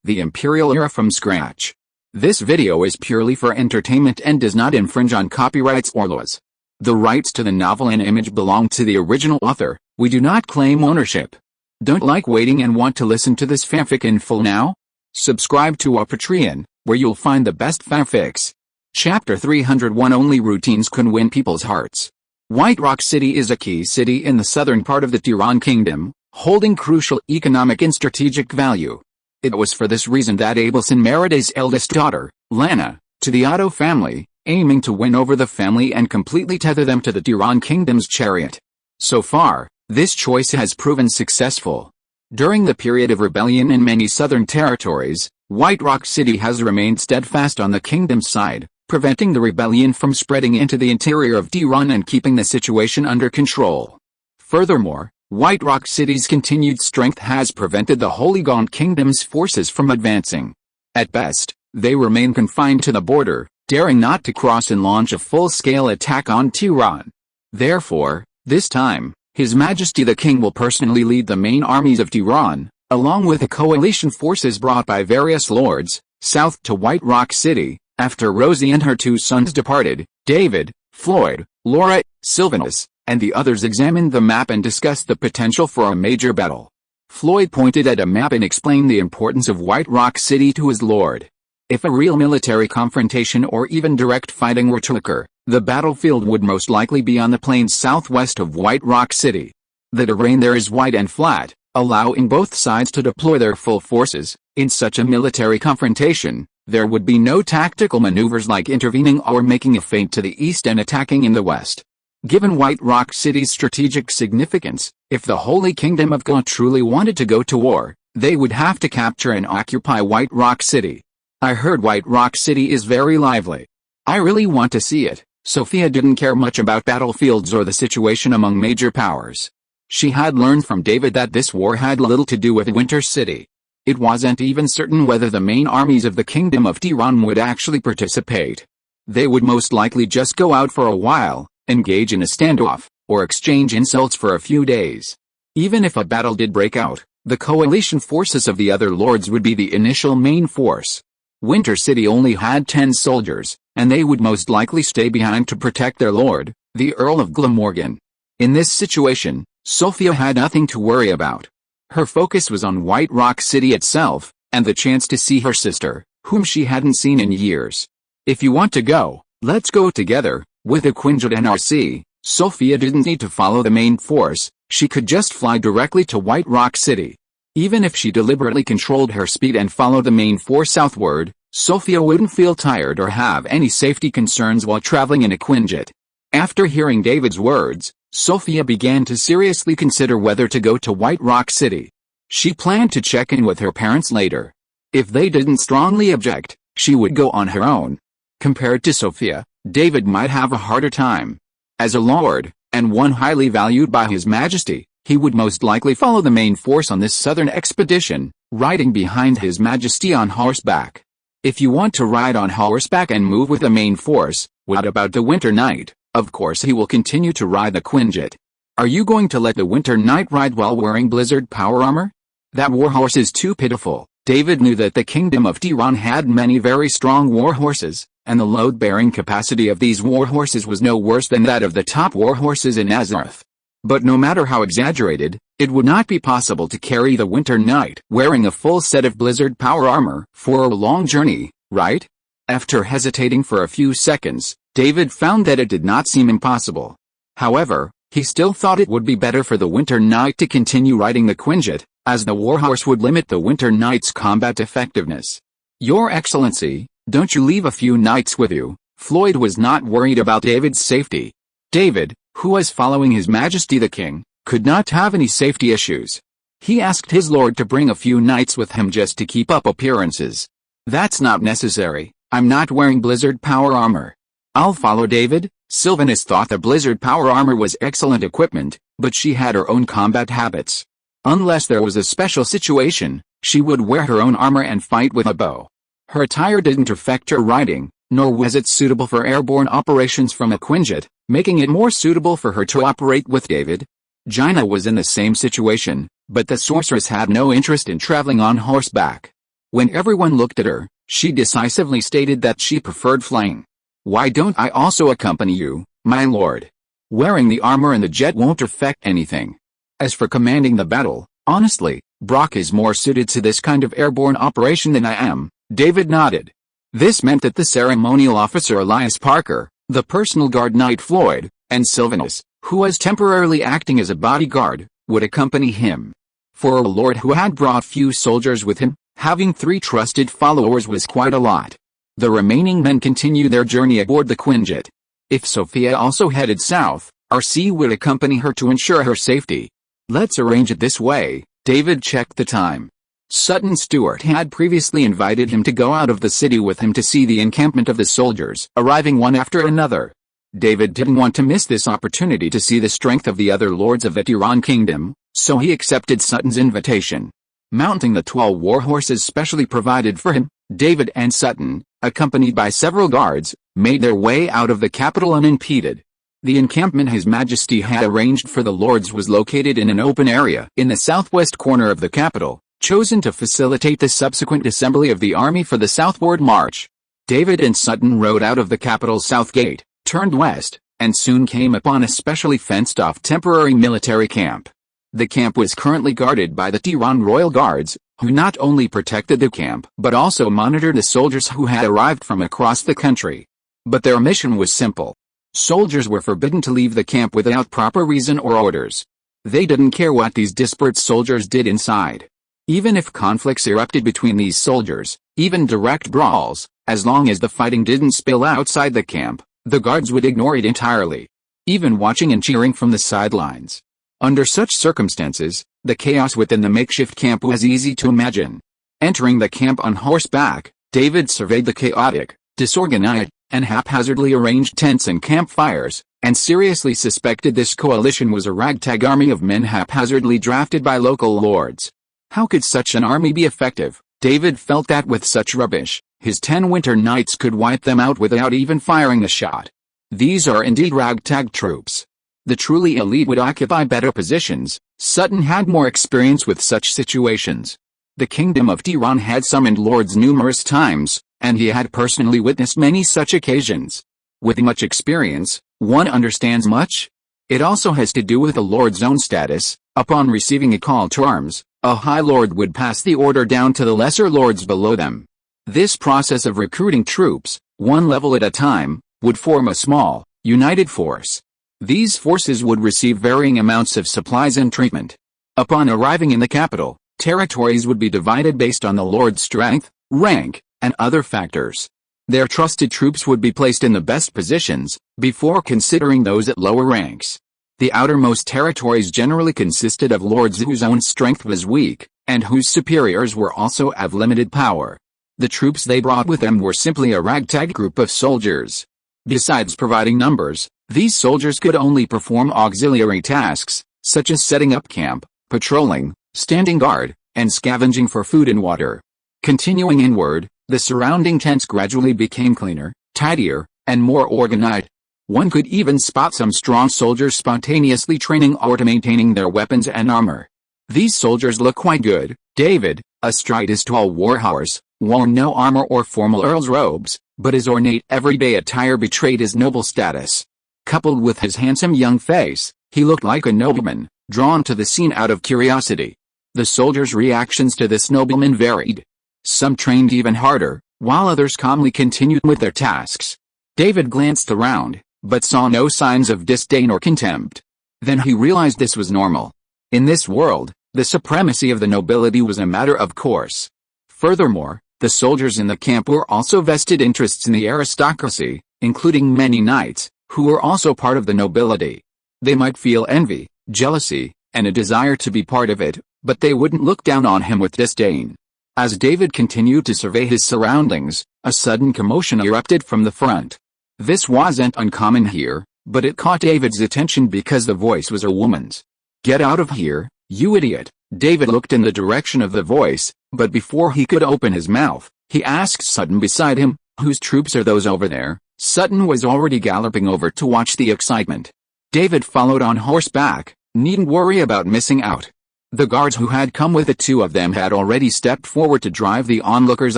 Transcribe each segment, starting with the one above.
the Imperial Era from scratch. This video is purely for entertainment and does not infringe on copyrights or laws. The rights to the novel and image belong to the original author. We do not claim ownership. Don't like waiting and want to listen to this fanfic in full now? Subscribe to our Patreon, where you'll find the best fanfics. Chapter 301 Only routines can win people's hearts. White Rock City is a key city in the southern part of the Tiran Kingdom, holding crucial economic and strategic value. It was for this reason that Abelson married his eldest daughter, Lana, to the Otto family, aiming to win over the family and completely tether them to the Tiran Kingdom's chariot. So far, this choice has proven successful. During the period of rebellion in many southern territories, White Rock City has remained steadfast on the kingdom's side, preventing the rebellion from spreading into the interior of Tiran and keeping the situation under control. Furthermore, White Rock City's continued strength has prevented the Holy Gaunt Kingdom's forces from advancing. At best, they remain confined to the border, daring not to cross and launch a full-scale attack on Tiran. Therefore, this time, His Majesty the King will personally lead the main armies of Tiran, along with the coalition forces brought by various lords, south to White Rock City, after Rosie and her two sons departed. David, Floyd, Laura, Sylvanus, and the others examined the map and discussed the potential for a major battle. Floyd pointed at a map and explained the importance of White Rock City to his lord. If a real military confrontation or even direct fighting were to occur, the battlefield would most likely be on the plains southwest of White Rock City. The terrain there is wide and flat, allowing both sides to deploy their full forces. In such a military confrontation, there would be no tactical maneuvers like intervening or making a feint to the east and attacking in the west. Given White Rock City's strategic significance, if the Holy Kingdom of God truly wanted to go to war, they would have to capture and occupy White Rock City. I heard White Rock City is very lively. I really want to see it. Sophia didn't care much about battlefields or the situation among major powers. She had learned from David that this war had little to do with Winter City. It wasn't even certain whether the main armies of the Kingdom of Tiran would actually participate. They would most likely just go out for a while, engage in a standoff, or exchange insults for a few days. Even if a battle did break out, the coalition forces of the other lords would be the initial main force. Winter City only had 10 soldiers, and they would most likely stay behind to protect their lord, the Earl of Glamorgan. In this situation, Sophia had nothing to worry about. Her focus was on White Rock City itself, and the chance to see her sister, whom she hadn't seen in years. If you want to go, let's go together. With a Quinjet NRC, Sophia didn't need to follow the main force. She could just fly directly to White Rock City. Even if she deliberately controlled her speed and followed the main force southward, Sophia wouldn't feel tired or have any safety concerns while traveling in a Quinjet. After hearing David's words, Sophia began to seriously consider whether to go to White Rock City. She planned to check in with her parents later. If they didn't strongly object, she would go on her own. Compared to Sophia, David might have a harder time. As a lord, and one highly valued by His Majesty, he would most likely follow the main force on this southern expedition, riding behind His Majesty on horseback. If you want to ride on horseback and move with the main force, what about the Winter Knight? Of course he will continue to ride the Quinjet. Are you going to let the Winter Knight ride while wearing blizzard power armor? That warhorse is too pitiful. David knew that the Kingdom of Tiran had many very strong warhorses, and the load-bearing capacity of these warhorses was no worse than that of the top warhorses in Azeroth. But no matter how exaggerated, it would not be possible to carry the Winter Knight wearing a full set of blizzard power armor for a long journey, right? After hesitating for a few seconds, David found that it did not seem impossible. However, he still thought it would be better for the Winter Knight to continue riding the Quinjet, as the warhorse would limit the Winter Knight's combat effectiveness. Your Excellency, don't you leave a few knights with you? Floyd was not worried about David's safety. David, who was following His Majesty the King, could not have any safety issues. He asked his lord to bring a few knights with him just to keep up appearances. That's not necessary. I'm not wearing blizzard power armor. I'll follow David. Sylvanus thought the blizzard power armor was excellent equipment, but she had her own combat habits. Unless there was a special situation, she would wear her own armor and fight with a bow. Her attire didn't affect her riding, nor was it suitable for airborne operations from a Quinjet, making it more suitable for her to operate with David. Jaina was in the same situation, but the sorceress had no interest in traveling on horseback. When everyone looked at her, she decisively stated that she preferred flying. "Why don't I also accompany you, my lord? Wearing the armor and the jet won't affect anything. As for commanding the battle, honestly, Brock is more suited to this kind of airborne operation than I am." David nodded. This meant that the ceremonial officer Elias Parker, the personal guard Knight Floyd, and Sylvanus, who was temporarily acting as a bodyguard, would accompany him. For a lord who had brought few soldiers with him, having 3 trusted followers was quite a lot. The remaining men continued their journey aboard the Quinjet. If Sophia also headed south, RC would accompany her to ensure her safety. "Let's arrange it this way." David checked the time. Sutton Stewart had previously invited him to go out of the city with him to see the encampment of the soldiers, arriving one after another. David didn't want to miss this opportunity to see the strength of the other lords of the Tiran kingdom, so he accepted Sutton's invitation. Mounting the 12 war horses specially provided for him, David and Sutton, accompanied by several guards, made their way out of the capital unimpeded. The encampment His Majesty had arranged for the lords was located in an open area in the southwest corner of the capital, chosen to facilitate the subsequent assembly of the army for the southward march. David and Sutton rode out of the capital's south gate, turned west, and soon came upon a specially fenced-off temporary military camp. The camp was currently guarded by the Tiran Royal Guards, who not only protected the camp but also monitored the soldiers who had arrived from across the country. But their mission was simple. Soldiers were forbidden to leave the camp without proper reason or orders. They didn't care what these disparate soldiers did inside. Even if conflicts erupted between these soldiers, even direct brawls, as long as the fighting didn't spill outside the camp, the guards would ignore it entirely, even watching and cheering from the sidelines. Under such circumstances, the chaos within the makeshift camp was easy to imagine. Entering the camp on horseback, David surveyed the chaotic, disorganized, and haphazardly arranged tents and campfires, and seriously suspected this coalition was a ragtag army of men haphazardly drafted by local lords. How could such an army be effective? David felt that with such rubbish, his 10 winter knights could wipe them out without even firing a shot. These are indeed ragtag troops. The truly elite would occupy better positions. Sutton had more experience with such situations. The Kingdom of Tiran had summoned lords numerous times, and he had personally witnessed many such occasions. With much experience, one understands much. It also has to do with a lord's own status. Upon receiving a call to arms, a high lord would pass the order down to the lesser lords below them. This process of recruiting troops, one level at a time, would form a small, united force. These forces would receive varying amounts of supplies and treatment. Upon arriving in the capital, territories would be divided based on the lord's strength, rank, and other factors. Their trusted troops would be placed in the best positions, before considering those at lower ranks. The outermost territories generally consisted of lords whose own strength was weak, and whose superiors were also of limited power. The troops they brought with them were simply a ragtag group of soldiers. Besides providing numbers, these soldiers could only perform auxiliary tasks, such as setting up camp, patrolling, standing guard, and scavenging for food and water. Continuing inward, the surrounding tents gradually became cleaner, tidier, and more organized. One could even spot some strong soldiers spontaneously training or maintaining their weapons and armor. These soldiers look quite good. David, astride his tall warhorse, wore no armor or formal earl's robes, but his ornate everyday attire betrayed his noble status. Coupled with his handsome young face, he looked like a nobleman, drawn to the scene out of curiosity. The soldiers' reactions to this nobleman varied. Some trained even harder, while others calmly continued with their tasks. David glanced around, but saw no signs of disdain or contempt. Then he realized this was normal. In this world, the supremacy of the nobility was a matter of course. Furthermore, the soldiers in the camp were also vested interests in the aristocracy, including many knights, who were also part of the nobility. They might feel envy, jealousy, and a desire to be part of it, but they wouldn't look down on him with disdain. As David continued to survey his surroundings, a sudden commotion erupted from the front. This wasn't uncommon here, but it caught David's attention because the voice was a woman's. "Get out of here, you idiot!" David looked in the direction of the voice, but before he could open his mouth, he asked Sutton beside him, "Whose troops are those over there?" Sutton was already galloping over to watch the excitement. David followed on horseback, "Needn't worry about missing out. The guards who had come with the two of them had already stepped forward to drive the onlookers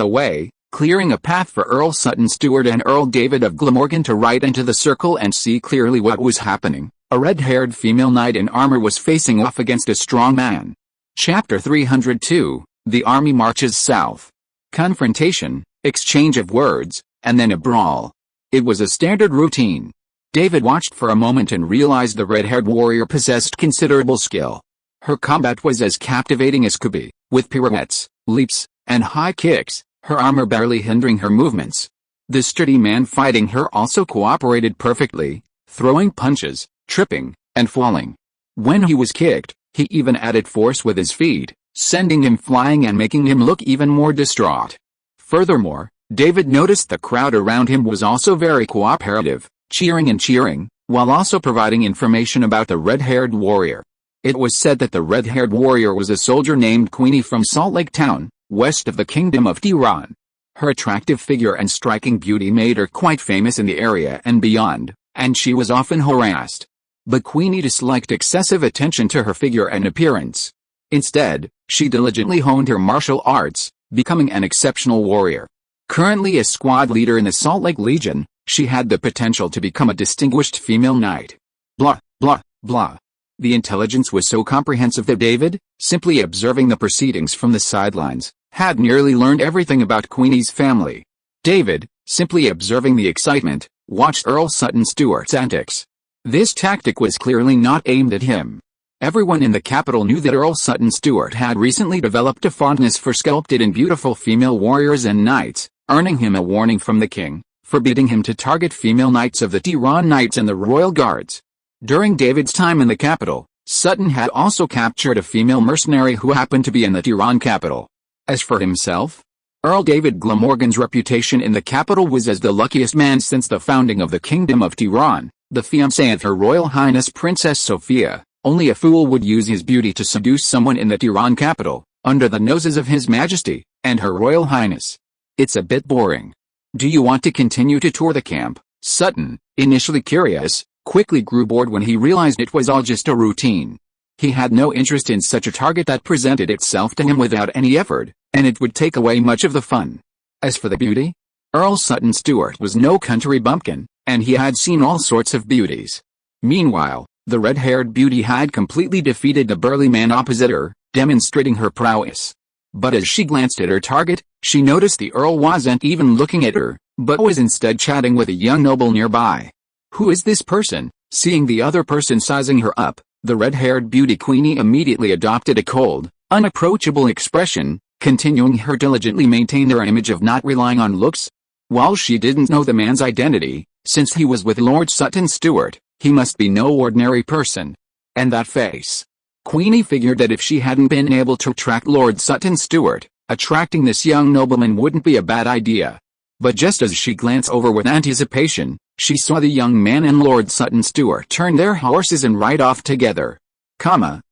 away, clearing a path for Earl Sutton Stewart and Earl David of Glamorgan to ride into the circle and see clearly what was happening. A red-haired female knight in armor was facing off against a strong man. Chapter 302, The Army Marches South. Confrontation, exchange of words, and then a brawl. It was a standard routine. David watched for a moment and realized the red-haired warrior possessed considerable skill. Her combat was as captivating as could be, with pirouettes, leaps, and high kicks, her armor barely hindering her movements. The sturdy man fighting her also cooperated perfectly, throwing punches, tripping, and falling. When he was kicked, he even added force with his feet, sending him flying and making him look even more distraught. Furthermore, David noticed the crowd around him was also very cooperative, cheering, while also providing information about the red-haired warrior. It was said that the red-haired warrior was a soldier named Queenie from Salt Lake Town, west of the Kingdom of Tiran. Her attractive figure and striking beauty made her quite famous in the area and beyond, and she was often harassed. But Queenie disliked excessive attention to her figure and appearance. Instead, she diligently honed her martial arts, becoming an exceptional warrior. Currently a squad leader in the Salt Lake Legion, she had the potential to become a distinguished female knight. Blah, blah, blah. The intelligence was so comprehensive that David, simply observing the proceedings from the sidelines, had nearly learned everything about Queenie's family. David, simply observing the excitement, watched Earl Sutton Stewart's antics. This tactic was clearly not aimed at him. Everyone in the capital knew that Earl Sutton Stewart had recently developed a fondness for sculpted and beautiful female warriors and knights, earning him a warning from the king, forbidding him to target female knights of the Tiran Knights and the Royal Guards. During David's time in the capital, Sutton had also captured a female mercenary who happened to be in the Tiran capital. As for himself, Earl David Glamorgan's reputation in the capital was as the luckiest man since the founding of the Kingdom of Tiran, the fiancé of Her Royal Highness Princess Sophia. Only a fool would use his beauty to seduce someone in the Tiran capital, under the noses of His Majesty, and Her Royal Highness. It's a bit boring. Do you want to continue to tour the camp? Sutton, initially curious, quickly grew bored when he realized it was all just a routine. He had no interest in such a target that presented itself to him without any effort, and it would take away much of the fun. As for the beauty, Earl Sutton Stewart was no country bumpkin, and he had seen all sorts of beauties. Meanwhile, the red-haired beauty had completely defeated the burly man opposite her, demonstrating her prowess. But as she glanced at her target, she noticed the Earl wasn't even looking at her, but was instead chatting with a young noble nearby. Who is this person? Seeing the other person sizing her up, the red-haired beauty Queenie immediately adopted a cold, unapproachable expression, continuing her diligently maintain her image of not relying on looks. While she didn't know the man's identity, since he was with Lord Sutton Stewart, he must be no ordinary person. And that face. Queenie figured that if she hadn't been able to attract Lord Sutton Stewart, attracting this young nobleman wouldn't be a bad idea. But just as she glanced over with anticipation, she saw the young man and Lord Sutton Stewart turn their horses and ride off together.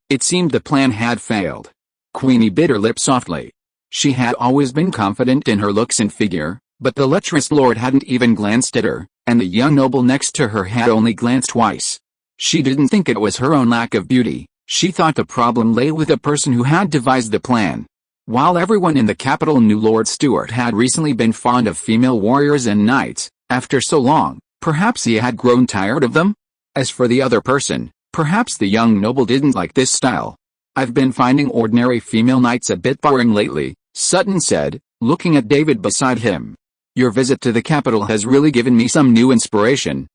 It seemed the plan had failed. Queenie bit her lip softly. She had always been confident in her looks and figure, but the lecherous lord hadn't even glanced at her, and the young noble next to her had only glanced twice. She didn't think it was her own lack of beauty, she thought the problem lay with the person who had devised the plan. While everyone in the capital knew Lord Stewart had recently been fond of female warriors and knights, after so long, perhaps he had grown tired of them? As for the other person, perhaps the young noble didn't like this style. I've been finding ordinary female knights a bit boring lately, Sutton said, looking at David beside him. Your visit to the capital has really given me some new inspiration,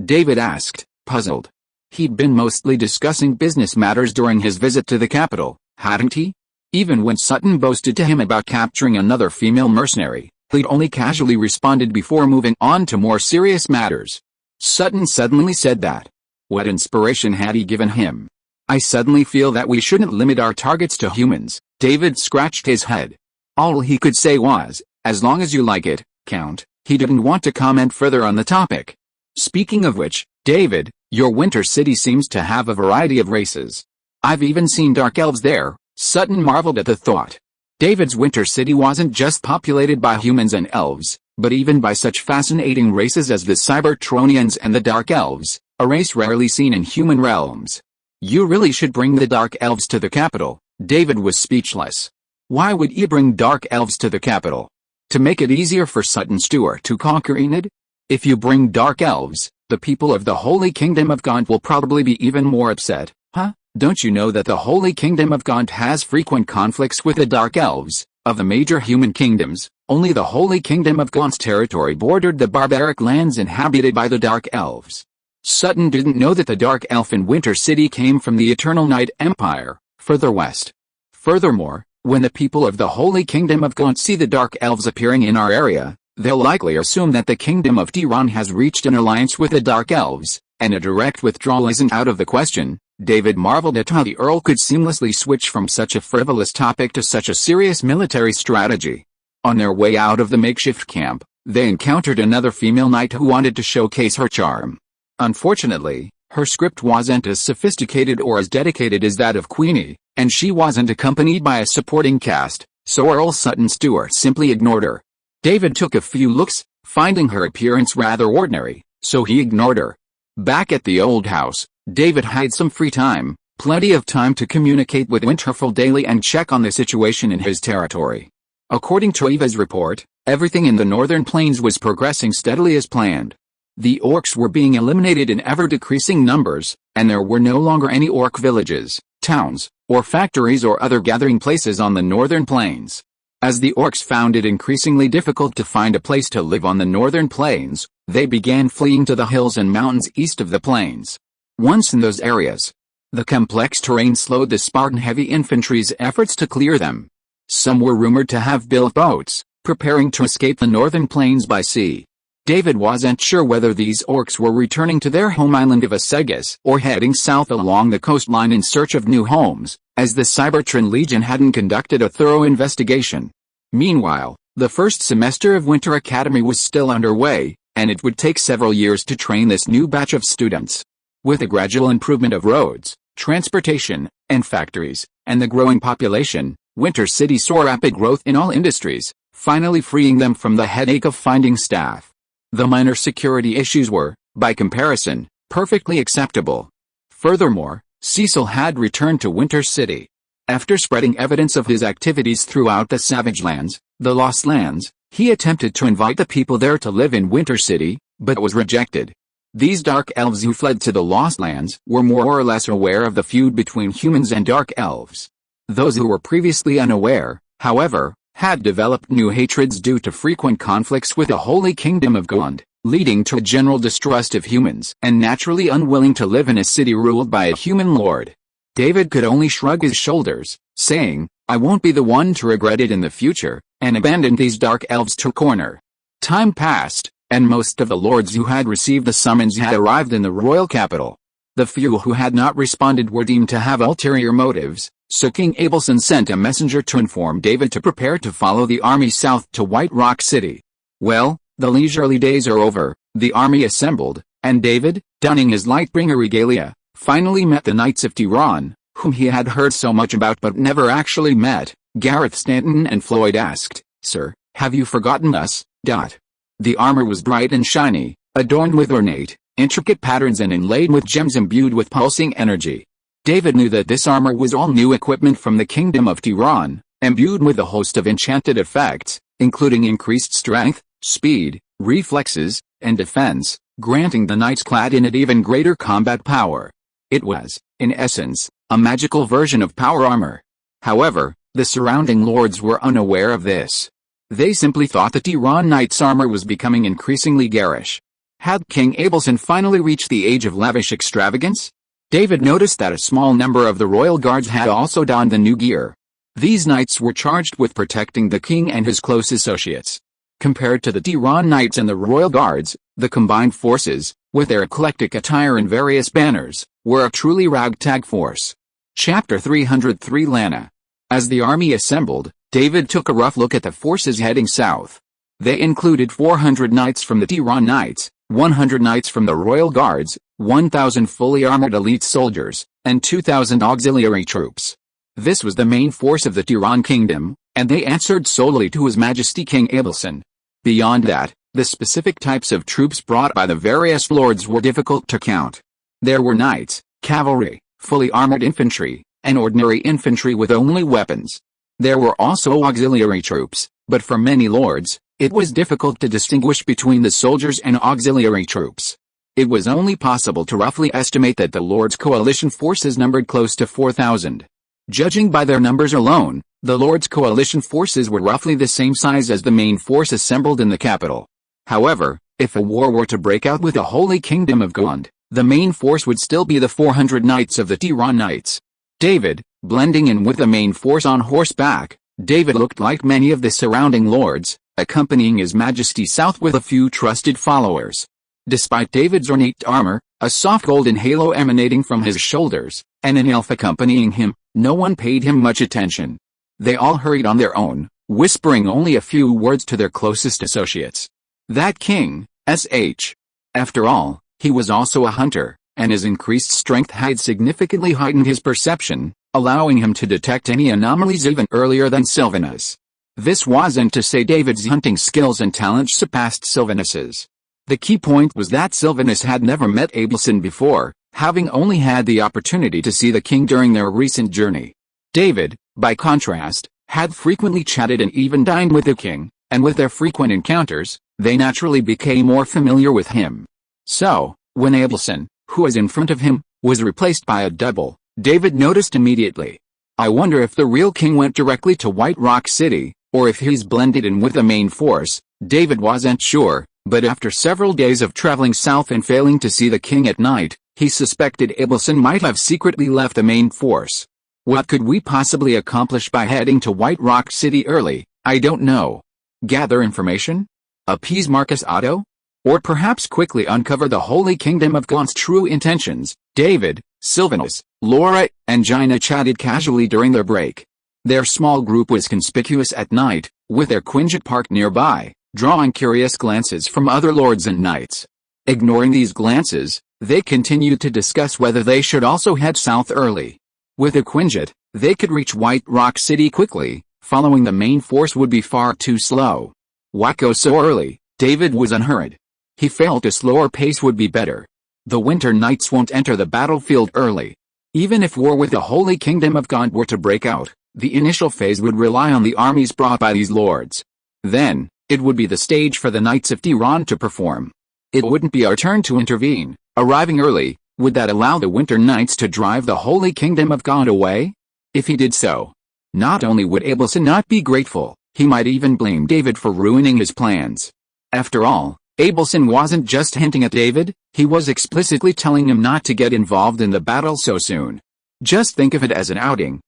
David asked, puzzled. He'd been mostly discussing business matters during his visit to the capital, hadn't he? Even when Sutton boasted to him about capturing another female mercenary, he'd only casually responded before moving on to more serious matters. Sutton suddenly said that. What inspiration had he given him? I suddenly feel that we shouldn't limit our targets to humans. David scratched his head. All he could say was, as long as you like it, Count. He didn't want to comment further on the topic. Speaking of which, David, your winter city seems to have a variety of races. I've even seen dark elves there. Sutton marveled at the thought. David's winter city wasn't just populated by humans and elves, but even by such fascinating races as the Cybertronians and the Dark Elves, a race rarely seen in human realms. You really should bring the Dark Elves to the capital, David was speechless. Why would he bring dark elves to the capital? To make it easier for Sutton Stewart to conquer Enid? If you bring dark elves, the people of the Holy Kingdom of Gaunt will probably be even more upset. Huh? Don't you know that the Holy Kingdom of Gaunt has frequent conflicts with the dark elves? Of the major human kingdoms, only the Holy Kingdom of Gaunt's territory bordered the barbaric lands inhabited by the dark elves. Sutton didn't know that the dark elf in Winter City came from the Eternal Night Empire, further west. Furthermore, when the people of the Holy Kingdom of Gaunt see the dark elves appearing in our area, they'll likely assume that the Kingdom of Tiran has reached an alliance with the dark elves, and a direct withdrawal isn't out of the question. David marveled at how the Earl could seamlessly switch from such a frivolous topic to such a serious military strategy. On their way out of the makeshift camp, they encountered another female knight who wanted to showcase her charm. Unfortunately, her script wasn't as sophisticated or as dedicated as that of Queenie, and she wasn't accompanied by a supporting cast, so Earl Sutton Stewart simply ignored her. David took a few looks, finding her appearance rather ordinary, so he ignored her. Back at the old house, David had some free time, plenty of time to communicate with Winterfell daily and check on the situation in his territory. According to Eva's report, everything in the northern plains was progressing steadily as planned. The orcs were being eliminated in ever-decreasing numbers, and there were no longer any orc villages, towns, or factories or other gathering places on the northern plains. As the orcs found it increasingly difficult to find a place to live on the northern plains, they began fleeing to the hills and mountains east of the plains. Once in those areas, the complex terrain slowed the Spartan heavy infantry's efforts to clear them. Some were rumored to have built boats, preparing to escape the northern plains by sea. David wasn't sure whether these orcs were returning to their home island of Asegas or heading south along the coastline in search of new homes, as the Cybertron Legion hadn't conducted a thorough investigation. Meanwhile, the first semester of Winter Academy was still underway, and it would take several years to train this new batch of students. With the gradual improvement of roads, transportation, and factories, and the growing population, Winter City saw rapid growth in all industries, finally freeing them from the headache of finding staff. The minor security issues were, by comparison, perfectly acceptable. Furthermore, Cecil had returned to Winter City. After spreading evidence of his activities throughout the Savage Lands, the Lost Lands, he attempted to invite the people there to live in Winter City, but was rejected. These dark elves who fled to the Lost Lands were more or less aware of the feud between humans and dark elves. Those who were previously unaware, however, had developed new hatreds due to frequent conflicts with the Holy Kingdom of Gaunt, leading to a general distrust of humans and naturally unwilling to live in a city ruled by a human lord. David could only shrug his shoulders, saying, "I won't be the one to regret it in the future," and abandoned these dark elves to corner. Time passed, and most of the lords who had received the summons had arrived in the royal capital. The few who had not responded were deemed to have ulterior motives, so King Abelson sent a messenger to inform David to prepare to follow the army south to White Rock City. Well, the leisurely days are over, the army assembled, and David, donning his Lightbringer regalia, finally met the Knights of Tiran, whom he had heard so much about but never actually met. Gareth Stanton and Floyd asked, "Sir, have you forgotten us?" The armor was bright and shiny, adorned with ornate, intricate patterns and inlaid with gems imbued with pulsing energy. David knew that this armor was all new equipment from the Kingdom of Tiran, imbued with a host of enchanted effects, including increased strength, speed, reflexes, and defense, granting the knights clad in it even greater combat power. It was, in essence, a magical version of power armor. However, the surrounding lords were unaware of this. They simply thought the Tiran knight's armor was becoming increasingly garish. Had King Abelson finally reached the age of lavish extravagance? David noticed that a small number of the royal guards had also donned the new gear. These knights were charged with protecting the king and his close associates. Compared to the Tiran knights and the royal guards, the combined forces, with their eclectic attire and various banners, were a truly ragtag force. Chapter 303 Lana. As the army assembled, David took a rough look at the forces heading south. They included 400 knights from the Tiran Knights, 100 knights from the Royal Guards, 1,000 fully armored elite soldiers, and 2,000 auxiliary troops. This was the main force of the Tiran Kingdom, and they answered solely to His Majesty King Abelson. Beyond that, the specific types of troops brought by the various lords were difficult to count. There were knights, cavalry, fully armored infantry, and ordinary infantry with only weapons. There were also auxiliary troops, but for many lords, it was difficult to distinguish between the soldiers and auxiliary troops. It was only possible to roughly estimate that the Lord's coalition forces numbered close to 4,000. Judging by their numbers alone, the Lord's coalition forces were roughly the same size as the main force assembled in the capital. However, if a war were to break out with the Holy Kingdom of Gond, the main force would still be the 400 knights of the Tiran Knights. David, blending in with the main force on horseback, David looked like many of the surrounding lords, accompanying His Majesty south with a few trusted followers. Despite David's ornate armor, a soft golden halo emanating from his shoulders, and an elf accompanying him, no one paid him much attention. They all hurried on their own, whispering only a few words to their closest associates. That king, sh. After all, he was also a hunter, and his increased strength had significantly heightened his perception, allowing him to detect any anomalies even earlier than Sylvanus. This wasn't to say David's hunting skills and talents surpassed Sylvanus's. The key point was that Sylvanus had never met Abelson before, having only had the opportunity to see the king during their recent journey. David, by contrast, had frequently chatted and even dined with the king, and with their frequent encounters, they naturally became more familiar with him. So, when Abelson, who was in front of him, was replaced by a double, David noticed immediately. I wonder if the real king went directly to White Rock City, or if he's blended in with the main force. David wasn't sure, but after several days of traveling south and failing to see the king at night, he suspected Abelson might have secretly left the main force. What could we possibly accomplish by heading to White Rock City early? I don't know. Gather information? Appease Marcus Otto? Or perhaps quickly uncover the Holy Kingdom of Gond's true intentions? David, Sylvanus, Laura, and Gina chatted casually during their break. Their small group was conspicuous at night, with their Quinjet parked nearby, drawing curious glances from other lords and knights. Ignoring these glances, they continued to discuss whether they should also head south early. With a Quinjet, they could reach White Rock City quickly. Following the main force would be far too slow. Why go so early? David was unhurried. He felt a slower pace would be better. The Winter Knights won't enter the battlefield early. Even if war with the Holy Kingdom of God were to break out, the initial phase would rely on the armies brought by these lords. Then, it would be the stage for the Knights of Tiran to perform. It wouldn't be our turn to intervene. Arriving early, would that allow the Winter Knights to drive the Holy Kingdom of God away? If he did so, not only would Abelson not be grateful, he might even blame David for ruining his plans. After all, Abelson wasn't just hinting at David, he was explicitly telling him not to get involved in the battle so soon. Just think of it as an outing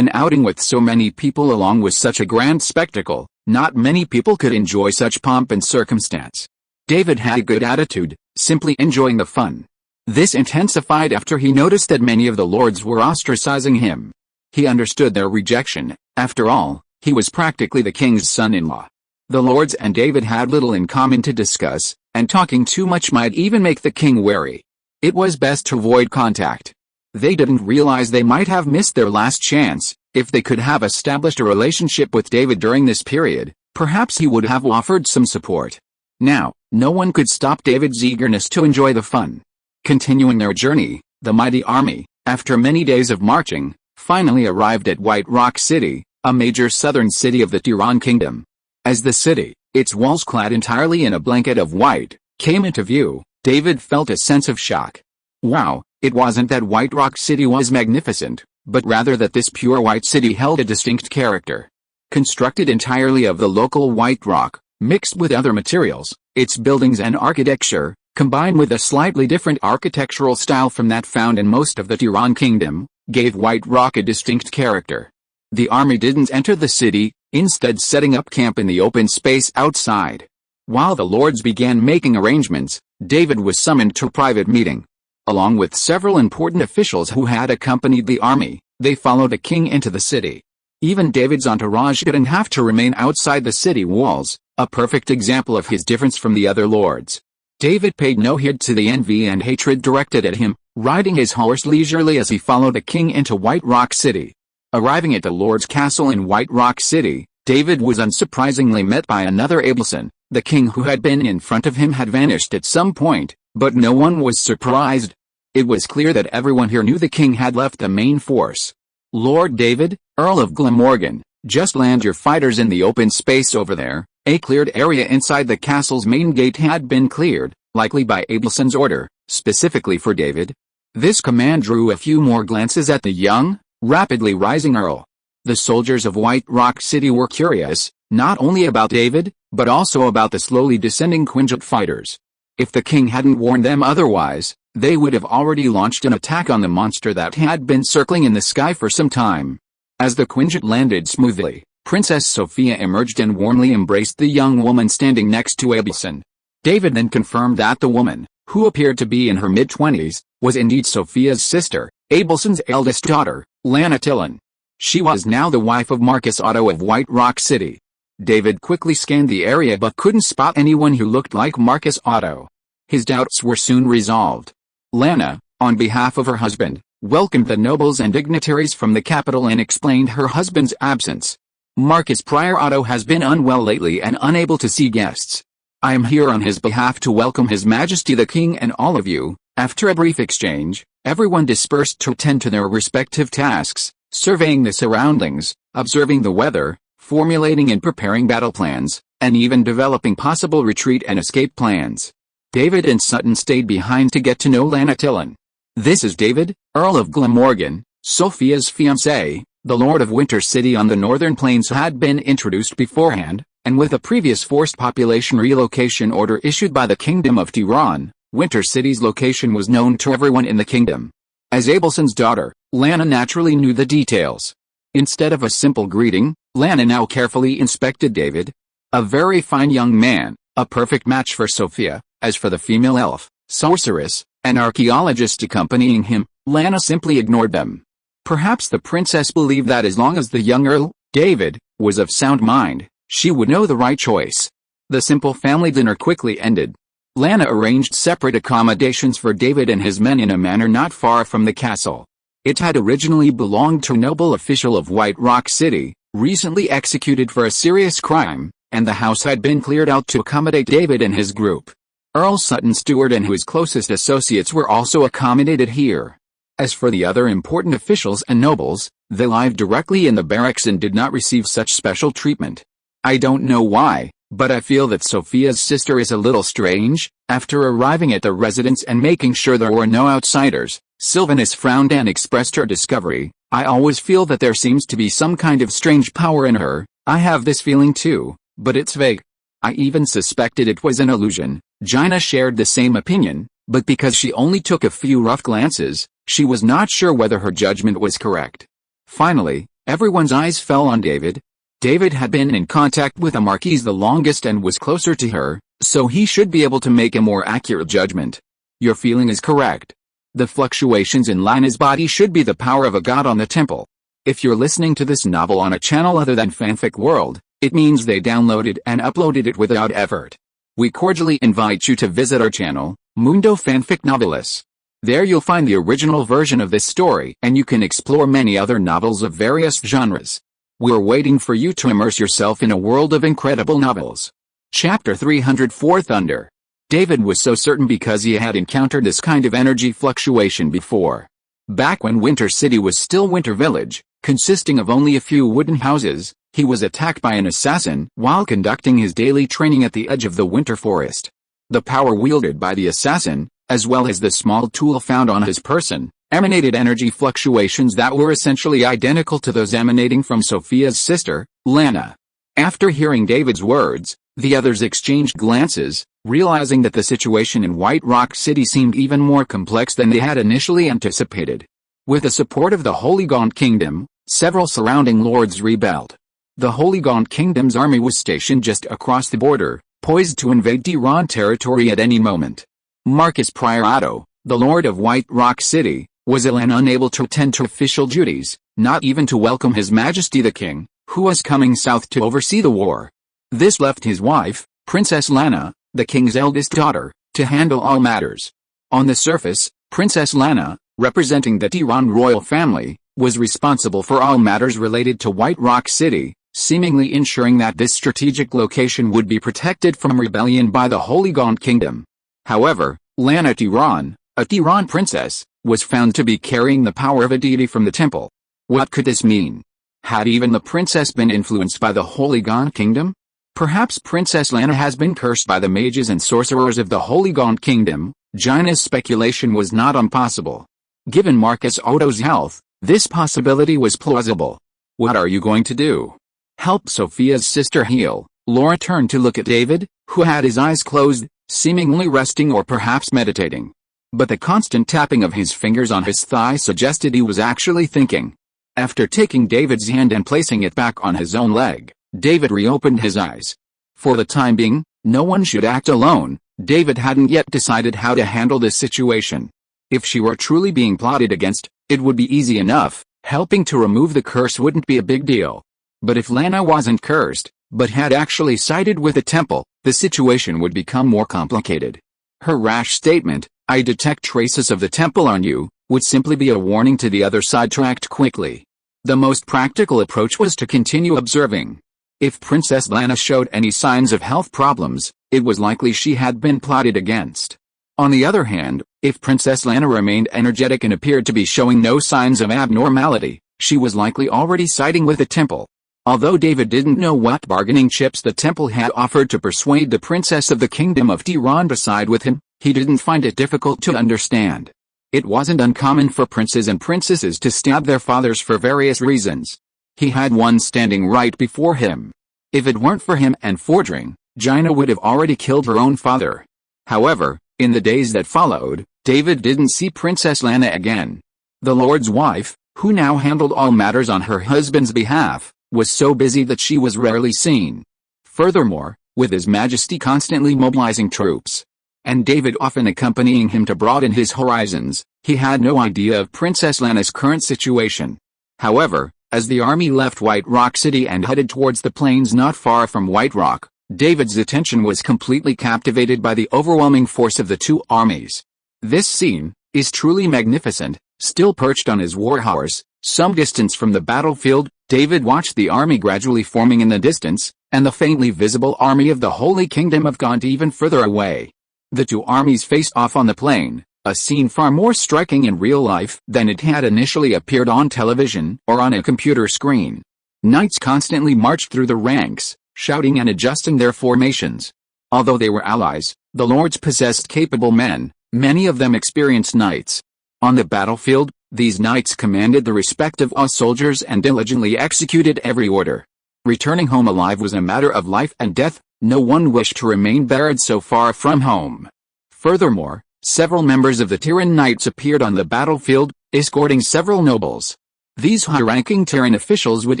with so many people along with such a grand spectacle. Not many people could enjoy such pomp and circumstance. David had a good attitude, simply enjoying the fun. This intensified after he noticed that many of the lords were ostracizing him. He understood their rejection. After all, he was practically the king's son-in-law. The lords and David had little in common to discuss, and talking too much might even make the king wary. It was best to avoid contact. They didn't realize they might have missed their last chance. If they could have established a relationship with David during this period, perhaps he would have offered some support. Now, no one could stop David's eagerness to enjoy the fun. Continuing their journey, the mighty army, after many days of marching, finally arrived at White Rock City, a major southern city of the Tiran Kingdom. As the city, its walls clad entirely in a blanket of white, came into view, David felt a sense of shock. Wow, it wasn't that White Rock City was magnificent, but rather that this pure white city held a distinct character. Constructed entirely of the local white rock, mixed with other materials, its buildings and architecture, combined with a slightly different architectural style from that found in most of the Tiran Kingdom, gave White Rock a distinct character. The army didn't enter the city, instead setting up camp in the open space outside. While the lords began making arrangements, David was summoned to a private meeting. Along with several important officials who had accompanied the army, they followed the king into the city. Even David's entourage didn't have to remain outside the city walls, a perfect example of his difference from the other lords. David paid no heed to the envy and hatred directed at him, riding his horse leisurely as he followed the king into White Rock City. Arriving at the lord's castle in White Rock City, David was unsurprisingly met by another Abelson. The king who had been in front of him had vanished at some point, but no one was surprised. It was clear that everyone here knew the king had left the main force. "Lord David, Earl of Glamorgan, just land your fighters in the open space over there." A cleared area inside the castle's main gate had been cleared, likely by Abelson's order, specifically for David. This command drew a few more glances at the young, rapidly rising Earl. The soldiers of White Rock City were curious, not only about David, but also about the slowly descending Quinjet fighters. If the king hadn't warned them otherwise, they would have already launched an attack on the monster that had been circling in the sky for some time. As the Quinjet landed smoothly, Princess Sophia emerged and warmly embraced the young woman standing next to Abelson. David then confirmed that the woman, who appeared to be in her mid-20s, was indeed Sophia's sister, Abelson's eldest daughter, Lana Tillon. She was now the wife of Marcus Otto of White Rock City. David quickly scanned the area but couldn't spot anyone who looked like Marcus Otto. His doubts were soon resolved. Lana, on behalf of her husband, welcomed the nobles and dignitaries from the capital and explained her husband's absence. "Marcus Prior Otto has been unwell lately and unable to see guests. I am here on his behalf to welcome His Majesty the King and all of you." After a brief exchange, everyone dispersed to attend to their respective tasks, surveying the surroundings, observing the weather, formulating and preparing battle plans, and even developing possible retreat and escape plans. David and Sutton stayed behind to get to know Lana Tillon. "This is David, Earl of Glamorgan, Sophia's fiancé." The Lord of Winter City on the northern plains had been introduced beforehand, and with a previous forced population relocation order issued by the Kingdom of Tiran, Winter City's location was known to everyone in the kingdom. As Abelson's daughter, Lana naturally knew the details. Instead of a simple greeting, Lana now carefully inspected David. A very fine young man, a perfect match for Sophia. As for the female elf, sorceress, and archaeologist accompanying him, Lana simply ignored them. Perhaps the princess believed that as long as the young Earl, David, was of sound mind, she would know the right choice. The simple family dinner quickly ended. Lana arranged separate accommodations for David and his men in a manor not far from the castle. It had originally belonged to a noble official of White Rock City, recently executed for a serious crime, and the house had been cleared out to accommodate David and his group. Earl Sutton Stewart and his closest associates were also accommodated here. As for the other important officials and nobles, they lived directly in the barracks and did not receive such special treatment. I don't know why, but I feel that Sophia's sister is a little strange. After arriving at the residence and making sure there were no outsiders, Sylvanus frowned and expressed her discovery. "I always feel that there seems to be some kind of strange power in her." "I have this feeling too, but it's vague. I even suspected it was an illusion." Gina shared the same opinion, but because she only took a few rough glances, she was not sure whether her judgment was correct. Finally, everyone's eyes fell on David. David had been in contact with the Marquise the longest and was closer to her, so he should be able to make a more accurate judgment. "Your feeling is correct. The fluctuations in Lana's body should be the power of a god on the temple. If you're listening to this novel on a channel other than Fanfic World, it means they downloaded and uploaded it without effort. We cordially invite you to visit our channel, Mundo Fanfic Novelis. There you'll find the original version of this story and you can explore many other novels of various genres. We're waiting for you to immerse yourself in a world of incredible novels. Chapter 304 Thunder. David was so certain because he had encountered this kind of energy fluctuation before. Back when Winter City was still Winter Village, consisting of only a few wooden houses, he was attacked by an assassin while conducting his daily training at the edge of the Winter Forest. The power wielded by the assassin, as well as the small tool found on his person, emanated energy fluctuations that were essentially identical to those emanating from Sophia's sister, Lana. After hearing David's words, the others exchanged glances, realizing that the situation in White Rock City seemed even more complex than they had initially anticipated. With the support of the Holy Gaunt Kingdom, several surrounding lords rebelled. The Holy Gaunt Kingdom's army was stationed just across the border, poised to invade Tiran territory at any moment. Marcus Prior Otto, the Lord of White Rock City, was ill and unable to attend to official duties, not even to welcome His Majesty the King, who was coming south to oversee the war. This left his wife, Princess Lana, the king's eldest daughter, to handle all matters. On the surface, Princess Lana, representing the Tiran royal family, was responsible for all matters related to White Rock City, seemingly ensuring that this strategic location would be protected from rebellion by the Holy Gaunt Kingdom. However, Lana Tiran, a Tiran princess, was found to be carrying the power of a deity from the temple. What could this mean? Had even the princess been influenced by the Holy Gaunt Kingdom? Perhaps Princess Lana has been cursed by the mages and sorcerers of the Holy Gaunt Kingdom. Jaina's speculation was not impossible. Given Marcus Otto's health, this possibility was plausible. What are you going to do? Help Sophia's sister heal. Laura turned to look at David, who had his eyes closed, seemingly resting or perhaps meditating. But the constant tapping of his fingers on his thigh suggested he was actually thinking. After taking David's hand and placing it back on his own leg, David reopened his eyes. For the time being, no one should act alone. David hadn't yet decided how to handle this situation. If she were truly being plotted against, it would be easy enough. Helping to remove the curse wouldn't be a big deal. But if Lana wasn't cursed, but had actually sided with the temple, the situation would become more complicated. Her rash statement, "I detect traces of the temple on you," would simply be a warning to the other side to act quickly. The most practical approach was to continue observing. If Princess Lana showed any signs of health problems, it was likely she had been plotted against. On the other hand, if Princess Lana remained energetic and appeared to be showing no signs of abnormality, she was likely already siding with the temple. Although David didn't know what bargaining chips the temple had offered to persuade the princess of the Kingdom of Tiran to side with him, he didn't find it difficult to understand. It wasn't uncommon for princes and princesses to stab their fathers for various reasons. He had one standing right before him. If it weren't for him and Fordring, Jaina would have already killed her own father. However, in the days that followed, David didn't see Princess Lana again. The Lord's wife, who now handled all matters on her husband's behalf, was so busy that she was rarely seen. Furthermore, with His Majesty constantly mobilizing troops, and David often accompanying him to broaden his horizons, he had no idea of Princess Lana's current situation. However, as the army left White Rock City and headed towards the plains not far from White Rock, David's attention was completely captivated by the overwhelming force of the two armies. This scene is truly magnificent. Still perched on his warhorse, some distance from the battlefield, David watched the army gradually forming in the distance, and the faintly visible army of the Holy Kingdom of Gaunt even further away. The two armies faced off on the plain, a scene far more striking in real life than it had initially appeared on television or on a computer screen. Knights constantly marched through the ranks, shouting and adjusting their formations. Although they were allies, the lords possessed capable men, many of them experienced knights. On the battlefield, these knights commanded the respect of all soldiers and diligently executed every order. Returning home alive was a matter of life and death. No one wished to remain buried so far from home. Furthermore, several members of the Tiran Knights appeared on the battlefield, escorting several nobles. These high-ranking Tiran officials would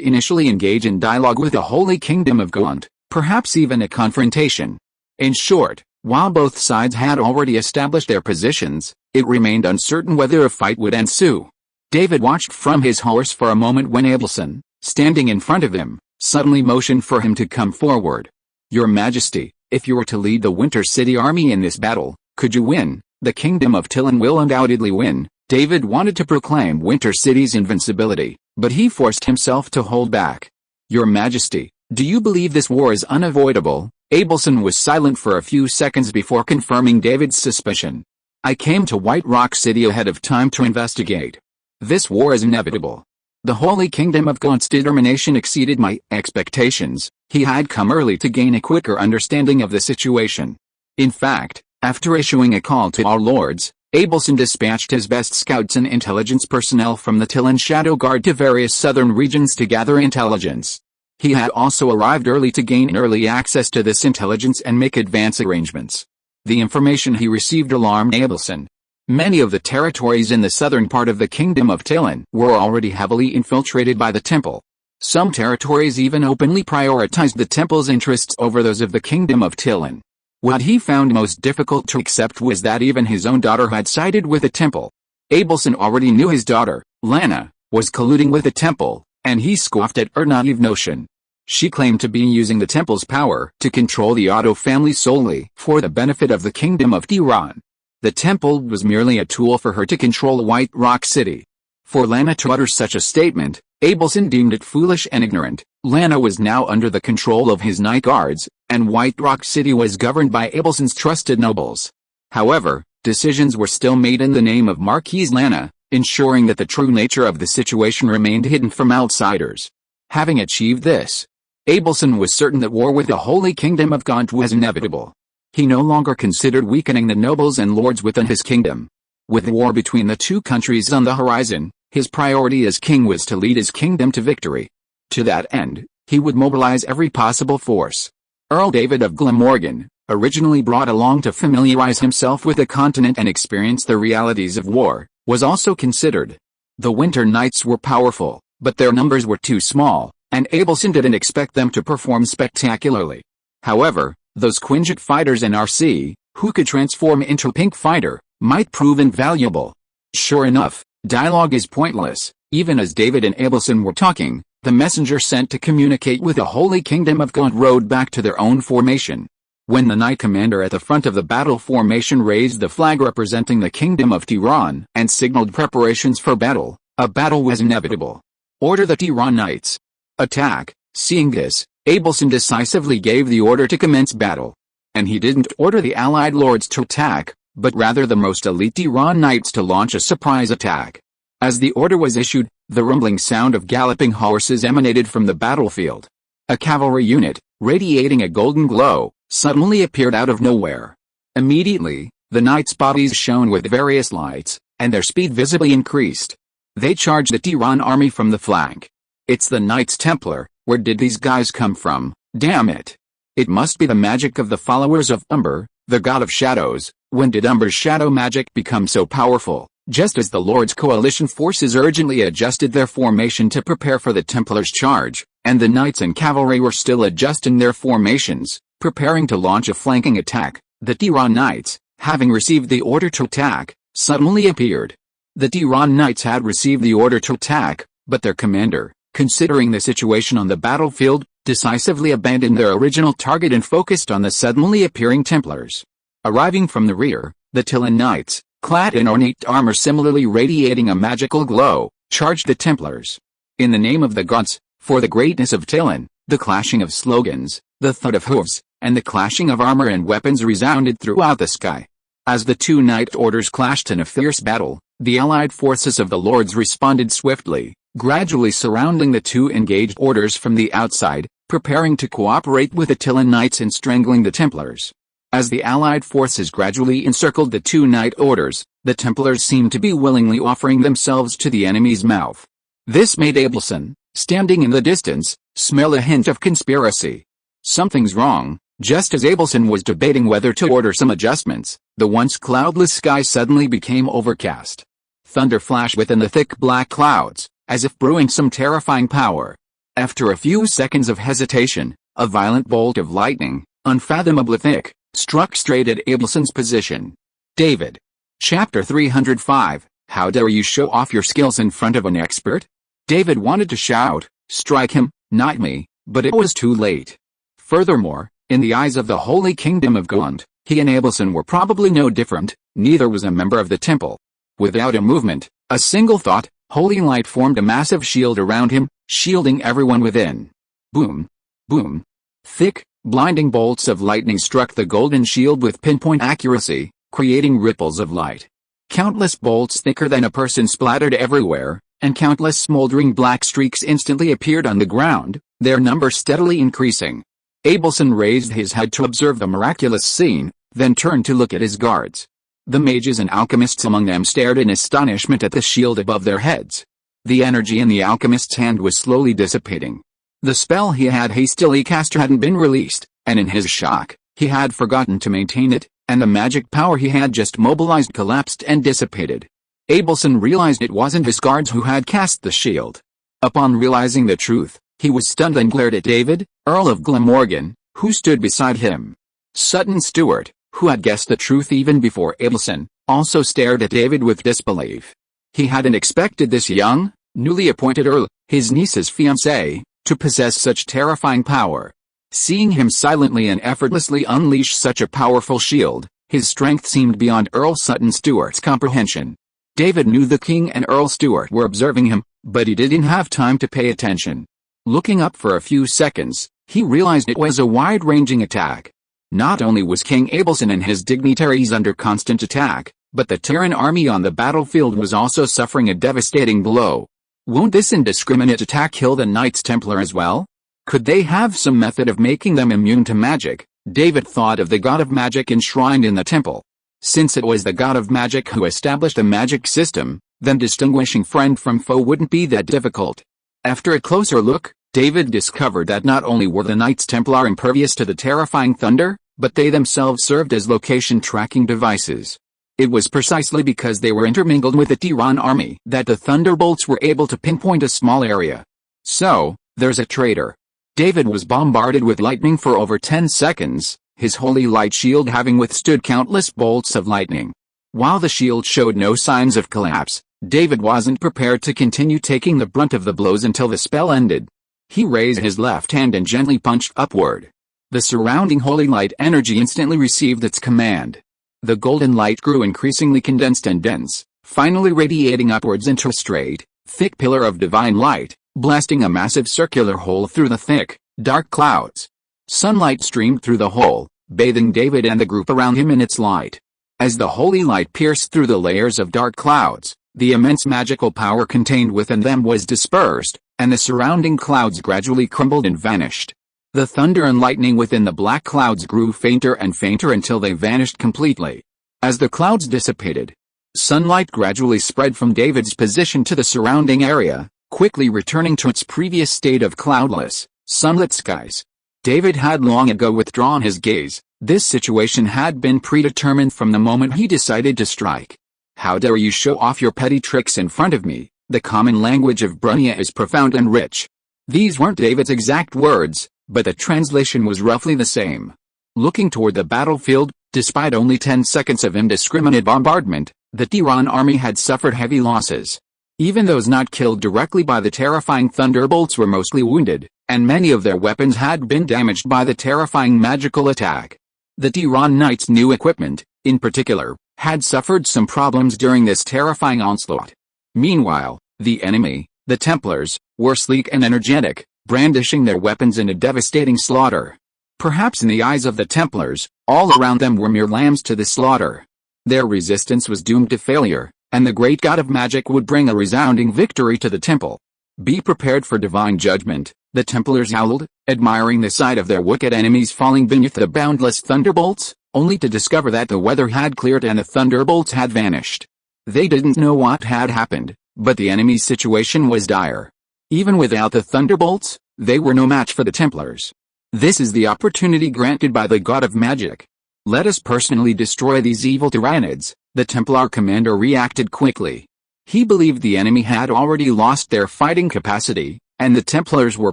initially engage in dialogue with the Holy Kingdom of Gaunt, perhaps even a confrontation. In short, while both sides had already established their positions, it remained uncertain whether a fight would ensue. David watched from his horse for a moment when Abelson, standing in front of him, suddenly motioned for him to come forward. "Your Majesty, if you were to lead the Winter City army in this battle, could you win? The Kingdom of Tiran will undoubtedly win." David wanted to proclaim Winter City's invincibility, but he forced himself to hold back. "Your Majesty, do you believe this war is unavoidable?" Abelson was silent for a few seconds before confirming David's suspicion. "I came to White Rock City ahead of time to investigate. This war is inevitable. The Holy Kingdom of Gaunt's determination exceeded my expectations." He had come early to gain a quicker understanding of the situation. In fact, after issuing a call to all lords, Abelson dispatched his best scouts and intelligence personnel from the Tilan Shadow Guard to various southern regions to gather intelligence. He had also arrived early to gain early access to this intelligence and make advance arrangements. The information he received alarmed Abelson. Many of the territories in the southern part of the Kingdom of Tiran were already heavily infiltrated by the temple. Some territories even openly prioritized the temple's interests over those of the Kingdom of Tiran. What he found most difficult to accept was that even his own daughter had sided with the temple. Abelson already knew his daughter, Lana, was colluding with the temple, and he scoffed at her naive notion. She claimed to be using the temple's power to control the Otto family solely for the benefit of the Kingdom of Tiran. The temple was merely a tool for her to control White Rock City. For Lana to utter such a statement, Abelson deemed it foolish and ignorant. Lana was now under the control of his Night Guards, and White Rock City was governed by Abelson's trusted nobles. However, decisions were still made in the name of Marquise Lana. ensuring that the true nature of the situation remained hidden from outsiders. Having achieved this, Abelson was certain that war with the Holy Kingdom of Gaunt was inevitable. He no longer considered weakening the nobles and lords within his kingdom. With war between the two countries on the horizon, his priority as king was to lead his kingdom to victory. To that end, he would mobilize every possible force. Earl David of Glamorgan, originally brought along to familiarize himself with the continent and experience the realities of war, was also considered. The Winter Knights were powerful, but their numbers were too small, and Abelson didn't expect them to perform spectacularly. However, those Quinjet fighters in RC, who could transform into a pink fighter, might prove invaluable. Sure enough, dialogue is pointless. Even as David and Abelson were talking, the messenger sent to communicate with the Holy Kingdom of Gaunt rode back to their own formation. When the knight commander at the front of the battle formation raised the flag representing the Kingdom of Tiran and signaled preparations for battle, a battle was inevitable. Order the Tiran Knights. Attack. Seeing this, Abelson decisively gave the order to commence battle. And he didn't order the allied lords to attack, but rather the most elite Tiran Knights to launch a surprise attack. As the order was issued, the rumbling sound of galloping horses emanated from the battlefield. A cavalry unit, radiating a golden glow, suddenly appeared out of nowhere. Immediately, the knights' bodies shone with various lights, and their speed visibly increased. They charged the Tiran army from the flank. It's the Knights Templar. Where did these guys come from? Damn it! It must be the magic of the followers of Umber, the god of shadows. When did Umber's shadow magic become so powerful? Just as the Lord's coalition forces urgently adjusted their formation to prepare for the Templars' charge, and the knights and cavalry were still adjusting their formations, preparing to launch a flanking attack, the Tiran Knights, having received the order to attack, suddenly appeared. The Tiran Knights had received the order to attack, but their commander, considering the situation on the battlefield, decisively abandoned their original target and focused on the suddenly appearing Templars. Arriving from the rear, the Tilan Knights, clad in ornate armor similarly radiating a magical glow, charged the Templars. In the name of the gods, for the greatness of Tilan, the clashing of slogans, the thud of hooves, and the clashing of armor and weapons resounded throughout the sky. As the two knight orders clashed in a fierce battle, the allied forces of the lords responded swiftly, gradually surrounding the two engaged orders from the outside, preparing to cooperate with the Tilan Knights in strangling the Templars. As the allied forces gradually encircled the two knight orders, the Templars seemed to be willingly offering themselves to the enemy's mouth. This made Abelson, standing in the distance, smell a hint of conspiracy. Something's wrong. Just as Abelson was debating whether to order some adjustments, the once cloudless sky suddenly became overcast. Thunder flashed within the thick black clouds, as if brewing some terrifying power. After a few seconds of hesitation, a violent bolt of lightning, unfathomably thick, struck straight at Abelson's position. David. Chapter 305, How dare you show off your skills in front of an expert? David wanted to shout, strike him, not me, but it was too late. Furthermore, in the eyes of the Holy Kingdom of Gaunt, he and Abelson were probably no different, neither was a member of the temple. Without a movement, a single thought, holy light formed a massive shield around him, shielding everyone within. Boom. Boom. Thick, blinding bolts of lightning struck the golden shield with pinpoint accuracy, creating ripples of light. Countless bolts thicker than a person splattered everywhere, and countless smoldering black streaks instantly appeared on the ground, their number steadily increasing. Abelson raised his head to observe the miraculous scene, then turned to look at his guards. The mages and alchemists among them stared in astonishment at the shield above their heads. The energy in the alchemist's hand was slowly dissipating. The spell he had hastily cast hadn't been released, and in his shock, he had forgotten to maintain it, and the magic power he had just mobilized collapsed and dissipated. Abelson realized it wasn't his guards who had cast the shield. Upon realizing the truth, he was stunned and glared at David, Earl of Glamorgan, who stood beside him. Sutton Stewart, who had guessed the truth even before Abelson, also stared at David with disbelief. He hadn't expected this young, newly appointed Earl, his niece's fiancé, to possess such terrifying power. Seeing him silently and effortlessly unleash such a powerful shield, his strength seemed beyond Earl Sutton Stewart's comprehension. David knew the king and Earl Stewart were observing him, but he didn't have time to pay attention. Looking up for a few seconds, he realized it was a wide-ranging attack. Not only was King Abelson and his dignitaries under constant attack, but the Terran army on the battlefield was also suffering a devastating blow. Won't this indiscriminate attack kill the Knights Templar as well? Could they have some method of making them immune to magic? David thought of the god of magic enshrined in the temple. Since it was the god of magic who established a magic system, then distinguishing friend from foe wouldn't be that difficult. After a closer look, David discovered that not only were the Knights Templar impervious to the terrifying thunder, but they themselves served as location tracking devices. It was precisely because they were intermingled with the Tiran army that the thunderbolts were able to pinpoint a small area. So, there's a traitor. David was bombarded with lightning for over 10 seconds, his holy light shield having withstood countless bolts of lightning. While the shield showed no signs of collapse, David wasn't prepared to continue taking the brunt of the blows until the spell ended. He raised his left hand and gently punched upward. The surrounding holy light energy instantly received its command. The golden light grew increasingly condensed and dense, finally radiating upwards into a straight, thick pillar of divine light, blasting a massive circular hole through the thick, dark clouds. Sunlight streamed through the hole, bathing David and the group around him in its light. As the holy light pierced through the layers of dark clouds, the immense magical power contained within them was dispersed, and the surrounding clouds gradually crumbled and vanished. The thunder and lightning within the black clouds grew fainter and fainter until they vanished completely. As the clouds dissipated, sunlight gradually spread from David's position to the surrounding area, quickly returning to its previous state of cloudless, sunlit skies. David had long ago withdrawn his gaze. This situation had been predetermined from the moment he decided to strike. "How dare you show off your petty tricks in front of me? The common language of Brunia is profound and rich." These weren't David's exact words, but the translation was roughly the same. Looking toward the battlefield, despite only 10 seconds of indiscriminate bombardment, the Tiran army had suffered heavy losses. Even those not killed directly by the terrifying thunderbolts were mostly wounded, and many of their weapons had been damaged by the terrifying magical attack. The Tiran Knights' new equipment, in particular, had suffered some problems during this terrifying onslaught. Meanwhile, the enemy, the Templars, were sleek and energetic, brandishing their weapons in a devastating slaughter. Perhaps in the eyes of the Templars, all around them were mere lambs to the slaughter. Their resistance was doomed to failure, and the great god of magic would bring a resounding victory to the temple. "Be prepared for divine judgment," the Templars howled, admiring the sight of their wicked enemies falling beneath the boundless thunderbolts, only to discover that the weather had cleared and the thunderbolts had vanished. They didn't know what had happened, but the enemy's situation was dire. Even without the thunderbolts, they were no match for the Templars. "This is the opportunity granted by the god of magic. Let us personally destroy these evil Tyranids," the Templar commander reacted quickly. He believed the enemy had already lost their fighting capacity, and the Templars were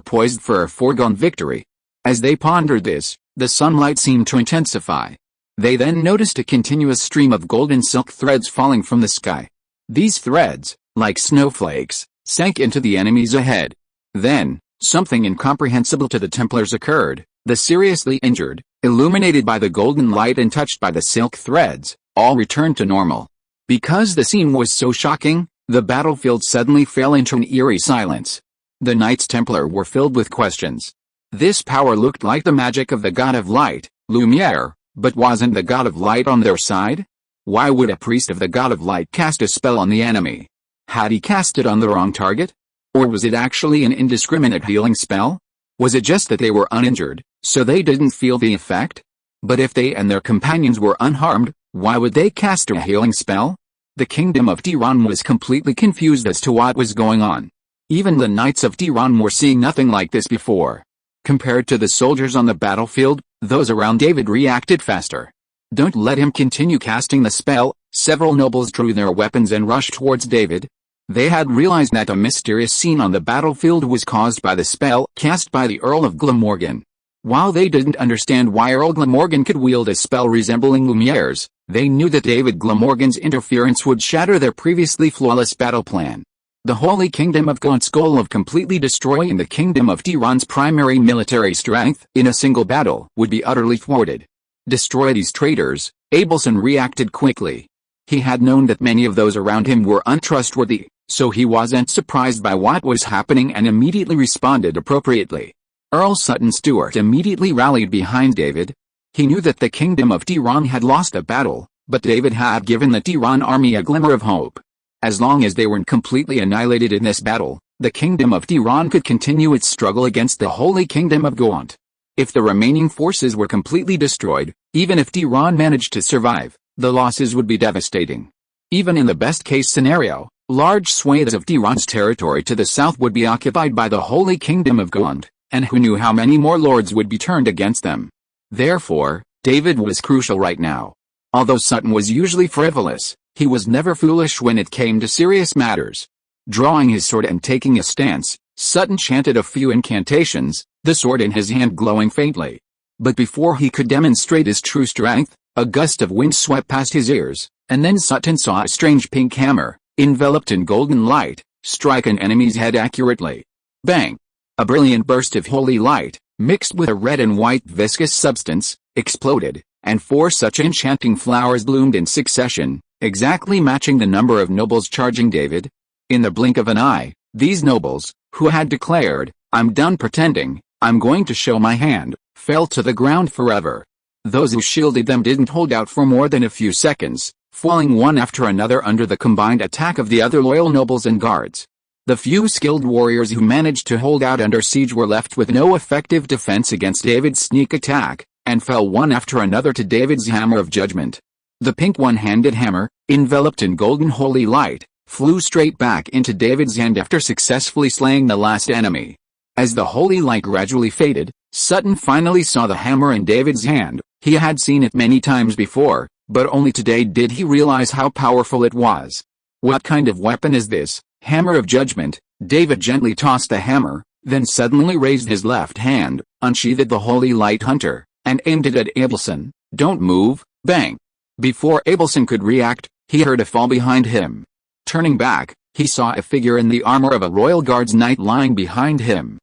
poised for a foregone victory. As they pondered this, the sunlight seemed to intensify. They then noticed a continuous stream of golden silk threads falling from the sky. These threads, like snowflakes, sank into the enemies ahead. Then, something incomprehensible to the Templars occurred. The seriously injured, illuminated by the golden light and touched by the silk threads, all returned to normal. Because the scene was so shocking, the battlefield suddenly fell into an eerie silence. The Knights Templar were filled with questions. This power looked like the magic of the god of light, Lumiere, but wasn't the god of light on their side? Why would a priest of the god of light cast a spell on the enemy? Had he cast it on the wrong target? Or was it actually an indiscriminate healing spell? Was it just that they were uninjured, so they didn't feel the effect? But if they and their companions were unharmed, why would they cast a healing spell? The Kingdom of Tiran was completely confused as to what was going on. Even the Knights of Tiran were seeing nothing like this before. Compared to the soldiers on the battlefield, those around David reacted faster. "Don't let him continue casting the spell." Several nobles drew their weapons and rushed towards David. They had realized that a mysterious scene on the battlefield was caused by the spell cast by the Earl of Glamorgan. While they didn't understand why Earl Glamorgan could wield a spell resembling Lumiere's, they knew that David Glamorgan's interference would shatter their previously flawless battle plan. The Holy Kingdom of Gaunt's goal of completely destroying the Kingdom of Tiran's primary military strength in a single battle would be utterly thwarted. "Destroy these traitors," Abelson reacted quickly. He had known that many of those around him were untrustworthy, so he wasn't surprised by what was happening and immediately responded appropriately. Earl Sutton Stewart immediately rallied behind David. He knew that the Kingdom of Tiran had lost a battle, But David had given the Tiran army a glimmer of hope. As long as they weren't completely annihilated in this battle, the Kingdom of Tiran could continue its struggle against the Holy Kingdom of Gaunt. If the remaining forces were completely destroyed, even if Tiran managed to survive, the losses would be devastating. Even in the best-case scenario, large swathes of Tiran's territory to the south would be occupied by the Holy Kingdom of Gaunt, and who knew how many more lords would be turned against them. Therefore, David was crucial right now. Although Sutton was usually frivolous, he was never foolish when it came to serious matters. Drawing his sword and taking a stance, Sutton chanted a few incantations, the sword in his hand glowing faintly. But before he could demonstrate his true strength, a gust of wind swept past his ears, and then Sutton saw a strange pink hammer, enveloped in golden light, strike an enemy's head accurately. Bang! A brilliant burst of holy light, mixed with a red and white viscous substance, exploded, and 4 such enchanting flowers bloomed in succession, exactly matching the number of nobles charging David. In the blink of an eye, these nobles, who had declared, "I'm done pretending, I'm going to show my hand," fell to the ground forever. Those who shielded them didn't hold out for more than a few seconds, falling one after another under the combined attack of the other loyal nobles and guards. The few skilled warriors who managed to hold out under siege were left with no effective defense against David's sneak attack, and fell one after another to David's hammer of judgment. The pink one-handed hammer, enveloped in golden holy light, flew straight back into David's hand after successfully slaying the last enemy. As the holy light gradually faded, Sutton finally saw the hammer in David's hand. He had seen it many times before, but only today did he realize how powerful it was. "What kind of weapon is this, hammer of judgment?" David gently tossed the hammer, then suddenly raised his left hand, unsheathed the holy light hunter, and aimed it at Abelson. "Don't move!" Bang! Before Abelson could react, he heard a fall behind him. Turning back, he saw a figure in the armor of a royal guard's knight lying behind him.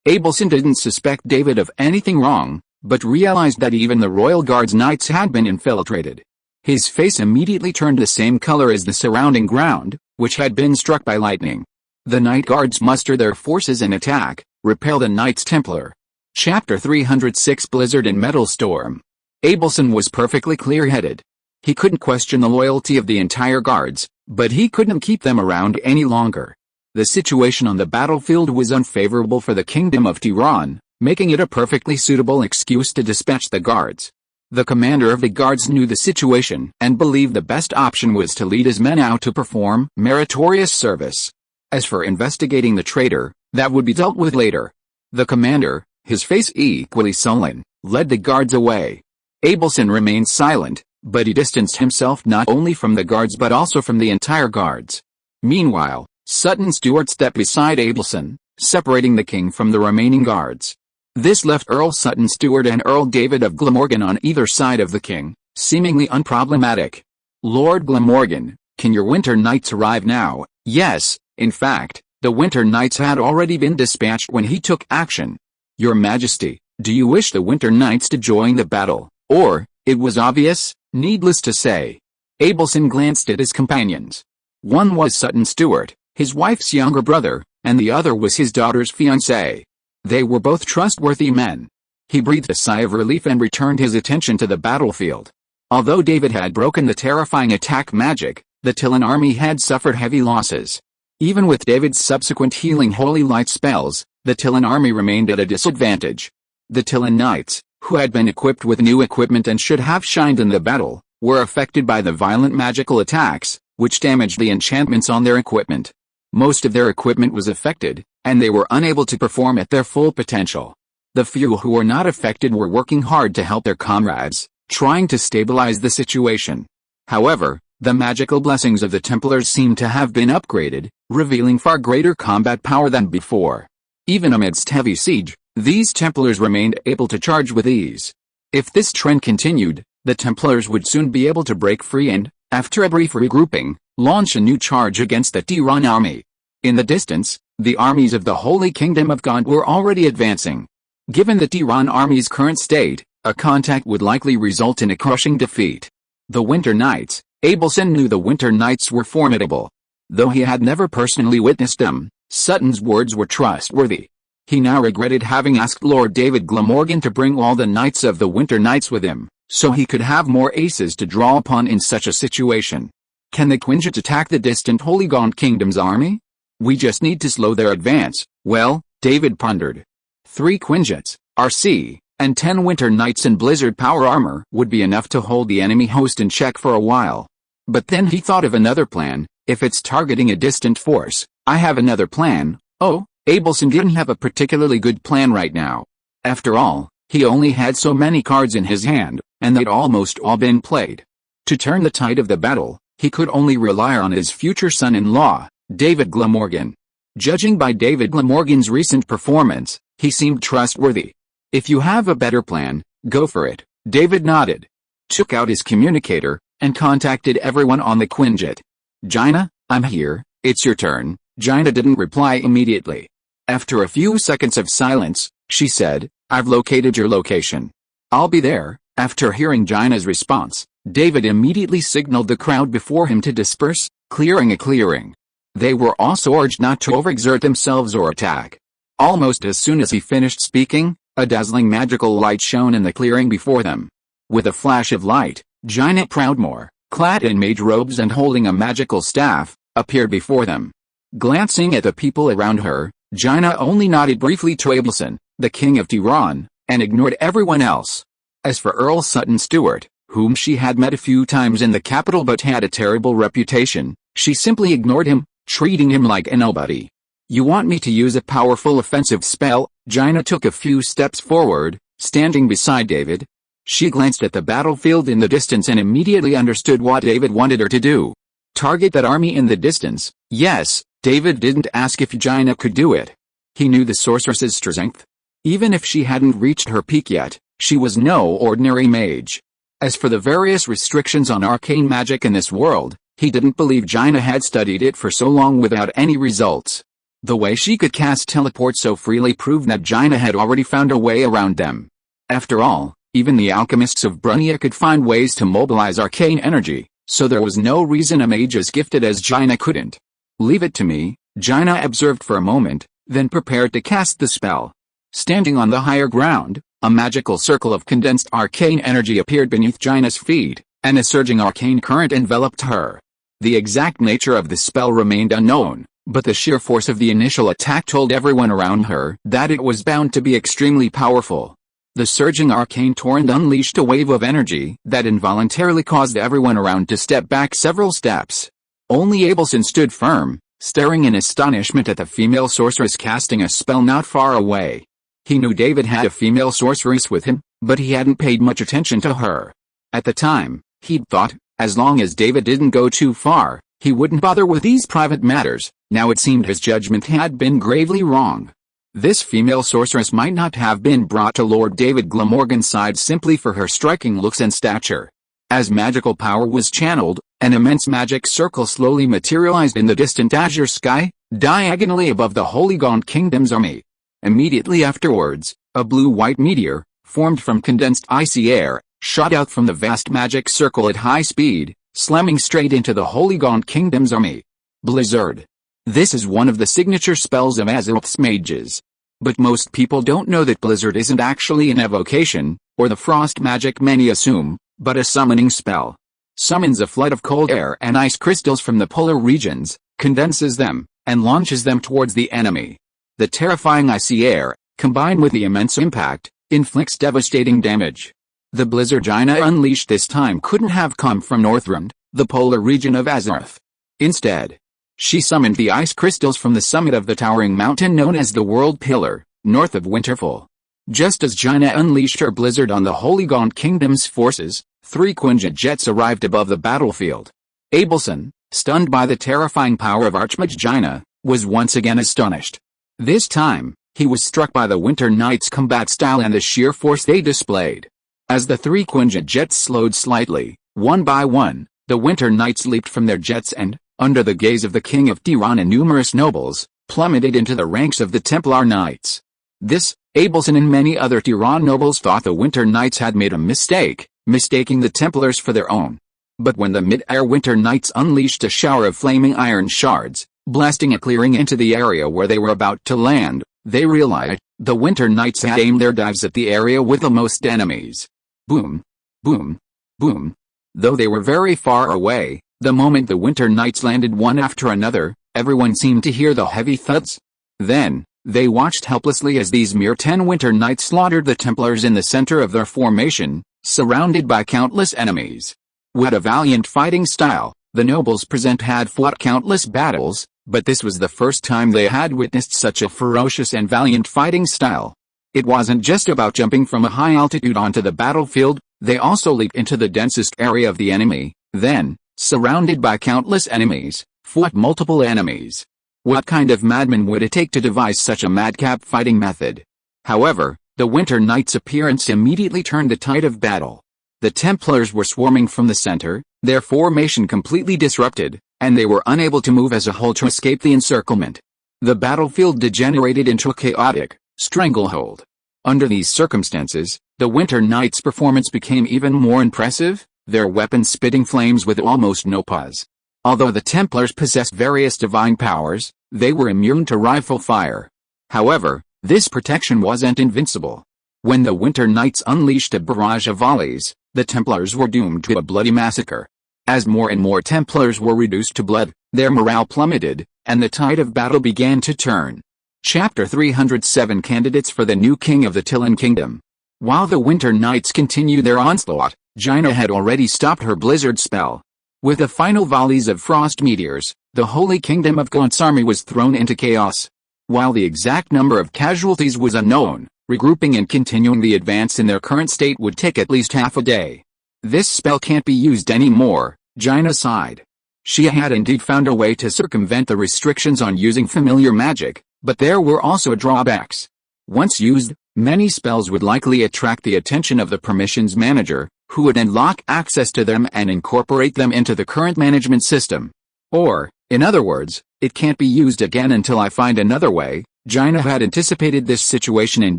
Abelson didn't suspect David of anything wrong, but realized that even the royal guard's knights had been infiltrated. His face immediately turned the same color as the surrounding ground, which had been struck by lightning. The night guards muster their forces and attack, repel the Knights Templar. Chapter 306 Blizzard and Metal Storm. Abelson was perfectly clear-headed. He couldn't question the loyalty of the entire guards, but he couldn't keep them around any longer. The situation on the battlefield was unfavorable for the Kingdom of Tiran, making it a perfectly suitable excuse to dispatch the guards. The commander of the guards knew the situation and believed the best option was to lead his men out to perform meritorious service. As for investigating the traitor, that would be dealt with later. The commander, his face equally sullen, led the guards away. Abelson remained silent, but he distanced himself not only from the guards but also from the entire guards. Meanwhile, Sutton Stewart stepped beside Abelson, separating the king from the remaining guards. This left Earl Sutton Stewart and Earl David of Glamorgan on either side of the king, seemingly unproblematic. "Lord Glamorgan, can your winter knights arrive now?" Yes, in fact, the winter knights had already been dispatched when he took action. "Your Majesty, do you wish the winter knights to join the battle, or?" It was obvious, needless to say. Abelson glanced at his companions. One was Sutton Stewart, his wife's younger brother, and the other was his daughter's fiancé. They were both trustworthy men. He breathed a sigh of relief and returned his attention to the battlefield. Although David had broken the terrifying attack magic, the Tilan army had suffered heavy losses. Even with David's subsequent healing holy light spells, the Tilan army remained at a disadvantage. The Tilan knights, who had been equipped with new equipment and should have shined in the battle, were affected by the violent magical attacks, which damaged the enchantments on their equipment. Most of their equipment was affected, and they were unable to perform at their full potential. The few who were not affected were working hard to help their comrades, trying to stabilize the situation. However, the magical blessings of the Templars seemed to have been upgraded, revealing far greater combat power than before. Even amidst heavy siege, these Templars remained able to charge with ease. If this trend continued, the Templars would soon be able to break free and, after a brief regrouping, launch a new charge against the Tiran army. In the distance, the armies of the Holy Kingdom of Gaunt were already advancing. Given the Tiran army's current state, a contact would likely result in a crushing defeat. The Winter Knights. Abelson knew the Winter Knights were formidable. Though he had never personally witnessed them, Sutton's words were trustworthy. He now regretted having asked Lord David Glamorgan to bring all the Knights of the Winter Knights with him, so he could have more aces to draw upon in such a situation. Can the Quinjet attack the distant Holy Gaunt Kingdom's army? We just need to slow their advance. Well, David pondered. 3 Quinjets, RC, and 10 Winter Knights in Blizzard power armor would be enough to hold the enemy host in check for a while. But then he thought of another plan. If it's targeting a distant force, I have another plan. Oh, Abelson didn't have a particularly good plan right now. After all, he only had so many cards in his hand, and they'd almost all been played. To turn the tide of the battle, he could only rely on his future son-in-law, David Glamorgan. Judging by David Glamorgan's recent performance, he seemed trustworthy. If you have a better plan, go for it, David nodded. Took out his communicator, and contacted everyone on the Quinjet. Jaina, I'm here, it's your turn. Jaina didn't reply immediately. After a few seconds of silence, she said, I've located your location. I'll be there. After hearing Jaina's response, David immediately signaled the crowd before him to disperse, clearing a clearing. They were also urged not to overexert themselves or attack. Almost as soon as he finished speaking, a dazzling magical light shone in the clearing before them. With a flash of light, Jaina Proudmoore, clad in mage robes and holding a magical staff, appeared before them. Glancing at the people around her, Jaina only nodded briefly to Abelson, the King of Tiran, and ignored everyone else. As for Earl Sutton Stewart, whom she had met a few times in the capital but had a terrible reputation, she simply ignored him, treating him like a nobody. You want me to use a powerful offensive spell? Jaina took a few steps forward, standing beside David. She glanced at the battlefield in the distance and immediately understood what David wanted her to do. Target that army in the distance. Yes, David didn't ask if Jaina could do it. He knew the sorceress's strength. Even if she hadn't reached her peak yet, she was no ordinary mage. As for the various restrictions on arcane magic in this world, he didn't believe Jaina had studied it for so long without any results. The way she could cast teleport so freely proved that Jaina had already found a way around them. After all, even the alchemists of Brunia could find ways to mobilize arcane energy, so there was no reason a mage as gifted as Jaina couldn't. Leave it to me, Jaina observed for a moment, then prepared to cast the spell. Standing on the higher ground, a magical circle of condensed arcane energy appeared beneath Jaina's feet, and a surging arcane current enveloped her. The exact nature of the spell remained unknown, but the sheer force of the initial attack told everyone around her that it was bound to be extremely powerful. The surging arcane torrent unleashed a wave of energy that involuntarily caused everyone around to step back several steps. Only Abelson stood firm, staring in astonishment at the female sorceress casting a spell not far away. He knew David had a female sorceress with him, but he hadn't paid much attention to her. At the time, he'd thought, as long as David didn't go too far, he wouldn't bother with these private matters. Now it seemed his judgment had been gravely wrong. This female sorceress might not have been brought to Lord David Glamorgan's side simply for her striking looks and stature. As magical power was channeled, an immense magic circle slowly materialized in the distant azure sky, diagonally above the Holy Gaunt Kingdom's army. Immediately afterwards, a blue-white meteor, formed from condensed icy air, shot out from the vast magic circle at high speed, slamming straight into the Holy Gaunt Kingdom's army. Blizzard. This is one of the signature spells of Azeroth's mages. But most people don't know that Blizzard isn't actually an evocation, or the frost magic many assume, but a summoning spell. Summons a flood of cold air and ice crystals from the polar regions, condenses them, and launches them towards the enemy. The terrifying icy air, combined with the immense impact, inflicts devastating damage. The blizzard Jaina unleashed this time couldn't have come from Northrend, the polar region of Azeroth. Instead, she summoned the ice crystals from the summit of the towering mountain known as the World Pillar, north of Winterfell. Just as Jaina unleashed her blizzard on the Holy Gaunt Kingdom's forces, 3 Quinjet jets arrived above the battlefield. Abelson, stunned by the terrifying power of Archmage Jaina, was once again astonished. This time, he was struck by the Winter Knights' combat style and the sheer force they displayed. As the 3 Quinjet jets slowed slightly, one by one, the Winter Knights leaped from their jets and, under the gaze of the King of Tiran and numerous nobles, plummeted into the ranks of the Templar Knights. This, Abelson and many other Tiran nobles thought the Winter Knights had made a mistake, mistaking the Templars for their own. But when the mid-air Winter Knights unleashed a shower of flaming iron shards, blasting a clearing into the area where they were about to land, they realized the Winter Knights had aimed their dives at the area with the most enemies. Boom! Boom. Boom. Though they were very far away, the moment the Winter Knights landed one after another, everyone seemed to hear the heavy thuds. Then, they watched helplessly as these mere 10 Winter Knights slaughtered the Templars in the center of their formation, surrounded by countless enemies. What a valiant fighting style! The nobles present had fought countless battles, but this was the first time they had witnessed such a ferocious and valiant fighting style. It wasn't just about jumping from a high altitude onto the battlefield, they also leaped into the densest area of the enemy, then, surrounded by countless enemies, fought multiple enemies. What kind of madman would it take to devise such a madcap fighting method? However, the Winter Knights' appearance immediately turned the tide of battle. The Templars were swarming from the center, their formation completely disrupted, and they were unable to move as a whole to escape the encirclement. The battlefield degenerated into a chaotic stranglehold. Under these circumstances, the Winter Knights' performance became even more impressive, their weapons spitting flames with almost no pause. Although the Templars possessed various divine powers, they were immune to rifle fire. However, this protection wasn't invincible. When the Winter Knights unleashed a barrage of volleys, the Templars were doomed to a bloody massacre. As more and more Templars were reduced to blood, their morale plummeted, and the tide of battle began to turn. Chapter 307 Candidates for the new King of the Tiran Kingdom. While the Winter Knights continued their onslaught, Jaina had already stopped her blizzard spell. With the final volleys of frost meteors, the Holy Kingdom of Gaunt's army was thrown into chaos. While the exact number of casualties was unknown, regrouping and continuing the advance in their current state would take at least half a day. This spell can't be used anymore, Jaina sighed. She had indeed found a way to circumvent the restrictions on using familiar magic, but there were also drawbacks. Once used, many spells would likely attract the attention of the permissions manager, who would unlock access to them and incorporate them into the current management system. Or, in other words, it can't be used again until I find another way. Jaina had anticipated this situation and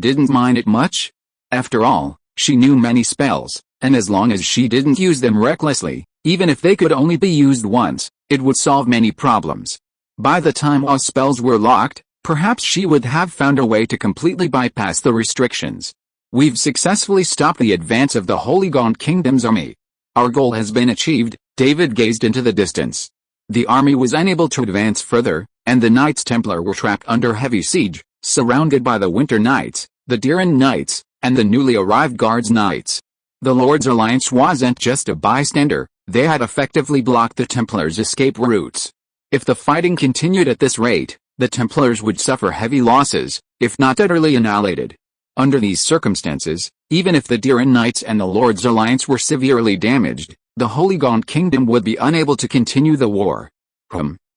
didn't mind it much. After all, she knew many spells, and as long as she didn't use them recklessly, even if they could only be used once, it would solve many problems. By the time all spells were locked, perhaps she would have found a way to completely bypass the restrictions. We've successfully stopped the advance of the Holy Gaunt Kingdom's army. Our goal has been achieved. David gazed into the distance. The army was unable to advance further, and the Knights Templar were trapped under heavy siege, surrounded by the Winter Knights, the Tiran Knights, and the newly arrived Guards Knights. The Lord's Alliance wasn't just a bystander, they had effectively blocked the Templars' escape routes. If the fighting continued at this rate, the Templars would suffer heavy losses, if not utterly annihilated. Under these circumstances, even if the Tiran Knights and the Lord's Alliance were severely damaged, the Holy Gaunt Kingdom would be unable to continue the war.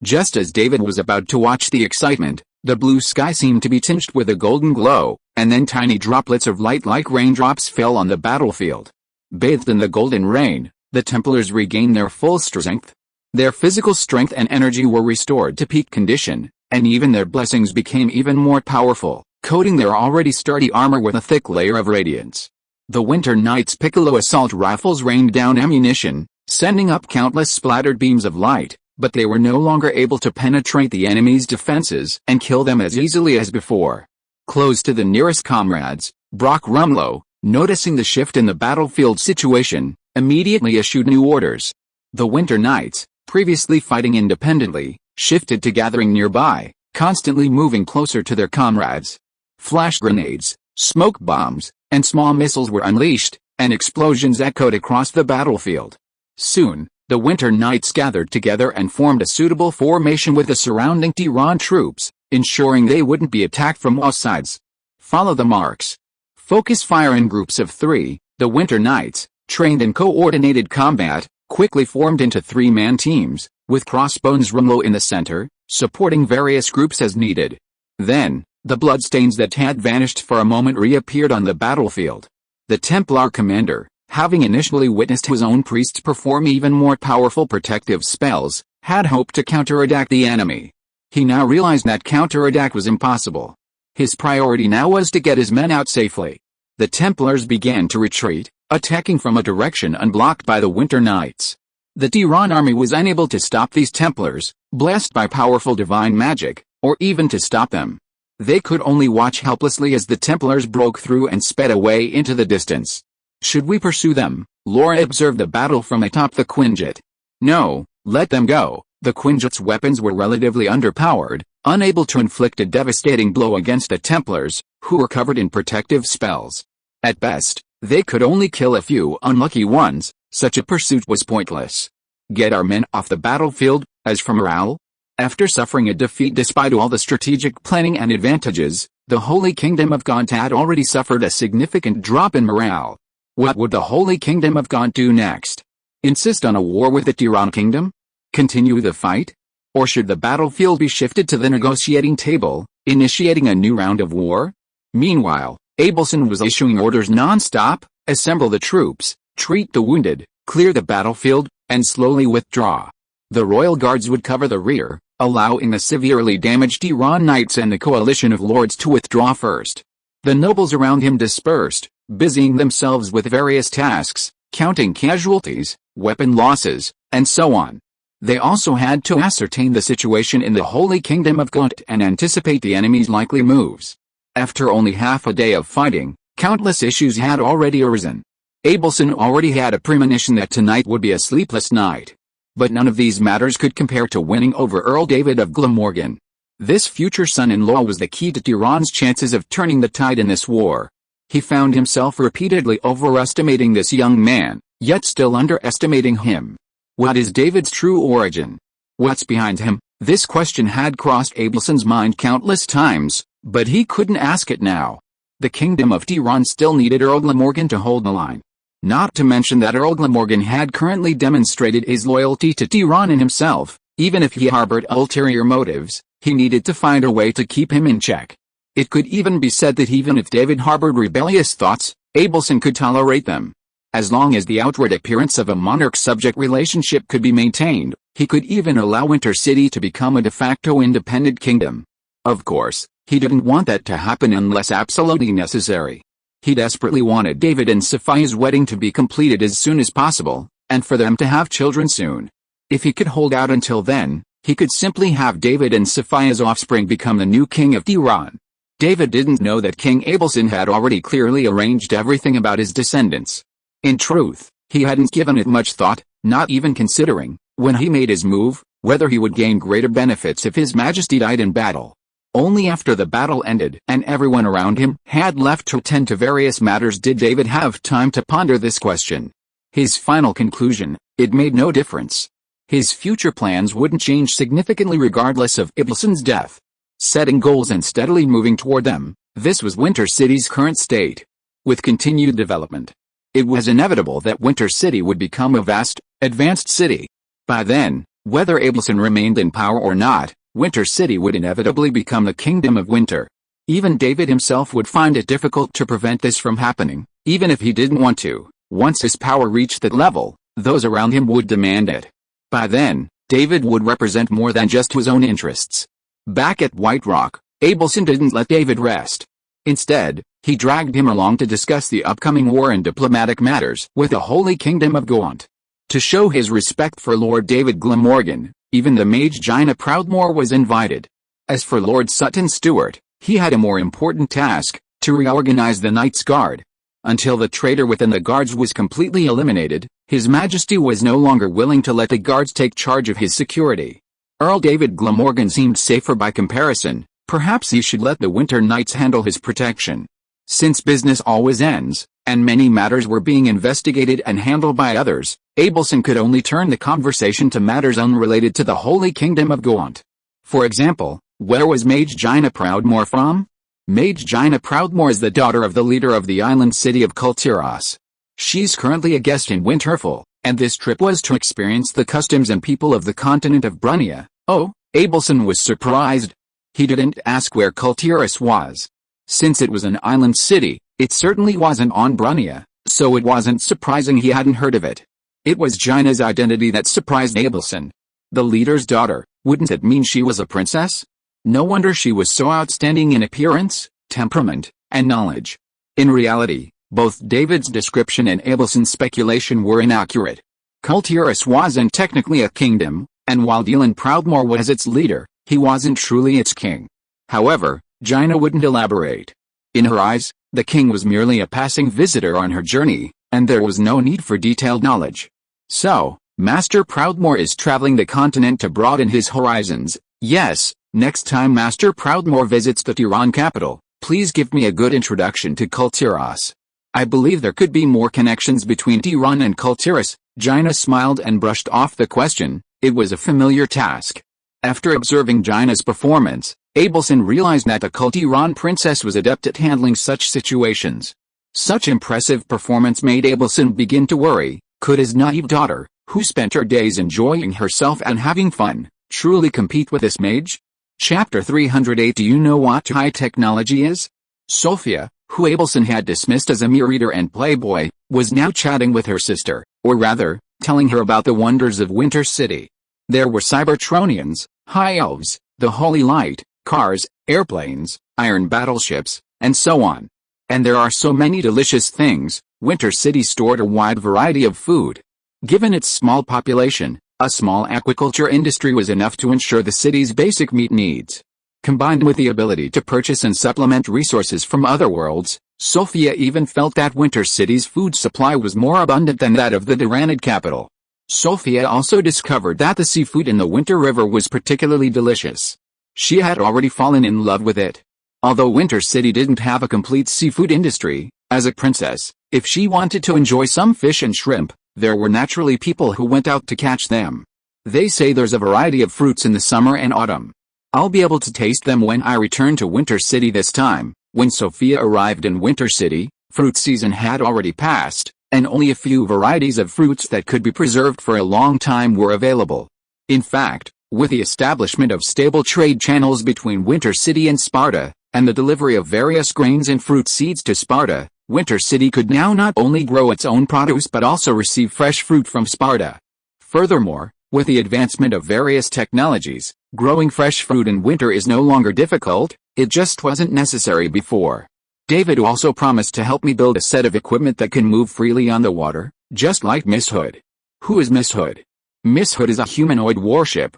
Just as David was about to watch the excitement, the blue sky seemed to be tinged with a golden glow, and then tiny droplets of light like raindrops fell on the battlefield. Bathed in the golden rain, the Templars regained their full strength. Their physical strength and energy were restored to peak condition, and even their blessings became even more powerful, coating their already sturdy armor with a thick layer of radiance. The Winter Knights' piccolo assault rifles rained down ammunition, sending up countless splattered beams of light, but they were no longer able to penetrate the enemy's defenses and kill them as easily as before. Close to the nearest comrades, Brock Rumlow, noticing the shift in the battlefield situation, immediately issued new orders. The Winter Knights, previously fighting independently, shifted to gathering nearby, constantly moving closer to their comrades. Flash grenades, smoke bombs, and small missiles were unleashed, and explosions echoed across the battlefield. Soon, the Winter Knights gathered together and formed a suitable formation with the surrounding Tiran troops, ensuring they wouldn't be attacked from all sides. Follow the marks. Focus fire in groups of 3. The Winter Knights, trained in coordinated combat, quickly formed into 3-man teams, with Crossbones Rumlow in the center, supporting various groups as needed. Then, the bloodstains that had vanished for a moment reappeared on the battlefield. The Templar commander, having initially witnessed his own priests perform even more powerful protective spells, had hoped to counterattack the enemy. He now realized that counterattack was impossible. His priority now was to get his men out safely. The Templars began to retreat, attacking from a direction unblocked by the Winter Knights. The Tiran army was unable to stop these Templars, blessed by powerful divine magic, or even to stop them. They could only watch helplessly as the Templars broke through and sped away into the distance. Should we pursue them? Laura observed the battle from atop the Quinjet. No, let them go. The Quinjet's weapons were relatively underpowered, unable to inflict a devastating blow against the Templars, who were covered in protective spells. At best, they could only kill a few unlucky ones. Such a pursuit was pointless. Get our men off the battlefield. As for morale? After suffering a defeat despite all the strategic planning and advantages, the Holy Kingdom of Gaunt had already suffered a significant drop in morale. What would the Holy Kingdom of Gaunt do next? Insist on a war with the Tiran Kingdom? Continue the fight? Or should the battlefield be shifted to the negotiating table, initiating a new round of war? Meanwhile, Abelson was issuing orders non-stop: assemble the troops, treat the wounded, clear the battlefield, and slowly withdraw. The royal guards would cover the rear, allowing the severely damaged Tiran knights and the coalition of lords to withdraw first. The nobles around him dispersed, busying themselves with various tasks, counting casualties, weapon losses, and so on. They also had to ascertain the situation in the Holy Kingdom of Gaunt and anticipate the enemy's likely moves. After only half a day of fighting, countless issues had already arisen. Abelson already had a premonition that tonight would be a sleepless night. But none of these matters could compare to winning over Earl David of Glamorgan. This future son-in-law was the key to Tiran's chances of turning the tide in this war. He found himself repeatedly overestimating this young man, yet still underestimating him. What is David's true origin? What's behind him? This question had crossed Abelson's mind countless times, but he couldn't ask it now. The Kingdom of Tiran still needed Earl Glamorgan to hold the line. Not to mention that Earl Glamorgan had currently demonstrated his loyalty to Tiran and himself. Even if he harbored ulterior motives, he needed to find a way to keep him in check. It could even be said that even if David harbored rebellious thoughts, Abelson could tolerate them. As long as the outward appearance of a monarch-subject relationship could be maintained, he could even allow Winter City to become a de facto independent kingdom. Of course, he didn't want that to happen unless absolutely necessary. He desperately wanted David and Sophia's wedding to be completed as soon as possible, and for them to have children soon. If he could hold out until then, he could simply have David and Sophia's offspring become the new king of Tiran. David didn't know that King Abelson had already clearly arranged everything about his descendants. In truth, he hadn't given it much thought, not even considering, when he made his move, whether he would gain greater benefits if His Majesty died in battle. Only after the battle ended and everyone around him had left to attend to various matters did David have time to ponder this question. His final conclusion: it made no difference. His future plans wouldn't change significantly regardless of Abelson's death. Setting goals and steadily moving toward them, this was Winter City's current state. With continued development, it was inevitable that Winter City would become a vast, advanced city. By then, whether Abelson remained in power or not, Winter City would inevitably become the Kingdom of Winter. Even David himself would find it difficult to prevent this from happening, even if he didn't want to. Once his power reached that level, those around him would demand it. By then, David would represent more than just his own interests. Back at White Rock, Abelson didn't let David rest. Instead, he dragged him along to discuss the upcoming war and diplomatic matters with the Holy Kingdom of Gaunt. To show his respect for Lord David Glamorgan, even the mage Jaina Proudmoore was invited. As for Lord Sutton Stewart, he had a more important task: to reorganize the Knights Guard. Until the traitor within the guards was completely eliminated, His Majesty was no longer willing to let the guards take charge of his security. Earl David Glamorgan seemed safer by comparison. Perhaps he should let the Winter Knights handle his protection. Since business always ends, and many matters were being investigated and handled by others, Abelson could only turn the conversation to matters unrelated to the Holy Kingdom of Gaunt. For example, where was Mage Jaina Proudmoore from? Mage Jaina Proudmoore is the daughter of the leader of the island city of Kultiras. She's currently a guest in Winterfell, and this trip was to experience the customs and people of the continent of Brunia. Oh, Abelson was surprised. He didn't ask where Kultiras was. Since it was an island city, it certainly wasn't on Brunia, so it wasn't surprising he hadn't heard of it. It was Jaina's identity that surprised Abelson. The leader's daughter, wouldn't it mean she was a princess? No wonder she was so outstanding in appearance, temperament, and knowledge. In reality, both David's description and Abelson's speculation were inaccurate. Kultiras wasn't technically a kingdom, and while Dylan Proudmoore was its leader, he wasn't truly its king. However, Jaina wouldn't elaborate. In her eyes, the king was merely a passing visitor on her journey, and there was no need for detailed knowledge. So, Master Proudmoore is traveling the continent to broaden his horizons. Yes, next time Master Proudmoore visits the Tiran capital, please give me a good introduction to Kultiras. I believe there could be more connections between Tiran and Kultiras. Jaina smiled and brushed off the question. It was a familiar task. After observing Jaina's performance, Abelson realized that the Kultiran princess was adept at handling such situations. Such impressive performance made Abelson begin to worry. Could his naive daughter, who spent her days enjoying herself and having fun, truly compete with this mage? Chapter 308. Do you know what high technology is? Sophia, who Abelson had dismissed as a mere reader and playboy, was now chatting with her sister, or rather, telling her about the wonders of Winter City. There were Cybertronians, high elves, the Holy Light, cars, airplanes, iron battleships, and so on. And there are so many delicious things. Winter City stored a wide variety of food. Given its small population, a small aquaculture industry was enough to ensure the city's basic meat needs. Combined with the ability to purchase and supplement resources from other worlds, Sophia even felt that Winter City's food supply was more abundant than that of the Tyranid capital. Sophia also discovered that the seafood in the Winter River was particularly delicious. She had already fallen in love with it. Although Winter City didn't have a complete seafood industry, as a princess, if she wanted to enjoy some fish and shrimp, there were naturally people who went out to catch them. They say there's a variety of fruits in the summer and autumn. I'll be able to taste them when I return to Winter City this time. When Sophia arrived in Winter City, fruit season had already passed, and only a few varieties of fruits that could be preserved for a long time were available. In fact, with the establishment of stable trade channels between Winter City and Sparta, and the delivery of various grains and fruit seeds to Sparta, Winter City could now not only grow its own produce but also receive fresh fruit from Sparta. Furthermore, with the advancement of various technologies, growing fresh fruit in winter is no longer difficult. It just wasn't necessary before. David also promised to help me build a set of equipment that can move freely on the water, just like Miss Hood. Who is Miss Hood? Miss Hood is a humanoid warship.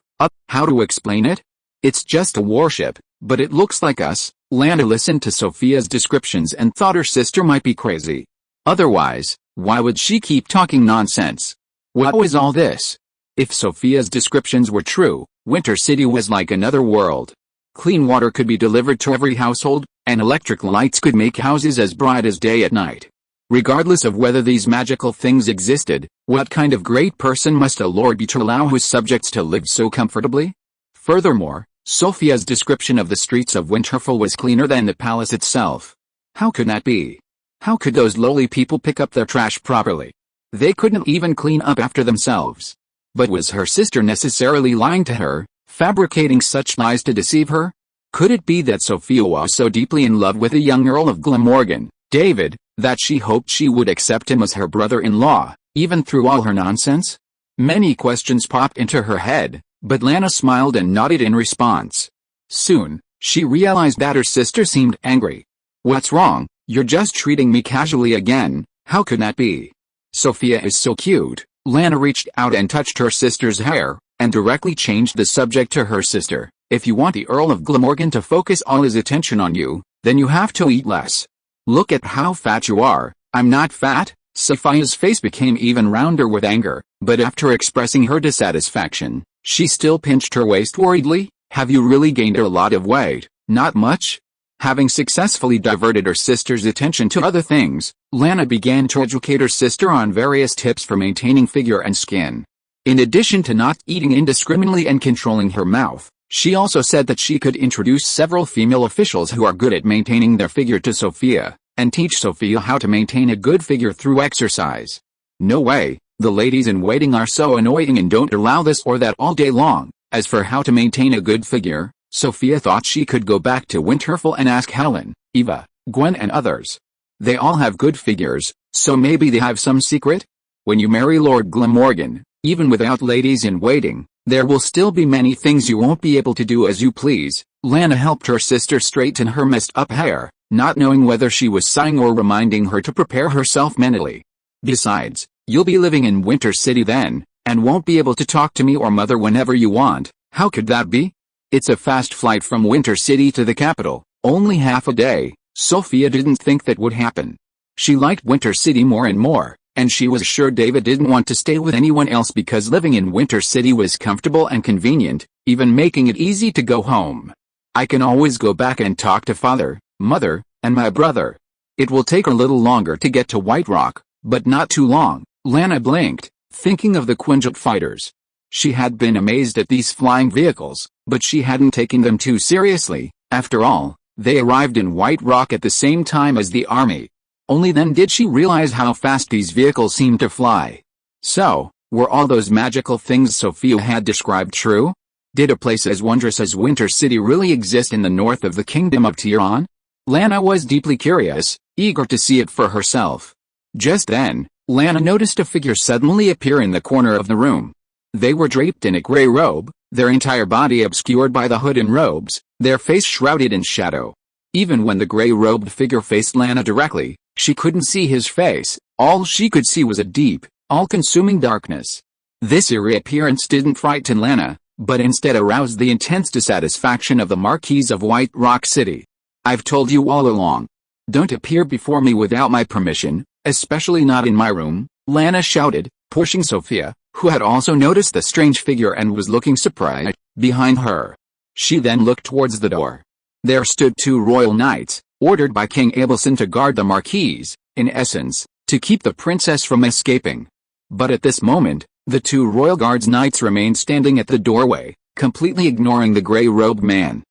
How to explain it? It's just a warship, but it looks like us. Lana listened to Sophia's descriptions and thought her sister might be crazy. Otherwise, why would she keep talking nonsense? What was all this? If Sophia's descriptions were true, Winter City was like another world. Clean water could be delivered to every household, and electric lights could make houses as bright as day at night. Regardless of whether these magical things existed, what kind of great person must a lord be to allow his subjects to live so comfortably? Furthermore, Sophia's description of the streets of Winterfell was cleaner than the palace itself. How could that be? How could those lowly people pick up their trash properly? They couldn't even clean up after themselves. But was her sister necessarily lying to her, fabricating such lies to deceive her? Could it be that Sophia was so deeply in love with the young Earl of Glamorgan, David, that she hoped she would accept him as her brother-in-law, even through all her nonsense? Many questions popped into her head, but Lana smiled and nodded in response. Soon, she realized that her sister seemed angry. What's wrong? You're just treating me casually again. How could that be? Sophia is so cute. Lana reached out and touched her sister's hair, and directly changed the subject to her sister. If you want the Earl of Glamorgan to focus all his attention on you, then you have to eat less. Look at how fat you are. I'm not fat. Sophia's face became even rounder with anger, but after expressing her dissatisfaction, she still pinched her waist worriedly. Have you really gained a lot of weight? Not much? Having successfully diverted her sister's attention to other things, Lana began to educate her sister on various tips for maintaining figure and skin. In addition to not eating indiscriminately and controlling her mouth, she also said that she could introduce several female officials who are good at maintaining their figure to Sophia, and teach Sophia how to maintain a good figure through exercise. No way, the ladies-in-waiting are so annoying and don't allow this or that all day long. As for how to maintain a good figure, Sophia thought she could go back to Winterfell and ask Helen, Eva, Gwen and others. They all have good figures, so maybe they have some secret? When you marry Lord Glamorgan, even without ladies-in-waiting, there will still be many things you won't be able to do as you please. Lana helped her sister straighten her messed-up hair, not knowing whether she was sighing or reminding her to prepare herself mentally. Besides, you'll be living in Winter City then, and won't be able to talk to me or mother whenever you want. How could that be? It's a fast flight from Winter City to the capital, only half a day. Sophia didn't think that would happen. She liked Winter City more and more, and she was sure David didn't want to stay with anyone else because living in Winter City was comfortable and convenient, even making it easy to go home. I can always go back and talk to father, mother, and my brother. It will take a little longer to get to White Rock, but not too long. Lana blinked, thinking of the Quinjet fighters. She had been amazed at these flying vehicles, but she hadn't taken them too seriously. After all, they arrived in White Rock at the same time as the army. Only then did she realize how fast these vehicles seemed to fly. So, were all those magical things Sophia had described true? Did a place as wondrous as Winter City really exist in the north of the Kingdom of Tiran? Lana was deeply curious, eager to see it for herself. Just then, Lana noticed a figure suddenly appear in the corner of the room. They were draped in a gray robe, their entire body obscured by the hood and robes, their face shrouded in shadow. Even when the gray-robed figure faced Lana directly, she couldn't see his face. All she could see was a deep, all-consuming darkness. This eerie appearance didn't frighten Lana, but instead aroused the intense dissatisfaction of the Marquis of White Rock City. "I've told you all along. Don't appear before me without my permission, especially not in my room," Lana shouted, pushing Sophia, who had also noticed the strange figure and was looking surprised, behind her. She then looked towards the door. There stood 2 royal knights, ordered by King Abelson to guard the Marquise, in essence, to keep the princess from escaping. But at this moment, the 2 royal guards knights remained standing at the doorway, completely ignoring the gray-robed man.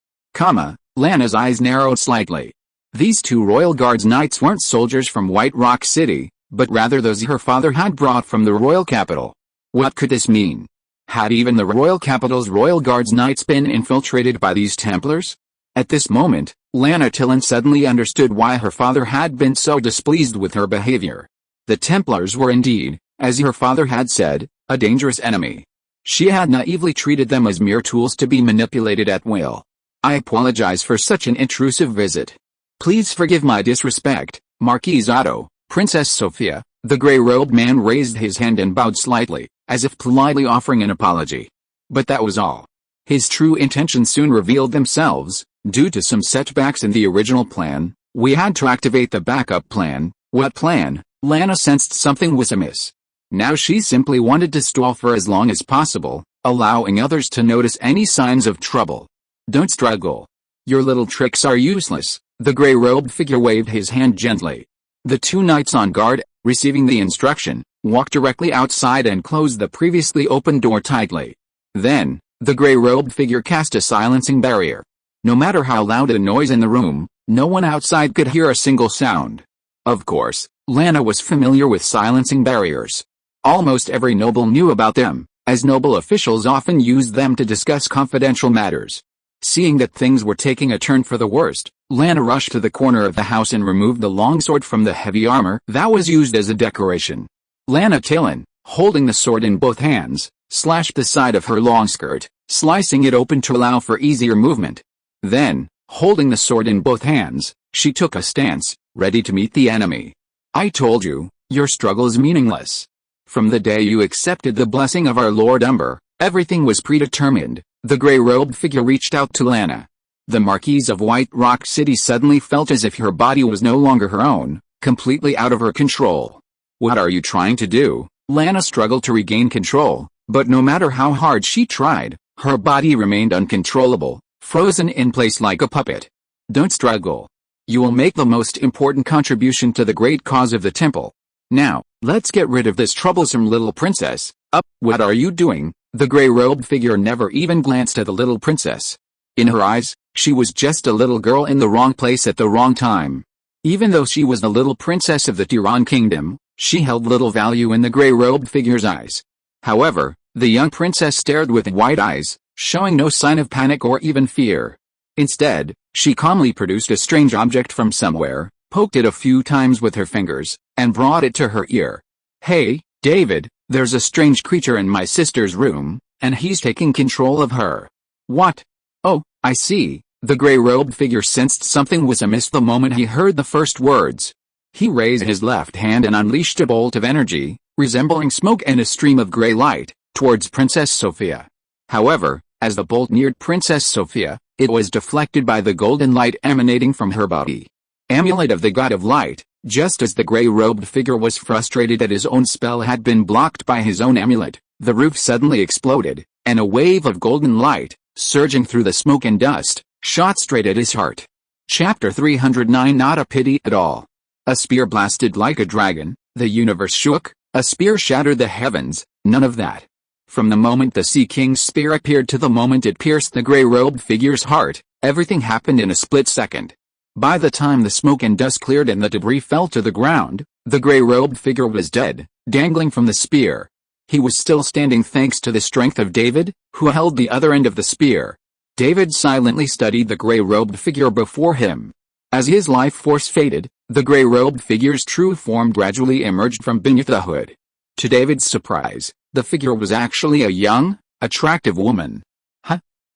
Lana's eyes narrowed slightly. These 2 royal guards knights weren't soldiers from White Rock City, but rather those her father had brought from the royal capital. What could this mean? Had even the royal capital's royal guards knights been infiltrated by these Templars? At this moment, Lana Tillin suddenly understood why her father had been so displeased with her behavior. The Templars were indeed, as her father had said, a dangerous enemy. She had naively treated them as mere tools to be manipulated at will. "I apologize for such an intrusive visit. Please forgive my disrespect, Marquis Otto, Princess Sophia." The gray-robed man raised his hand and bowed slightly, as if politely offering an apology. But that was all. His true intentions soon revealed themselves. "Due to some setbacks in the original plan, we had to activate the backup plan." What plan? Lana sensed something was amiss. Now she simply wanted to stall for as long as possible, allowing others to notice any signs of trouble. "Don't struggle. Your little tricks are useless." The gray-robed figure waved his hand gently. The 2 knights on guard, receiving the instruction, walked directly outside and closed the previously open door tightly. Then, the gray-robed figure cast a silencing barrier. No matter how loud the noise in the room, no one outside could hear a single sound. Of course, Lana was familiar with silencing barriers. Almost every noble knew about them, as noble officials often used them to discuss confidential matters. Seeing that things were taking a turn for the worst, Lana rushed to the corner of the house and removed the longsword from the heavy armor that was used as a decoration. Lana Tillin, holding the sword in both hands, slashed the side of her long skirt, slicing it open to allow for easier movement. Then, holding the sword in both hands, she took a stance, ready to meet the enemy. "I told you, your struggle is meaningless. From the day you accepted the blessing of our Lord Umber, everything was predetermined." The gray-robed figure reached out to Lana. The Marquise of White Rock City suddenly felt as if her body was no longer her own, completely out of her control. "What are you trying to do?" Lana struggled to regain control, but no matter how hard she tried, her body remained uncontrollable, frozen in place like a puppet. "Don't struggle. You will make the most important contribution to the great cause of the temple. Now, let's get rid of this troublesome little princess." What are you doing?" The gray-robed figure never even glanced at the little princess. In her eyes, she was just a little girl in the wrong place at the wrong time. Even though she was the little princess of the Tiran kingdom, she held little value in the gray-robed figure's eyes. However, the young princess stared with wide eyes, showing no sign of panic or even fear. Instead, she calmly produced a strange object from somewhere, poked it a few times with her fingers, and brought it to her ear. "Hey, David, there's a strange creature in my sister's room, and he's taking control of her." "What? Oh, I see." The gray-robed figure sensed something was amiss the moment he heard the first words. He raised his left hand and unleashed a bolt of energy, resembling smoke and a stream of gray light, towards Princess Sophia. However, as the bolt neared Princess Sophia, it was deflected by the golden light emanating from her body. "Amulet of the God of Light," Just as the gray-robed figure was frustrated that his own spell had been blocked by his own amulet, the roof suddenly exploded, and a wave of golden light, surging through the smoke and dust, shot straight at his heart. Chapter 309. Not a pity at all. A spear blasted like a dragon, the universe shook, a spear shattered the heavens, none of that. From the moment the Sea King's spear appeared to the moment it pierced the gray-robed figure's heart, everything happened in a split second. By the time the smoke and dust cleared and the debris fell to the ground, the gray-robed figure was dead, dangling from the spear. He was still standing thanks to the strength of David, who held the other end of the spear. David silently studied the gray-robed figure before him. As his life force faded, the gray-robed figure's true form gradually emerged from beneath the hood. To David's surprise, the figure was actually a young, attractive woman.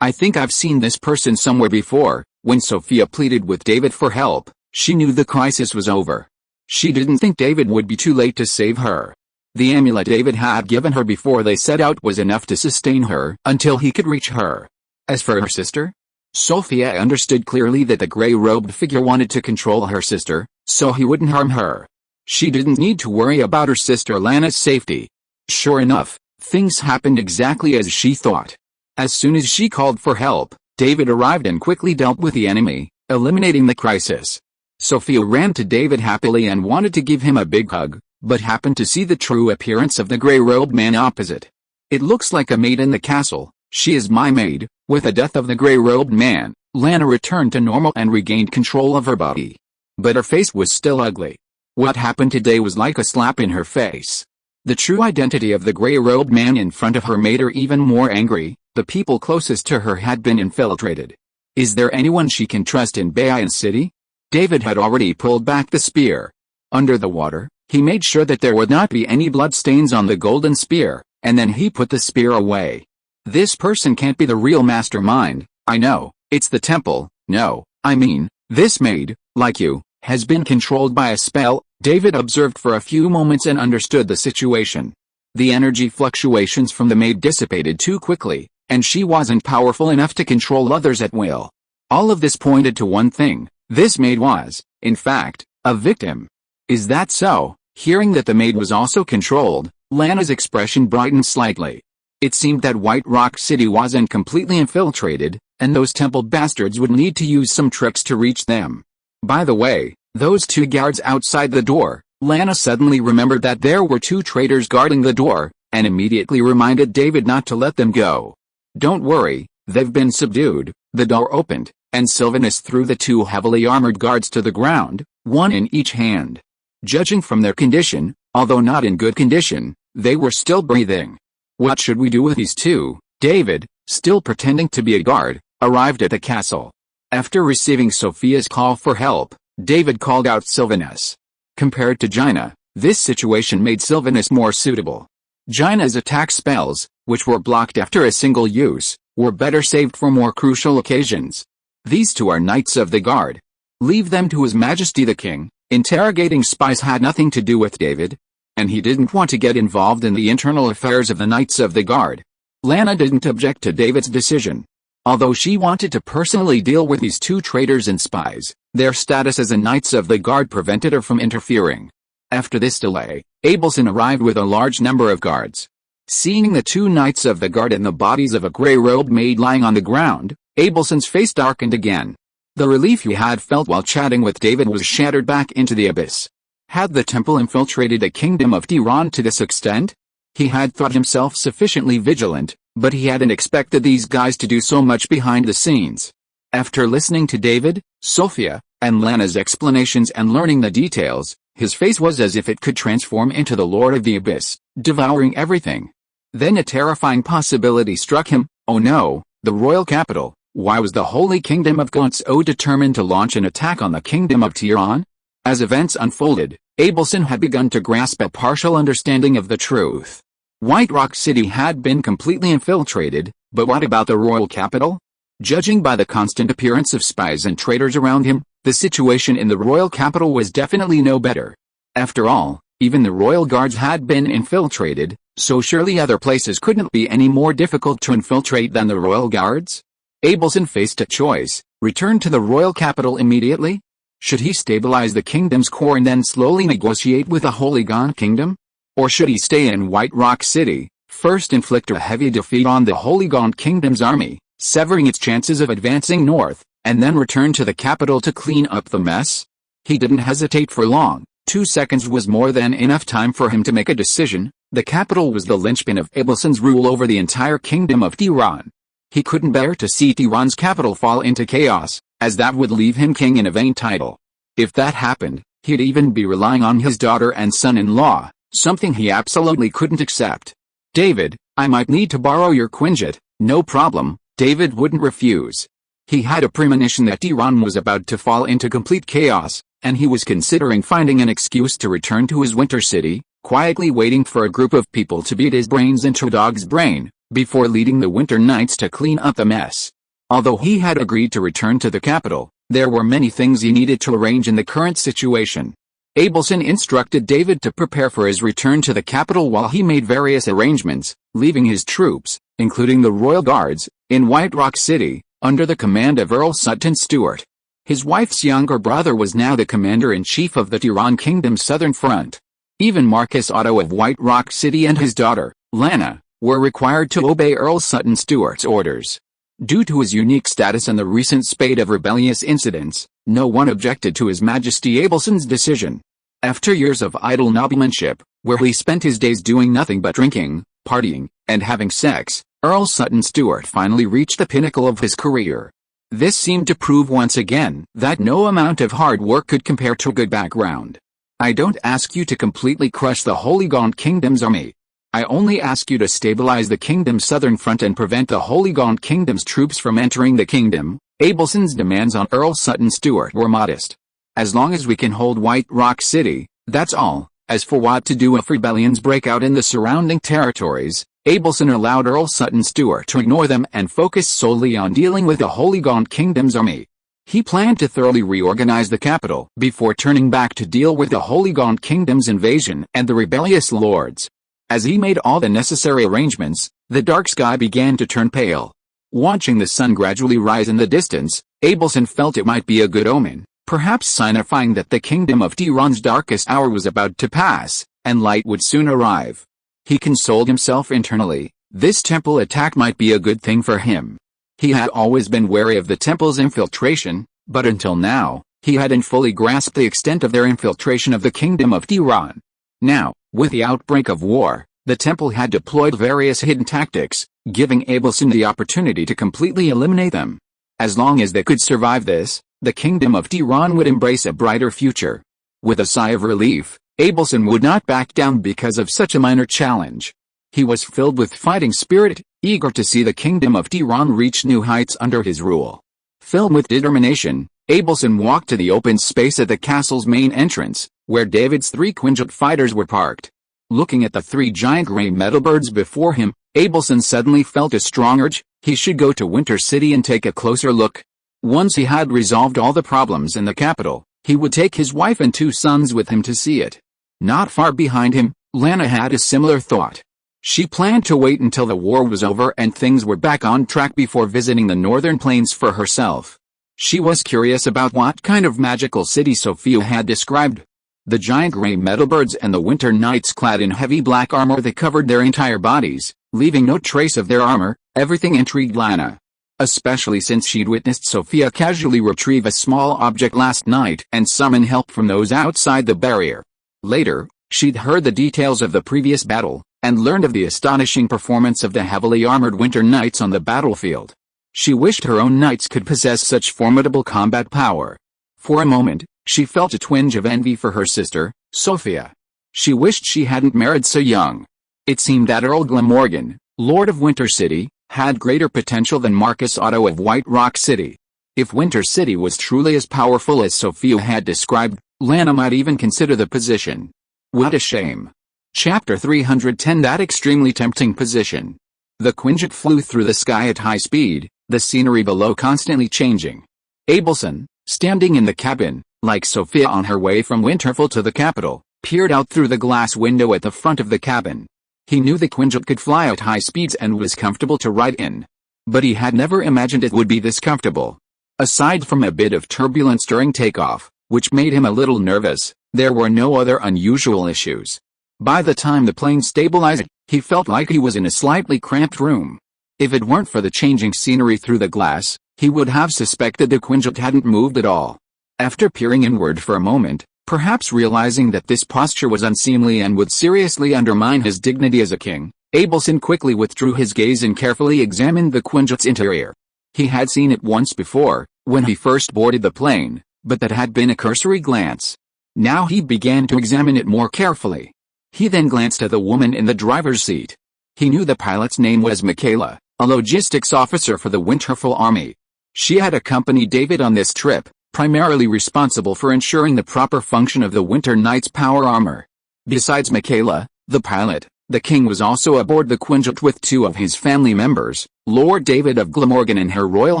I think I've seen this person somewhere before." When Sophia pleaded with David for help, she knew the crisis was over. She didn't think David would be too late to save her. The amulet David had given her before they set out was enough to sustain her until he could reach her. As for her sister, Sophia understood clearly that the gray-robed figure wanted to control her sister, so he wouldn't harm her. She didn't need to worry about her sister Lana's safety. Sure enough, things happened exactly as she thought. As soon as she called for help, David arrived and quickly dealt with the enemy, eliminating the crisis. Sophia ran to David happily and wanted to give him a big hug, but happened to see the true appearance of the gray-robed man opposite. "It looks like a maid in the castle. She is my maid." With the death of the gray-robed man, Lana returned to normal and regained control of her body. But her face was still ugly. What happened today was like a slap in her face. The true identity of the gray-robed man in front of her made her even more angry. The people closest to her had been infiltrated. Is there anyone she can trust in Bayan City? David had already pulled back the spear. Under the water, he made sure that there would not be any blood stains on the golden spear, and then he put the spear away. This person can't be the real mastermind. I know, it's the temple. No, I mean, this maid, like you, has been controlled by a spell. David observed for a few moments and understood the situation. The energy fluctuations from the maid dissipated too quickly, and she wasn't powerful enough to control others at will. All of this pointed to one thing: this maid was, in fact, a victim. Is that so? Hearing that the maid was also controlled, Lana's expression brightened slightly. It seemed that White Rock City wasn't completely infiltrated, and those temple bastards would need to use some tricks to reach them. By the way, those two guards outside the door. Lana suddenly remembered that there were two traitors guarding the door, and immediately reminded David not to let them go. "Don't worry, they've been subdued." The door opened, and Sylvanus threw the two heavily armored guards to the ground, one in each hand. Judging from their condition, although not in good condition, they were still breathing. "What should we do with these two?" David, still pretending to be a guard, arrived at the castle. After receiving Sophia's call for help, David called out Sylvanus. Compared to Jaina, this situation made Sylvanus more suitable. Jaina's attack spells, which were blocked after a single use, were better saved for more crucial occasions. These two are Knights of the Guard. Leave them to His Majesty the King. Interrogating spies had nothing to do with David, and he didn't want to get involved in the internal affairs of the Knights of the Guard. Lana didn't object to David's decision. Although she wanted to personally deal with these two traitors and spies, their status as a Knights of the Guard prevented her from interfering. After this delay, Abelson arrived with a large number of guards. Seeing the two Knights of the Guard and the bodies of a gray-robed maid lying on the ground, Abelson's face darkened again. The relief he had felt while chatting with David was shattered back into the abyss. Had the temple infiltrated the Kingdom of Tiran to this extent? He had thought himself sufficiently vigilant, but he hadn't expected these guys to do so much behind the scenes. After listening to David, Sophia, and Lana's explanations and learning the details, his face was as if it could transform into the Lord of the Abyss, devouring everything. Then a terrifying possibility struck him. Oh no, the royal capital. Why was the Holy Kingdom of Gonzo determined to launch an attack on the Kingdom of Tiran? As events unfolded, Abelson had begun to grasp a partial understanding of the truth. White Rock City had been completely infiltrated, but what about the royal capital? Judging by the constant appearance of spies and traitors around him, the situation in the royal capital was definitely no better. After all, even the royal guards had been infiltrated, so surely other places couldn't be any more difficult to infiltrate than the royal guards? Abelson faced a choice: return to the royal capital immediately, Should he stabilize the kingdom's core and then slowly negotiate with the Holy Gaunt Kingdom? Or should he stay in White Rock City, first inflict a heavy defeat on the Holy Gaunt Kingdom's army, severing its chances of advancing north, and then return to the capital to clean up the mess? He didn't hesitate for long. 2 seconds was more than enough time for him to make a decision. The capital was the linchpin of Abelson's rule over the entire Kingdom of Tiran. He couldn't bear to see Tiran's capital fall into chaos, as that would leave him king in a vain title. If that happened, he'd even be relying on his daughter and son-in-law, something he absolutely couldn't accept. "David, I might need to borrow your Quinjet." "No problem," David wouldn't refuse. He had a premonition that Tiran was about to fall into complete chaos, and he was considering finding an excuse to return to his winter city, quietly waiting for a group of people to beat his brains into a dog's brain, before leading the winter knights to clean up the mess. Although he had agreed to return to the capital, there were many things he needed to arrange in the current situation. Abelson instructed David to prepare for his return to the capital while he made various arrangements, leaving his troops, including the Royal Guards, in White Rock City, under the command of Earl Sutton Stewart. His wife's younger brother was now the commander-in-chief of the Tiran Kingdom's southern front. Even Marcus Otto of White Rock City and his daughter, Lana, were required to obey Earl Sutton Stewart's orders. Due to his unique status and the recent spate of rebellious incidents, no one objected to His Majesty Abelson's decision. After years of idle noblemanship, where he spent his days doing nothing but drinking, partying, and having sex, Earl Sutton Stewart finally reached the pinnacle of his career. This seemed to prove once again that no amount of hard work could compare to good background. "I don't ask you to completely crush the Holy Gaunt Kingdom's army. I only ask you to stabilize the kingdom's southern front and prevent the Holy Gaunt Kingdom's troops from entering the kingdom." Abelson's demands on Earl Sutton Stewart were modest. "As long as we can hold White Rock City, that's all." As for what to do if rebellions break out in the surrounding territories, Abelson allowed Earl Sutton Stewart to ignore them and focus solely on dealing with the Holy Gaunt Kingdom's army. He planned to thoroughly reorganize the capital before turning back to deal with the Holy Gaunt Kingdom's invasion and the rebellious lords. As he made all the necessary arrangements, the dark sky began to turn pale. Watching the sun gradually rise in the distance, Abelson felt it might be a good omen, perhaps signifying that the Kingdom of Tiran's darkest hour was about to pass, and light would soon arrive. He consoled himself internally. This temple attack might be a good thing for him. He had always been wary of the temple's infiltration, but until now, he hadn't fully grasped the extent of their infiltration of the Kingdom of Tiran. Now, with the outbreak of war, the temple had deployed various hidden tactics, giving Abelson the opportunity to completely eliminate them. As long as they could survive this, the Kingdom of Tiran would embrace a brighter future. With a sigh of relief, Abelson would not back down because of such a minor challenge. He was filled with fighting spirit, eager to see the Kingdom of Tiran reach new heights under his rule. Filled with determination, Abelson walked to the open space at the castle's main entrance, where David's 3 Quinjet fighters were parked. Looking at the 3 giant gray metal birds before him, Abelson suddenly felt a strong urge. He should go to Winter City and take a closer look. Once he had resolved all the problems in the capital, he would take his wife and 2 sons with him to see it. Not far behind him, Lana had a similar thought. She planned to wait until the war was over and things were back on track before visiting the northern plains for herself. She was curious about what kind of magical city Sophia had described. The giant gray metal birds and the winter knights clad in heavy black armor that covered their entire bodies, leaving no trace of their armor, everything intrigued Lana. Especially since she'd witnessed Sophia casually retrieve a small object last night and summon help from those outside the barrier. Later, she'd heard the details of the previous battle, and learned of the astonishing performance of the heavily armored winter knights on the battlefield. She wished her own knights could possess such formidable combat power. For a moment, she felt a twinge of envy for her sister, Sophia. She wished she hadn't married so young. It seemed that Earl Glamorgan, Lord of Winter City, had greater potential than Marcus Otto of White Rock City. If Winter City was truly as powerful as Sophia had described, Lana might even consider the position. What a shame. Chapter 310. That extremely tempting position. The Quinjet flew through the sky at high speed, the scenery below constantly changing. Abelson, standing in the cabin, like Sophia on her way from Winterfell to the capital, peered out through the glass window at the front of the cabin. He knew the Quinjet could fly at high speeds and was comfortable to ride in. But he had never imagined it would be this comfortable. Aside from a bit of turbulence during takeoff, which made him a little nervous. There were no other unusual issues. By the time the plane stabilized, he felt like he was in a slightly cramped room. If it weren't for the changing scenery through the glass, he would have suspected the Quinjet hadn't moved at all. After peering inward for a moment, perhaps realizing that this posture was unseemly and would seriously undermine his dignity as a king, Abelson quickly withdrew his gaze and carefully examined the Quinjet's interior. He had seen it once before, when he first boarded the plane, but that had been a cursory glance. Now he began to examine it more carefully. He then glanced at the woman in the driver's seat. He knew the pilot's name was Michaela, a logistics officer for the Winterfell army. She had accompanied David on this trip, primarily responsible for ensuring the proper function of the Winter Knight's power armor. Besides Michaela, the pilot, the king was also aboard the Quinjet with two of his family members, Lord David of Glamorgan and Her Royal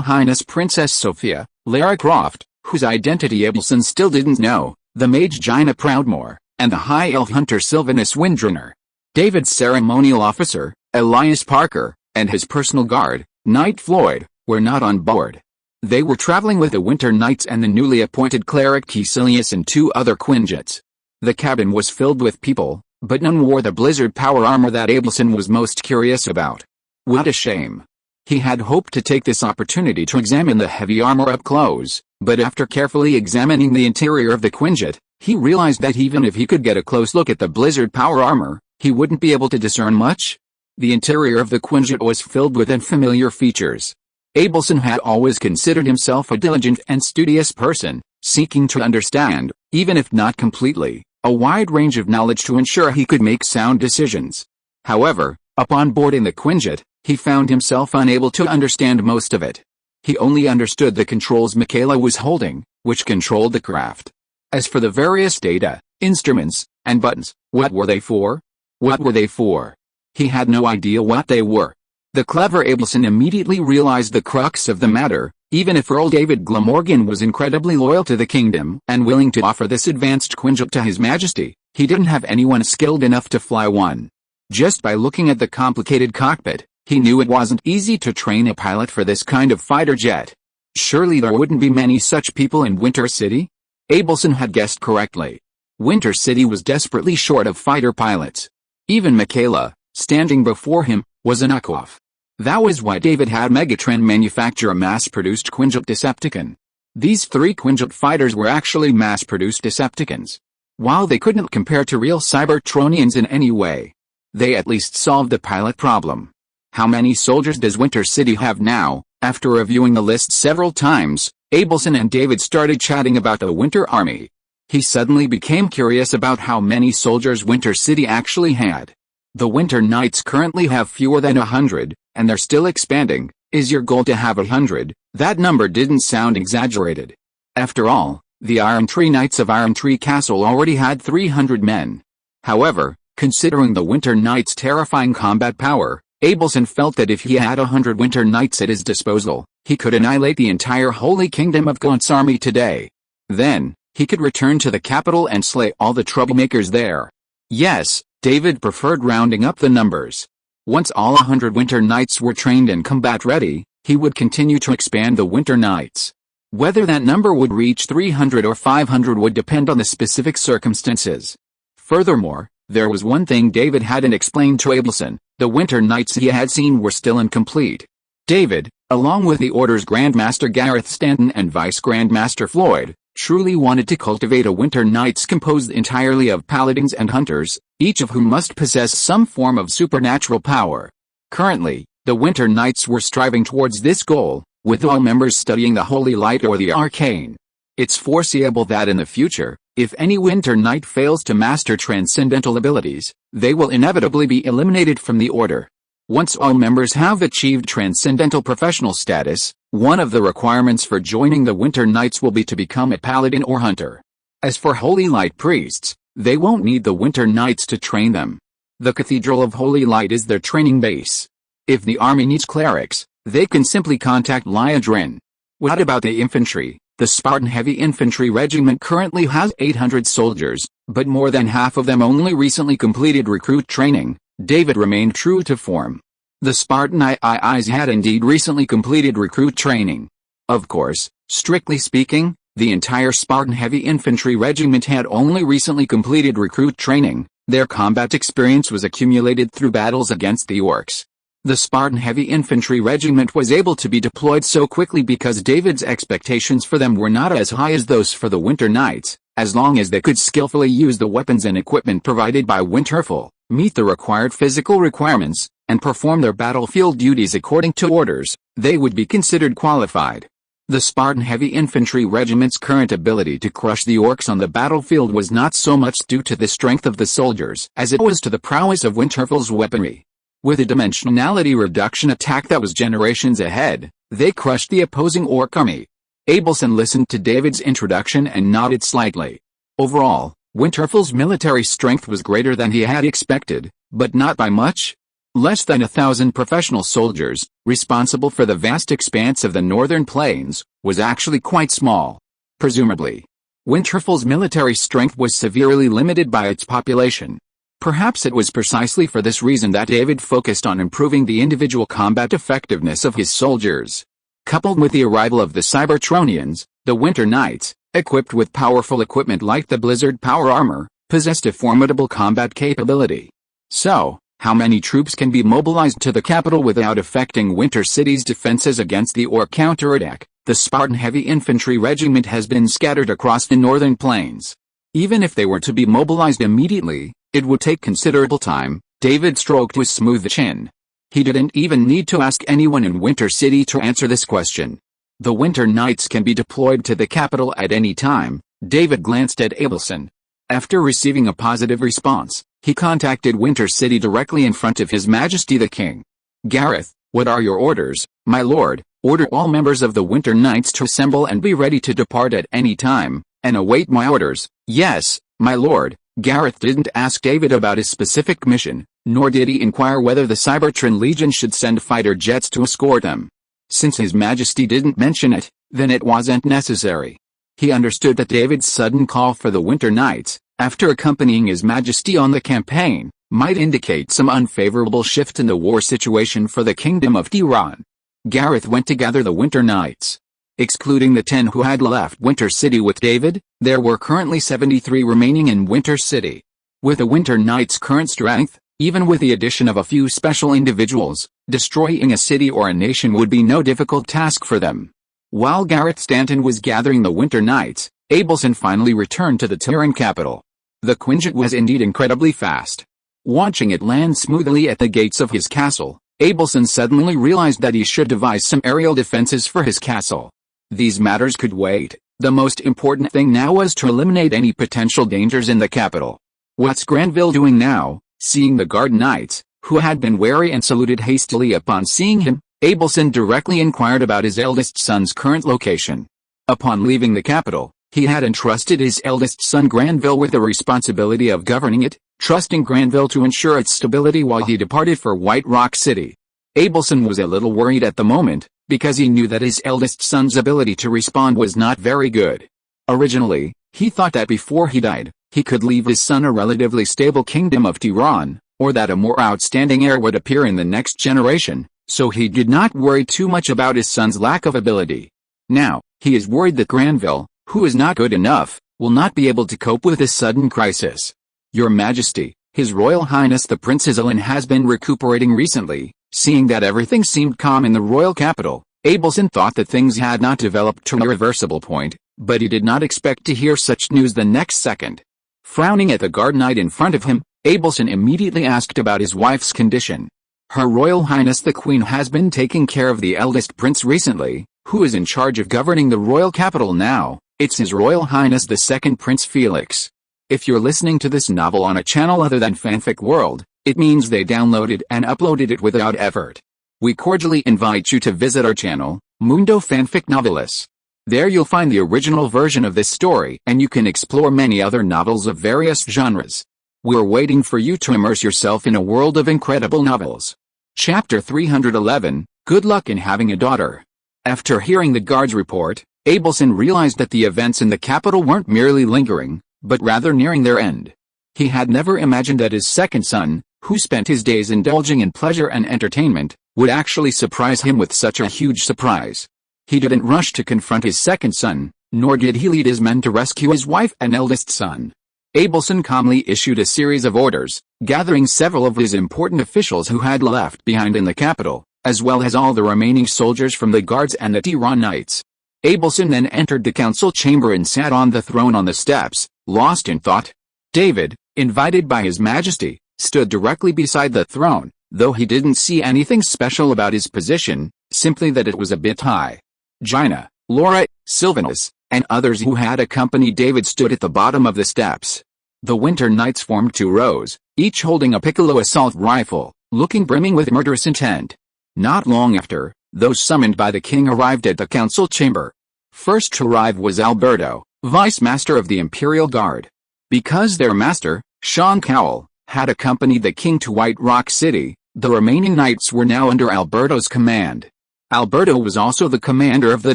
Highness Princess Sophia, Lara Croft, whose identity Abelson still didn't know, the mage Jaina Proudmoore, and the high elf hunter Sylvanus Windrunner. David's ceremonial officer, Elias Parker, and his personal guard, Knight Floyd, were not on board. They were traveling with the Winter Knights and the newly appointed cleric Caecilius and two other Quinjets. The cabin was filled with people, but none wore the blizzard power armor that Abelson was most curious about. What a shame. He had hoped to take this opportunity to examine the heavy armor up close, but after carefully examining the interior of the Quinjet, he realized that even if he could get a close look at the blizzard power armor, he wouldn't be able to discern much. The interior of the Quinjet was filled with unfamiliar features. Abelson had always considered himself a diligent and studious person, seeking to understand, even if not completely, a wide range of knowledge to ensure he could make sound decisions. However, upon boarding the Quinjet, he found himself unable to understand most of it. He only understood the controls Michaela was holding, which controlled the craft. As for the various data, instruments, and buttons, what were they for? What were they for? He had no idea what they were. The clever Abelson immediately realized the crux of the matter. Even if Earl David Glamorgan was incredibly loyal to the kingdom and willing to offer this advanced Quinjet to His Majesty, he didn't have anyone skilled enough to fly one. Just by looking at the complicated cockpit, he knew it wasn't easy to train a pilot for this kind of fighter jet. Surely there wouldn't be many such people in Winter City? Abelson had guessed correctly. Winter City was desperately short of fighter pilots. Even Michaela, standing before him, was a knockoff. That was why David had Megatron manufacture a mass-produced Quinjet Decepticon. These three Quinjet fighters were actually mass-produced Decepticons. While they couldn't compare to real Cybertronians in any way, they at least solved the pilot problem. How many soldiers does Winter City have now? After reviewing the list several times, Abelson and David started chatting about the Winter Army. He suddenly became curious about how many soldiers Winter City actually had. The Winter Knights currently have fewer than 100, and they're still expanding. Is your goal to have 100? That number didn't sound exaggerated. After all, the Iron Tree Knights of Iron Tree Castle already had 300 men. However, considering the Winter Knights' terrifying combat power, Abelson felt that if he had 100 Winter Knights at his disposal, he could annihilate the entire Holy Kingdom of Gaunt's army today. Then, he could return to the capital and slay all the troublemakers there. Yes, David preferred rounding up the numbers. Once all 100 Winter Knights were trained and combat ready, he would continue to expand the Winter Knights. Whether that number would reach 300 or 500 would depend on the specific circumstances. Furthermore, there was one thing David hadn't explained to Abelson: the Winter Knights he had seen were still incomplete. David, along with the Order's Grandmaster Gareth Stanton and Vice Grandmaster Floyd, truly wanted to cultivate a Winter Knights composed entirely of paladins and hunters, each of whom must possess some form of supernatural power. Currently, the Winter Knights were striving towards this goal, with all members studying the Holy Light or the Arcane. It's foreseeable that in the future, if any Winter Knight fails to master transcendental abilities, they will inevitably be eliminated from the Order. Once all members have achieved transcendental professional status, one of the requirements for joining the Winter Knights will be to become a paladin or hunter. As for Holy Light priests, they won't need the Winter Knights to train them. The Cathedral of Holy Light is their training base. If the army needs clerics, they can simply contact Liadrin. What about the infantry? The Spartan Heavy Infantry Regiment currently has 800 soldiers, but more than half of them only recently completed recruit training. David remained true to form. The Spartan IIs had indeed recently completed recruit training. Of course, strictly speaking, The entire Spartan heavy infantry regiment had only recently completed recruit training. Their combat experience was accumulated through battles against the orcs. The Spartan heavy infantry regiment was able to be deployed so quickly because David's expectations for them were not as high as those for the Winter Knights, as long as they could skillfully use the weapons and equipment provided by Winterfell, meet the required physical requirements, and perform their battlefield duties according to orders, they would be considered qualified. The Spartan heavy infantry regiment's current ability to crush the orcs on the battlefield was not so much due to the strength of the soldiers as it was to the prowess of Winterfell's weaponry. With a dimensionality reduction attack that was generations ahead, they crushed the opposing orc army. Abelson listened to David's introduction and nodded slightly. Overall, Winterfell's military strength was greater than he had expected, but not by much. Less than 1,000 professional soldiers, responsible for the vast expanse of the northern plains, was actually quite small. Presumably, Winterfell's military strength was severely limited by its population. Perhaps it was precisely for this reason that David focused on improving the individual combat effectiveness of his soldiers. Coupled with the arrival of the Cybertronians, the Winter Knights, equipped with powerful equipment like the Blizzard Power Armor, possessed a formidable combat capability. So, how many troops can be mobilized to the capital without affecting Winter City's defenses against the Orc counterattack? The Spartan heavy infantry regiment has been scattered across the northern plains. Even if they were to be mobilized immediately, it would take considerable time. David stroked his smooth chin. He didn't even need to ask anyone in Winter City to answer this question. The Winter Knights can be deployed to the capital at any time. David glanced at Abelson. After receiving a positive response, he contacted Winter City directly in front of His Majesty the King. Gareth, what are your orders, my lord? Order all members of the Winter Knights to assemble and be ready to depart at any time, and await my orders. Yes, my lord. Gareth didn't ask David about his specific mission, nor did he inquire whether the Cybertron Legion should send fighter jets to escort them. Since His Majesty didn't mention it, then it wasn't necessary. He understood that David's sudden call for the Winter Knights, after accompanying His Majesty on the campaign, might indicate some unfavorable shift in the war situation for the Kingdom of Tiran. Gareth went to gather the Winter Knights. Excluding the 10 who had left Winter City with David, there were currently 73 remaining in Winter City. With the Winter Knights' current strength, even with the addition of a few special individuals, destroying a city or a nation would be no difficult task for them. While Gareth Stanton was gathering the Winter Knights, Abelson finally returned to the Tiran capital. The Quinjet was indeed incredibly fast. Watching it land smoothly at the gates of his castle, Abelson suddenly realized that he should devise some aerial defenses for his castle. These matters could wait. The most important thing now was to eliminate any potential dangers in the capital. What's Granville doing now? Seeing the guard knights, who had been wary and saluted hastily upon seeing him, Abelson directly inquired about his eldest son's current location. Upon leaving the capital, he had entrusted his eldest son Granville with the responsibility of governing it, trusting Granville to ensure its stability while he departed for White Rock City. Abelson was a little worried at the moment, because he knew that his eldest son's ability to respond was not very good. Originally, he thought that before he died, he could leave his son a relatively stable Kingdom of Tiran, or that a more outstanding heir would appear in the next generation, so he did not worry too much about his son's lack of ability. Now, he is worried that Granville, who is not good enough, will not be able to cope with this sudden crisis. Your Majesty, His Royal Highness the Prince Isolin has been recuperating recently. Seeing that everything seemed calm in the royal capital, Abelson thought that things had not developed to an irreversible point, but he did not expect to hear such news the next second. Frowning at the guard knight in front of him, Abelson immediately asked about his wife's condition. Her Royal Highness the Queen has been taking care of the eldest prince recently, who is in charge of governing the royal capital now. It's His Royal Highness the Second Prince Felix. If you're listening to this novel on a channel other than Fanfic World, it means they downloaded and uploaded it without effort. We cordially invite you to visit our channel, Mundo Fanfic Novelis. There you'll find the original version of this story and you can explore many other novels of various genres. We're waiting for you to immerse yourself in a world of incredible novels. Chapter 311, Good Luck in Having a Daughter. After hearing the guard's report, Abelson realized that the events in the capital weren't merely lingering, but rather nearing their end. He had never imagined that his second son, who spent his days indulging in pleasure and entertainment, would actually surprise him with such a huge surprise. He didn't rush to confront his second son, nor did he lead his men to rescue his wife and eldest son. Abelson calmly issued a series of orders, gathering several of his important officials who had left behind in the capital, as well as all the remaining soldiers from the guards and the Tiran knights. Abelson then entered the council chamber and sat on the throne on the steps, lost in thought. David, invited by His Majesty, stood directly beside the throne, though he didn't see anything special about his position, simply that it was a bit high. Gina, Laura, Sylvanus, and others who had accompanied David stood at the bottom of the steps. The Winter Knights formed 2 rows, each holding a piccolo assault rifle, looking brimming with murderous intent. Not long after, those summoned by the king arrived at the council chamber. First to arrive was Alberto, vice master of the Imperial Guard. Because their master, Sean Cowell, had accompanied the king to White Rock City, the remaining knights were now under Alberto's command. Alberto was also the commander of the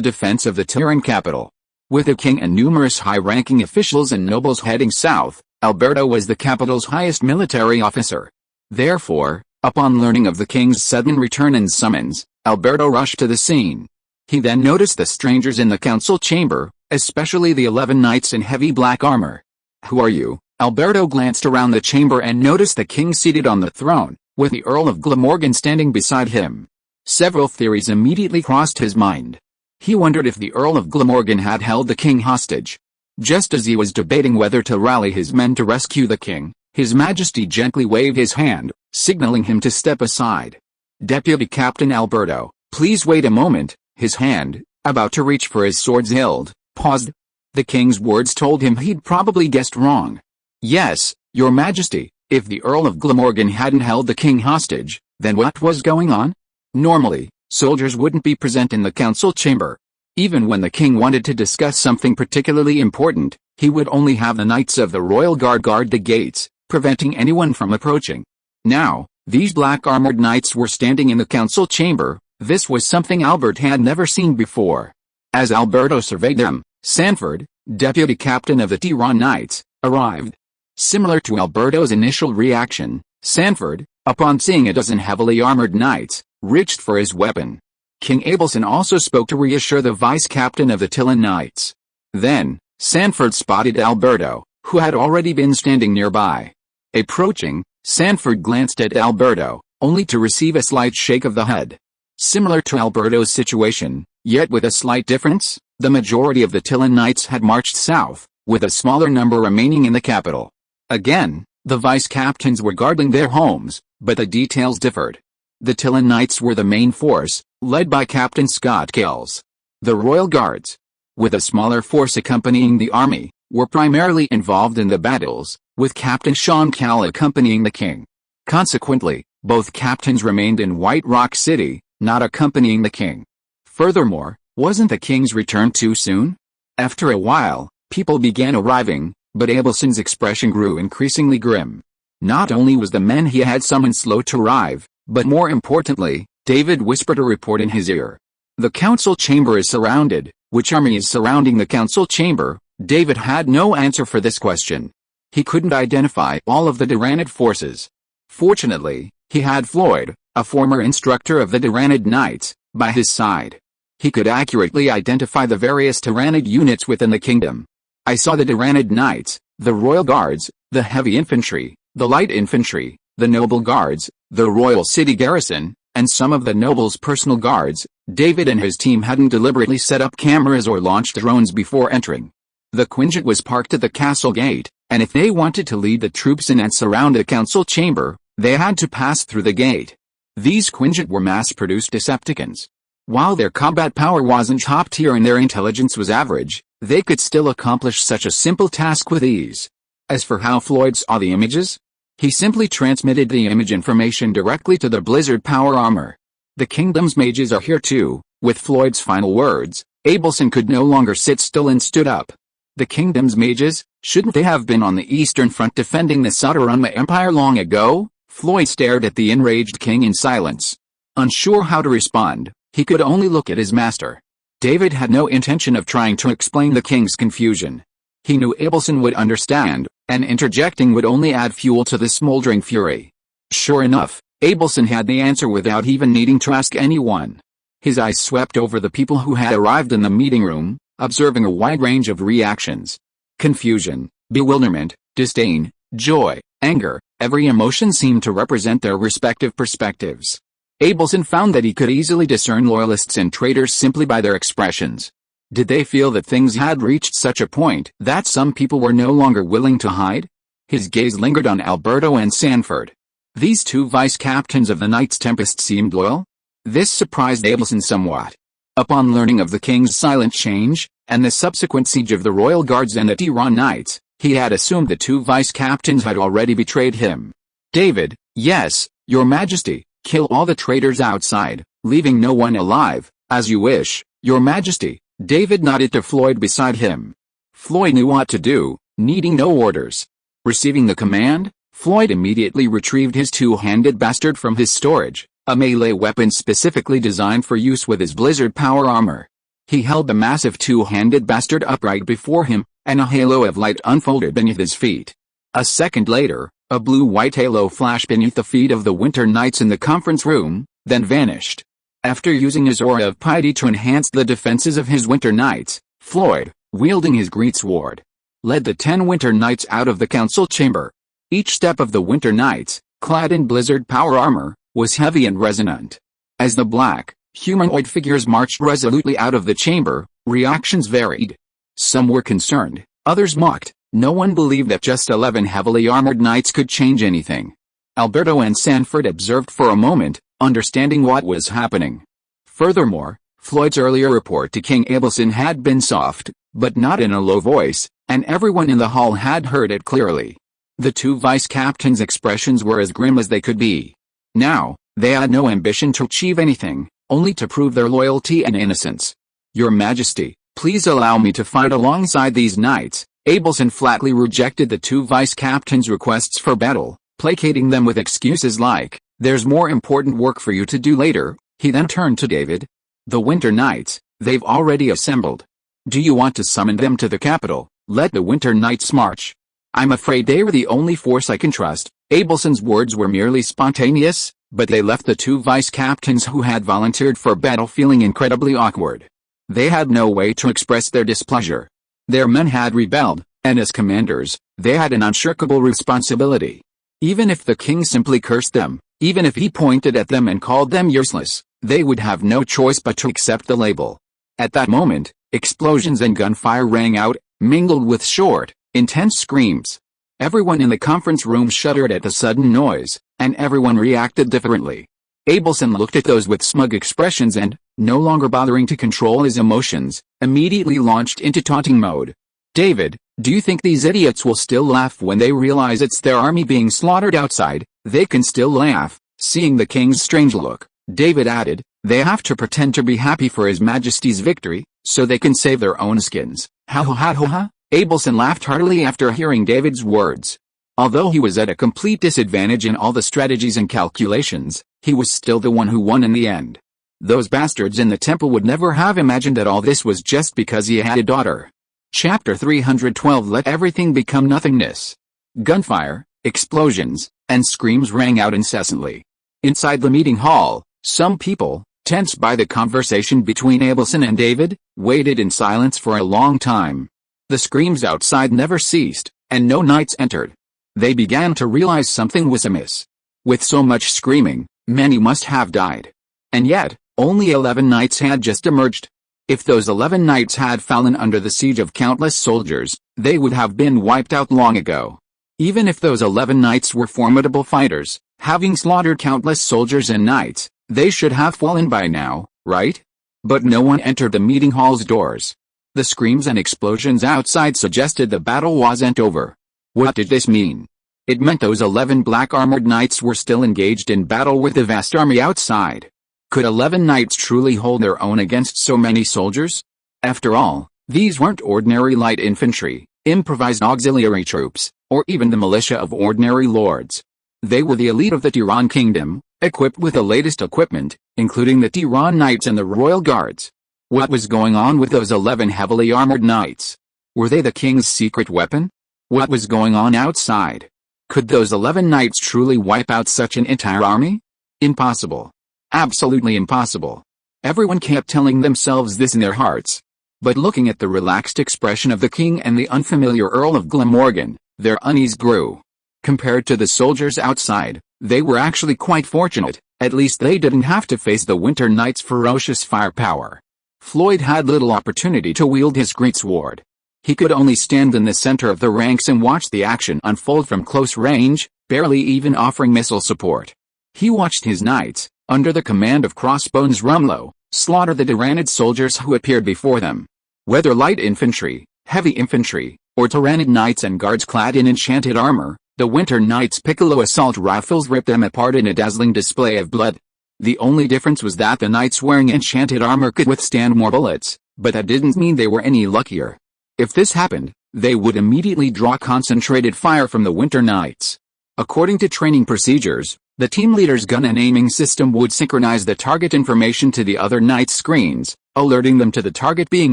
defense of the Tiran capital. With the king and numerous high-ranking officials and nobles heading south, Alberto was the capital's highest military officer. Therefore, upon learning of the king's sudden return and summons, Alberto rushed to the scene. He then noticed the strangers in the council chamber, especially the 11 knights in heavy black armor. "Who are you?" Alberto glanced around the chamber and noticed the king seated on the throne, with the Earl of Glamorgan standing beside him. Several theories immediately crossed his mind. He wondered if the Earl of Glamorgan had held the king hostage. Just as he was debating whether to rally his men to rescue the king, His Majesty gently waved his hand, signaling him to step aside. "Deputy Captain Alberto, please wait a moment." His hand, about to reach for his sword's hilt, paused. The king's words told him he'd probably guessed wrong. "Yes, Your Majesty, if the Earl of Glamorgan hadn't held the king hostage, then what was going on?" Normally, soldiers wouldn't be present in the council chamber. Even when the king wanted to discuss something particularly important, he would only have the knights of the royal guard guard the gates, preventing anyone from approaching. Now, these black-armored knights were standing in the council chamber. This was something Albert had never seen before. As Alberto surveyed them, Sanford, deputy captain of the Tiran Knights, arrived. Similar to Alberto's initial reaction, Sanford, upon seeing a dozen heavily armored knights, reached for his weapon. King Abelson also spoke to reassure the vice-captain of the Tiran Knights. Then, Sanford spotted Alberto, who had already been standing nearby. Approaching, Sanford glanced at Alberto, only to receive a slight shake of the head. Similar to Alberto's situation, yet with a slight difference, the majority of the Tiran Knights had marched south, with a smaller number remaining in the capital. Again, the vice-captains were guarding their homes, but the details differed. The Tiran Knights were the main force, led by Captain Scott Kells. The Royal Guards, with a smaller force accompanying the army, were primarily involved in the battles, with Captain Sean Cowell accompanying the king. Consequently, both captains remained in White Rock City, not accompanying the king. Furthermore, wasn't the king's return too soon? After a while, people began arriving, but Abelson's expression grew increasingly grim. Not only was the men he had summoned slow to arrive, but more importantly, David whispered a report in his ear. "The council chamber is surrounded." Which army is surrounding the council chamber? David had no answer for this question. He couldn't identify all of the Tiranid forces. Fortunately, he had Floyd, a former instructor of the Tiranid Knights, by his side. He could accurately identify the various Tiranid units within the kingdom. "I saw the Tiranid Knights, the Royal Guards, the Heavy Infantry, the Light Infantry, the Noble Guards, the Royal City Garrison, and some of the nobles' personal guards." David and his team hadn't deliberately set up cameras or launched drones before entering. The Quinjet was parked at the castle gate, and if they wanted to lead the troops in and surround the council chamber, they had to pass through the gate. These Quinjet were mass-produced Decepticons. While their combat power wasn't top tier and their intelligence was average, they could still accomplish such a simple task with ease. As for how Floyd saw the images, he simply transmitted the image information directly to the Blizzard power armor. "The kingdom's mages are here too." With Floyd's final words, Abelson could no longer sit still and stood up. "The kingdom's mages? Shouldn't they have been on the Eastern Front defending the Satarunma Empire long ago?" Floyd stared at the enraged king in silence. Unsure how to respond, he could only look at his master. David had no intention of trying to explain the king's confusion. He knew Abelson would understand, and interjecting would only add fuel to the smoldering fury. Sure enough, Abelson had the answer without even needing to ask anyone. His eyes swept over the people who had arrived in the meeting room, observing a wide range of reactions. Confusion, bewilderment, disdain, joy, anger, every emotion seemed to represent their respective perspectives. Abelson found that he could easily discern loyalists and traitors simply by their expressions. Did they feel that things had reached such a point that some people were no longer willing to hide? His gaze lingered on Alberto and Sanford. These two vice-captains of the Knights Tempest seemed loyal? This surprised Abelson somewhat. Upon learning of the king's silent change, and the subsequent siege of the Royal Guards and the Tiran Knights, he had assumed the two vice-captains had already betrayed him. David, yes, your majesty, kill all the traitors outside, leaving no one alive, as you wish, your majesty. David nodded to Floyd beside him. Floyd knew what to do, needing no orders. Receiving the command, Floyd immediately retrieved his two-handed bastard from his storage, a melee weapon specifically designed for use with his blizzard power armor. He held the massive two-handed bastard upright before him, and a halo of light unfolded beneath his feet. A second later, a blue-white halo flashed beneath the feet of the Winter Knights in the conference room, then vanished. After using his aura of piety to enhance the defenses of his Winter Knights, Floyd, wielding his greatsword, led the 10 Winter Knights out of the council chamber. Each step of the Winter Knights, clad in blizzard power armor, was heavy and resonant. As the black, humanoid figures marched resolutely out of the chamber, reactions varied. Some were concerned, others mocked. No one believed that just 11 heavily armored knights could change anything. Alberto and Sanford observed for a moment, understanding what was happening. Furthermore, Floyd's earlier report to King Abelson had been soft, but not in a low voice, and everyone in the hall had heard it clearly. The two vice-captains' expressions were as grim as they could be. Now, they had no ambition to achieve anything, only to prove their loyalty and innocence. Your Majesty, please allow me to fight alongside these knights. Abelson flatly rejected the two vice-captains' requests for battle, placating them with excuses like, "There's more important work for you to do later." He then turned to David. "The Winter Knights, they've already assembled. Do you want to summon them to the capital? Let the Winter Knights march. I'm afraid they are the only force I can trust." Abelson's words were merely spontaneous, but they left the two vice-captains who had volunteered for battle feeling incredibly awkward. They had no way to express their displeasure. Their men had rebelled, and as commanders, they had an unshirkable responsibility. Even if the king simply cursed them, even if he pointed at them and called them useless, they would have no choice but to accept the label. At that moment, explosions and gunfire rang out, mingled with short, intense screams. Everyone in the conference room shuddered at the sudden noise, and everyone reacted differently. Abelson looked at those with smug expressions and, no longer bothering to control his emotions, immediately launched into taunting mode. "David, do you think these idiots will still laugh when they realize it's their army being slaughtered outside?" "They can still laugh," seeing the king's strange look, David added. "They have to pretend to be happy for His Majesty's victory, so they can save their own skins." "Ha ha ha ha ha!" Abelson laughed heartily after hearing David's words. Although he was at a complete disadvantage in all the strategies and calculations, he was still the one who won in the end. Those bastards in the temple would never have imagined that all this was just because he had a daughter. Chapter 312 Let everything become nothingness. Gunfire, explosions, and screams rang out incessantly. Inside the meeting hall, some people, tensed by the conversation between Abelson and David, waited in silence for a long time. The screams outside never ceased, and no knights entered. They began to realize something was amiss. With so much screaming, many must have died. And yet, only 11 knights had just emerged. If those 11 knights had fallen under the siege of countless soldiers, they would have been wiped out long ago. Even if those 11 knights were formidable fighters, having slaughtered countless soldiers and knights, they should have fallen by now, right? But no one entered the meeting hall's doors. The screams and explosions outside suggested the battle wasn't over. What did this mean? It meant those 11 black-armored knights were still engaged in battle with the vast army outside. Could 11 knights truly hold their own against so many soldiers? After all, these weren't ordinary light infantry, improvised auxiliary troops, or even the militia of ordinary lords. They were the elite of the Tiran kingdom, equipped with the latest equipment, including the Tiran Knights and the Royal Guards. What was going on with those 11 heavily armored knights? Were they the king's secret weapon? What was going on outside? Could those 11 knights truly wipe out such an entire army? Impossible. Absolutely impossible. Everyone kept telling themselves this in their hearts. But looking at the relaxed expression of the king and the unfamiliar Earl of Glamorgan, their unease grew. Compared to the soldiers outside, they were actually quite fortunate. At least they didn't have to face the Winter Knight's ferocious firepower. Floyd had little opportunity to wield his greatsword. He could only stand in the center of the ranks and watch the action unfold from close range, barely even offering missile support. He watched his knights, under the command of Crossbones Rumlow, slaughter the Tyrannid soldiers who appeared before them. Whether light infantry, heavy infantry, or Tyrannid knights and guards clad in enchanted armor, the Winter Knight's piccolo assault rifles ripped them apart in a dazzling display of blood. The only difference was that the knights wearing enchanted armor could withstand more bullets, but that didn't mean they were any luckier. If this happened, they would immediately draw concentrated fire from the Winter Knights. According to training procedures, the team leader's gun and aiming system would synchronize the target information to the other knights' screens, alerting them to the target being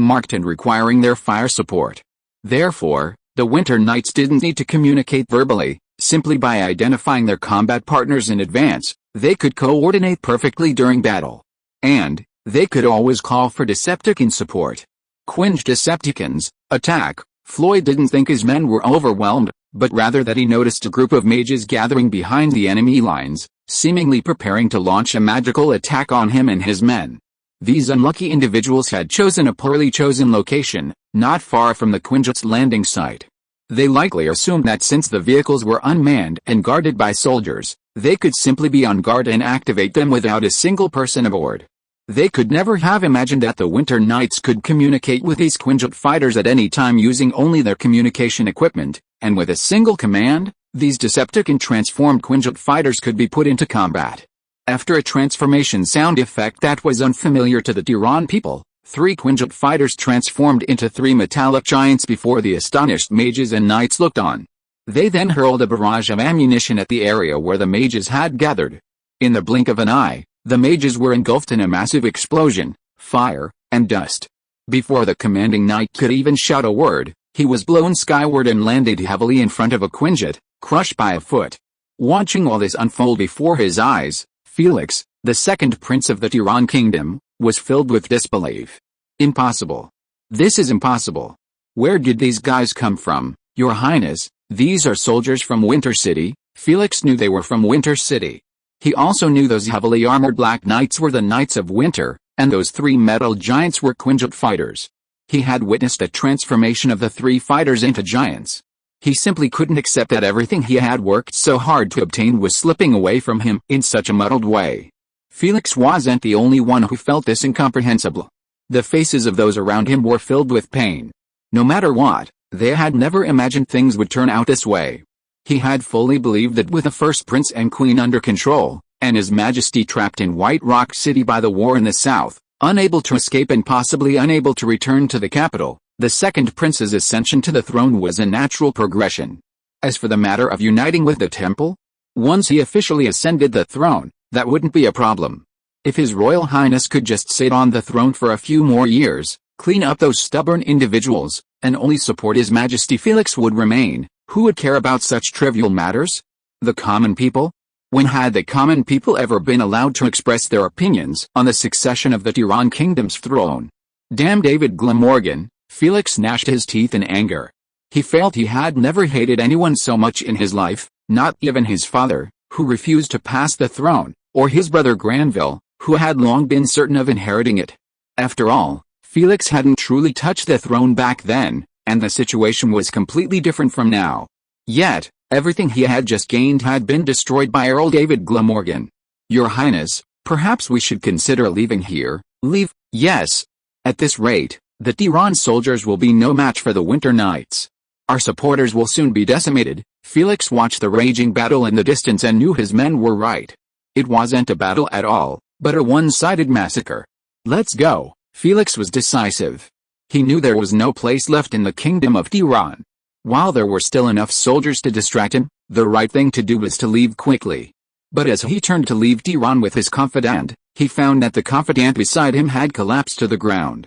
marked and requiring their fire support. Therefore, the Winter Knights didn't need to communicate verbally. Simply by identifying their combat partners in advance, they could coordinate perfectly during battle. And they could always call for Decepticon support. Quinge Decepticons, attack! Floyd didn't think his men were overwhelmed, but rather that he noticed a group of mages gathering behind the enemy lines, seemingly preparing to launch a magical attack on him and his men. These unlucky individuals had chosen a poorly chosen location, not far from the Quinget's landing site. They likely assumed that since the vehicles were unmanned and guarded by soldiers, they could simply be on guard and activate them without a single person aboard. They could never have imagined that the Winter Knights could communicate with these Quinget fighters at any time using only their communication equipment, and with a single command, these Decepticon transformed Quinget fighters could be put into combat. After a transformation sound effect that was unfamiliar to the Tiran people, 3 Quinget fighters transformed into 3 metallic giants before the astonished mages and knights looked on. They then hurled a barrage of ammunition at the area where the mages had gathered. In the blink of an eye, the mages were engulfed in a massive explosion, fire, and dust. Before the commanding knight could even shout a word, he was blown skyward and landed heavily in front of a Quinget, crushed by a foot. Watching all this unfold before his eyes, Felix, the second prince of the Tiran kingdom, was filled with disbelief. Impossible. This is impossible. Where did these guys come from, Your Highness? These are soldiers from Winter City. Felix knew they were from Winter City. He also knew those heavily armored black knights were the Knights of Winter, and those 3 metal giants were Quinget fighters. He had witnessed a transformation of the 3 fighters into giants. He simply couldn't accept that everything he had worked so hard to obtain was slipping away from him in such a muddled way. Felix wasn't the only one who felt this incomprehensible. The faces of those around him were filled with pain. No matter what, they had never imagined things would turn out this way. He had fully believed that with the first prince and queen under control, and his majesty trapped in White Rock City by the war in the south, unable to escape and possibly unable to return to the capital, the second prince's ascension to the throne was a natural progression. As for the matter of uniting with the temple, once he officially ascended the throne, that wouldn't be a problem. If His Royal Highness could just sit on the throne for a few more years, clean up those stubborn individuals, and only support His Majesty, Felix would remain. Who would care about such trivial matters? The common people? When had the common people ever been allowed to express their opinions on the succession of the Tiran kingdom's throne? Damn David Glamorgan! Felix gnashed his teeth in anger. He felt he had never hated anyone so much in his life, not even his father, who refused to pass the throne, or his brother Granville, who had long been certain of inheriting it. After all, Felix hadn't truly touched the throne back then, and the situation was completely different from now. Yet, everything he had just gained had been destroyed by Earl David Glamorgan. Your Highness, perhaps we should consider leaving here. Leave? Yes. At this rate, the Tiran soldiers will be no match for the Winter Knights. Our supporters will soon be decimated. Felix watched the raging battle in the distance and knew his men were right. It wasn't a battle at all, but a one-sided massacre. Let's go. Felix was decisive. He knew there was no place left in the Kingdom of Tiran. While there were still enough soldiers to distract him, the right thing to do was to leave quickly. But as he turned to leave Tiran with his confidant, he found that the confidant beside him had collapsed to the ground.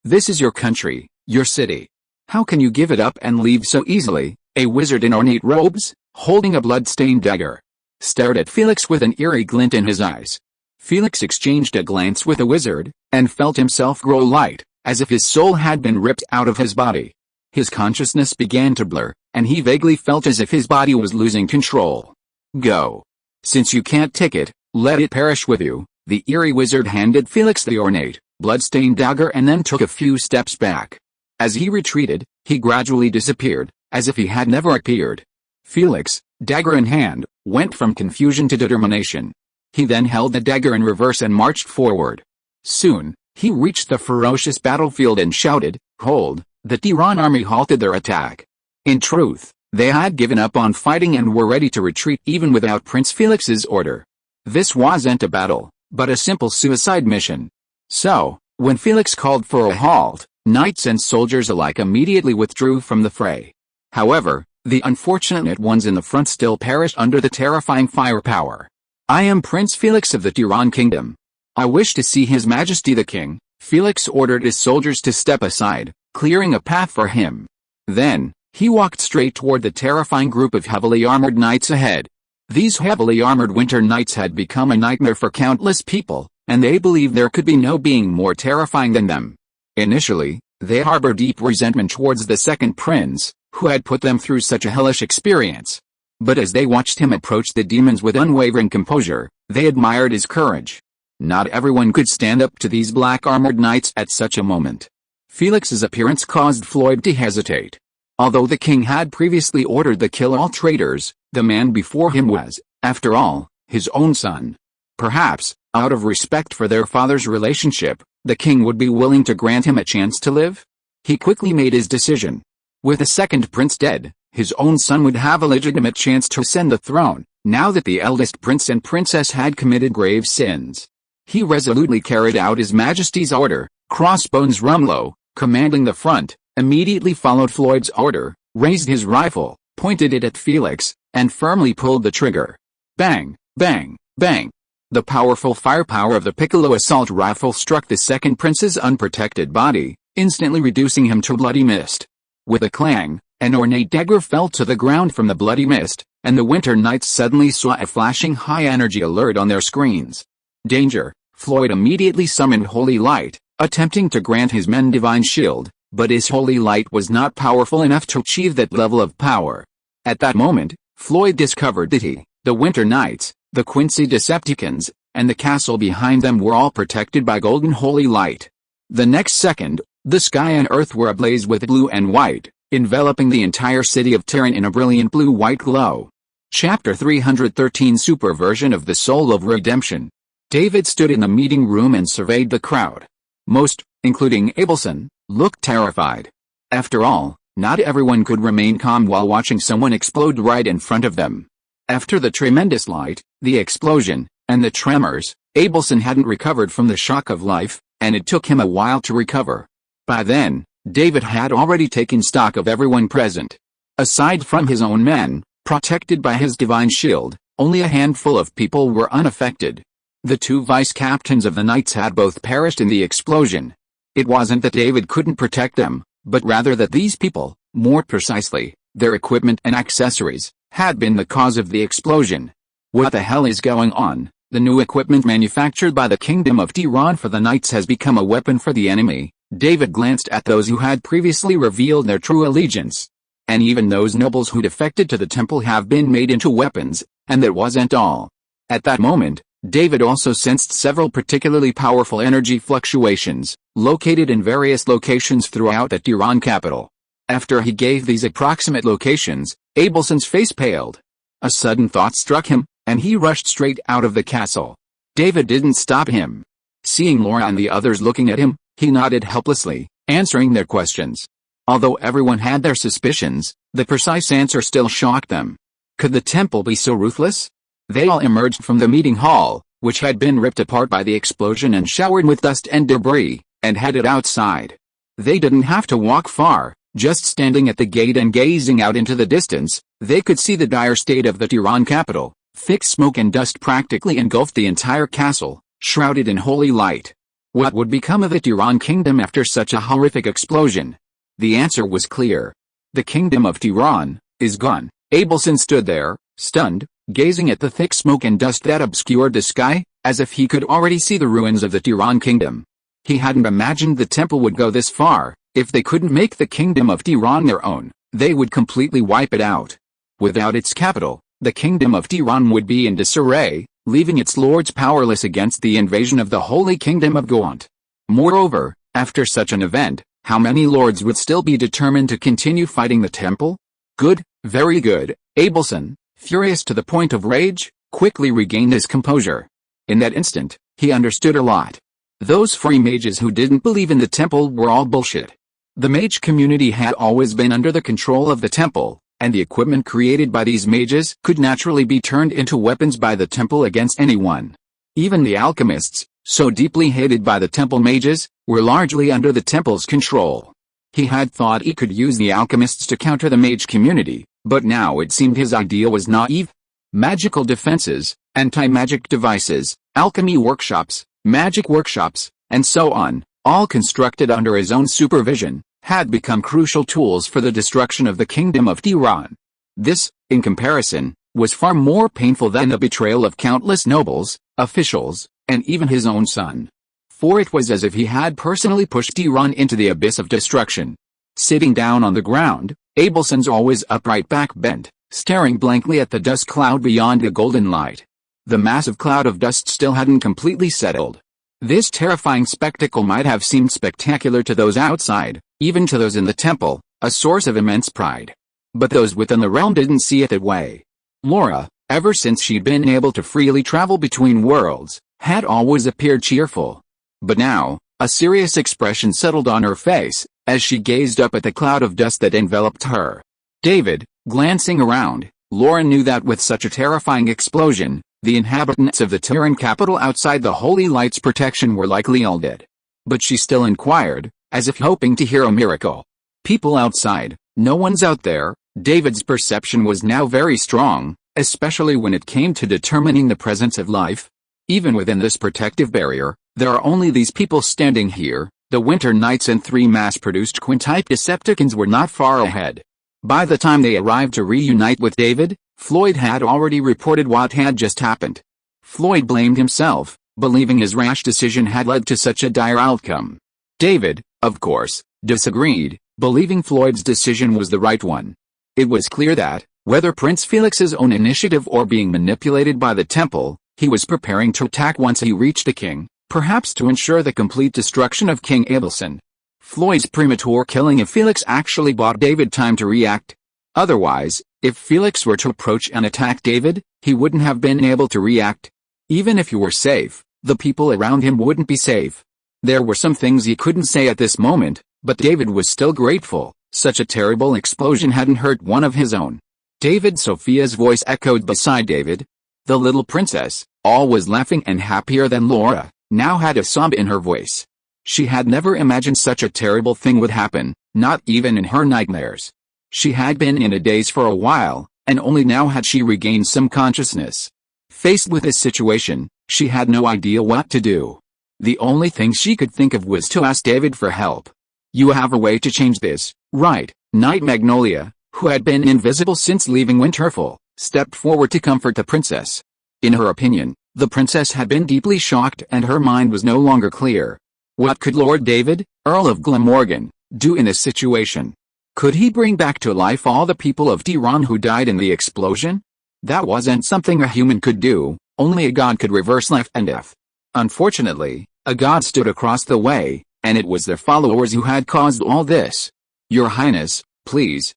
This is your country, your city. How can you give it up and leave so easily? A wizard in ornate robes, holding a blood-stained dagger, stared at Felix with an eerie glint in his eyes. Felix exchanged a glance with the wizard, and felt himself grow light. as if his soul had been ripped out of his body. His consciousness began to blur, and he vaguely felt as if his body was losing control. Go. Since you can't take it, let it perish with you. The eerie wizard handed Felix the ornate, blood-stained dagger and then took a few steps back. As he retreated, he gradually disappeared, as if he had never appeared. Felix, dagger in hand, went from confusion to determination. He then held the dagger in reverse and marched forward. Soon, he reached the ferocious battlefield and shouted, "Hold!" The Tiran army halted their attack. In truth, they had given up on fighting and were ready to retreat even without Prince Felix's order. This wasn't a battle, but a simple suicide mission. So, when Felix called for a halt, knights and soldiers alike immediately withdrew from the fray. However, the unfortunate ones in the front still perished under the terrifying firepower. "I am Prince Felix of the Tiran Kingdom. I wish to see His Majesty the King." Felix ordered his soldiers to step aside, clearing a path for him. Then, he walked straight toward the terrifying group of heavily armored knights ahead. These heavily armored winter knights had become a nightmare for countless people, and they believed there could be no being more terrifying than them. Initially, they harbored deep resentment towards the second prince, who had put them through such a hellish experience. But as they watched him approach the demons with unwavering composure, they admired his courage. Not everyone could stand up to these black-armored knights at such a moment. Felix's appearance caused Floyd to hesitate. Although the king had previously ordered to kill all traitors, the man before him was, after all, his own son. Perhaps, out of respect for their father's relationship, the king would be willing to grant him a chance to live? He quickly made his decision. With the second prince dead, his own son would have a legitimate chance to ascend the throne, now that the eldest prince and princess had committed grave sins. He resolutely carried out His Majesty's order. Crossbones Rumlow, commanding the front, immediately followed Floyd's order, raised his rifle, pointed it at Felix, and firmly pulled the trigger. Bang, bang, bang. The powerful firepower of the Piccolo assault rifle struck the second prince's unprotected body, instantly reducing him to bloody mist. With a clang, an ornate dagger fell to the ground from the bloody mist, and the winter knights suddenly saw a flashing high-energy alert on their screens. Danger! Floyd immediately summoned Holy Light, attempting to grant his men divine shield, but his holy light was not powerful enough to achieve that level of power. At that moment, Floyd discovered that he, the Winter Knights, the Quincy Decepticons, and the castle behind them were all protected by golden holy light. The next second, the sky and earth were ablaze with blue and white, enveloping the entire city of Tiran in a brilliant blue-white glow. Chapter 313 Superversion of the Soul of Redemption. David stood in the meeting room and surveyed the crowd. Most, including Abelson, looked terrified. After all, not everyone could remain calm while watching someone explode right in front of them. After the tremendous light, the explosion, and the tremors, Abelson hadn't recovered from the shock of life, and it took him a while to recover. By then, David had already taken stock of everyone present. Aside from his own men, protected by his divine shield, only a handful of people were unaffected. The two vice-captains of the knights had both perished in the explosion. It wasn't that David couldn't protect them, but rather that these people, more precisely, their equipment and accessories, had been the cause of the explosion. What the hell is going on? The new equipment manufactured by the Kingdom of Tiran for the knights has become a weapon for the enemy. David glanced at those who had previously revealed their true allegiance. And even those nobles who defected to the temple have been made into weapons, and that wasn't all. At that moment, David also sensed several particularly powerful energy fluctuations, located in various locations throughout the Tiran capital. After he gave these approximate locations, Abelson's face paled. A sudden thought struck him, and he rushed straight out of the castle. David didn't stop him. Seeing Laura and the others looking at him, he nodded helplessly, answering their questions. Although everyone had their suspicions, the precise answer still shocked them. Could the temple be so ruthless? They all emerged from the meeting hall, which had been ripped apart by the explosion and showered with dust and debris, and headed outside. They didn't have to walk far, just standing at the gate and gazing out into the distance, they could see the dire state of the Tiran capital. Thick smoke and dust practically engulfed the entire castle, shrouded in holy light. What would become of the Tiran kingdom after such a horrific explosion? The answer was clear. The Kingdom of Tiran is gone. Abelson stood there, stunned, gazing at the thick smoke and dust that obscured the sky, as if he could already see the ruins of the Tiran kingdom. He hadn't imagined the temple would go this far. If they couldn't make the Kingdom of Tiran their own, they would completely wipe it out. Without its capital, the Kingdom of Tiran would be in disarray, leaving its lords powerless against the invasion of the Holy Kingdom of Gaunt. Moreover, after such an event, how many lords would still be determined to continue fighting the temple? Good, very good. Abelson, furious to the point of rage, quickly regained his composure. In that instant, he understood a lot. Those free mages who didn't believe in the temple were all bullshit. The mage community had always been under the control of the temple, and the equipment created by these mages could naturally be turned into weapons by the temple against anyone. Even the alchemists, so deeply hated by the temple mages, were largely under the temple's control. He had thought he could use the alchemists to counter the mage community, but now it seemed his idea was naive. Magical defenses, anti-magic devices, alchemy workshops, magic workshops, and so on, all constructed under his own supervision, had become crucial tools for the destruction of the Kingdom of Tiran. This, in comparison, was far more painful than the betrayal of countless nobles, officials, and even his own son. For it was as if he had personally pushed Tiran into the abyss of destruction. Sitting down on the ground, Abelson's always upright back bent, staring blankly at the dust cloud beyond the golden light. The massive cloud of dust still hadn't completely settled. This terrifying spectacle might have seemed spectacular to those outside, even to those in the temple, a source of immense pride. But those within the realm didn't see it that way. Laura, ever since she'd been able to freely travel between worlds, had always appeared cheerful. But now, a serious expression settled on her face, as she gazed up at the cloud of dust that enveloped her. David, glancing around, Laura knew that with such a terrifying explosion, the inhabitants of the Tiran capital outside the Holy Light's protection were likely all dead. But she still inquired, as if hoping to hear a miracle. People outside, no one's out there. David's perception was now very strong, especially when it came to determining the presence of life. Even within this protective barrier, there are only these people standing here. The Winter Knights and 3 mass-produced Quintype Decepticons were not far ahead. By the time they arrived to reunite with David, Floyd had already reported what had just happened. Floyd blamed himself, believing his rash decision had led to such a dire outcome. David, of course, disagreed, believing Floyd's decision was the right one. It was clear that, whether Prince Felix's own initiative or being manipulated by the temple, he was preparing to attack once he reached the king, perhaps to ensure the complete destruction of King Abelson. Floyd's premature killing of Felix actually bought David time to react. Otherwise, if Felix were to approach and attack David, he wouldn't have been able to react. Even if he were safe, the people around him wouldn't be safe. There were some things he couldn't say at this moment, but David was still grateful. Such a terrible explosion hadn't hurt one of his own. David. Sophia's voice echoed beside David. The little princess, always laughing and happier than Laura, now had a sob in her voice. She had never imagined such a terrible thing would happen, not even in her nightmares. She had been in a daze for a while, and only now had she regained some consciousness. Faced with this situation, she had no idea what to do. The only thing she could think of was to ask David for help. You have a way to change this, right? Knight Magnolia, who had been invisible since leaving Winterfell, stepped forward to comfort the princess. In her opinion, the princess had been deeply shocked and her mind was no longer clear. What could Lord David, Earl of Glamorgan, do in this situation? Could he bring back to life all the people of Tiran who died in the explosion? That wasn't something a human could do, only a god could reverse life and death. Unfortunately, a god stood across the way, and it was their followers who had caused all this. Your Highness, please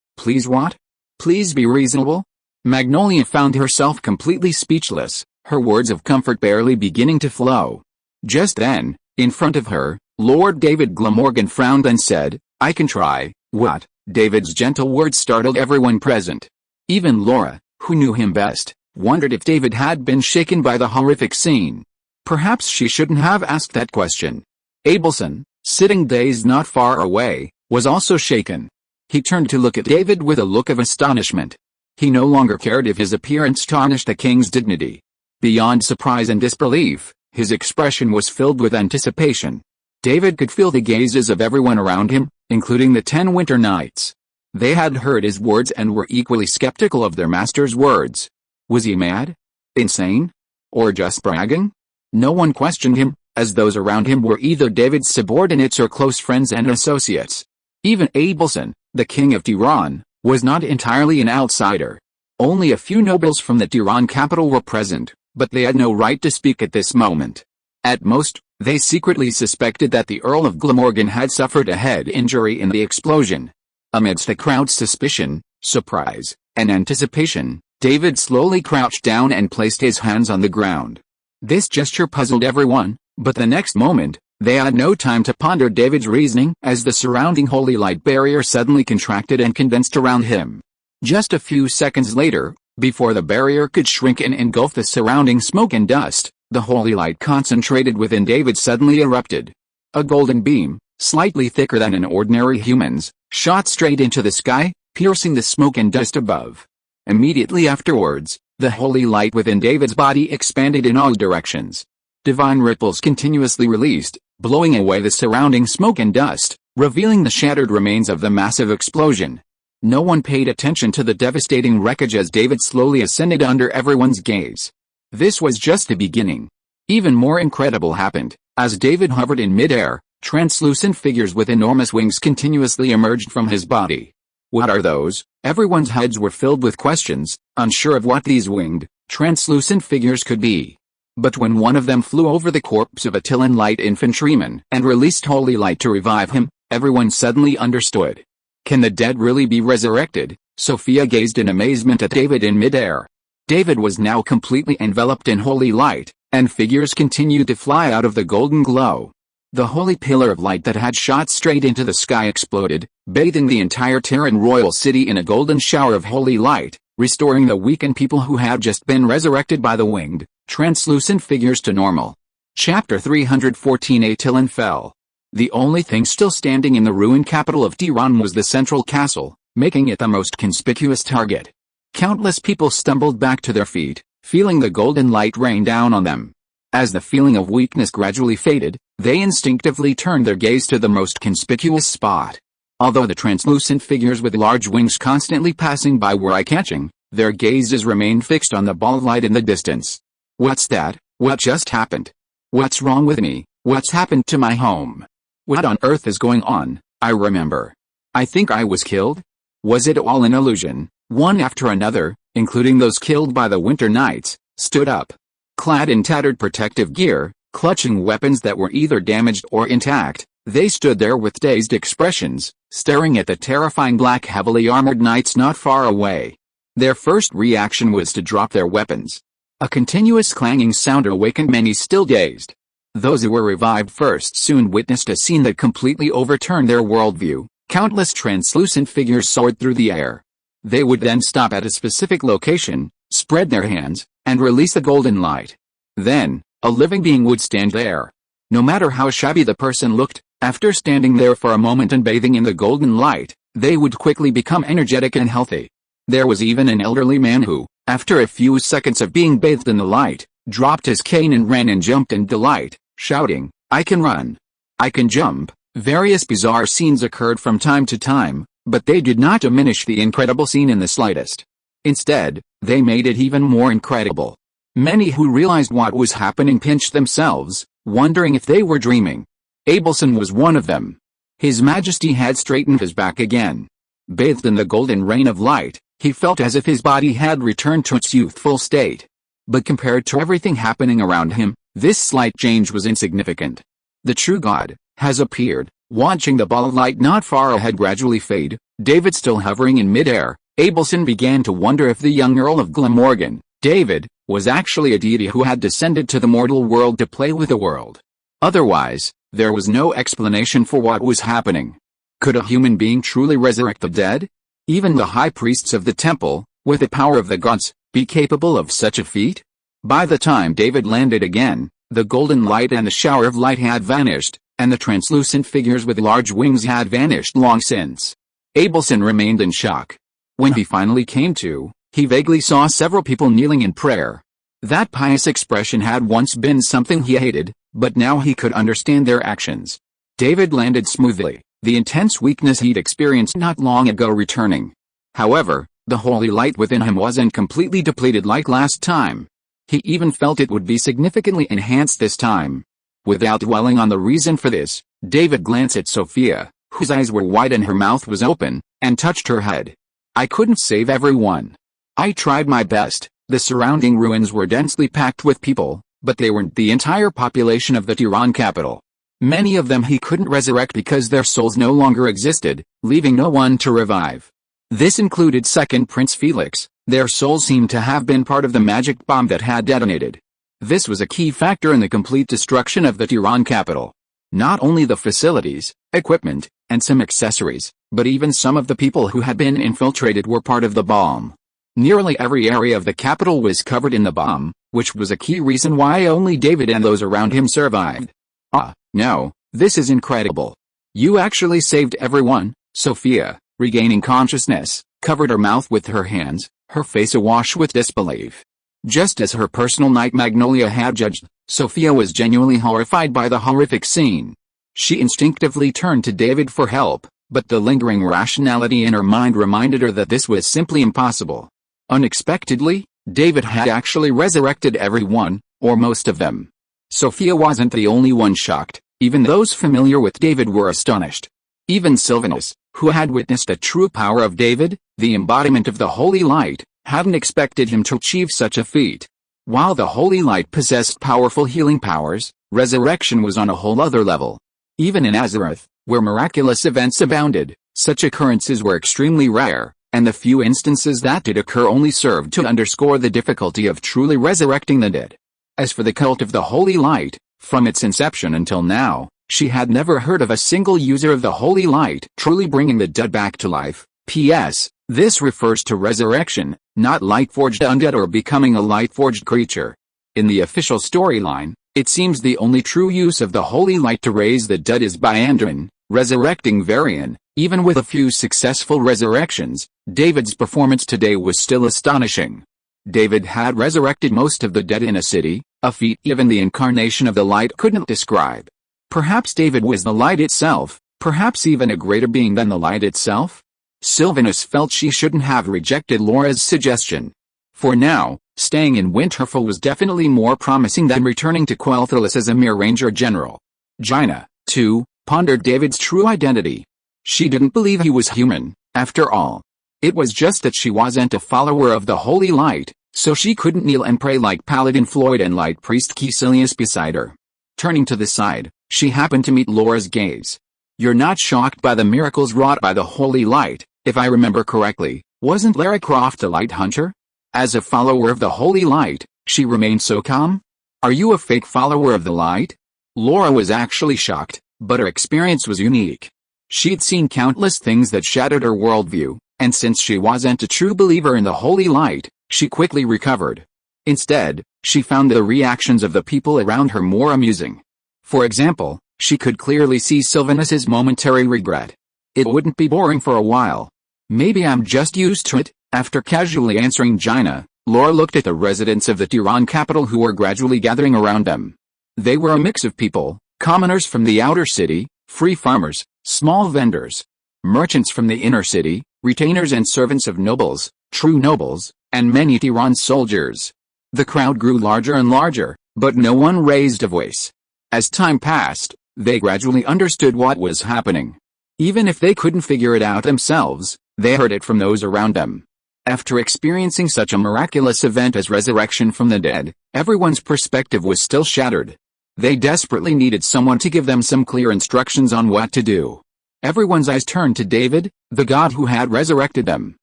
what? Please be reasonable? Magnolia found herself completely speechless, her words of comfort barely beginning to flow. Just then, in front of her, Lord David Glamorgan frowned and said, I can try. What? David's gentle words startled everyone present. Even Laura, who knew him best, wondered if David had been shaken by the horrific scene. Perhaps she shouldn't have asked that question. Abelson, sitting dazed not far away, was also shaken. He turned to look at David with a look of astonishment. He no longer cared if his appearance tarnished the king's dignity. Beyond surprise and disbelief, his expression was filled with anticipation. David could feel the gazes of everyone around him, including the 10 Winter Knights. They had heard his words and were equally skeptical of their master's words. Was he mad? Insane? Or just bragging? No one questioned him, as those around him were either David's subordinates or close friends and associates. Even Abelson, the king of Tiran, was not entirely an outsider. Only a few nobles from the Tiran capital were present, but they had no right to speak at this moment. At most, they secretly suspected that the Earl of Glamorgan had suffered a head injury in the explosion. Amidst the crowd's suspicion, surprise, and anticipation, David slowly crouched down and placed his hands on the ground. This gesture puzzled everyone, but the next moment, they had no time to ponder David's reasoning as the surrounding holy light barrier suddenly contracted and condensed around him. Just a few seconds later, before the barrier could shrink and engulf the surrounding smoke and dust, the holy light concentrated within David suddenly erupted. A golden beam, slightly thicker than an ordinary human's, shot straight into the sky, piercing the smoke and dust above. Immediately afterwards, the holy light within David's body expanded in all directions. Divine ripples continuously released, blowing away the surrounding smoke and dust, revealing the shattered remains of the massive explosion. No one paid attention to the devastating wreckage as David slowly ascended under everyone's gaze. This was just the beginning. Even more incredible happened. As David hovered in mid-air, translucent figures with enormous wings continuously emerged from his body. What are those? Everyone's heads were filled with questions, unsure of what these winged, translucent figures could be. But when one of them flew over the corpse of a Tilan light infantryman and released holy light to revive him, everyone suddenly understood. Can the dead really be resurrected? Sophia gazed in amazement at David in mid-air. David was now completely enveloped in holy light, and figures continued to fly out of the golden glow. The holy pillar of light that had shot straight into the sky exploded, bathing the entire Tiran royal city in a golden shower of holy light, restoring the weakened people who had just been resurrected by the winged, translucent figures to normal. Chapter 314. A Tilan fell. The only thing still standing in the ruined capital of Tiran was the central castle, making it the most conspicuous target. Countless people stumbled back to their feet, feeling the golden light rain down on them. As the feeling of weakness gradually faded, they instinctively turned their gaze to the most conspicuous spot. Although the translucent figures with large wings constantly passing by were eye-catching, their gazes remained fixed on the ball of light in the distance. What's that? What just happened? What's wrong with me? What's happened to my home? What on earth is going on? I remember. I think I was killed? Was it all an illusion? One after another, including those killed by the winter nights, stood up. Clad in tattered protective gear, clutching weapons that were either damaged or intact, they stood there with dazed expressions, staring at the terrifying black heavily armored knights not far away. Their first reaction was to drop their weapons. A continuous clanging sound awakened many still dazed. Those who were revived first soon witnessed a scene that completely overturned their worldview. Countless translucent figures soared through the air. They would then stop at a specific location, spread their hands, and release the golden light. Then, a living being would stand there. No matter how shabby the person looked, after standing there for a moment and bathing in the golden light, they would quickly become energetic and healthy. There was even an elderly man who, after a few seconds of being bathed in the light, dropped his cane and ran and jumped in delight, shouting, "I can run. I can jump." Various bizarre scenes occurred from time to time, but they did not diminish the incredible scene in the slightest. Instead, they made it even more incredible. Many who realized what was happening pinched themselves, wondering if they were dreaming. Abelson was one of them. His Majesty had straightened his back again. Bathed in the golden rain of light, he felt as if his body had returned to its youthful state. But compared to everything happening around him, this slight change was insignificant. The true God has appeared. Watching the ball of light not far ahead gradually fade, David still hovering in mid-air, Abelson began to wonder if the young Earl of Glamorgan, David, was actually a deity who had descended to the mortal world to play with the world. Otherwise, there was no explanation for what was happening. Could a human being truly resurrect the dead? Even the high priests of the temple, with the power of the gods, be capable of such a feat? By the time David landed again, the golden light and the shower of light had vanished, and the translucent figures with large wings had vanished long since. Abelson remained in shock. When he finally came to, he vaguely saw several people kneeling in prayer. That pious expression had once been something he hated, but now he could understand their actions. David landed smoothly, the intense weakness he'd experienced not long ago returning. However, the holy light within him wasn't completely depleted like last time. He even felt it would be significantly enhanced this time. Without dwelling on the reason for this, David glanced at Sophia, whose eyes were wide and her mouth was open, and touched her head. I couldn't save everyone. I tried my best. The surrounding ruins were densely packed with people, but they weren't the entire population of the Tiran capital. Many of them he couldn't resurrect because their souls no longer existed, leaving no one to revive. This included Second Prince Felix. Their souls seemed to have been part of the magic bomb that had detonated. This was a key factor in the complete destruction of the Tiran capital. Not only the facilities, equipment, and some accessories, but even some of the people who had been infiltrated were part of the bomb. Nearly every area of the capital was covered in the bomb, which was a key reason why only David and those around him survived. Ah, no, this is incredible. You actually saved everyone. Sophia, regaining consciousness, covered her mouth with her hands, her face awash with disbelief. Just as her personal Night Magnolia had judged, Sophia was genuinely horrified by the horrific scene. She instinctively turned to David for help, but the lingering rationality in her mind reminded her that this was simply impossible. Unexpectedly, David had actually resurrected everyone, or most of them. Sophia wasn't the only one shocked. Even those familiar with David were astonished. Even Sylvanus, who had witnessed the true power of David, the embodiment of the Holy Light, hadn't expected him to achieve such a feat. While the Holy Light possessed powerful healing powers, resurrection was on a whole other level. Even in Azarath, where miraculous events abounded, such occurrences were extremely rare, and the few instances that did occur only served to underscore the difficulty of truly resurrecting the dead. As for the cult of the Holy Light, from its inception until now, she had never heard of a single user of the Holy Light truly bringing the dead back to life. P.S. This refers to resurrection, not light-forged undead or becoming a light-forged creature. In the official storyline, it seems the only true use of the Holy Light to raise the dead is by Andrin, resurrecting Varian. Even with a few successful resurrections, David's performance today was still astonishing. David had resurrected most of the dead in a city, a feat even the incarnation of the light couldn't describe. Perhaps David was the light itself, perhaps even a greater being than the light itself? Sylvanus felt she shouldn't have rejected Laura's suggestion. For now, staying in Winterfell was definitely more promising than returning to Quel'Thalas as a mere ranger general. Jaina, too, pondered David's true identity. She didn't believe he was human, after all. It was just that she wasn't a follower of the Holy Light, so she couldn't kneel and pray like Paladin Floyd and Light Priest Caecilius beside her. Turning to the side, she happened to meet Laura's gaze. You're not shocked by the miracles wrought by the Holy Light, if I remember correctly, wasn't Lara Croft a light hunter? As a follower of the Holy Light, she remained so calm? Are you a fake follower of the light? Laura was actually shocked, but her experience was unique. She'd seen countless things that shattered her worldview, and since she wasn't a true believer in the Holy Light, she quickly recovered. Instead, she found the reactions of the people around her more amusing. For example, she could clearly see Sylvanus's momentary regret. It wouldn't be boring for a while. Maybe I'm just used to it. After casually answering Jaina, Laura looked at the residents of the Tiran capital who were gradually gathering around them. They were a mix of people, commoners from the outer city, free farmers, small vendors, merchants from the inner city, retainers and servants of nobles, true nobles, and many Tiran soldiers. The crowd grew larger and larger, but no one raised a voice. As time passed, they gradually understood what was happening. Even if they couldn't figure it out themselves, they heard it from those around them. After experiencing such a miraculous event as resurrection from the dead, everyone's perspective was still shattered. They desperately needed someone to give them some clear instructions on what to do. Everyone's eyes turned to David, the god who had resurrected them.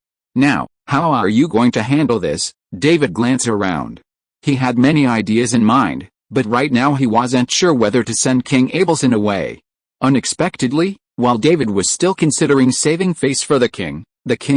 Now, how are you going to handle this? David glanced around. He had many ideas in mind, but right now he wasn't sure whether to send King Abelson away. Unexpectedly, while David was still considering saving face for the king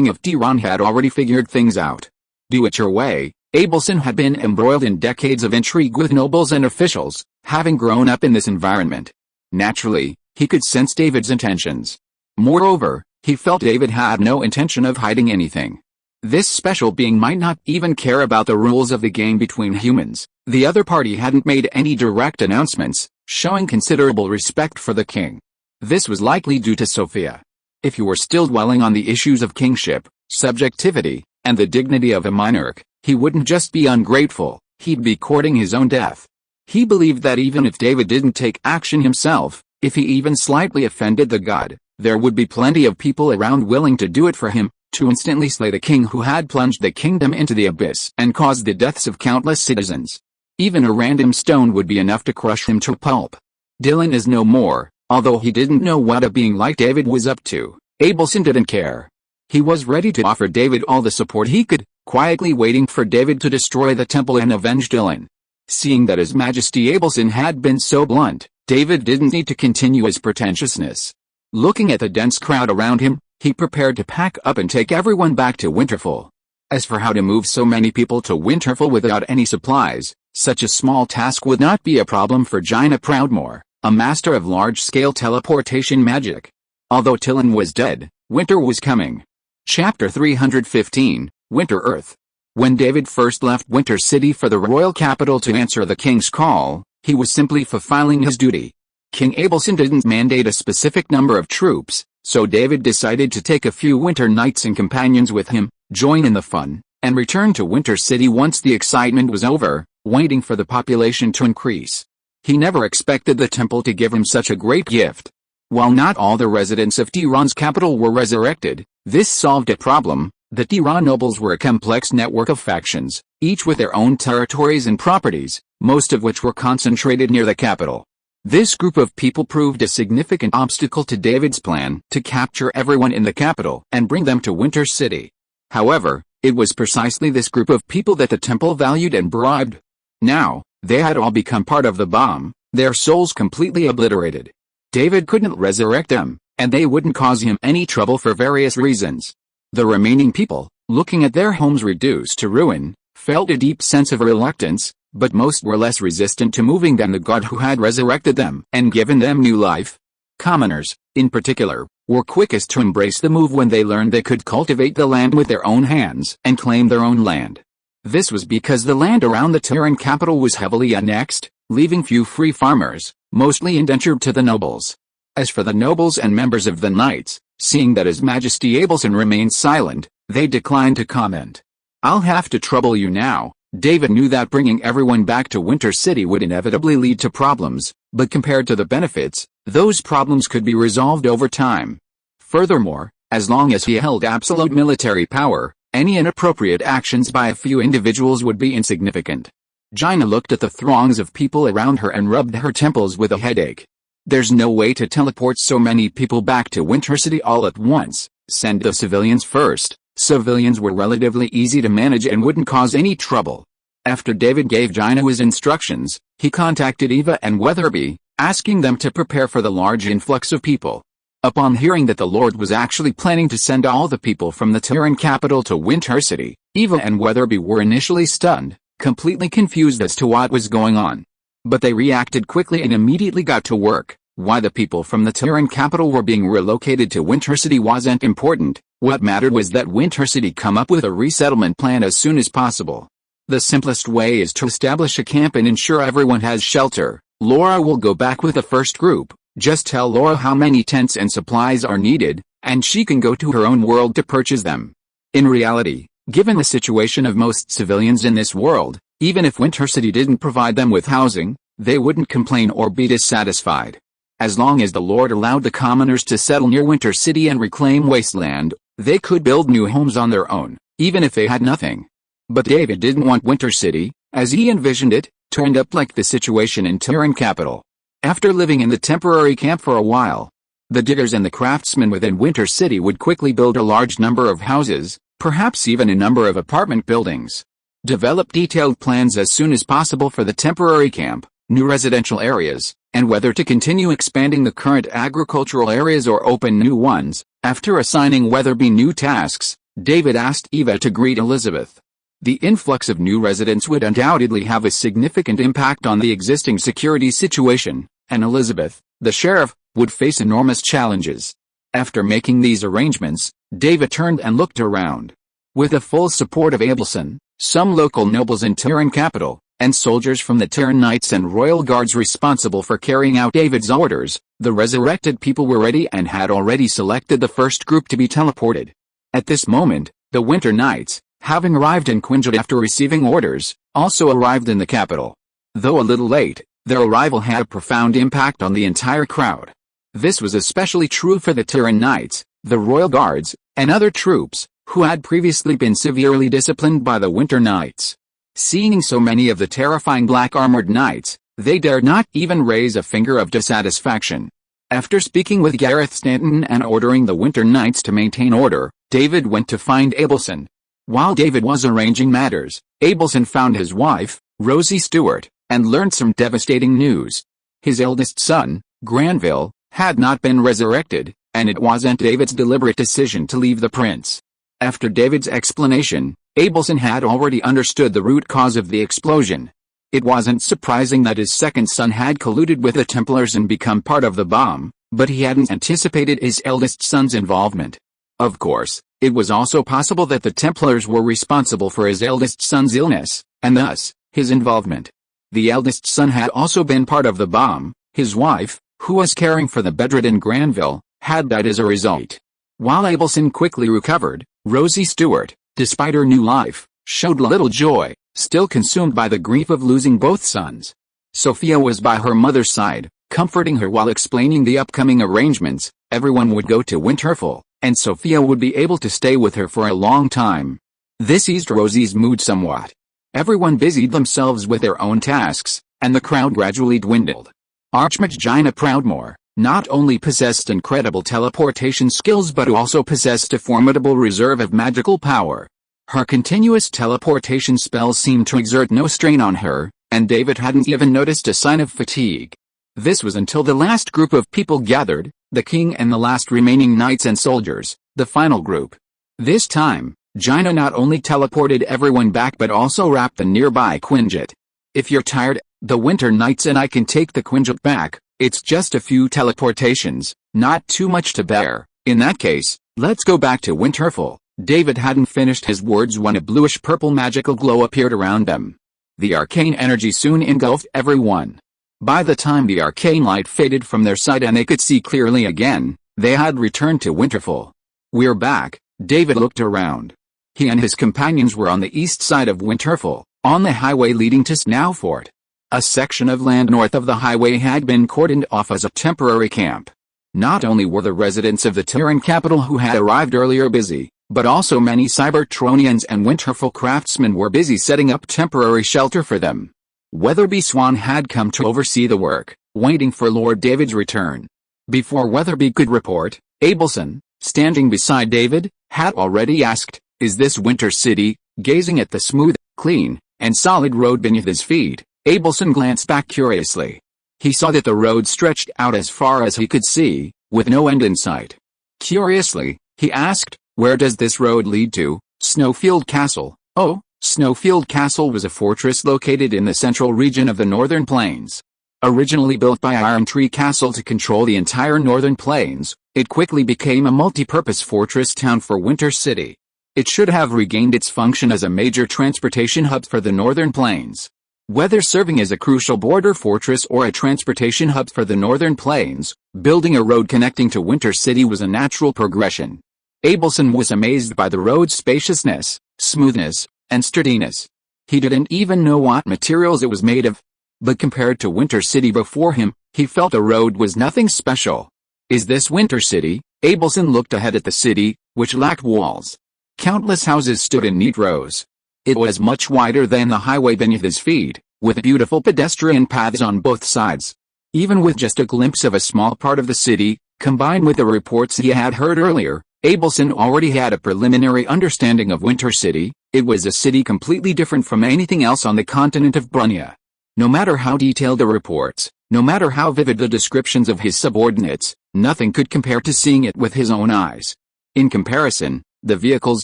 of Tiran had already figured things out. Do it your way. Abelson had been embroiled in decades of intrigue with nobles and officials, having grown up in this environment. Naturally, he could sense David's intentions. Moreover, he felt David had no intention of hiding anything. This special being might not even care about the rules of the game between humans. The other party hadn't made any direct announcements, showing considerable respect for the king. This was likely due to Sophia. If you were still dwelling on the issues of kingship, subjectivity, and the dignity of a monarch, he wouldn't just be ungrateful, he'd be courting his own death. He believed that even if David didn't take action himself, if he even slightly offended the god, there would be plenty of people around willing to do it for him, to instantly slay the king who had plunged the kingdom into the abyss and caused the deaths of countless citizens. Even a random stone would be enough to crush him to pulp. Dylan is no more, although he didn't know what a being like David was up to. Abelson didn't care. He was ready to offer David all the support he could, quietly waiting for David to destroy the temple and avenge Dylan. Seeing that His Majesty Abelson had been so blunt, David didn't need to continue his pretentiousness. Looking at the dense crowd around him, he prepared to pack up and take everyone back to Winterfell. As for how to move so many people to Winterfell without any supplies, such a small task would not be a problem for Jaina Proudmoore, a master of large-scale teleportation magic. Although Dylan was dead, winter was coming. Chapter 315, Winter Earth. When David first left Winter City for the royal capital to answer the king's call, he was simply fulfilling his duty. King Abelson didn't mandate a specific number of troops, so David decided to take a few winter knights and companions with him, join in the fun, and return to Winter City once the excitement was over, waiting for the population to increase. He never expected the temple to give him such a great gift. While not all the residents of Tiran's capital were resurrected, this solved a problem. The Tiran nobles were a complex network of factions, each with their own territories and properties, most of which were concentrated near the capital. This group of people proved a significant obstacle to David's plan to capture everyone in the capital and bring them to Winter City. However, it was precisely this group of people that the temple valued and bribed. Now, they had all become part of the bomb, their souls completely obliterated. David couldn't resurrect them, and they wouldn't cause him any trouble for various reasons. The remaining people, looking at their homes reduced to ruin, felt a deep sense of reluctance, but most were less resistant to moving than the god who had resurrected them and given them new life. Commoners, in particular, were quickest to embrace the move when they learned they could cultivate the land with their own hands and claim their own land. This was because the land around the Tiran capital was heavily annexed, leaving few free farmers, mostly indentured to the nobles. As for the nobles and members of the knights, seeing that His Majesty Abelson remained silent, they declined to comment. "I'll have to trouble you now." David knew that bringing everyone back to Winter City would inevitably lead to problems, but compared to the benefits, those problems could be resolved over time. Furthermore, as long as he held absolute military power, any inappropriate actions by a few individuals would be insignificant. Jaina looked at the throngs of people around her and rubbed her temples with a headache. There's no way to teleport so many people back to Winter City all at once. Send the civilians first. Civilians were relatively easy to manage and wouldn't cause any trouble. After David gave Jaina his instructions, he contacted Eva and Weatherby, asking them to prepare for the large influx of people. Upon hearing that the Lord was actually planning to send all the people from the Tiran capital to Winter City, Eva and Weatherby were initially stunned, completely confused as to what was going on. But they reacted quickly and immediately got to work. Why the people from the Tiran capital were being relocated to Winter City wasn't important. What mattered was that Winter City come up with a resettlement plan as soon as possible. The simplest way is to establish a camp and ensure everyone has shelter. Laura will go back with the first group. Just tell Laura how many tents and supplies are needed, and she can go to her own world to purchase them. In reality, given the situation of most civilians in this world, even if Winter City didn't provide them with housing, they wouldn't complain or be dissatisfied. As long as the Lord allowed the commoners to settle near Winter City and reclaim wasteland, they could build new homes on their own, even if they had nothing. But David didn't want Winter City, as he envisioned it, to end up like the situation in Tiran capital. After living in the temporary camp for a while, the diggers and the craftsmen within Winter City would quickly build a large number of houses, perhaps even a number of apartment buildings. Develop detailed plans as soon as possible for the temporary camp, new residential areas, and whether to continue expanding the current agricultural areas or open new ones. After assigning Weatherby new tasks, David asked Eva to greet Elizabeth. The influx of new residents would undoubtedly have a significant impact on the existing security situation, and Elizabeth, the sheriff, would face enormous challenges. After making these arrangements, David turned and looked around. With the full support of Abelson, some local nobles in Tiran capital, and soldiers from the Tiran Knights and Royal Guards responsible for carrying out David's orders, the resurrected people were ready and had already selected the first group to be teleported. At this moment, the Winter Knights, having arrived in Quinjet after receiving orders, also arrived in the capital. Though a little late, their arrival had a profound impact on the entire crowd. This was especially true for the Tiran Knights, the Royal Guards, and other troops, who had previously been severely disciplined by the Winter Knights. Seeing so many of the terrifying black-armored knights, they dared not even raise a finger of dissatisfaction. After speaking with Gareth Stanton and ordering the Winter Knights to maintain order, David went to find Abelson. While David was arranging matters, Abelson found his wife, Rosie Stewart, and learned some devastating news. His eldest son, Granville, had not been resurrected, and it wasn't David's deliberate decision to leave the prince. After David's explanation, Abelson had already understood the root cause of the explosion. It wasn't surprising that his second son had colluded with the Templars and become part of the bomb, but he hadn't anticipated his eldest son's involvement. Of course, it was also possible that the Templars were responsible for his eldest son's illness, and thus, his involvement. The eldest son had also been part of the bomb. His wife, who was caring for the bedridden Granville, had died as a result. While Abelson quickly recovered, Rosie Stewart, despite her new life, showed little joy, still consumed by the grief of losing both sons. Sophia was by her mother's side, comforting her while explaining the upcoming arrangements. Everyone would go to Winterfell, and Sophia would be able to stay with her for a long time. This eased Rosie's mood somewhat. Everyone busied themselves with their own tasks, and the crowd gradually dwindled. Archmage Jaina Proudmoore not only possessed incredible teleportation skills but also possessed a formidable reserve of magical power. Her continuous teleportation spells seemed to exert no strain on her, and David hadn't even noticed a sign of fatigue. This was until the last group of people gathered, the king and the last remaining knights and soldiers, the final group. This time, Jaina not only teleported everyone back but also wrapped the nearby Quinjet. If you're tired, the Winter Knights and I can take the Quinjet back. It's just a few teleportations, not too much to bear. In that case, let's go back to Winterfell. David hadn't finished his words when a bluish-purple magical glow appeared around them. The arcane energy soon engulfed everyone. By the time the arcane light faded from their sight and they could see clearly again, they had returned to Winterfell. We're back. David looked around. He and his companions were on the east side of Winterfell, on the highway leading to Snowfort. A section of land north of the highway had been cordoned off as a temporary camp. Not only were the residents of the Tiran capital who had arrived earlier busy, but also many Cybertronians and Winterfell craftsmen were busy setting up temporary shelter for them. Weatherby Swan had come to oversee the work, waiting for Lord David's return. Before Weatherby could report, Abelson, standing beside David, had already asked, "Is this Winter City?" Gazing at the smooth, clean, and solid road beneath his feet, Abelson glanced back curiously. He saw that the road stretched out as far as he could see, with no end in sight. Curiously, he asked, "Where does this road lead to?" "Snowfield Castle." "Oh." Snowfield Castle was a fortress located in the central region of the Northern Plains. Originally built by Iron Tree Castle to control the entire Northern Plains, it quickly became a multi-purpose fortress town for Winter City. It should have regained its function as a major transportation hub for the Northern Plains. Whether serving as a crucial border fortress or a transportation hub for the Northern Plains, building a road connecting to Winter City was a natural progression. Abelson was amazed by the road's spaciousness, smoothness, and sturdiness. He didn't even know what materials it was made of. But compared to Winter City before him, he felt the road was nothing special. Is this Winter City? Abelson looked ahead at the city, which lacked walls. Countless houses stood in neat rows. It was much wider than the highway beneath his feet, with beautiful pedestrian paths on both sides. Even with just a glimpse of a small part of the city, combined with the reports he had heard earlier, Abelson already had a preliminary understanding of Winter City. It was a city completely different from anything else on the continent of Brunia. No matter how detailed the reports, no matter how vivid the descriptions of his subordinates, nothing could compare to seeing it with his own eyes. In comparison, the vehicles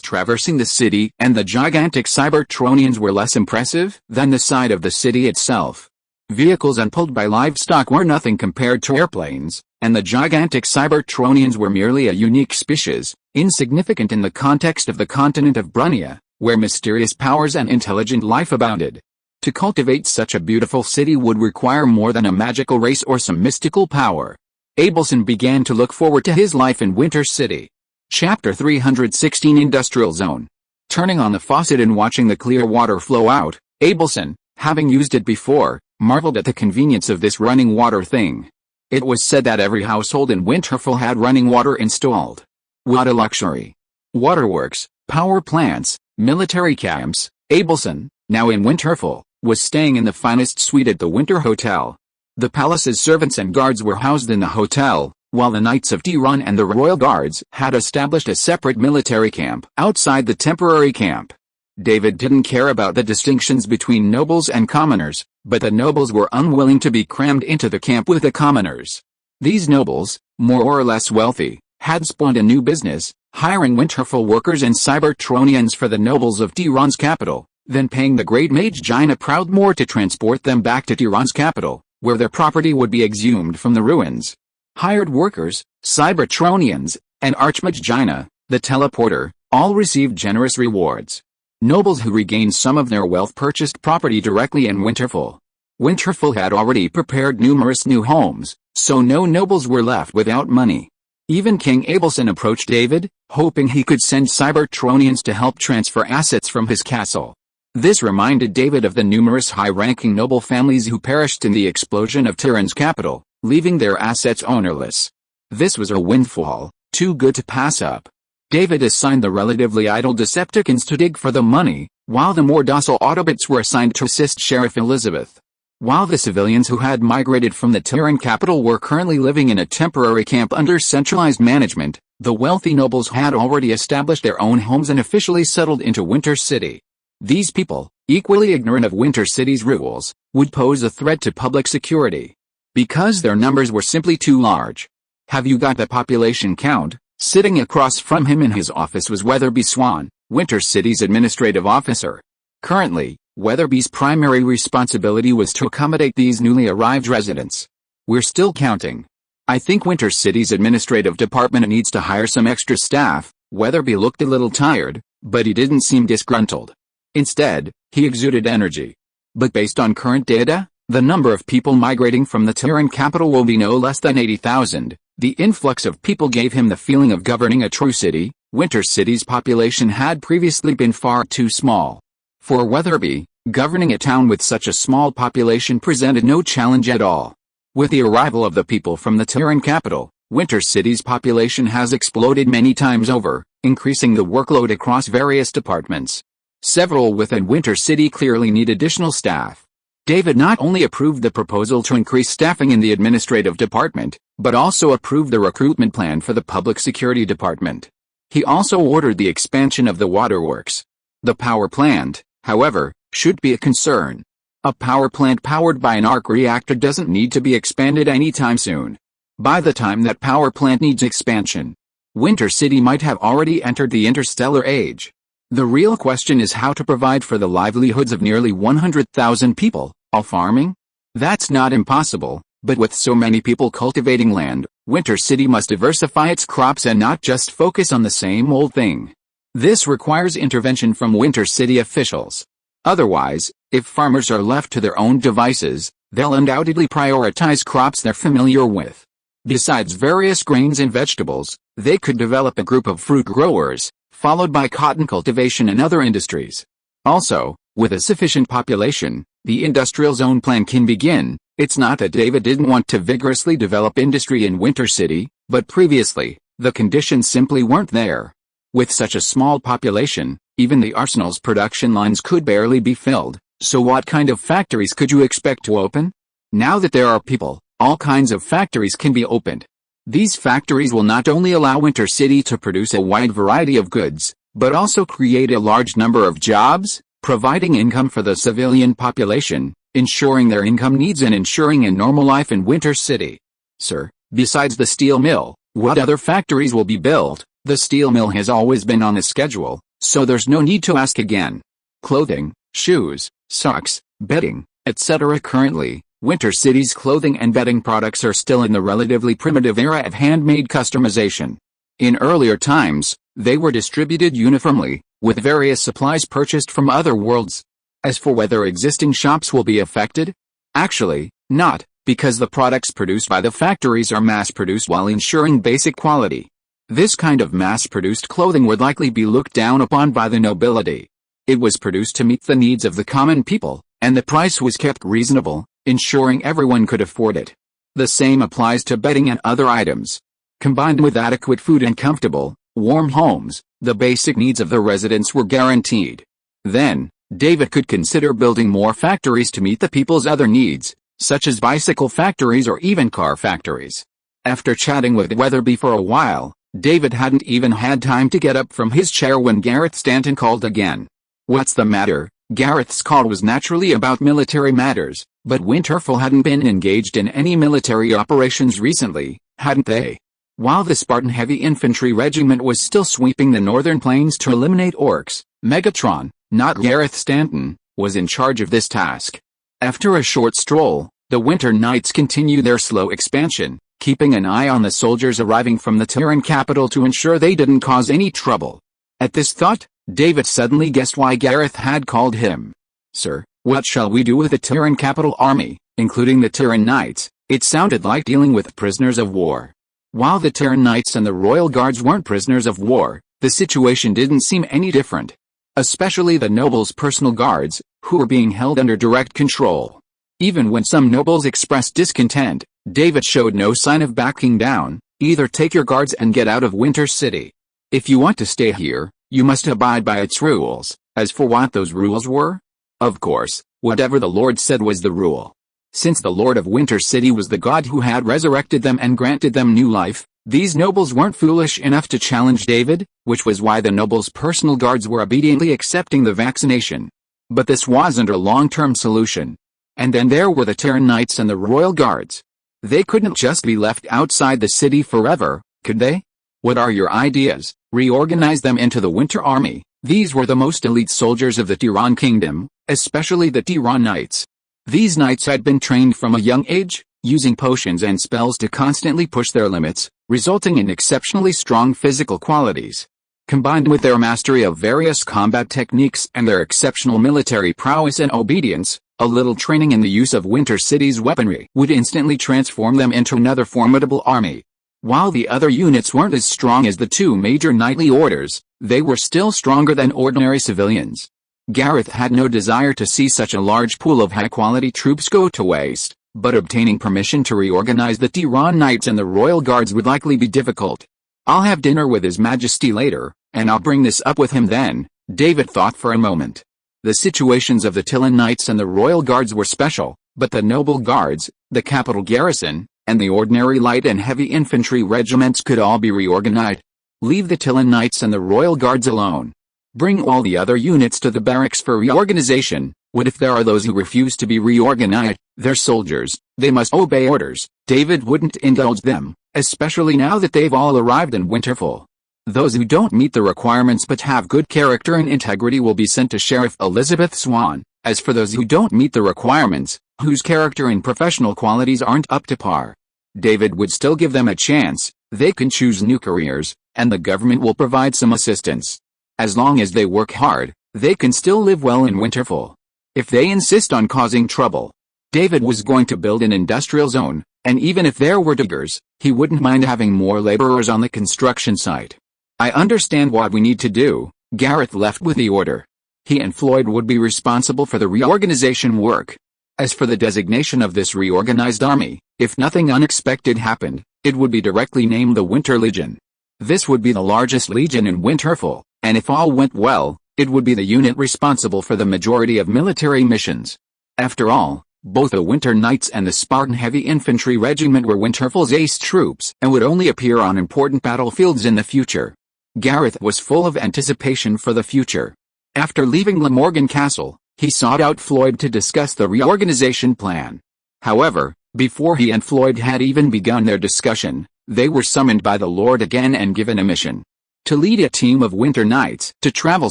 traversing the city and the gigantic Cybertronians were less impressive than the side of the city itself. Vehicles unpulled by livestock were nothing compared to airplanes, and the gigantic Cybertronians were merely a unique species, insignificant in the context of the continent of Brunia, where mysterious powers and intelligent life abounded. To cultivate such a beautiful city would require more than a magical race or some mystical power. Abelson began to look forward to his life in Winter City. Chapter 316 Industrial Zone. Turning on the faucet and watching the clear water flow out, Abelson, having used it before, marveled at the convenience of this running water thing. It was said that every household in Winterfell had running water installed. What a luxury. Waterworks, power plants, military camps. Abelson, now in Winterfell, was staying in the finest suite at the Winter Hotel. The palace's servants and guards were housed in the hotel, while the Knights of Tiran and the Royal Guards had established a separate military camp outside the temporary camp. David didn't care about the distinctions between nobles and commoners, but the nobles were unwilling to be crammed into the camp with the commoners. These nobles, more or less wealthy, had spawned a new business, hiring Winterfell workers and Cybertronians for the nobles of Tiran's capital, then paying the great mage Jaina Proudmoore to transport them back to Tiran's capital, where their property would be exhumed from the ruins. Hired workers, Cybertronians, and Archmage Jaina, the teleporter, all received generous rewards. Nobles who regained some of their wealth purchased property directly in Winterfell. Winterfell had already prepared numerous new homes, so no nobles were left without money. Even King Abelson approached David, hoping he could send Cybertronians to help transfer assets from his castle. This reminded David of the numerous high-ranking noble families who perished in the explosion of Tiran's capital, leaving their assets ownerless. This was a windfall, too good to pass up. David assigned the relatively idle Decepticons to dig for the money, while the more docile Autobots were assigned to assist Sheriff Elizabeth. While the civilians who had migrated from the Tiran capital were currently living in a temporary camp under centralized management, the wealthy nobles had already established their own homes and officially settled into Winter City. These people, equally ignorant of Winter City's rules, would pose a threat to public security, because their numbers were simply too large. "Have you got the population count?" Sitting across from him in his office was Weatherby Swan, Winter City's administrative officer. Currently, Weatherby's primary responsibility was to accommodate these newly arrived residents. "We're still counting. I think Winter City's administrative department needs to hire some extra staff." Weatherby looked a little tired, but he didn't seem disgruntled. Instead, he exuded energy. "But based on current data, the number of people migrating from the Tiran capital will be no less than 80,000. The influx of people gave him the feeling of governing a true city. Winter City's population had previously been far too small. For Weatherby, governing a town with such a small population presented no challenge at all. With the arrival of the people from the Tiran capital, Winter City's population has exploded many times over, increasing the workload across various departments. Several within Winter City clearly need additional staff. David not only approved the proposal to increase staffing in the administrative department, but also approved the recruitment plan for the public security department. He also ordered the expansion of the waterworks. The power plant, however, should be a concern. A power plant powered by an arc reactor doesn't need to be expanded anytime soon. By the time that power plant needs expansion, Winter City might have already entered the interstellar age. The real question is how to provide for the livelihoods of nearly 100,000 people, all farming? That's not impossible, but with so many people cultivating land, Winter City must diversify its crops and not just focus on the same old thing. This requires intervention from Winter City officials. Otherwise, if farmers are left to their own devices, they'll undoubtedly prioritize crops they're familiar with. Besides various grains and vegetables, they could develop a group of fruit growers, followed by cotton cultivation and other industries. Also, with a sufficient population, the industrial zone plan can begin. It's not that David didn't want to vigorously develop industry in Winter City, but previously, the conditions simply weren't there. With such a small population, even the arsenal's production lines could barely be filled, so what kind of factories could you expect to open? Now that there are people, all kinds of factories can be opened. These factories will not only allow Winter City to produce a wide variety of goods, but also create a large number of jobs, providing income for the civilian population, ensuring their income needs and ensuring a normal life in Winter City. Sir, besides the steel mill, what other factories will be built? The steel mill has always been on the schedule, so there's no need to ask again. Clothing, shoes, socks, bedding, etc. Currently, Winter City's clothing and bedding products are still in the relatively primitive era of handmade customization. In earlier times, they were distributed uniformly, with various supplies purchased from other worlds. As for whether existing shops will be affected, actually, not, because the products produced by the factories are mass-produced while ensuring basic quality. This kind of mass-produced clothing would likely be looked down upon by the nobility. It was produced to meet the needs of the common people, and the price was kept reasonable, ensuring everyone could afford it. The same applies to bedding and other items. Combined with adequate food and comfortable, warm homes, the basic needs of the residents were guaranteed. Then, David could consider building more factories to meet the people's other needs, such as bicycle factories or even car factories. After chatting with Weatherby for a while, David hadn't even had time to get up from his chair when Gareth Stanton called again. "What's the matter?" Gareth's call was naturally about military matters, but Winterfell hadn't been engaged in any military operations recently, hadn't they? While the Spartan Heavy Infantry Regiment was still sweeping the northern plains to eliminate orcs, Megatron, not Gareth Stanton, was in charge of this task. After a short stroll, the Winter Knights continued their slow expansion, keeping an eye on the soldiers arriving from the Tiran capital to ensure they didn't cause any trouble. At this thought, David suddenly guessed why Gareth had called him. "Sir, what shall we do with the Tiran capital army, including the Tiran Knights?" It sounded like dealing with prisoners of war. While the Tiran Knights and the Royal Guards weren't prisoners of war, the situation didn't seem any different. Especially the nobles' personal guards, who were being held under direct control. Even when some nobles expressed discontent, David showed no sign of backing down. "Either take your guards and get out of Winter City. If you want to stay here, you must abide by its rules." As for what those rules were? Of course, whatever the Lord said was the rule. Since the Lord of Winter City was the god who had resurrected them and granted them new life, these nobles weren't foolish enough to challenge David, which was why the nobles' personal guards were obediently accepting the vaccination. But this wasn't a long-term solution. And then there were the Tiran Knights and the Royal Guards. They couldn't just be left outside the city forever, could they? "What are your ideas?" "Reorganize them into the Winter Army." These were the most elite soldiers of the Tiran Kingdom, especially the Tiran Knights. These knights had been trained from a young age, using potions and spells to constantly push their limits, resulting in exceptionally strong physical qualities. Combined with their mastery of various combat techniques and their exceptional military prowess and obedience, a little training in the use of Winter City's weaponry would instantly transform them into another formidable army. While the other units weren't as strong as the two major knightly orders, they were still stronger than ordinary civilians. Gareth had no desire to see such a large pool of high-quality troops go to waste, but obtaining permission to reorganize the Tiran Knights and the Royal Guards would likely be difficult. "I'll have dinner with His Majesty later, and I'll bring this up with him then," David thought for a moment. The situations of the Tiran Knights and the Royal Guards were special, but the noble guards, the capital garrison, and the ordinary light and heavy infantry regiments could all be reorganized. Leave the Tiran Knights and the Royal Guards alone. Bring all the other units to the barracks for reorganization. What if there are those who refuse to be reorganized? They're soldiers, they must obey orders. David wouldn't indulge them, especially now that they've all arrived in Winterfell. Those who don't meet the requirements but have good character and integrity will be sent to Sheriff Elizabeth Swan. As for those who don't meet the requirements, whose character and professional qualities aren't up to par, David would still give them a chance. They can choose new careers, and the government will provide some assistance. As long as they work hard, they can still live well in Winterfell. If they insist on causing trouble, David was going to build an industrial zone, and even if there were diggers, he wouldn't mind having more laborers on the construction site. "I understand what we need to do." Gareth left with the order. He and Floyd would be responsible for the reorganization work. As for the designation of this reorganized army, if nothing unexpected happened, it would be directly named the Winter Legion. This would be the largest legion in Winterfell, and if all went well, it would be the unit responsible for the majority of military missions. After all, both the Winter Knights and the Spartan Heavy Infantry Regiment were Winterfell's ace troops and would only appear on important battlefields in the future. Gareth was full of anticipation for the future. After leaving Glamorgan Castle, he sought out Floyd to discuss the reorganization plan. However, before he and Floyd had even begun their discussion, they were summoned by the Lord again and given a mission. To lead a team of Winter Knights to travel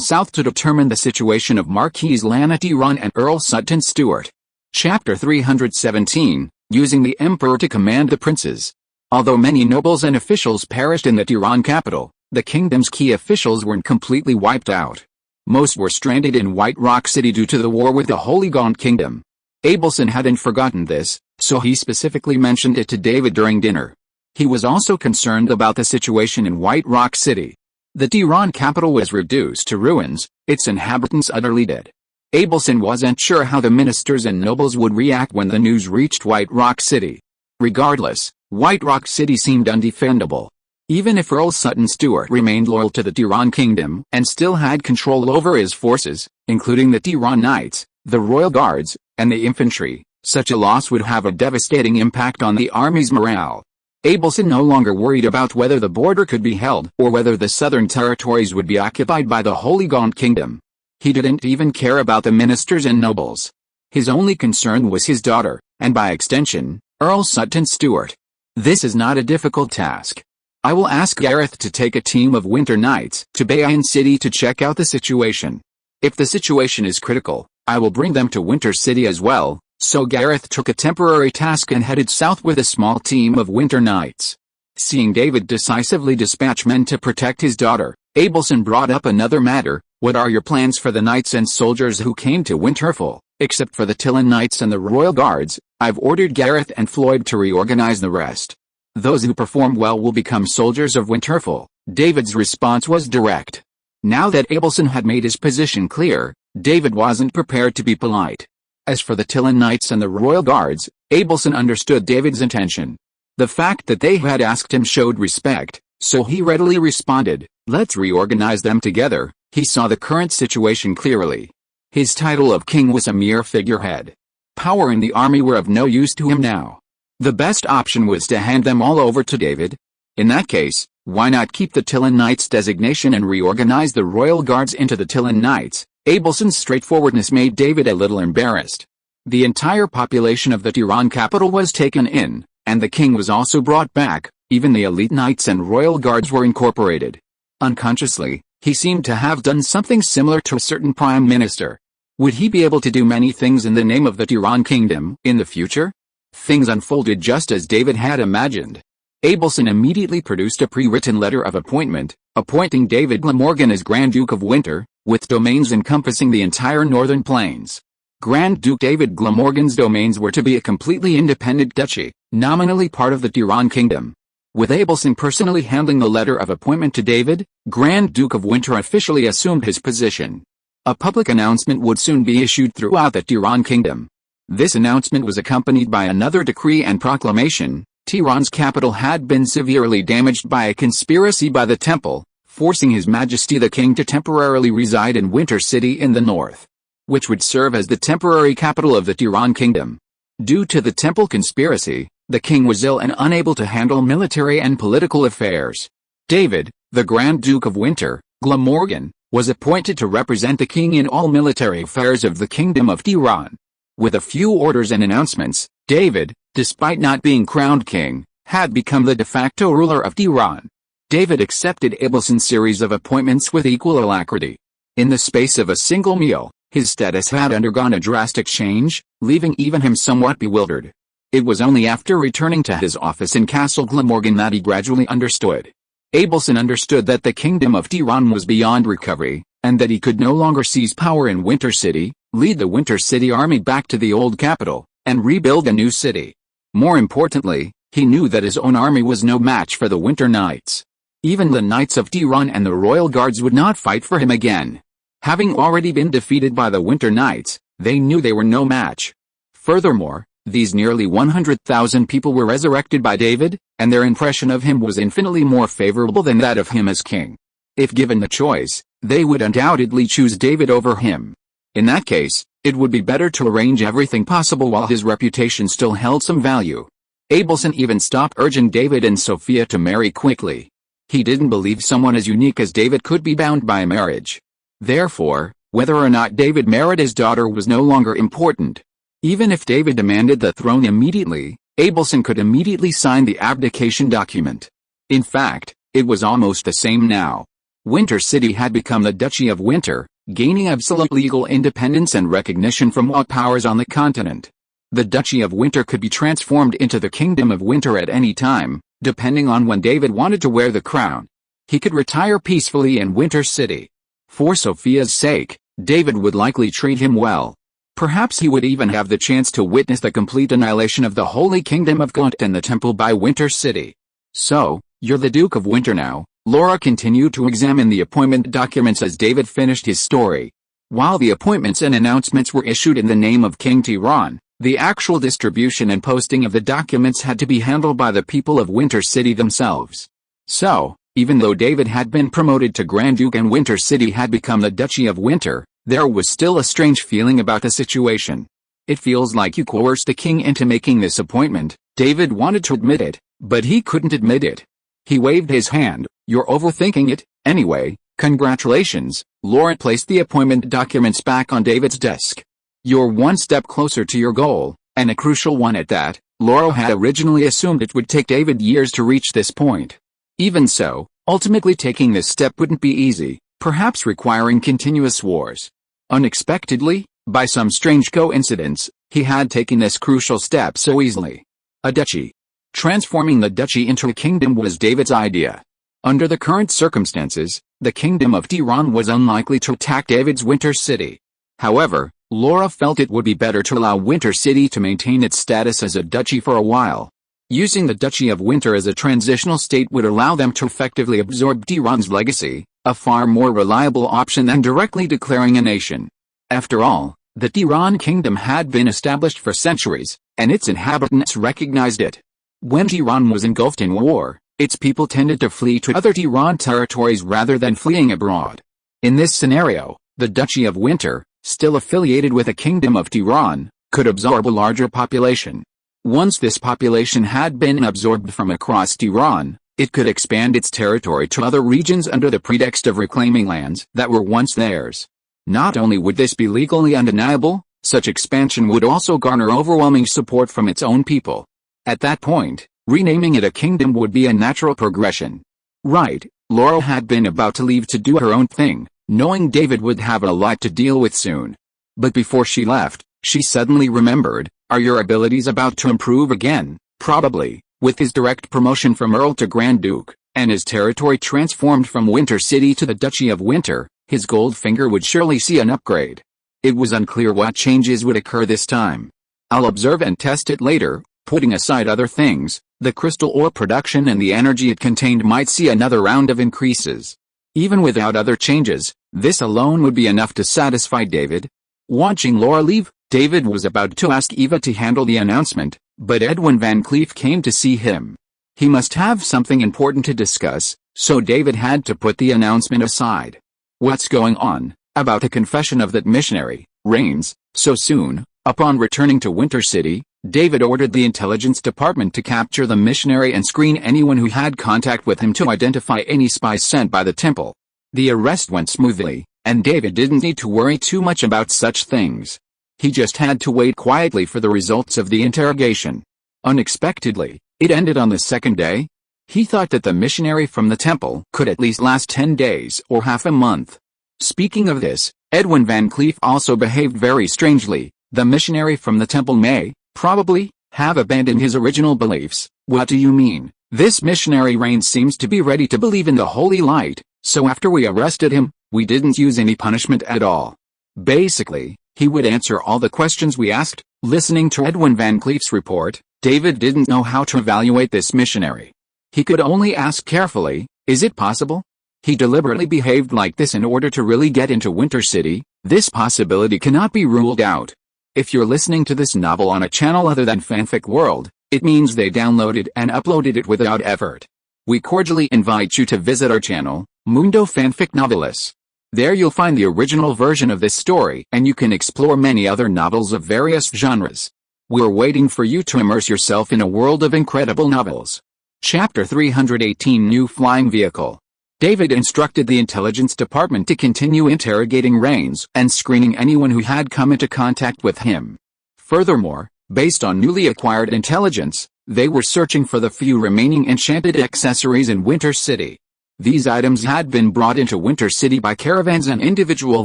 south to determine the situation of Marquis Lana Tiran and Earl Sutton Stewart. Chapter 317, Using the Emperor to Command the Princes. Although many nobles and officials perished in the Tiran capital, the kingdom's key officials weren't completely wiped out. Most were stranded in White Rock City due to the war with the Holy Gaunt Kingdom. Abelson hadn't forgotten this, so he specifically mentioned it to David during dinner. He was also concerned about the situation in White Rock City. The Tiran capital was reduced to ruins, its inhabitants utterly dead. Abelson wasn't sure how the ministers and nobles would react when the news reached White Rock City. Regardless, White Rock City seemed undefendable. Even if Earl Sutton Stewart remained loyal to the Tiran kingdom and still had control over his forces, including the Tiran Knights, the Royal Guards, and the infantry, such a loss would have a devastating impact on the army's morale. Abelson no longer worried about whether the border could be held or whether the southern territories would be occupied by the Holy Gaunt Kingdom. He didn't even care about the ministers and nobles. His only concern was his daughter, and by extension, Earl Sutton Stewart. This is not a difficult task. I will ask Gareth to take a team of Winter Knights to Bayan City to check out the situation. If the situation is critical, I will bring them to Winter City as well. So Gareth took a temporary task and headed south with a small team of Winter Knights. Seeing David decisively dispatch men to protect his daughter, Abelson brought up another matter. What are your plans for the knights and soldiers who came to Winterfell? Except for the Tilan Knights and the Royal Guards, I've ordered Gareth and Floyd to reorganize the rest. Those who perform well will become soldiers of Winterfell. David's response was direct. Now that Abelson had made his position clear, David wasn't prepared to be polite. As for the Tilan Knights and the Royal Guards, Abelson understood David's intention. The fact that they had asked him showed respect, so he readily responded, let's reorganize them together. He saw the current situation clearly. His title of king was a mere figurehead. Power and the army were of no use to him now. The best option was to hand them all over to David. In that case, why not keep the Tilan Knights designation and reorganize the Royal Guards into the Tilan Knights? Abelson's straightforwardness made David a little embarrassed. The entire population of the Tiran capital was taken in, and the king was also brought back. Even the elite knights and Royal Guards were incorporated. Unconsciously, he seemed to have done something similar to a certain prime minister. Would he be able to do many things in the name of the Tiran kingdom in the future? Things unfolded just as David had imagined. Abelson immediately produced a pre-written letter of appointment, appointing David Glamorgan as Grand Duke of Winter, with domains encompassing the entire northern plains. Grand Duke David Glamorgan's domains were to be a completely independent duchy, nominally part of the Tiran kingdom. With Abelson personally handling the letter of appointment to David, Grand Duke of Winter officially assumed his position. A public announcement would soon be issued throughout the Tiran kingdom. This announcement was accompanied by another decree and proclamation. Tiran's capital had been severely damaged by a conspiracy by the temple, forcing His Majesty the King to temporarily reside in Winter City in the north, which would serve as the temporary capital of the Tiran kingdom. Due to the temple conspiracy, the king was ill and unable to handle military and political affairs. David, the Grand Duke of Winter, Glamorgan, was appointed to represent the king in all military affairs of the Kingdom of Tiran. With a few orders and announcements, David, despite not being crowned king, had become the de facto ruler of Tiran. David accepted Abelson's series of appointments with equal alacrity. In the space of a single meal, his status had undergone a drastic change, leaving even him somewhat bewildered. It was only after returning to his office in Castle Glamorgan that he gradually understood. Abelson understood that the Kingdom of Tiran was beyond recovery, and that he could no longer seize power in Winter City, lead the Winter City army back to the old capital, and rebuild a new city. More importantly, he knew that his own army was no match for the Winter Knights. Even the Knights of Tiran and the Royal Guards would not fight for him again. Having already been defeated by the Winter Knights, they knew they were no match. Furthermore, these nearly 100,000 people were resurrected by David, and their impression of him was infinitely more favorable than that of him as king. If given the choice, they would undoubtedly choose David over him. In that case, it would be better to arrange everything possible while his reputation still held some value. Abelson even stopped urging David and Sophia to marry quickly. He didn't believe someone as unique as David could be bound by marriage. Therefore, whether or not David married his daughter was no longer important. Even if David demanded the throne immediately, Abelson could immediately sign the abdication document. In fact, it was almost the same now. Winter City had become the Duchy of Winter, gaining absolute legal independence and recognition from all powers on the continent. The Duchy of Winter could be transformed into the Kingdom of Winter at any time, depending on when David wanted to wear the crown. He could retire peacefully in Winter City. For Sophia's sake, David would likely treat him well. Perhaps he would even have the chance to witness the complete annihilation of the Holy Kingdom of Gaunt and the Temple by Winter City. So, you're the Duke of Winter now. Laura continued to examine the appointment documents as David finished his story. While the appointments and announcements were issued in the name of King Tiran, the actual distribution and posting of the documents had to be handled by the people of Winter City themselves. So, even though David had been promoted to Grand Duke and Winter City had become the Duchy of Winter, there was still a strange feeling about the situation. It feels like you coerced the king into making this appointment. David wanted to admit it, but he couldn't admit it. He waved his hand. You're overthinking it. Anyway, congratulations. Laura placed the appointment documents back on David's desk. You're one step closer to your goal, and a crucial one at that. Laura had originally assumed it would take David years to reach this point. Even so, ultimately taking this step wouldn't be easy, perhaps requiring continuous wars. Unexpectedly, by some strange coincidence, he had taken this crucial step so easily. A duchy. Transforming the duchy into a kingdom was David's idea. Under the current circumstances, the Kingdom of Tiran was unlikely to attack David's Winter City. However, Laura felt it would be better to allow Winter City to maintain its status as a duchy for a while. Using the Duchy of Winter as a transitional state would allow them to effectively absorb Tiran's legacy, a far more reliable option than directly declaring a nation. After all, the Tiran kingdom had been established for centuries, and its inhabitants recognized it. When Tiran was engulfed in war, its people tended to flee to other Tiran territories rather than fleeing abroad. In this scenario, the Duchy of Winter, still affiliated with the Kingdom of Tiran, could absorb a larger population. Once this population had been absorbed from across Tiran, it could expand its territory to other regions under the pretext of reclaiming lands that were once theirs. Not only would this be legally undeniable, such expansion would also garner overwhelming support from its own people. At that point, renaming it a kingdom would be a natural progression. Right, Laura had been about to leave to do her own thing, knowing David would have a lot to deal with soon. But before she left, she suddenly remembered, are your abilities about to improve again? Probably. With his direct promotion from Earl to Grand Duke, and his territory transformed from Winter City to the Duchy of Winter, his Goldfinger would surely see an upgrade. It was unclear what changes would occur this time. I'll observe and test it later. Putting aside other things, the crystal ore production and the energy it contained might see another round of increases. Even without other changes, this alone would be enough to satisfy David. Watching Laura leave, David was about to ask Eva to handle the announcement, but Edwin Van Cleef came to see him. He must have something important to discuss, so David had to put the announcement aside. What's going on? About the confession of that missionary, Rains, so soon? Upon returning to Winter City, David ordered the intelligence department to capture the missionary and screen anyone who had contact with him to identify any spies sent by the temple. The arrest went smoothly, and David didn't need to worry too much about such things. He just had to wait quietly for the results of the interrogation. Unexpectedly, it ended on the second day. He thought that the missionary from the temple could at least last 10 days or half a month. Speaking of this, Edwin Van Cleef also behaved very strangely. The missionary from the temple may, probably, have abandoned his original beliefs. What do you mean? This missionary Rain seems to be ready to believe in the holy light, so after we arrested him, we didn't use any punishment at all. Basically, he would answer all the questions we asked. Listening to Edwin Van Cleef's report, David didn't know how to evaluate this missionary. He could only ask carefully, is it possible? He deliberately behaved like this in order to really get into Winter City. This possibility cannot be ruled out. If you're listening to this novel on a channel other than Fanfic World, it means they downloaded and uploaded it without effort. We cordially invite you to visit our channel, Mundo Fanfic Novelis. There you'll find the original version of this story and you can explore many other novels of various genres. We're waiting for you to immerse yourself in a world of incredible novels. Chapter 318 New Flying Vehicle. David instructed the intelligence department to continue interrogating Rains and screening anyone who had come into contact with him. Furthermore, based on newly acquired intelligence, they were searching for the few remaining enchanted accessories in Winter City. These items had been brought into Winter City by caravans and individual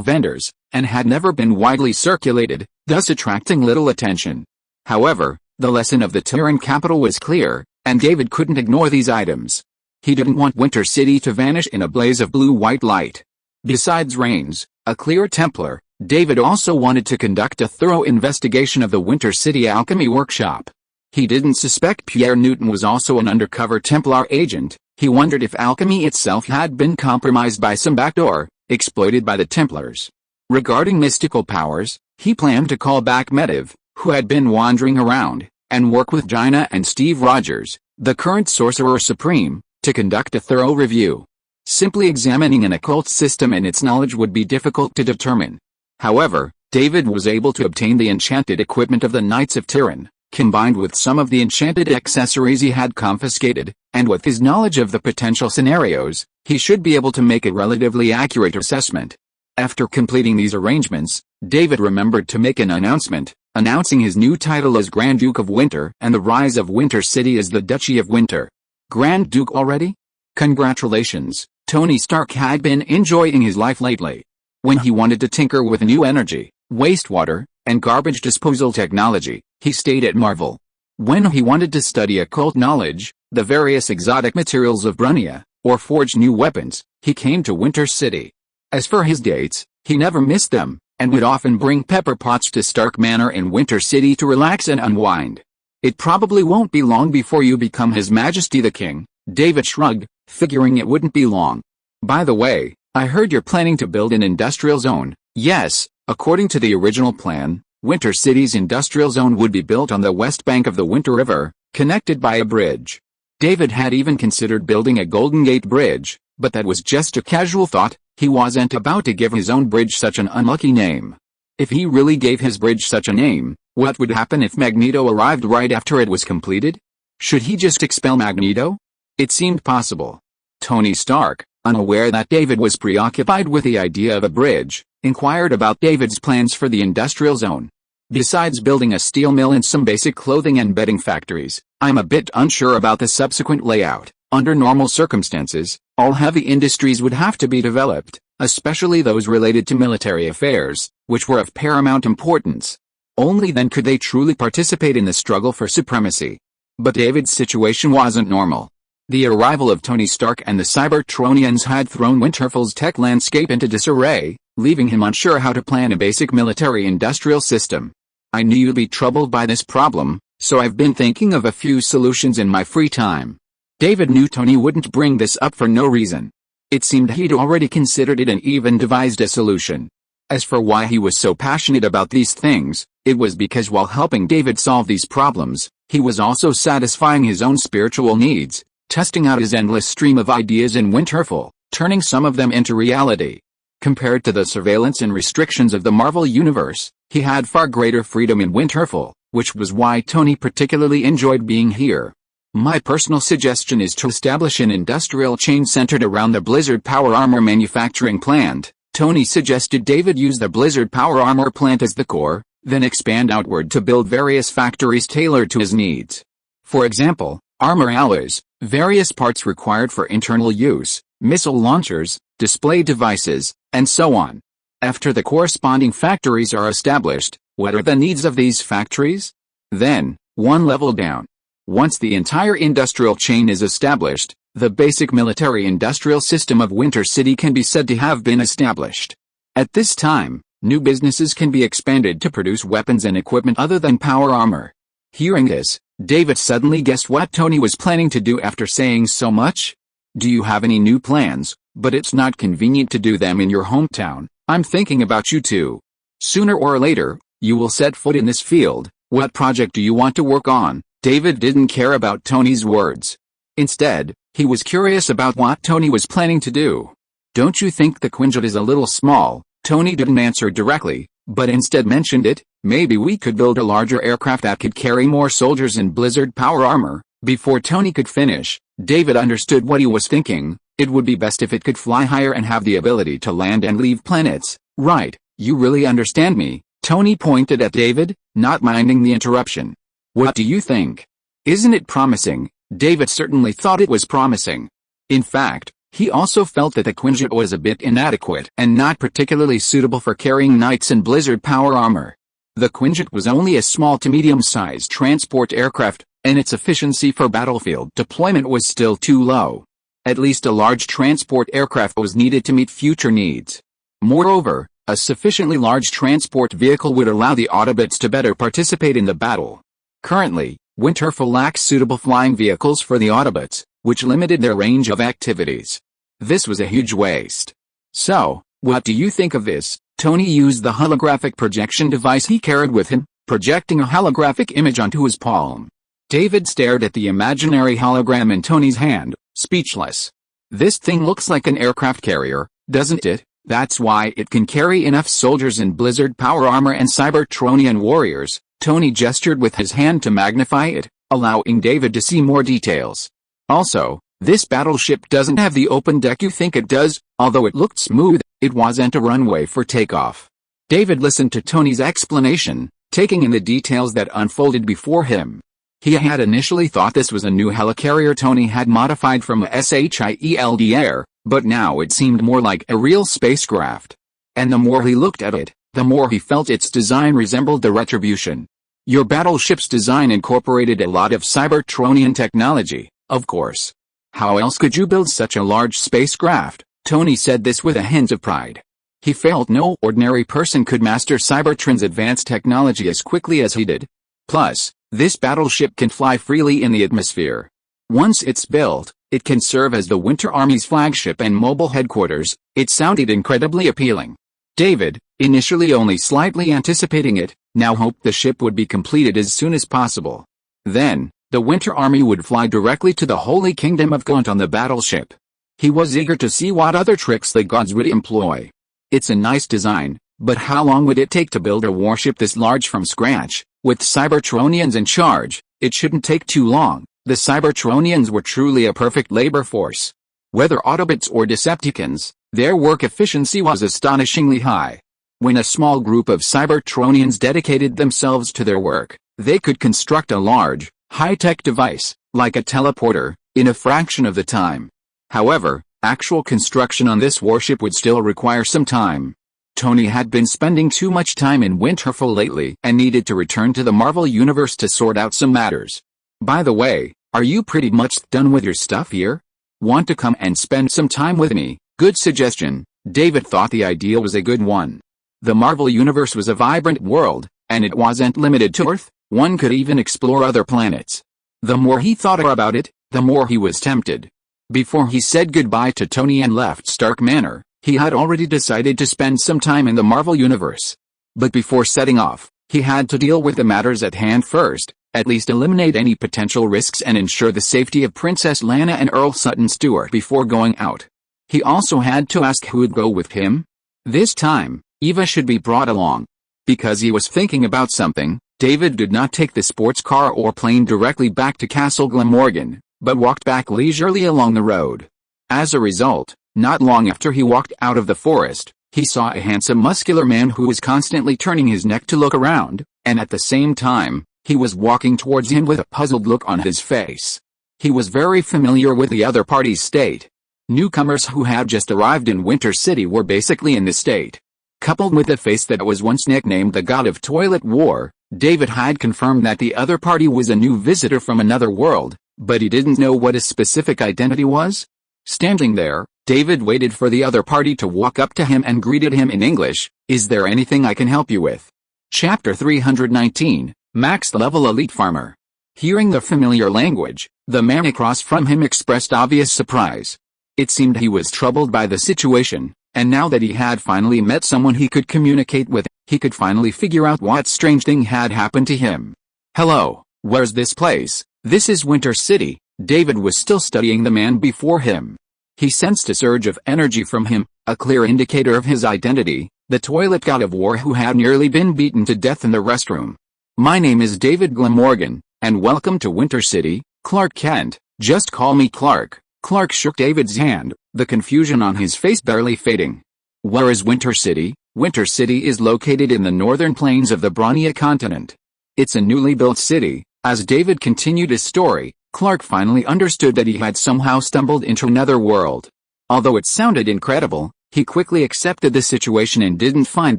vendors, and had never been widely circulated, thus attracting little attention. However, the lesson of the Tiran capital was clear, and David couldn't ignore these items. He didn't want Winter City to vanish in a blaze of blue-white light. Besides Rains, a clear Templar, David also wanted to conduct a thorough investigation of the Winter City alchemy workshop. He didn't suspect Pierre Newton was also an undercover Templar agent. He wondered if alchemy itself had been compromised by some backdoor, exploited by the Templars. Regarding mystical powers, he planned to call back Medivh, who had been wandering around, and work with Jaina and Steve Rogers, the current Sorcerer Supreme, to conduct a thorough review. Simply examining an occult system and its knowledge would be difficult to determine. However, David was able to obtain the enchanted equipment of the Knights of Tiran, combined with some of the enchanted accessories he had confiscated, and with his knowledge of the potential scenarios, he should be able to make a relatively accurate assessment. After completing these arrangements, David remembered to make an announcement, announcing his new title as Grand Duke of Winter and the rise of Winter City as the Duchy of Winter. Grand Duke already? Congratulations, Tony Stark had been enjoying his life lately. When he wanted to tinker with new energy, wastewater, and garbage disposal technology, he stayed at Marvel. When he wanted to study occult knowledge, the various exotic materials of Brunia, or forge new weapons, he came to Winter City. As for his dates, he never missed them, and would often bring pepper pots to Stark Manor in Winter City to relax and unwind. It probably won't be long before you become His Majesty the King, David shrugged, figuring it wouldn't be long. By the way, I heard you're planning to build an industrial zone. Yes, according to the original plan, Winter City's industrial zone would be built on the west bank of the Winter River, connected by a bridge. David had even considered building a Golden Gate Bridge, but that was just a casual thought. He wasn't about to give his own bridge such an unlucky name. If he really gave his bridge such a name, what would happen if Magneto arrived right after it was completed? Should he just expel Magneto? It seemed possible. Tony Stark, unaware that David was preoccupied with the idea of a bridge, inquired about David's plans for the industrial zone. Besides building a steel mill and some basic clothing and bedding factories, I'm a bit unsure about the subsequent layout. Under normal circumstances, all heavy industries would have to be developed, especially those related to military affairs, which were of paramount importance. Only then could they truly participate in the struggle for supremacy. But David's situation wasn't normal. The arrival of Tony Stark and the Cybertronians had thrown Winterfell's tech landscape into disarray, leaving him unsure how to plan a basic military-industrial system. I knew you'd be troubled by this problem, so I've been thinking of a few solutions in my free time. David knew Tony wouldn't bring this up for no reason. It seemed he'd already considered it and even devised a solution. As for why he was so passionate about these things, it was because while helping David solve these problems, he was also satisfying his own spiritual needs, testing out his endless stream of ideas in Winterfell, turning some of them into reality. Compared to the surveillance and restrictions of the Marvel Universe, he had far greater freedom in Winterfell, which was why Tony particularly enjoyed being here. My personal suggestion is to establish an industrial chain centered around the Blizzard Power Armor manufacturing plant. Tony suggested David use the Blizzard Power Armor plant as the core, then expand outward to build various factories tailored to his needs. For example, armor alloys, various parts required for internal use, missile launchers, display devices, and so on. After the corresponding factories are established, what are the needs of these factories? Then, one level down. Once the entire industrial chain is established, the basic military-industrial system of Winter City can be said to have been established. At this time, new businesses can be expanded to produce weapons and equipment other than power armor. Hearing this, David suddenly guessed what Tony was planning to do after saying so much. Do you have any new plans? But it's not convenient to do them in your hometown. I'm thinking about you too. Sooner or later, you will set foot in this field. What project do you want to work on? David didn't care about Tony's words. Instead, he was curious about what Tony was planning to do. Don't you think the Quinjet is a little small? Tony didn't answer directly, but instead mentioned it. Maybe we could build a larger aircraft that could carry more soldiers in Blizzard Power Armor. Before Tony could finish, David understood what he was thinking. It would be best if it could fly higher and have the ability to land and leave planets. Right, you really understand me. Tony pointed at David, not minding the interruption. What do you think? Isn't it promising? David certainly thought it was promising. In fact, he also felt that the Quinjet was a bit inadequate and not particularly suitable for carrying knights in Blizzard Power Armor. The Quinjet was only a small to medium-sized transport aircraft, and its efficiency for battlefield deployment was still too low. At least a large transport aircraft was needed to meet future needs. Moreover, a sufficiently large transport vehicle would allow the Autobots to better participate in the battle. Currently, Winterfell lacks suitable flying vehicles for the Autobots, which limited their range of activities. This was a huge waste. So, what do you think of this? Tony used the holographic projection device he carried with him, projecting a holographic image onto his palm. David stared at the imaginary hologram in Tony's hand, speechless. "This thing looks like an aircraft carrier, doesn't it? That's why it can carry enough soldiers in Blizzard power armor and Cybertronian warriors." Tony gestured with his hand to magnify it, allowing David to see more details. "Also, this battleship doesn't have the open deck you think it does, although it looked smooth, it wasn't a runway for takeoff." David listened to Tony's explanation, taking in the details that unfolded before him. He had initially thought this was a new helicarrier Tony had modified from a SHIELD Air, but now it seemed more like a real spacecraft. And the more he looked at it, the more he felt its design resembled the Retribution. "Your battleship's design incorporated a lot of Cybertronian technology, of course. How else could you build such a large spacecraft?" Tony said this with a hint of pride. He felt no ordinary person could master Cybertron's advanced technology as quickly as he did. Plus, this battleship can fly freely in the atmosphere. Once it's built, it can serve as the Winter Army's flagship and mobile headquarters. It sounded incredibly appealing. David, initially only slightly anticipating it, now hoped the ship would be completed as soon as possible. Then, the Winter Army would fly directly to the Holy Kingdom of Gaunt on the battleship. He was eager to see what other tricks the gods would employ. "It's a nice design, but how long would it take to build a warship this large from scratch? With Cybertronians in charge, it shouldn't take too long." The Cybertronians were truly a perfect labor force. Whether Autobots or Decepticons, their work efficiency was astonishingly high. When a small group of Cybertronians dedicated themselves to their work, they could construct a large, high-tech device, like a teleporter, in a fraction of the time. However, actual construction on this warship would still require some time. Tony had been spending too much time in Winterfell lately and needed to return to the Marvel Universe to sort out some matters. "By the way, are you pretty much done with your stuff here? Want to come and spend some time with me?" Good suggestion. David thought the idea was a good one. The Marvel Universe was a vibrant world, and it wasn't limited to Earth. One could even explore other planets. The more he thought about it, the more he was tempted. Before he said goodbye to Tony and left Stark Manor, he had already decided to spend some time in the Marvel Universe. But before setting off, he had to deal with the matters at hand first, at least eliminate any potential risks and ensure the safety of Princess Lana and Earl Sutton Stewart before going out. He also had to ask who would go with him. This time, Eva should be brought along. Because he was thinking about something, David did not take the sports car or plane directly back to Castle Glamorgan, but walked back leisurely along the road. As a result, not long after he walked out of the forest, he saw a handsome muscular man who was constantly turning his neck to look around, and at the same time, he was walking towards him with a puzzled look on his face. He was very familiar with the other party's state. Newcomers who had just arrived in Winter City were basically in this state. Coupled with a face that was once nicknamed the God of Toilet War, David had confirmed that the other party was a new visitor from another world, but he didn't know what his specific identity was. Standing there, David waited for the other party to walk up to him and greeted him in English. "Is there anything I can help you with?" Chapter 319, Max Level Elite Farmer. Hearing the familiar language, the man across from him expressed obvious surprise. It seemed he was troubled by the situation, and now that he had finally met someone he could communicate with, he could finally figure out what strange thing had happened to him. "Hello, where's this place?" "This is Winter City." David was still studying the man before him. He sensed a surge of energy from him, a clear indicator of his identity, the toilet god of war who had nearly been beaten to death in the restroom. "My name is David Glamorgan, and welcome to Winter City, Clark Kent. Just call me Clark." Clark shook David's hand, the confusion on his face barely fading. "Where is Winter City?" Winter City is located in the northern plains of the Bronia continent. It's a newly built city. As David continued his story, Clark finally understood that he had somehow stumbled into another world. Although it sounded incredible, he quickly accepted the situation and didn't find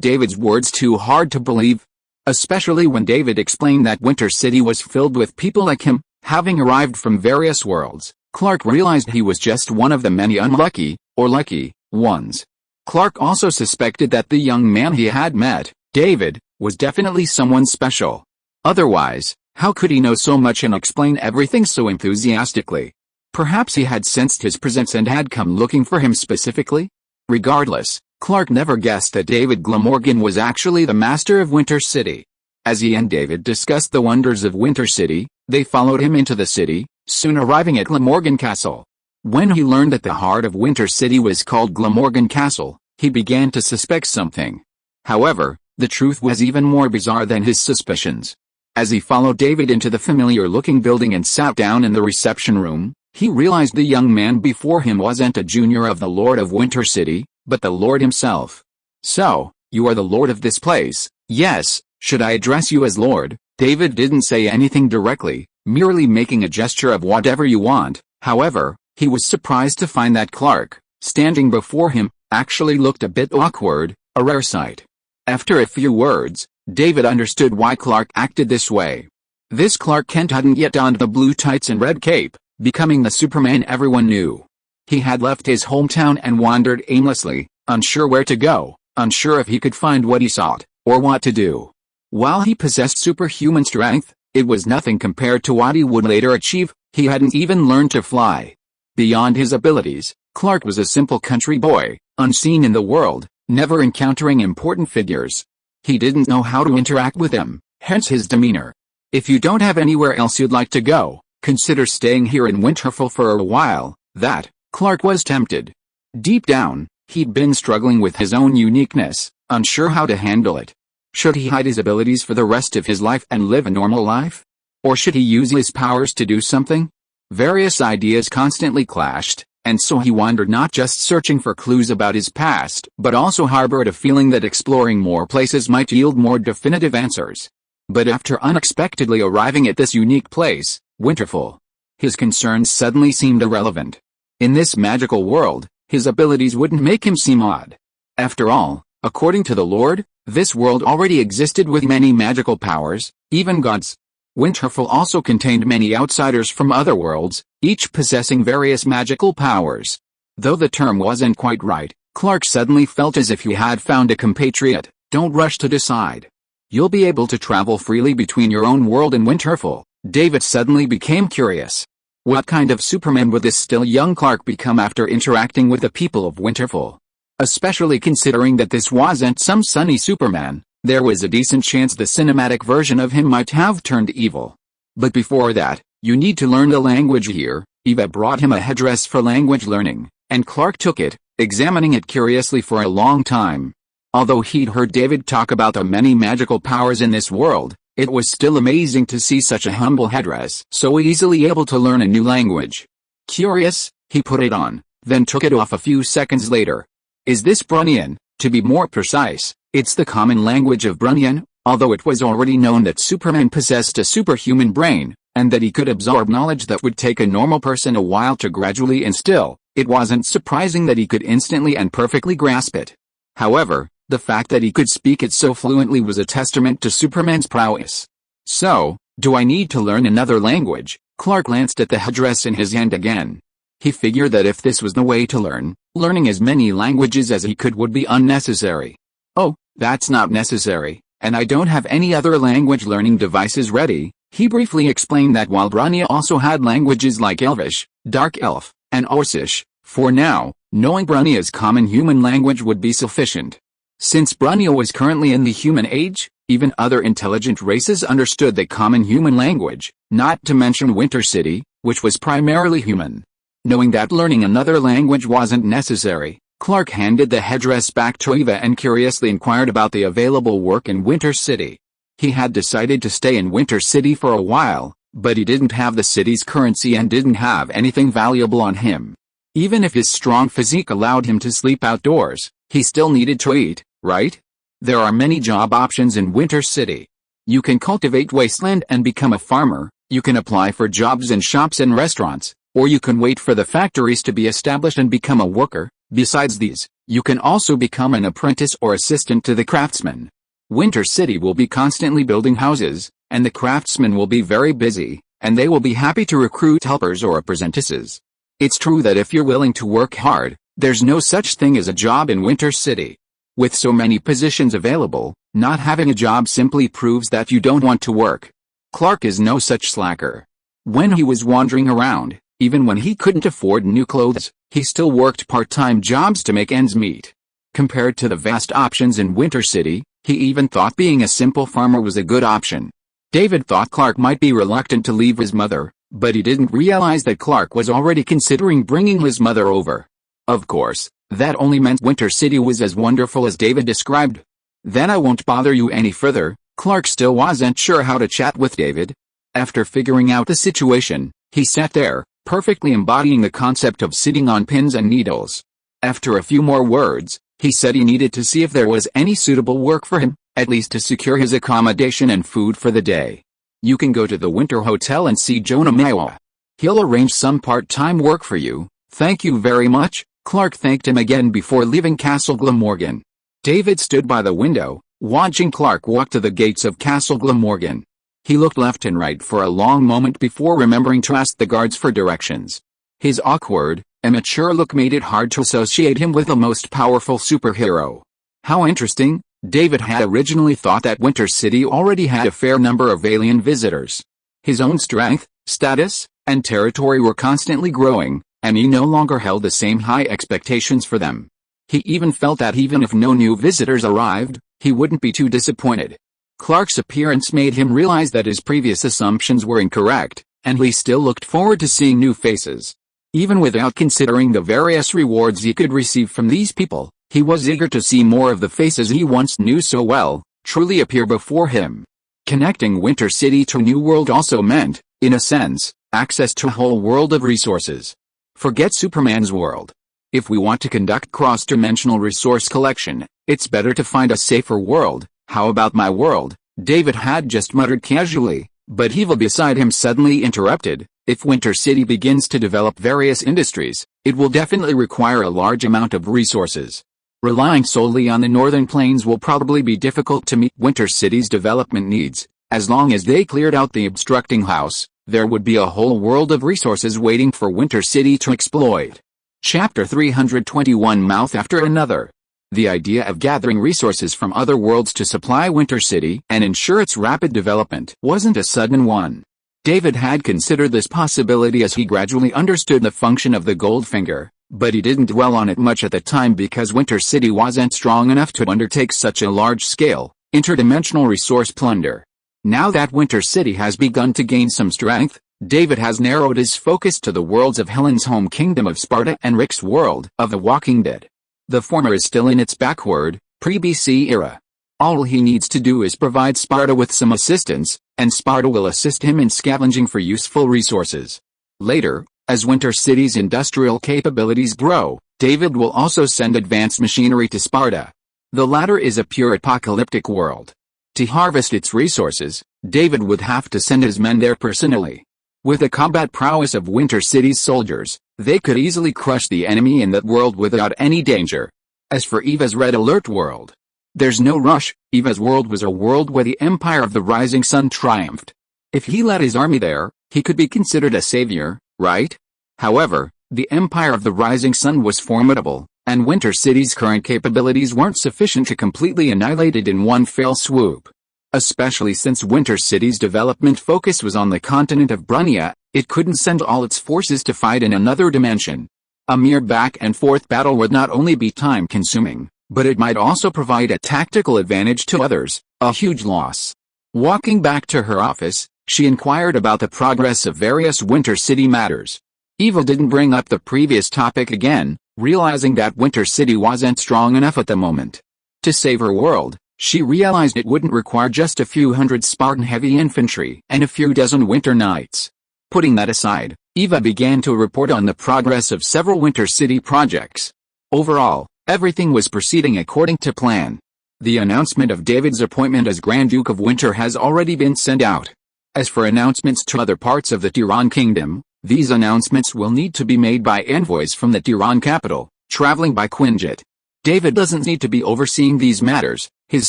David's words too hard to believe. Especially when David explained that Winter City was filled with people like him, having arrived from various worlds. Clark realized he was just one of the many unlucky, or lucky, ones. Clark also suspected that the young man he had met, David, was definitely someone special. Otherwise, how could he know so much and explain everything so enthusiastically? Perhaps he had sensed his presence and had come looking for him specifically? Regardless, Clark never guessed that David Glamorgan was actually the master of Winter City. As he and David discussed the wonders of Winter City, they followed him into the city, soon arriving at Glamorgan Castle. When he learned that the heart of Winter City was called Glamorgan Castle, he began to suspect something. However, the truth was even more bizarre than his suspicions. As he followed David into the familiar-looking building and sat down in the reception room, he realized the young man before him wasn't a junior of the Lord of Winter City, but the Lord himself. "So, you are the Lord of this place?" "Yes, should I address you as Lord?" David didn't say anything directly, merely making a gesture of whatever you want. However, he was surprised to find that Clark, standing before him, actually looked a bit awkward, a rare sight. After a few words, David understood why Clark acted this way. This Clark Kent hadn't yet donned the blue tights and red cape, becoming the Superman everyone knew. He had left his hometown and wandered aimlessly, unsure where to go, unsure if he could find what he sought, or what to do. While he possessed superhuman strength, it was nothing compared to what he would later achieve. He hadn't even learned to fly. Beyond his abilities, Clark was a simple country boy, unseen in the world, never encountering important figures. He didn't know how to interact with them, hence his demeanor. "If you don't have anywhere else you'd like to go, consider staying here in Winterfell for a while." That, Clark was tempted. Deep down, he'd been struggling with his own uniqueness, unsure how to handle it. Should he hide his abilities for the rest of his life and live a normal life? Or should he use his powers to do something? Various ideas constantly clashed, and so he wandered, not just searching for clues about his past, but also harbored a feeling that exploring more places might yield more definitive answers. But after unexpectedly arriving at this unique place, Winterfell, his concerns suddenly seemed irrelevant. In this magical world, his abilities wouldn't make him seem odd. After all, according to the Lord, this world already existed with many magical powers, even gods. Winterfell also contained many outsiders from other worlds, each possessing various magical powers. Though the term wasn't quite right, Clark suddenly felt as if he had found a compatriot. Don't rush to decide. You'll be able to travel freely between your own world and Winterfell. David suddenly became curious. What kind of Superman would this still young Clark become after interacting with the people of Winterfell? Especially considering that this wasn't some sunny Superman, there was a decent chance the cinematic version of him might have turned evil. But before that, you need to learn the language here. Eva brought him a headdress for language learning, and Clark took it, examining it curiously for a long time. Although he'd heard David talk about the many magical powers in this world, it was still amazing to see such a humble headdress so easily able to learn a new language. Curious, he put it on, then took it off a few seconds later. Is this Brunnian? To be more precise, it's the common language of Brunnian, although it was already known that Superman possessed a superhuman brain, and that he could absorb knowledge that would take a normal person a while to gradually instill. It wasn't surprising that he could instantly and perfectly grasp it. However, the fact that he could speak it so fluently was a testament to Superman's prowess. So, do I need to learn another language? Clark glanced at the headdress in his hand again. He figured that if this was the way to learn, learning as many languages as he could would be unnecessary. Oh, that's not necessary, and I don't have any other language learning devices ready. He briefly explained that while Brunnia also had languages like Elvish, Dark Elf, and Orcish, for now, knowing Brunnia's common human language would be sufficient. Since Brunnia was currently in the human age, even other intelligent races understood the common human language, not to mention Winter City, which was primarily human. Knowing that learning another language wasn't necessary, Clark handed the headdress back to Eva and curiously inquired about the available work in Winter City. He had decided to stay in Winter City for a while, but he didn't have the city's currency and didn't have anything valuable on him. Even if his strong physique allowed him to sleep outdoors, he still needed to eat, right? There are many job options in Winter City. You can cultivate wasteland and become a farmer, you can apply for jobs in shops and restaurants, or you can wait for the factories to be established and become a worker. Besides these, you can also become an apprentice or assistant to the craftsman. Winter City will be constantly building houses, and the craftsmen will be very busy, and they will be happy to recruit helpers or apprentices. It's true that if you're willing to work hard, there's no such thing as a job in Winter City. With so many positions available, not having a job simply proves that you don't want to work. Clark is no such slacker. When he was wandering around, even when he couldn't afford new clothes, he still worked part-time jobs to make ends meet. Compared to the vast options in Winter City, he even thought being a simple farmer was a good option. David thought Clark might be reluctant to leave his mother, but he didn't realize that Clark was already considering bringing his mother over. Of course, that only meant Winter City was as wonderful as David described. Then I won't bother you any further. Clark still wasn't sure how to chat with David. After figuring out the situation, he sat there, perfectly embodying the concept of sitting on pins and needles. After a few more words, he said he needed to see if there was any suitable work for him, at least to secure his accommodation and food for the day. You can go to the Winter Hotel and see Jonah Mawa. He'll arrange some part-time work for you. Thank you very much. Clark thanked him again before leaving Castle Glamorgan. David stood by the window, watching Clark walk to the gates of Castle Glamorgan. He looked left and right for a long moment before remembering to ask the guards for directions. His awkward, immature look made it hard to associate him with the most powerful superhero. How interesting. David had originally thought that Winter City already had a fair number of alien visitors. His own strength, status, and territory were constantly growing, and he no longer held the same high expectations for them. He even felt that even if no new visitors arrived, he wouldn't be too disappointed. Clark's appearance made him realize that his previous assumptions were incorrect, and he still looked forward to seeing new faces. Even without considering the various rewards he could receive from these people, he was eager to see more of the faces he once knew so well, truly appear before him. Connecting Winter City to New World also meant, in a sense, access to a whole world of resources. Forget Superman's world. If we want to conduct cross-dimensional resource collection, it's better to find a safer world. How about my world? David had just muttered casually, but Eva beside him suddenly interrupted. If Winter City begins to develop various industries, it will definitely require a large amount of resources. Relying solely on the northern plains will probably be difficult to meet Winter City's development needs. As long as they cleared out the obstructing house, there would be a whole world of resources waiting for Winter City to exploit. Chapter 321 Mouth After Another. The idea of gathering resources from other worlds to supply Winter City and ensure its rapid development wasn't a sudden one. David had considered this possibility as he gradually understood the function of the Goldfinger, but he didn't dwell on it much at the time because Winter City wasn't strong enough to undertake such a large-scale, interdimensional resource plunder. Now that Winter City has begun to gain some strength, David has narrowed his focus to the worlds of Helen's home kingdom of Sparta and Rick's world of the Walking Dead. The former is still in its backward, pre-BC era. All he needs to do is provide Sparta with some assistance, and Sparta will assist him in scavenging for useful resources. Later, as Winter City's industrial capabilities grow, David will also send advanced machinery to Sparta. The latter is a pure apocalyptic world. To harvest its resources, David would have to send his men there personally. With the combat prowess of Winter City's soldiers, they could easily crush the enemy in that world without any danger. As for Eva's Red Alert world, there's no rush. Eva's world was a world where the Empire of the Rising Sun triumphed. If he led his army there, he could be considered a savior, right? However, the Empire of the Rising Sun was formidable, and Winter City's current capabilities weren't sufficient to completely annihilate it in one fell swoop. Especially since Winter City's development focus was on the continent of Brunia, it couldn't send all its forces to fight in another dimension. A mere back-and-forth battle would not only be time-consuming, but it might also provide a tactical advantage to others, a huge loss. Walking back to her office, she inquired about the progress of various Winter City matters. Eva didn't bring up the previous topic again, realizing that Winter City wasn't strong enough at the moment. To save her world, she realized it wouldn't require just a few hundred Spartan heavy infantry and a few dozen winter knights. Putting that aside, Eva began to report on the progress of several Winter City projects. Overall, everything was proceeding according to plan. The announcement of David's appointment as Grand Duke of Winter has already been sent out. As for announcements to other parts of the Tiran Kingdom, these announcements will need to be made by envoys from the Tiran capital, traveling by Quinjet. David doesn't need to be overseeing these matters. His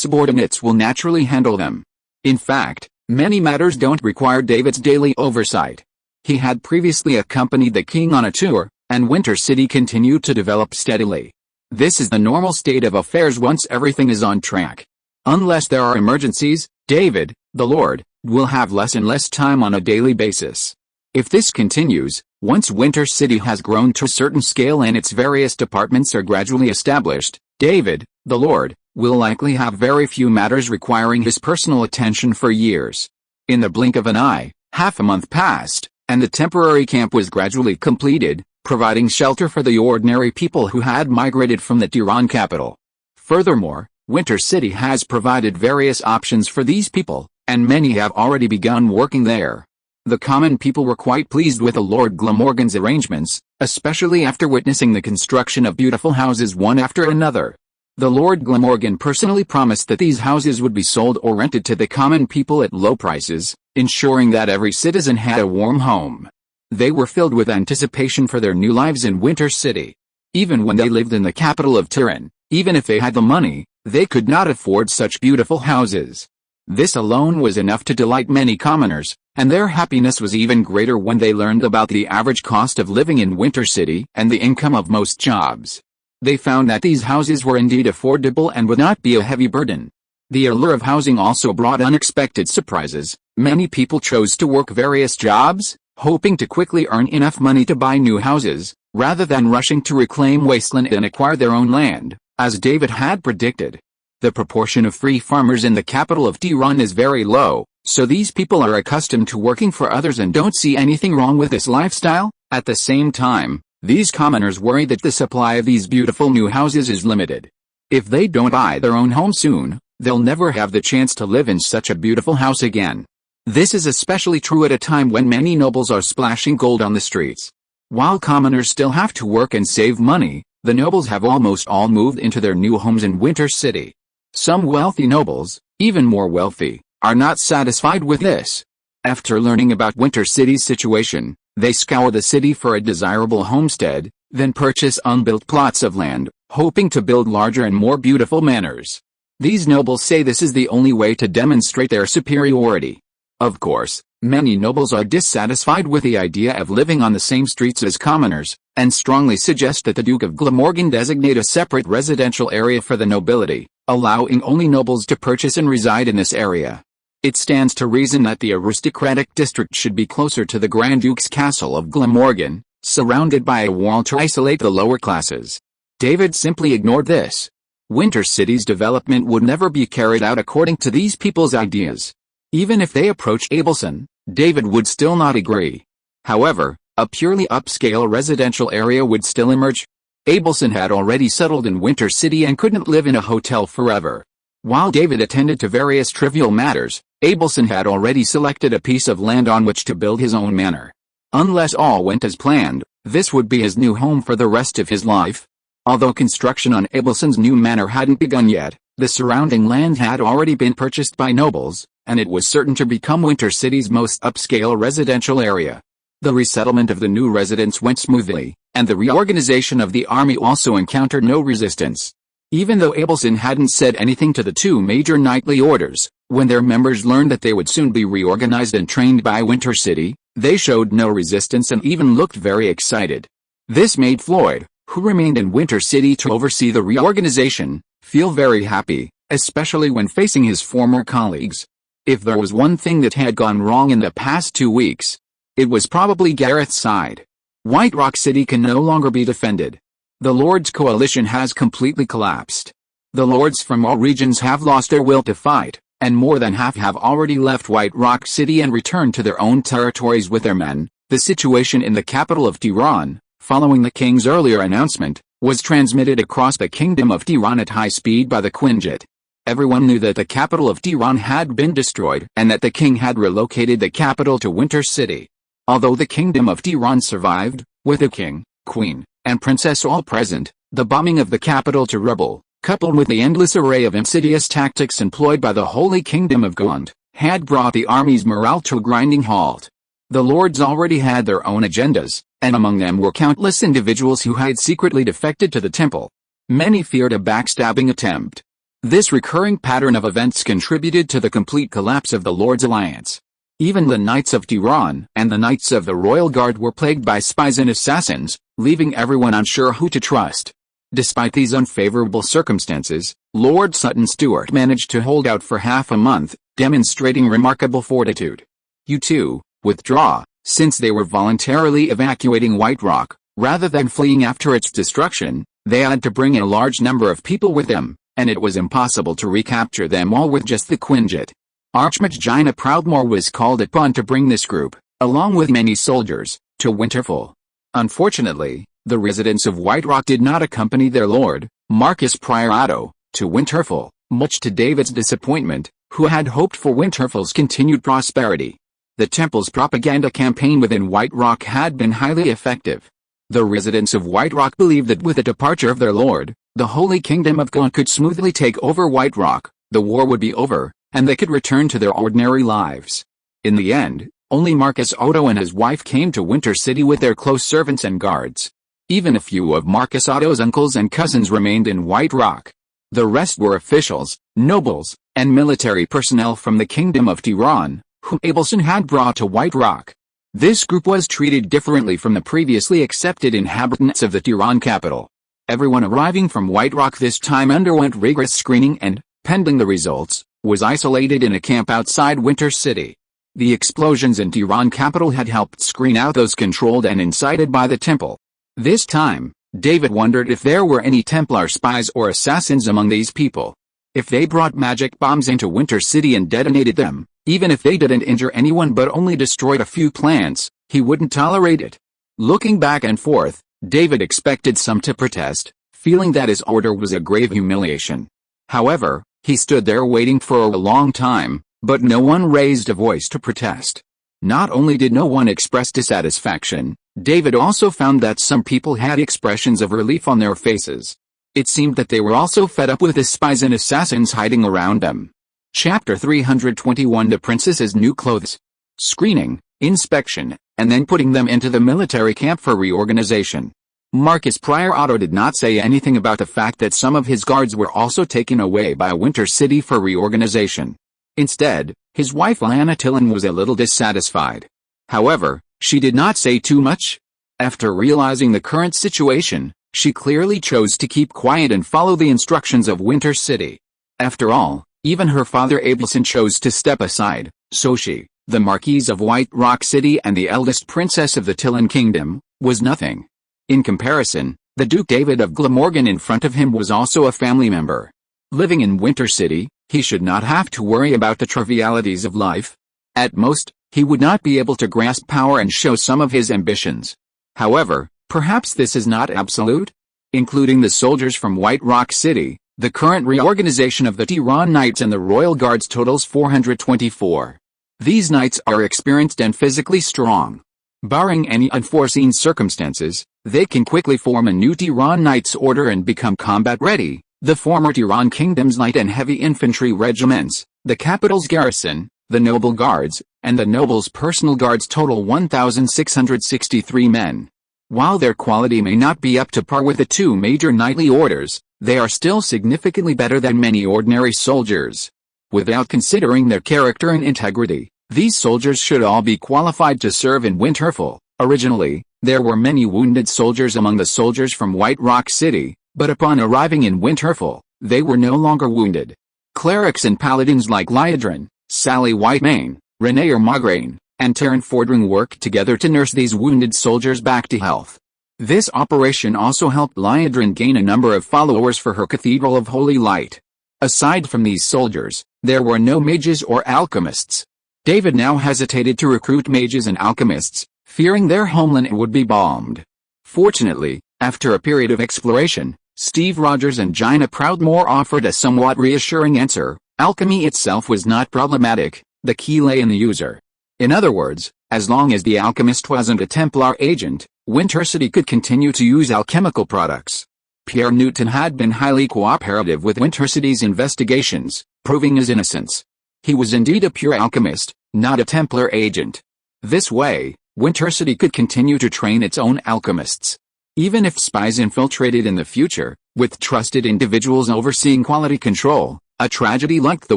subordinates will naturally handle them. In fact, many matters don't require David's daily oversight. He had previously accompanied the king on a tour, and Winter City continued to develop steadily. This is the normal state of affairs once everything is on track. Unless there are emergencies, David, the Lord, will have less and less time on a daily basis. If this continues, once Winter City has grown to a certain scale and its various departments are gradually established, David, the Lord, will likely have very few matters requiring his personal attention for years. In the blink of an eye, half a month passed, and the temporary camp was gradually completed, providing shelter for the ordinary people who had migrated from the Tiran capital. Furthermore, Winter City has provided various options for these people, and many have already begun working there. The common people were quite pleased with the Lord Glamorgan's arrangements, especially after witnessing the construction of beautiful houses one after another. The Lord Glamorgan personally promised that these houses would be sold or rented to the common people at low prices, ensuring that every citizen had a warm home. They were filled with anticipation for their new lives in Winter City. Even when they lived in the capital of Tiran, even if they had the money, they could not afford such beautiful houses. This alone was enough to delight many commoners, and their happiness was even greater when they learned about the average cost of living in Winter City and the income of most jobs. They found that these houses were indeed affordable and would not be a heavy burden. The allure of housing also brought unexpected surprises. Many people chose to work various jobs, hoping to quickly earn enough money to buy new houses, rather than rushing to reclaim wasteland and acquire their own land, as David had predicted. The proportion of free farmers in the capital of Tiran is very low, so these people are accustomed to working for others and don't see anything wrong with this lifestyle. At the same time, these commoners worry that the supply of these beautiful new houses is limited. If they don't buy their own home soon, they'll never have the chance to live in such a beautiful house again. This is especially true at a time when many nobles are splashing gold on the streets. While commoners still have to work and save money, the nobles have almost all moved into their new homes in Winter City. Some wealthy nobles, even more wealthy, are not satisfied with this. After learning about Winter City's situation, they scour the city for a desirable homestead, then purchase unbuilt plots of land, hoping to build larger and more beautiful manors. These nobles say this is the only way to demonstrate their superiority. Of course, many nobles are dissatisfied with the idea of living on the same streets as commoners, and strongly suggest that the Duke of Glamorgan designate a separate residential area for the nobility, allowing only nobles to purchase and reside in this area. It stands to reason that the aristocratic district should be closer to the Grand Duke's castle of Glamorgan, surrounded by a wall to isolate the lower classes. David simply ignored this. Winter City's development would never be carried out according to these people's ideas. Even if they approached Abelson, David would still not agree. However, a purely upscale residential area would still emerge. Abelson had already settled in Winter City and couldn't live in a hotel forever. While David attended to various trivial matters, Abelson had already selected a piece of land on which to build his own manor. Unless all went as planned, this would be his new home for the rest of his life. Although construction on Abelson's new manor hadn't begun yet, the surrounding land had already been purchased by nobles, and it was certain to become Winter City's most upscale residential area. The resettlement of the new residents went smoothly, and the reorganization of the army also encountered no resistance. Even though Abelson hadn't said anything to the two major knightly orders, when their members learned that they would soon be reorganized and trained by Winter City, they showed no resistance and even looked very excited. This made Floyd, who remained in Winter City to oversee the reorganization, feel very happy, especially when facing his former colleagues. If there was one thing that had gone wrong in the past 2 weeks, it was probably Gareth's side. White Rock City can no longer be defended. The Lord's coalition has completely collapsed. The lords from all regions have lost their will to fight, and more than half have already left White Rock City and returned to their own territories with their men. The situation in the capital of Tiran, following the king's earlier announcement, was transmitted across the Kingdom of Tiran at high speed by the Quinjet. Everyone knew that the capital of Tiran had been destroyed and that the king had relocated the capital to Winter City. Although the Kingdom of Tiran survived, with the king, queen, and princess all present, the bombing of the capital to rubble, coupled with the endless array of insidious tactics employed by the Holy Kingdom of Gaunt, had brought the army's morale to a grinding halt. The lords already had their own agendas, and among them were countless individuals who had secretly defected to the temple. Many feared a backstabbing attempt. This recurring pattern of events contributed to the complete collapse of the Lord's alliance. Even the Knights of Tiran and the Knights of the Royal Guard were plagued by spies and assassins, leaving everyone unsure who to trust. Despite these unfavorable circumstances, Lord Sutton Stewart managed to hold out for half a month, demonstrating remarkable fortitude. You too, withdraw, since they were voluntarily evacuating White Rock, rather than fleeing after its destruction. They had to bring a large number of people with them, and it was impossible to recapture them all with just the Quinjet. Archmage Jaina Proudmoore was called upon to bring this group, along with many soldiers, to Winterfell. Unfortunately, the residents of White Rock did not accompany their lord, Marcus Prior Otto, to Winterfell, much to David's disappointment, who had hoped for Winterfell's continued prosperity. The temple's propaganda campaign within White Rock had been highly effective. The residents of White Rock believed that with the departure of their lord, the Holy Kingdom of God could smoothly take over White Rock, the war would be over, and they could return to their ordinary lives. In the end, only Marcus Otto and his wife came to Winter City with their close servants and guards. Even a few of Marcus Otto's uncles and cousins remained in White Rock. The rest were officials, nobles, and military personnel from the Kingdom of Tiran, whom Abelson had brought to White Rock. This group was treated differently from the previously accepted inhabitants of the Tiran capital. Everyone arriving from White Rock this time underwent rigorous screening and, pending the results, was isolated in a camp outside Winter City. The explosions in Tiran capital had helped screen out those controlled and incited by the temple. This time, David wondered if there were any Templar spies or assassins among these people. If they brought magic bombs into Winter City and detonated them, even if they didn't injure anyone but only destroyed a few plants, he wouldn't tolerate it. Looking back and forth, David expected some to protest, feeling that his order was a grave humiliation. However, he stood there waiting for a long time, but no one raised a voice to protest. Not only did no one express dissatisfaction, David also found that some people had expressions of relief on their faces. It seemed that they were also fed up with the spies and assassins hiding around them. Chapter 321 The Princess's New Clothes. Screening, inspection, and then putting them into the military camp for reorganization. Marcus Prior Otto did not say anything about the fact that some of his guards were also taken away by Winter City for reorganization. Instead, his wife Lyanna Tillin was a little dissatisfied. However, she did not say too much. After realizing the current situation, she clearly chose to keep quiet and follow the instructions of Winter City. After all, even her father Abelson chose to step aside, so she, the Marquise of White Rock City and the eldest princess of the Tillin Kingdom, was nothing. In comparison, the Duke David of Glamorgan in front of him was also a family member. Living in Winter City, he should not have to worry about the trivialities of life. At most, he would not be able to grasp power and show some of his ambitions. However, perhaps this is not absolute? Including the soldiers from White Rock City, the current reorganization of the Tiran Knights and the Royal Guards totals 424. These knights are experienced and physically strong. Barring any unforeseen circumstances, they can quickly form a new Tiran Knights order and become combat-ready. The former Tiran Kingdom's light and heavy infantry regiments, the capital's garrison, the noble guards, and the noble's personal guards total 1,663 men. While their quality may not be up to par with the two major knightly orders, they are still significantly better than many ordinary soldiers. Without considering their character and integrity, these soldiers should all be qualified to serve in Winterfell. Originally, there were many wounded soldiers among the soldiers from White Rock City, but upon arriving in Winterfell, they were no longer wounded. Clerics and paladins like Liadrin, Sally Whitemane, Renaer Mograine, and Taryn Fordring worked together to nurse these wounded soldiers back to health. This operation also helped Liadrin gain a number of followers for her Cathedral of Holy Light. Aside from these soldiers, there were no mages or alchemists. David now hesitated to recruit mages and alchemists, fearing their homeland would be bombed. Fortunately, after a period of exploration, Steve Rogers and Jaina Proudmoore offered a somewhat reassuring answer. Alchemy itself was not problematic, the key lay in the user. In other words, as long as the alchemist wasn't a Templar agent, Winter City could continue to use alchemical products. Pierre Newton had been highly cooperative with Winter City's investigations, proving his innocence. He was indeed a pure alchemist, not a Templar agent. This way, Winter City could continue to train its own alchemists. Even if spies infiltrated in the future, with trusted individuals overseeing quality control, a tragedy like the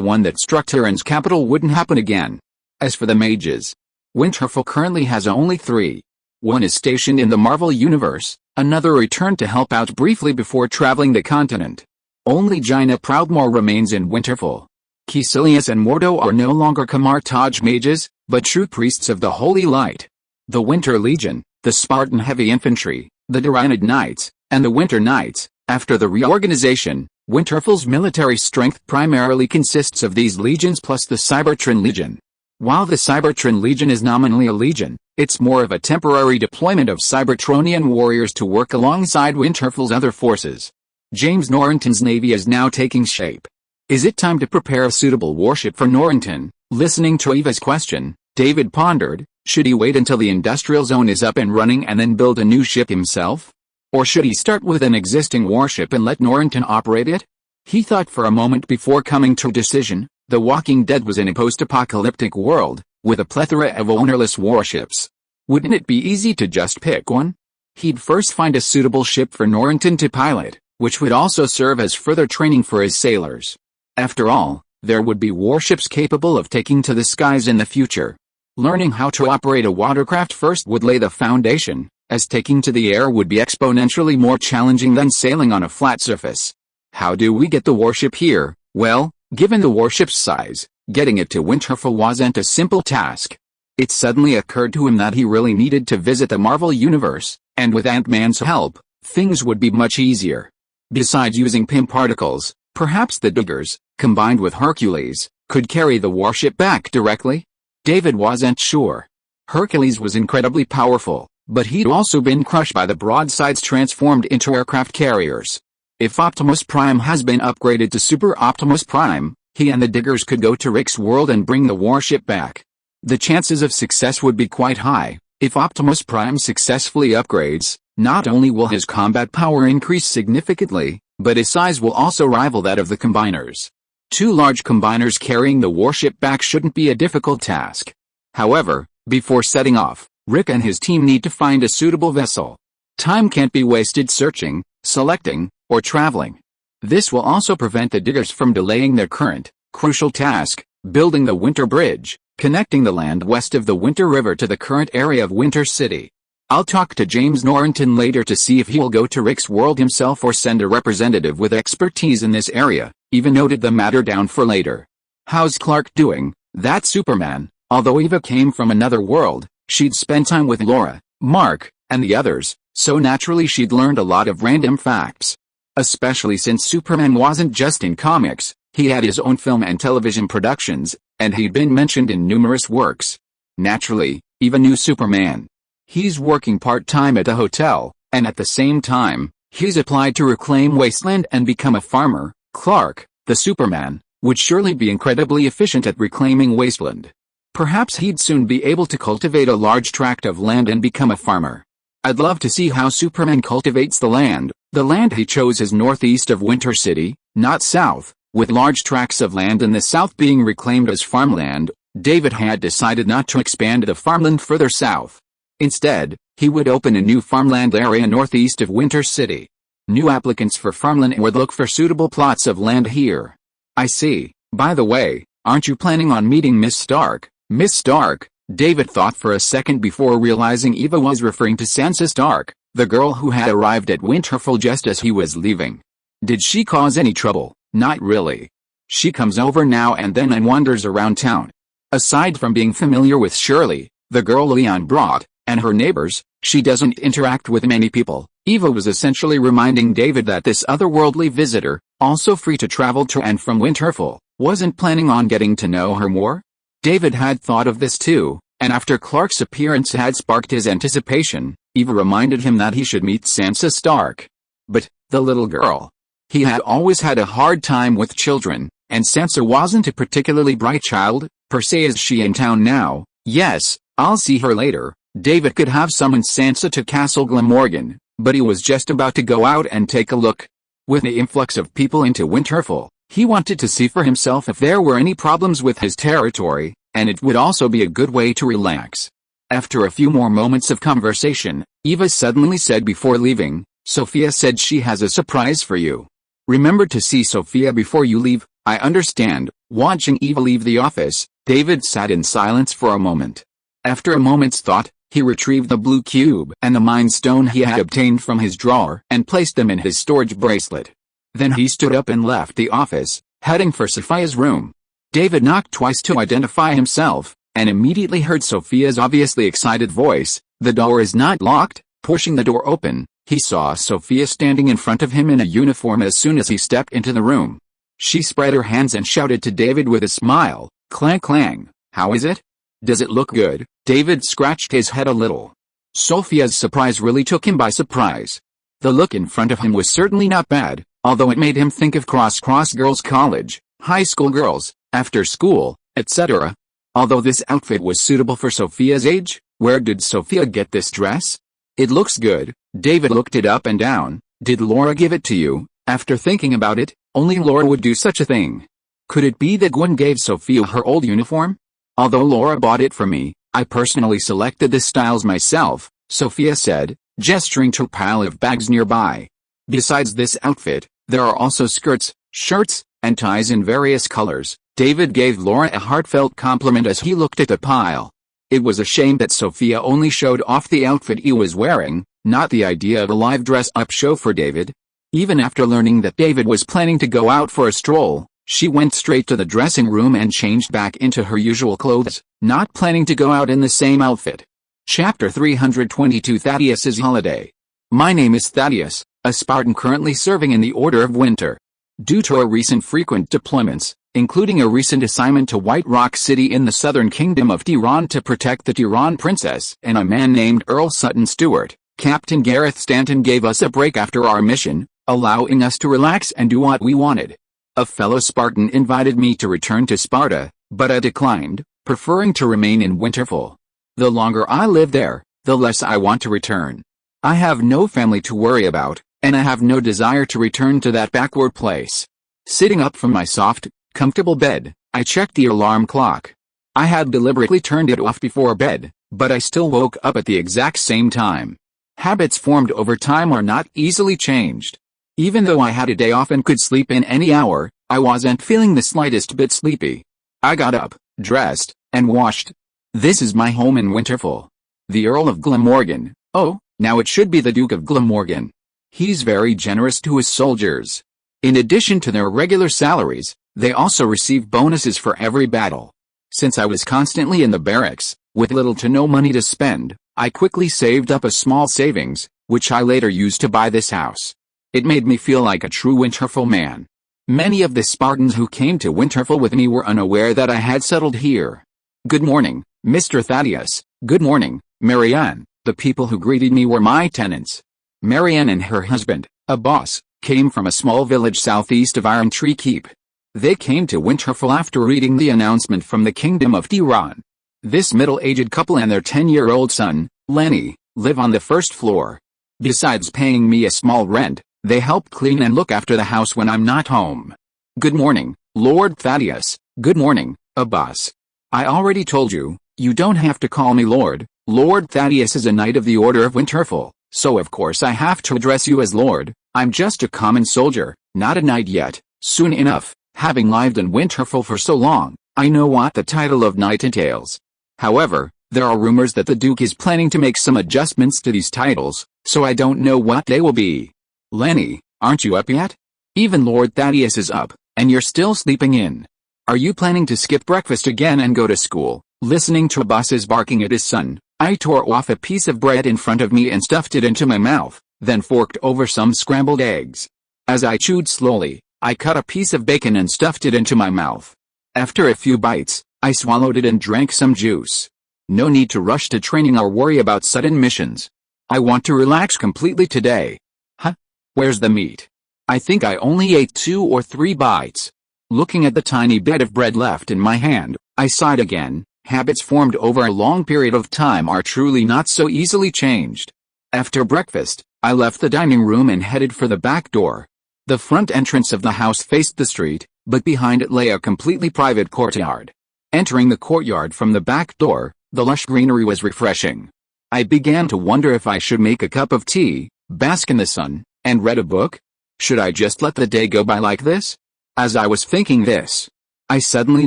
one that struck Tiran's capital wouldn't happen again. As for the mages, Winterfell currently has only 3. One is stationed in the Marvel Universe, another returned to help out briefly before traveling the continent. Only Jaina Proudmoore remains in Winterfell. Caecilius and Mordo are no longer Camartage mages, but true priests of the Holy Light. The Winter Legion, the Spartan Heavy Infantry, the Tyranid Knights, and the Winter Knights, After the reorganization, Winterfell's military strength primarily consists of these legions plus the Cybertron Legion. While the Cybertron Legion is nominally a legion, it's more of a temporary deployment of Cybertronian warriors to work alongside Winterfell's other forces. James Norrington's navy is now taking shape. Is it time to prepare a suitable warship for Norrington? Listening to Eva's question, David pondered, should he wait until the industrial zone is up and running and then build a new ship himself? Or should he start with an existing warship and let Norrington operate it? He thought for a moment before coming to a decision. The Walking Dead was in a post-apocalyptic world, with a plethora of ownerless warships. Wouldn't it be easy to just pick one? He'd first find a suitable ship for Norrington to pilot, which would also serve as further training for his sailors. After all, there would be warships capable of taking to the skies in the future. Learning how to operate a watercraft first would lay the foundation, as taking to the air would be exponentially more challenging than sailing on a flat surface. How do we get the warship here? Well, given the warship's size, getting it to Winterfell wasn't a simple task. It suddenly occurred to him that he really needed to visit the Marvel Universe, and with Ant-Man's help, things would be much easier. Besides using PIM particles, perhaps the Diggers, combined with Hercules, could carry the warship back directly? David wasn't sure. Hercules was incredibly powerful, but he'd also been crushed by the broadsides transformed into aircraft carriers. If Optimus Prime has been upgraded to Super Optimus Prime, he and the Diggers could go to Rick's world and bring the warship back. The chances of success would be quite high. If Optimus Prime successfully upgrades, not only will his combat power increase significantly, but his size will also rival that of the Combiners. 2 large Combiners carrying the warship back shouldn't be a difficult task. However, before setting off, Rick and his team need to find a suitable vessel. Time can't be wasted searching, selecting, or traveling. This will also prevent the Diggers from delaying their current, crucial task, building the Winter Bridge, connecting the land west of the Winter River to the current area of Winter City. I'll talk to James Norrington later to see if he'll go to Rick's world himself or send a representative with expertise in this area. Eva noted the matter down for later. How's Clark doing? That's Superman. Although Eva came from another world, she'd spent time with Laura, Mark, and the others, so naturally she'd learned a lot of random facts. Especially since Superman wasn't just in comics, he had his own film and television productions, and he'd been mentioned in numerous works. Naturally, Eva knew Superman. He's working part-time at a hotel, and at the same time, he's applied to reclaim Wasteland and become a farmer. Clark, the Superman, would surely be incredibly efficient at reclaiming Wasteland. Perhaps he'd soon be able to cultivate a large tract of land and become a farmer. I'd love to see how Superman cultivates the land. The land he chose is northeast of Winter City, not south, with large tracts of land in the south being reclaimed as farmland. David had decided not to expand the farmland further south. Instead, he would open a new farmland area northeast of Winter City. New applicants for farmland would look for suitable plots of land here. I see. By the way, aren't you planning on meeting Miss Stark? Miss Stark? David thought for a second before realizing Eva was referring to Sansa Stark, the girl who had arrived at Winterfell just as he was leaving. Did she cause any trouble? Not really. She comes over now and then and wanders around town. Aside from being familiar with Shirley, the girl Leon brought, and her neighbors, she doesn't interact with many people. Eva was essentially reminding David that this otherworldly visitor, also free to travel to and from Winterfell, wasn't planning on getting to know her more. David had thought of this too, and after Clark's appearance had sparked his anticipation, Eva reminded him that he should meet Sansa Stark. But, the little girl. He had always had a hard time with children, and Sansa wasn't a particularly bright child, per se. Is she in town now? Yes, I'll see her later. David could have summoned Sansa to Castle Glamorgan, but he was just about to go out and take a look. With the influx of people into Winterfell, he wanted to see for himself if there were any problems with his territory, and it would also be a good way to relax. After a few more moments of conversation, Eva suddenly said before leaving, "Sophia said she has a surprise for you. Remember to see Sophia before you leave." I understand. Watching Eva leave the office, David sat in silence for a moment. After a moment's thought, he retrieved the blue cube and the mind stone he had obtained from his drawer and placed them in his storage bracelet. Then he stood up and left the office, heading for Sophia's room. David knocked twice to identify himself, and immediately heard Sophia's obviously excited voice. "The door is not locked?" Pushing the door open, he saw Sophia standing in front of him in a uniform as soon as he stepped into the room. She spread her hands and shouted to David with a smile, "Clang clang, how is it? Does it look good?" David scratched his head a little. Sophia's surprise really took him by surprise. The look in front of him was certainly not bad, although it made him think of cross girls' college, high school girls, after school, etc. Although this outfit was suitable for Sophia's age, where did Sophia get this dress? "It looks good." David looked it up and down. "Did Laura give it to you?" After thinking about it, only Laura would do such a thing. Could it be that Gwen gave Sophia her old uniform? "Although Laura bought it for me, I personally selected the styles myself," Sophia said, gesturing to a pile of bags nearby. Besides this outfit, there are also skirts, shirts, and ties in various colors. David gave Laura a heartfelt compliment as he looked at the pile. It was a shame that Sophia only showed off the outfit he was wearing, not the idea of a live dress-up show for David. Even after learning that David was planning to go out for a stroll, she went straight to the dressing room and changed back into her usual clothes, not planning to go out in the same outfit. Chapter 322 Thaddeus's Holiday. My name is Thaddeus, a Spartan currently serving in the Order of Winter. Due to our recent frequent deployments, including a recent assignment to White Rock City in the southern Kingdom of Tiran to protect the Tiran princess and a man named Earl Sutton Stewart, Captain Gareth Stanton gave us a break after our mission, allowing us to relax and do what we wanted. A fellow Spartan invited me to return to Sparta, but I declined, preferring to remain in Winterfell. The longer I live there, the less I want to return. I have no family to worry about, and I have no desire to return to that backward place. Sitting up from my soft, comfortable bed, I checked the alarm clock. I had deliberately turned it off before bed, but I still woke up at the exact same time. Habits formed over time are not easily changed. Even though I had a day off and could sleep in any hour, I wasn't feeling the slightest bit sleepy. I got up, dressed, and washed. This is my home in Winterfell. The Earl of Glamorgan. Oh, now it should be the Duke of Glamorgan. He's very generous to his soldiers. In addition to their regular salaries, they also receive bonuses for every battle. Since I was constantly in the barracks, with little to no money to spend, I quickly saved up a small savings, which I later used to buy this house. It made me feel like a true Winterfell man. Many of the Spartans who came to Winterfell with me were unaware that I had settled here. "Good morning, Mr. Thaddeus." "Good morning, Marianne." The people who greeted me were my tenants. Marianne and her husband, a boss, came from a small village southeast of Iron Tree Keep. They came to Winterfell after reading the announcement from the Kingdom of Tiran. This middle-aged couple and their 10-year-old son, Lenny, live on the first floor. Besides paying me a small rent, they help clean and look after the house when I'm not home. "Good morning, Lord Thaddeus." "Good morning, Abbas." "I already told you, you don't have to call me Lord. Lord Thaddeus is a knight of the Order of Winterfell, so of course I have to address you as Lord. I'm just a common soldier, not a knight yet. Soon enough, having lived in Winterfell for so long, I know what the title of knight entails. However, there are rumors that the Duke is planning to make some adjustments to these titles, so I don't know what they will be." "Lenny, aren't you up yet? Even Lord Thaddeus is up, and you're still sleeping in. Are you planning to skip breakfast again and go to school?" Listening to Abbas's barking at his son, I tore off a piece of bread in front of me and stuffed it into my mouth, then forked over some scrambled eggs. As I chewed slowly, I cut a piece of bacon and stuffed it into my mouth. After a few bites, I swallowed it and drank some juice. No need to rush to training or worry about sudden missions. I want to relax completely today. Huh? Where's the meat? I think I only ate 2 or 3 bites. Looking at the tiny bit of bread left in my hand, I sighed again. Habits formed over a long period of time are truly not so easily changed. After breakfast, I left the dining room and headed for the back door. The front entrance of the house faced the street, but behind it lay a completely private courtyard. Entering the courtyard from the back door, the lush greenery was refreshing. I began to wonder if I should make a cup of tea, bask in the sun, and read a book. Should I just let the day go by like this? As I was thinking this, I suddenly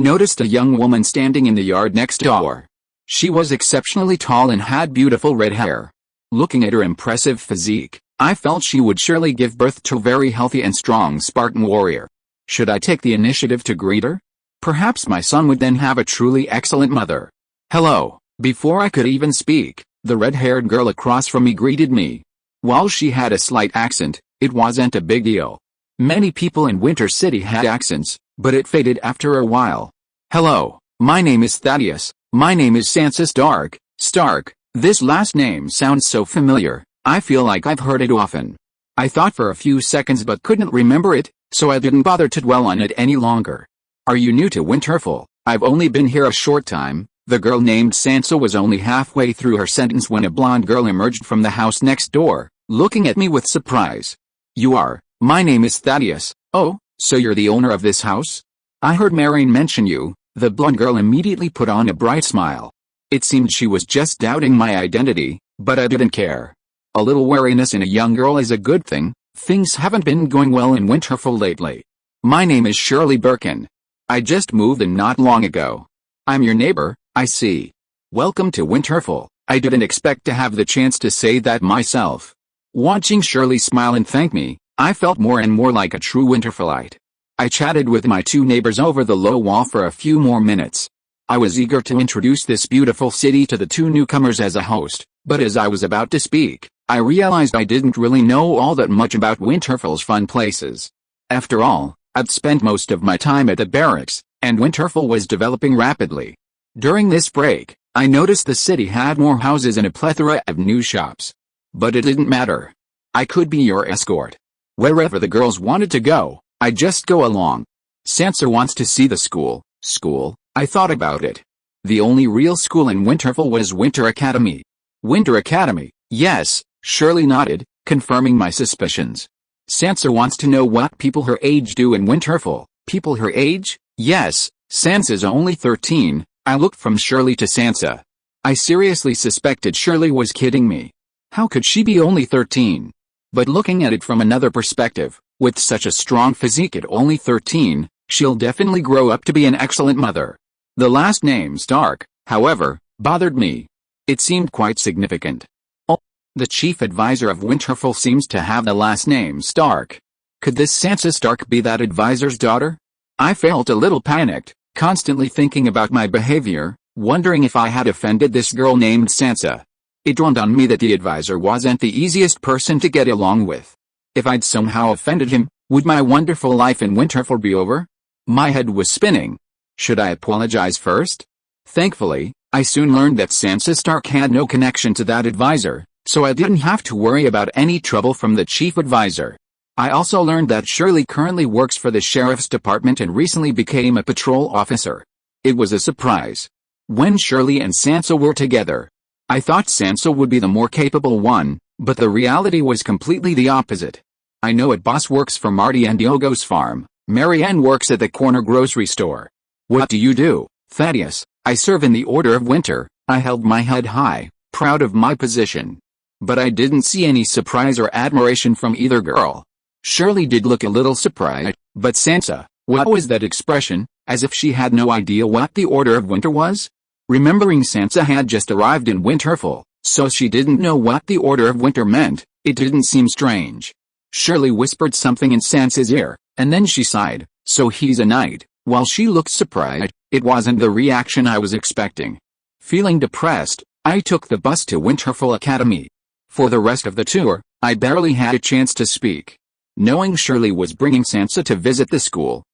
noticed a young woman standing in the yard next door. She was exceptionally tall and had beautiful red hair. Looking at her impressive physique, I felt she would surely give birth to a very healthy and strong Spartan warrior. Should I take the initiative to greet her? Perhaps my son would then have a truly excellent mother. "Hello." Before I could even speak, The red-haired girl across from me greeted me. While she had a slight accent, it wasn't a big deal. Many people in Winter City had accents, but it faded after a while. Hello, my name is Thaddeus. My name is Sansa Stark. Stark, this last name sounds so familiar, I feel like I've heard it often. I thought for a few seconds but couldn't remember it, so I didn't bother to dwell on it any longer. Are you new to Winterfell? I've only been here a short time. The girl named Sansa was only halfway through her sentence when a blonde girl emerged from the house next door, looking at me with surprise. You are. My name is Thaddeus. Oh, so you're the owner of this house? I heard Marion mention you. The blonde girl immediately put on a bright smile. It seemed she was just doubting my identity, but I didn't care. A little wariness in a young girl is a good thing. Things haven't been going well in Winterfell lately. My name is Shirley Birkin. I just moved in not long ago. I'm your neighbor, I see. Welcome to Winterfell. I didn't expect to have the chance to say that myself. Watching Shirley smile and thank me, I felt more and more like a true Winterfellite. I chatted with my two neighbors over the low wall for a few more minutes. I was eager to introduce this beautiful city to the two newcomers as a host, but as I was about to speak, I realized I didn't really know all that much about Winterfell's fun places. After all, I'd spent most of my time at the barracks, and Winterfell was developing rapidly. During this break, I noticed the city had more houses and a plethora of new shops. But it didn't matter. I could be your escort. Wherever the girls wanted to go, I'd just go along. Sansa wants to see the school. School? I thought about it. The only real school in Winterfell was Winter Academy. Winter Academy, yes, Shirley nodded, confirming my suspicions. Sansa wants to know what people her age do in Winterfell. People her age? Yes, Sansa's only 13. I looked from Shirley to Sansa. I seriously suspected Shirley was kidding me. How could she be only 13? But looking at it from another perspective, with such a strong physique at only 13, she'll definitely grow up to be an excellent mother. The last name Stark, however, bothered me. It seemed quite significant. Oh, the chief advisor of Winterfell seems to have the last name Stark. Could this Sansa Stark be that advisor's daughter? I felt a little panicked, constantly thinking about my behavior, wondering if I had offended this girl named Sansa. It dawned on me that the advisor wasn't the easiest person to get along with. If I'd somehow offended him, would my wonderful life in Winterfell be over? My head was spinning. Should I apologize first? Thankfully, I soon learned that Sansa Stark had no connection to that advisor, so I didn't have to worry about any trouble from the chief advisor. I also learned that Shirley currently works for the sheriff's department and recently became a patrol officer. It was a surprise. When Shirley and Sansa were together, I thought Sansa would be the more capable one, but the reality was completely the opposite. I know it boss works for Marty and Diogo's farm. Marianne works at the corner grocery store. What do you do, Thaddeus? I serve in the Order of Winter. I held my head high, proud of my position. But I didn't see any surprise or admiration from either girl. Shirley did look a little surprised, but Sansa, what was that expression, as if she had no idea what the Order of Winter was? Remembering Sansa had just arrived in Winterfell, so she didn't know what the Order of Winter meant, it didn't seem strange. Shirley whispered something in Sansa's ear, and then she sighed. So he's a knight. While she looked surprised, it wasn't the reaction I was expecting. Feeling depressed, I took the bus to Winterfell Academy. For the rest of the tour, I barely had a chance to speak. Knowing Shirley was bringing Sansa to visit the school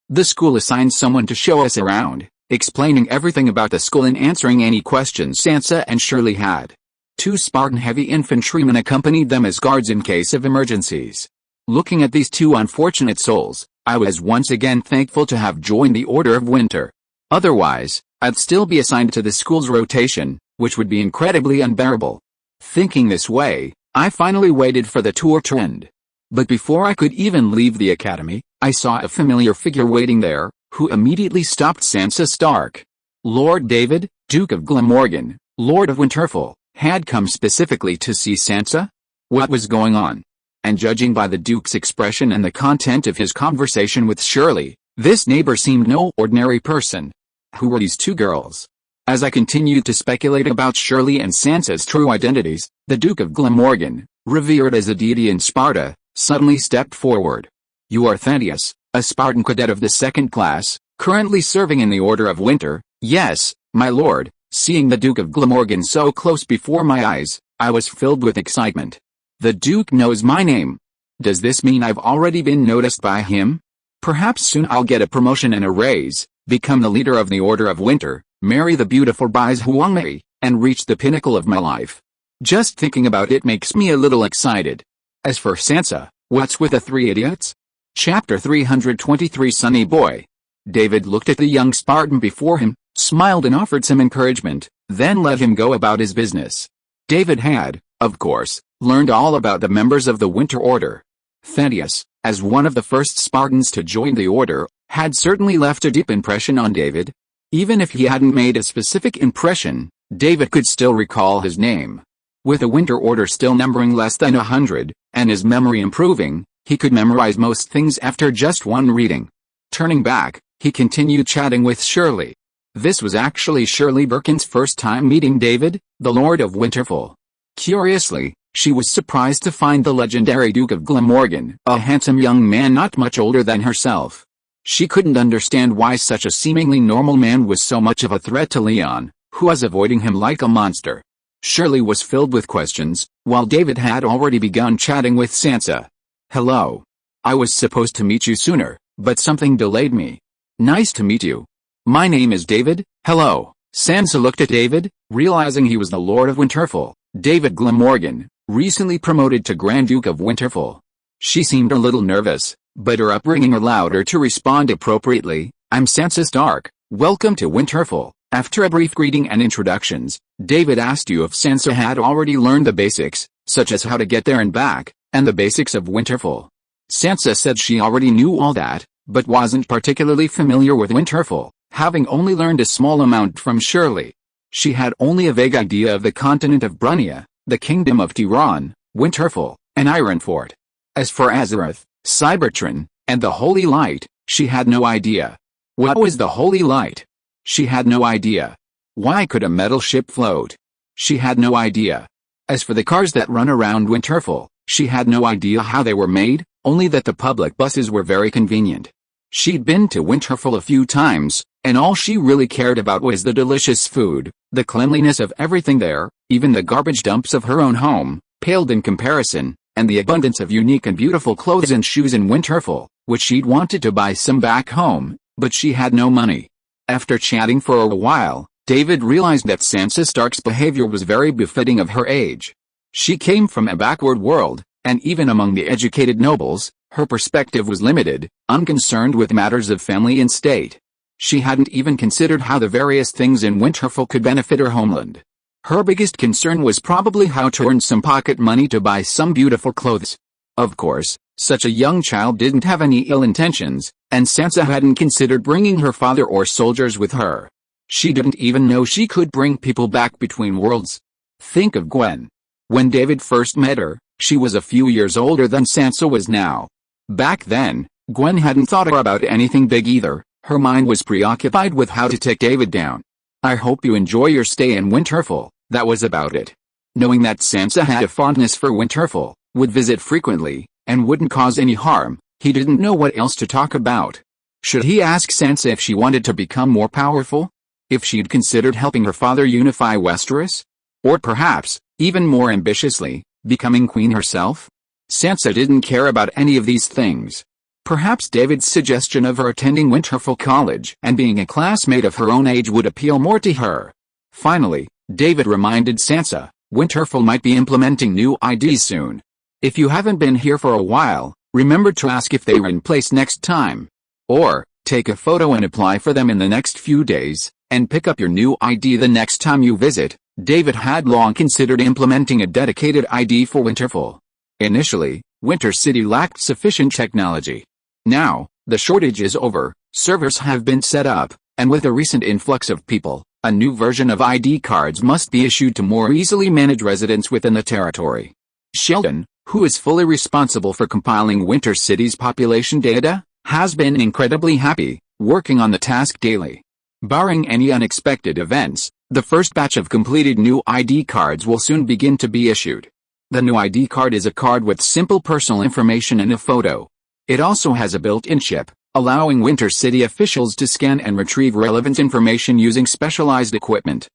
assigned someone to show us around, explaining everything about the school and answering any questions Sansa and Shirley had. 2 Spartan heavy infantrymen accompanied them as guards in case of emergencies. Looking at these 2 unfortunate souls, I was once again thankful to have joined the Order of Winter. Otherwise, I'd still be assigned to the school's rotation, which would be incredibly unbearable. Thinking this way, I finally waited for the tour to end. But before I could even leave the academy, I saw a familiar figure waiting there, who immediately stopped Sansa Stark. Lord David, Duke of Glamorgan, Lord of Winterfell, had come specifically to see Sansa? What was going on? And judging by the Duke's expression and the content of his conversation with Shirley, this neighbor seemed no ordinary person. Who were these 2 girls? As I continued to speculate about Shirley and Sansa's true identities, the Duke of Glamorgan, revered as a deity in Sparta, suddenly stepped forward. You are Thaddeus, a Spartan cadet of the 2nd class, currently serving in the Order of Winter. Yes, my lord, Seeing the Duke of Glamorgan so close before my eyes, I was filled with excitement. The Duke knows my name. Does this mean I've already been noticed by him? Perhaps soon I'll get a promotion and a raise, become the leader of the Order of Winter, marry the beautiful Bai Huangmei, and reach the pinnacle of my life. Just thinking about it makes me a little excited. As for Sansa, what's with the three idiots? Chapter 323 Sonny Boy. David looked at the young Spartan before him, smiled and offered some encouragement, then let him go about his business. David had, of course, learned all about the members of the Winter Order. Thaddeus, as one of the first Spartans to join the Order, had certainly left a deep impression on David. Even if he hadn't made a specific impression, David could still recall his name. With the Winter Order still numbering less than 100, and his memory improving, he could memorize most things after just one reading. Turning back, he continued chatting with Shirley. This was actually Shirley Birkin's first time meeting David, the Lord of Winterfell. Curiously, she was surprised to find the legendary Duke of Glamorgan, a handsome young man not much older than herself. She couldn't understand why such a seemingly normal man was so much of a threat to Leon, who was avoiding him like a monster. Shirley was filled with questions, while David had already begun chatting with Sansa. Hello. I was supposed to meet you sooner, but something delayed me. Nice to meet you. My name is David. Hello. Sansa looked at David, realizing he was the Lord of Winterfell, David Glamorgan, recently promoted to Grand Duke of Winterfell. She seemed a little nervous, but her upbringing allowed her to respond appropriately. I'm Sansa Stark. Welcome to Winterfell. After a brief greeting and introductions, David asked you if Sansa had already learned the basics, such as how to get there and back, and the basics of Winterfell. Sansa said she already knew all that, but wasn't particularly familiar with Winterfell, having only learned a small amount from Shirley. She had only a vague idea of the continent of Brunia, the Kingdom of Tiran, Winterfell, and Ironfort. As for Azeroth, Cybertron, and the Holy Light, she had no idea. What was the Holy Light? She had no idea. Why could a metal ship float? She had no idea. As for the cars that run around Winterfell, she had no idea how they were made, only that the public buses were very convenient. She'd been to Winterfell a few times, and all she really cared about was the delicious food, the cleanliness of everything there, even the garbage dumps of her own home, paled in comparison, and the abundance of unique and beautiful clothes and shoes in Winterfell, which she'd wanted to buy some back home, but she had no money. After chatting for a while, David realized that Sansa Stark's behavior was very befitting of her age. She came from a backward world, and even among the educated nobles, her perspective was limited, unconcerned with matters of family and state. She hadn't even considered how the various things in Winterfell could benefit her homeland. Her biggest concern was probably how to earn some pocket money to buy some beautiful clothes. Of course, such a young child didn't have any ill intentions, and Sansa hadn't considered bringing her father or soldiers with her. She didn't even know she could bring people back between worlds. Think of Gwen. When David first met her, she was a few years older than Sansa was now. Back then, Gwen hadn't thought about anything big either. Her mind was preoccupied with how to take David down. I hope you enjoy your stay in Winterfell. That was about it. Knowing that Sansa had a fondness for Winterfell, would visit frequently, and wouldn't cause any harm, he didn't know what else to talk about. Should he ask Sansa if she wanted to become more powerful? If she'd considered helping her father unify Westeros? Or perhaps, even more ambitiously, becoming queen herself? Sansa didn't care about any of these things. Perhaps David's suggestion of her attending Winterfell College and being a classmate of her own age would appeal more to her. Finally, David reminded Sansa, Winterfell might be implementing new IDs soon. If you haven't been here for a while, remember to ask if they are in place next time. Or, take a photo and apply for them in the next few days, and pick up your new ID the next time you visit. David had long considered implementing a dedicated ID for Winterfell. Initially, Winter City lacked sufficient technology. Now, the shortage is over, servers have been set up, and with a recent influx of people, a new version of ID cards must be issued to more easily manage residents within the territory. Sheldon, who is fully responsible for compiling Winter City's population data, has been incredibly happy, working on the task daily. Barring any unexpected events, the first batch of completed new ID cards will soon begin to be issued. The new ID card is a card with simple personal information and a photo. It also has a built-in chip, allowing Winter City officials to scan and retrieve relevant information using specialized equipment.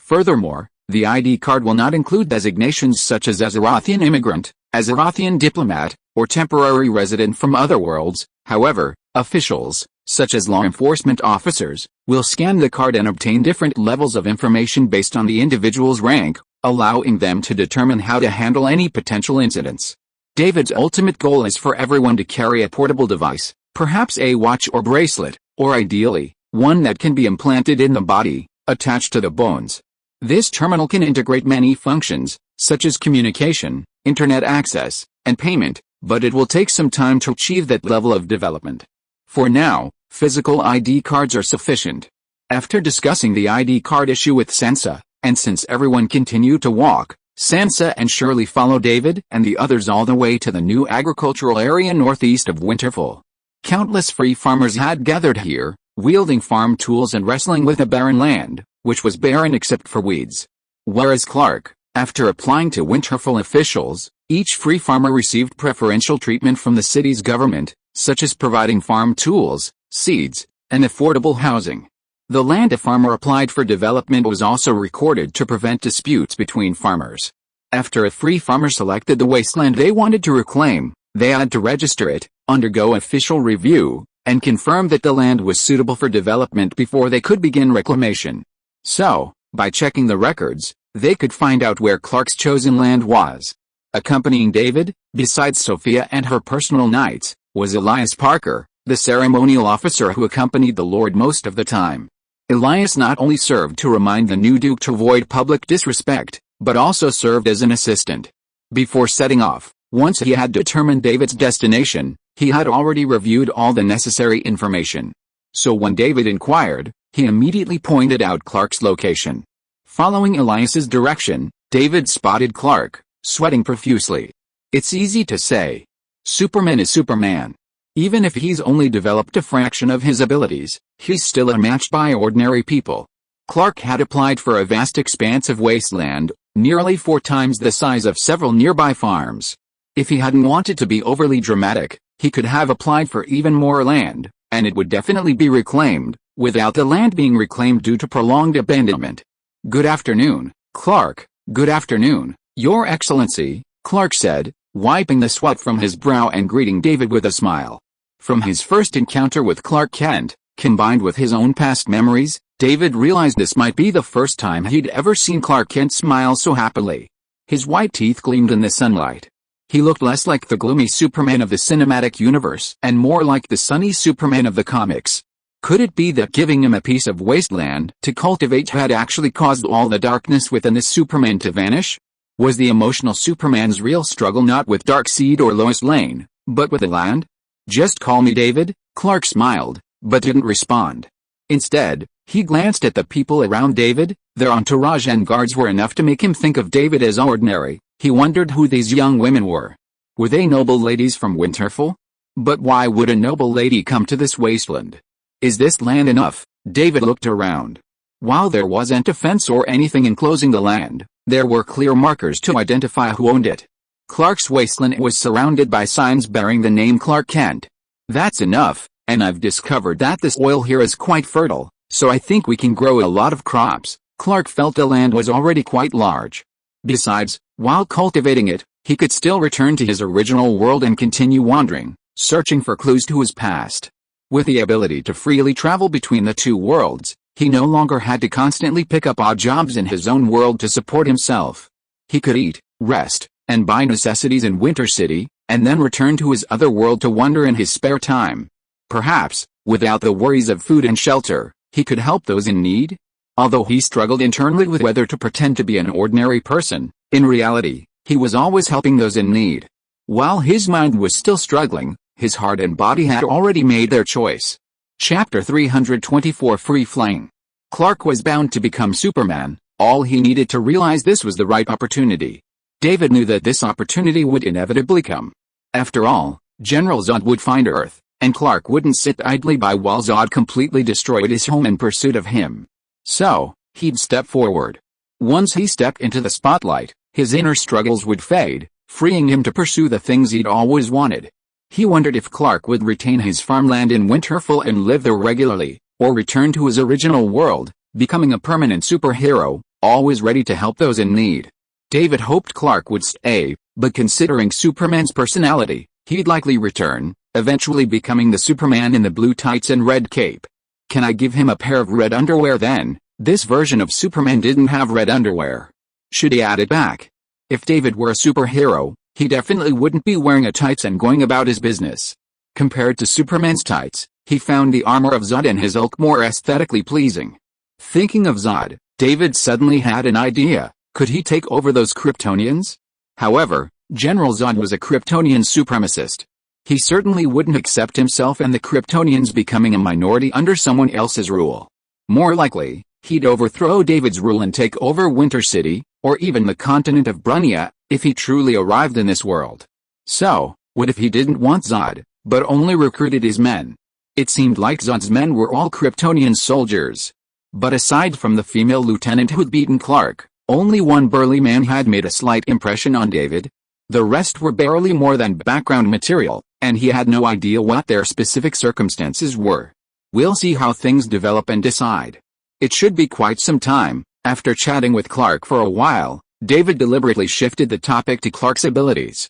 Furthermore, the ID card will not include designations such as Azerothian immigrant, Azerothian diplomat, or temporary resident from other worlds. However, officials, such as law enforcement officers, will scan the card and obtain different levels of information based on the individual's rank, allowing them to determine how to handle any potential incidents. David's ultimate goal is for everyone to carry a portable device, perhaps a watch or bracelet, or ideally, one that can be implanted in the body, attached to the bones. This terminal can integrate many functions, such as communication, internet access, and payment, but it will take some time to achieve that level of development. For now, physical ID cards are sufficient. After discussing the ID card issue with Sansa, and since everyone continued to walk, Sansa and Shirley follow David and the others all the way to the new agricultural area northeast of Winterfell. Countless free farmers had gathered here, wielding farm tools and wrestling with a barren land, which was barren except for weeds. Whereas Clark, after applying to Winterfell officials, each free farmer received preferential treatment from the city's government, such as providing farm tools, seeds, and affordable housing. The land a farmer applied for development was also recorded to prevent disputes between farmers. After a free farmer selected the wasteland they wanted to reclaim, they had to register it, undergo official review, and confirm that the land was suitable for development before they could begin reclamation. So, by checking the records, they could find out where Clark's chosen land was. Accompanying David, besides Sophia and her personal knights, was Elias Parker, the ceremonial officer who accompanied the Lord most of the time. Elias not only served to remind the new Duke to avoid public disrespect, but also served as an assistant. Before setting off, once he had determined David's destination, he had already reviewed all the necessary information. So when David inquired, he immediately pointed out Clark's location. Following Elias's direction, David spotted Clark, sweating profusely. It's easy to say. Superman is Superman. Even if he's only developed a fraction of his abilities, he's still unmatched by ordinary people. Clark had applied for a vast expanse of wasteland, nearly 4 times the size of several nearby farms. If he hadn't wanted to be overly dramatic, he could have applied for even more land, and it would definitely be reclaimed, without the land being reclaimed due to prolonged abandonment. Good afternoon, Clark. Good afternoon, Your Excellency, Clark said, wiping the sweat from his brow and greeting David with a smile. From his first encounter with Clark Kent, combined with his own past memories, David realized this might be the first time he'd ever seen Clark Kent smile so happily. His white teeth gleamed in the sunlight. He looked less like the gloomy Superman of the cinematic universe and more like the sunny Superman of the comics. Could it be that giving him a piece of wasteland to cultivate had actually caused all the darkness within this Superman to vanish? Was the emotional Superman's real struggle not with Darkseid or Lois Lane, but with the land? Just call me David, Clark smiled, but didn't respond. Instead, he glanced at the people around David. Their entourage and guards were enough to make him think of David as ordinary. He wondered who these young women were. Were they noble ladies from Winterfell? But why would a noble lady come to this wasteland? Is this land enough? David looked around. While there wasn't a fence or anything enclosing the land, there were clear markers to identify who owned it. Clark's wasteland was surrounded by signs bearing the name Clark Kent. That's enough, and I've discovered that the soil here is quite fertile, so I think we can grow a lot of crops. Clark felt the land was already quite large. Besides, while cultivating it, he could still return to his original world and continue wandering, searching for clues to his past. With the ability to freely travel between the two worlds, he no longer had to constantly pick up odd jobs in his own world to support himself. He could eat, rest, and buy necessities in Winter City, and then return to his other world to wander in his spare time. Perhaps, without the worries of food and shelter, he could help those in need? Although he struggled internally with whether to pretend to be an ordinary person, in reality, he was always helping those in need. While his mind was still struggling, his heart and body had already made their choice. Chapter 324 Free Flying. Clark was bound to become Superman. All he needed to realize this was the right opportunity. David knew that this opportunity would inevitably come. After all, General Zod would find Earth, and Clark wouldn't sit idly by while Zod completely destroyed his home in pursuit of him. So, he'd step forward. Once he stepped into the spotlight, his inner struggles would fade, freeing him to pursue the things he'd always wanted. He wondered if Clark would retain his farmland in Winterfell and live there regularly, or return to his original world, becoming a permanent superhero, always ready to help those in need. David hoped Clark would stay, but considering Superman's personality, he'd likely return, eventually becoming the Superman in the blue tights and red cape. Can I give him a pair of red underwear then? This version of Superman didn't have red underwear. Should he add it back? If David were a superhero, he definitely wouldn't be wearing a tights and going about his business. Compared to Superman's tights, he found the armor of Zod and his Hulk more aesthetically pleasing. Thinking of Zod, David suddenly had an idea. Could he take over those Kryptonians? However, General Zod was a Kryptonian supremacist. He certainly wouldn't accept himself and the Kryptonians becoming a minority under someone else's rule. More likely, he'd overthrow David's rule and take over Winter City, or even the continent of Brunia, if he truly arrived in this world. So, what if he didn't want Zod, but only recruited his men? It seemed like Zod's men were all Kryptonian soldiers. But aside from the female lieutenant who'd beaten Clark, only one burly man had made a slight impression on David. The rest were barely more than background material, and he had no idea what their specific circumstances were. We'll see how things develop and decide. It should be quite some time. After chatting with Clark for a while, David deliberately shifted the topic to Clark's abilities.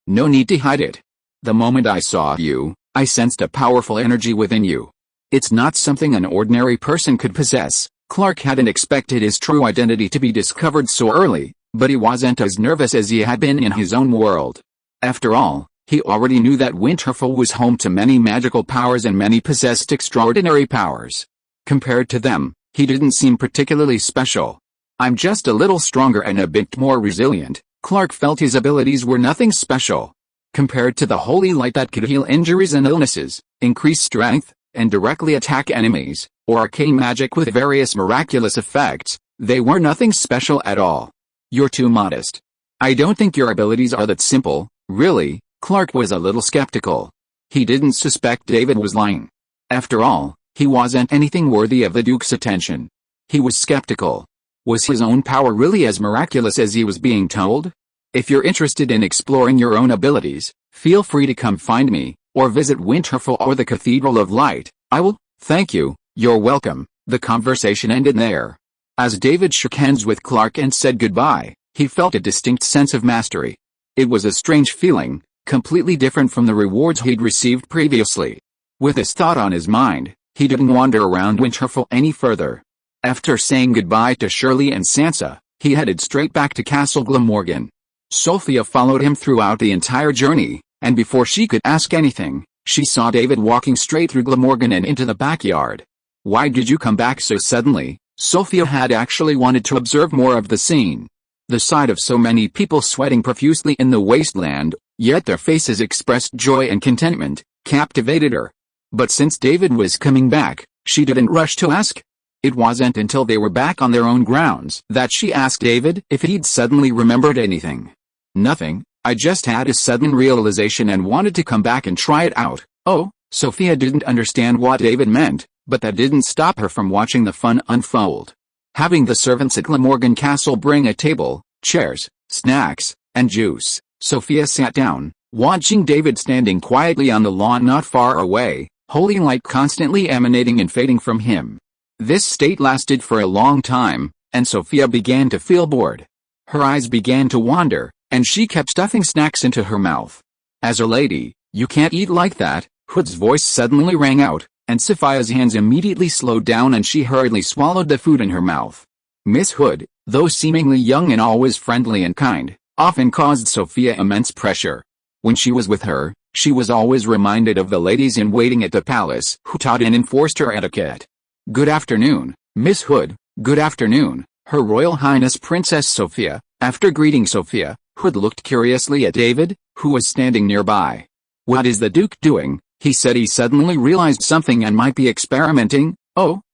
No need to hide it. The moment I saw you, I sensed a powerful energy within you. It's not something an ordinary person could possess. Clark hadn't expected his true identity to be discovered so early, but he wasn't as nervous as he had been in his own world. After all, he already knew that Winterfell was home to many magical powers and many possessed extraordinary powers. Compared to them, he didn't seem particularly special. I'm just a little stronger and a bit more resilient. Clark felt his abilities were nothing special. Compared to the holy light that could heal injuries and illnesses, increase strength, and directly attack enemies, or arcane magic with various miraculous effects, they were nothing special at all. You're too modest. I don't think your abilities are that simple, really. Clark was a little skeptical. He didn't suspect David was lying. After all, he wasn't anything worthy of the Duke's attention. He was skeptical. Was his own power really as miraculous as he was being told? If you're interested in exploring your own abilities, feel free to come find me, or visit Winterfell or the Cathedral of Light. I will. Thank you. You're welcome. The conversation ended there. As David shook hands with Clark and said goodbye, he felt a distinct sense of mastery. It was a strange feeling, completely different from the rewards he'd received previously. With this thought on his mind, he didn't wander around Winterfell any further. After saying goodbye to Shirley and Sansa, he headed straight back to Castle Glamorgan. Sophia followed him throughout the entire journey, and before she could ask anything, she saw David walking straight through Glamorgan and into the backyard. Why did you come back so suddenly? Sophia had actually wanted to observe more of the scene. The sight of so many people sweating profusely in the wasteland, yet their faces expressed joy and contentment, captivated her. But since David was coming back, she didn't rush to ask. It wasn't until they were back on their own grounds that she asked David if he'd suddenly remembered anything. Nothing, I just had a sudden realization and wanted to come back and try it out. Oh, Sophia didn't understand what David meant, but that didn't stop her from watching the fun unfold. Having the servants at Glamorgan Castle bring a table, chairs, snacks, and juice, Sophia sat down, watching David standing quietly on the lawn not far away, holy light constantly emanating and fading from him. This state lasted for a long time, and Sophia began to feel bored. Her eyes began to wander, and she kept stuffing snacks into her mouth. As a lady, you can't eat like that. Hood's voice suddenly rang out, and Sophia's hands immediately slowed down and she hurriedly swallowed the food in her mouth. Miss Hood, though seemingly young and always friendly and kind, often caused Sophia immense pressure. When she was with her, she was always reminded of the ladies in waiting at the palace who taught and enforced her etiquette. Good afternoon, Miss Hood. Good afternoon, Her Royal Highness Princess Sophia. After greeting Sophia, Hood looked curiously at David, who was standing nearby. What is the Duke doing? He said he suddenly realized something and might be experimenting.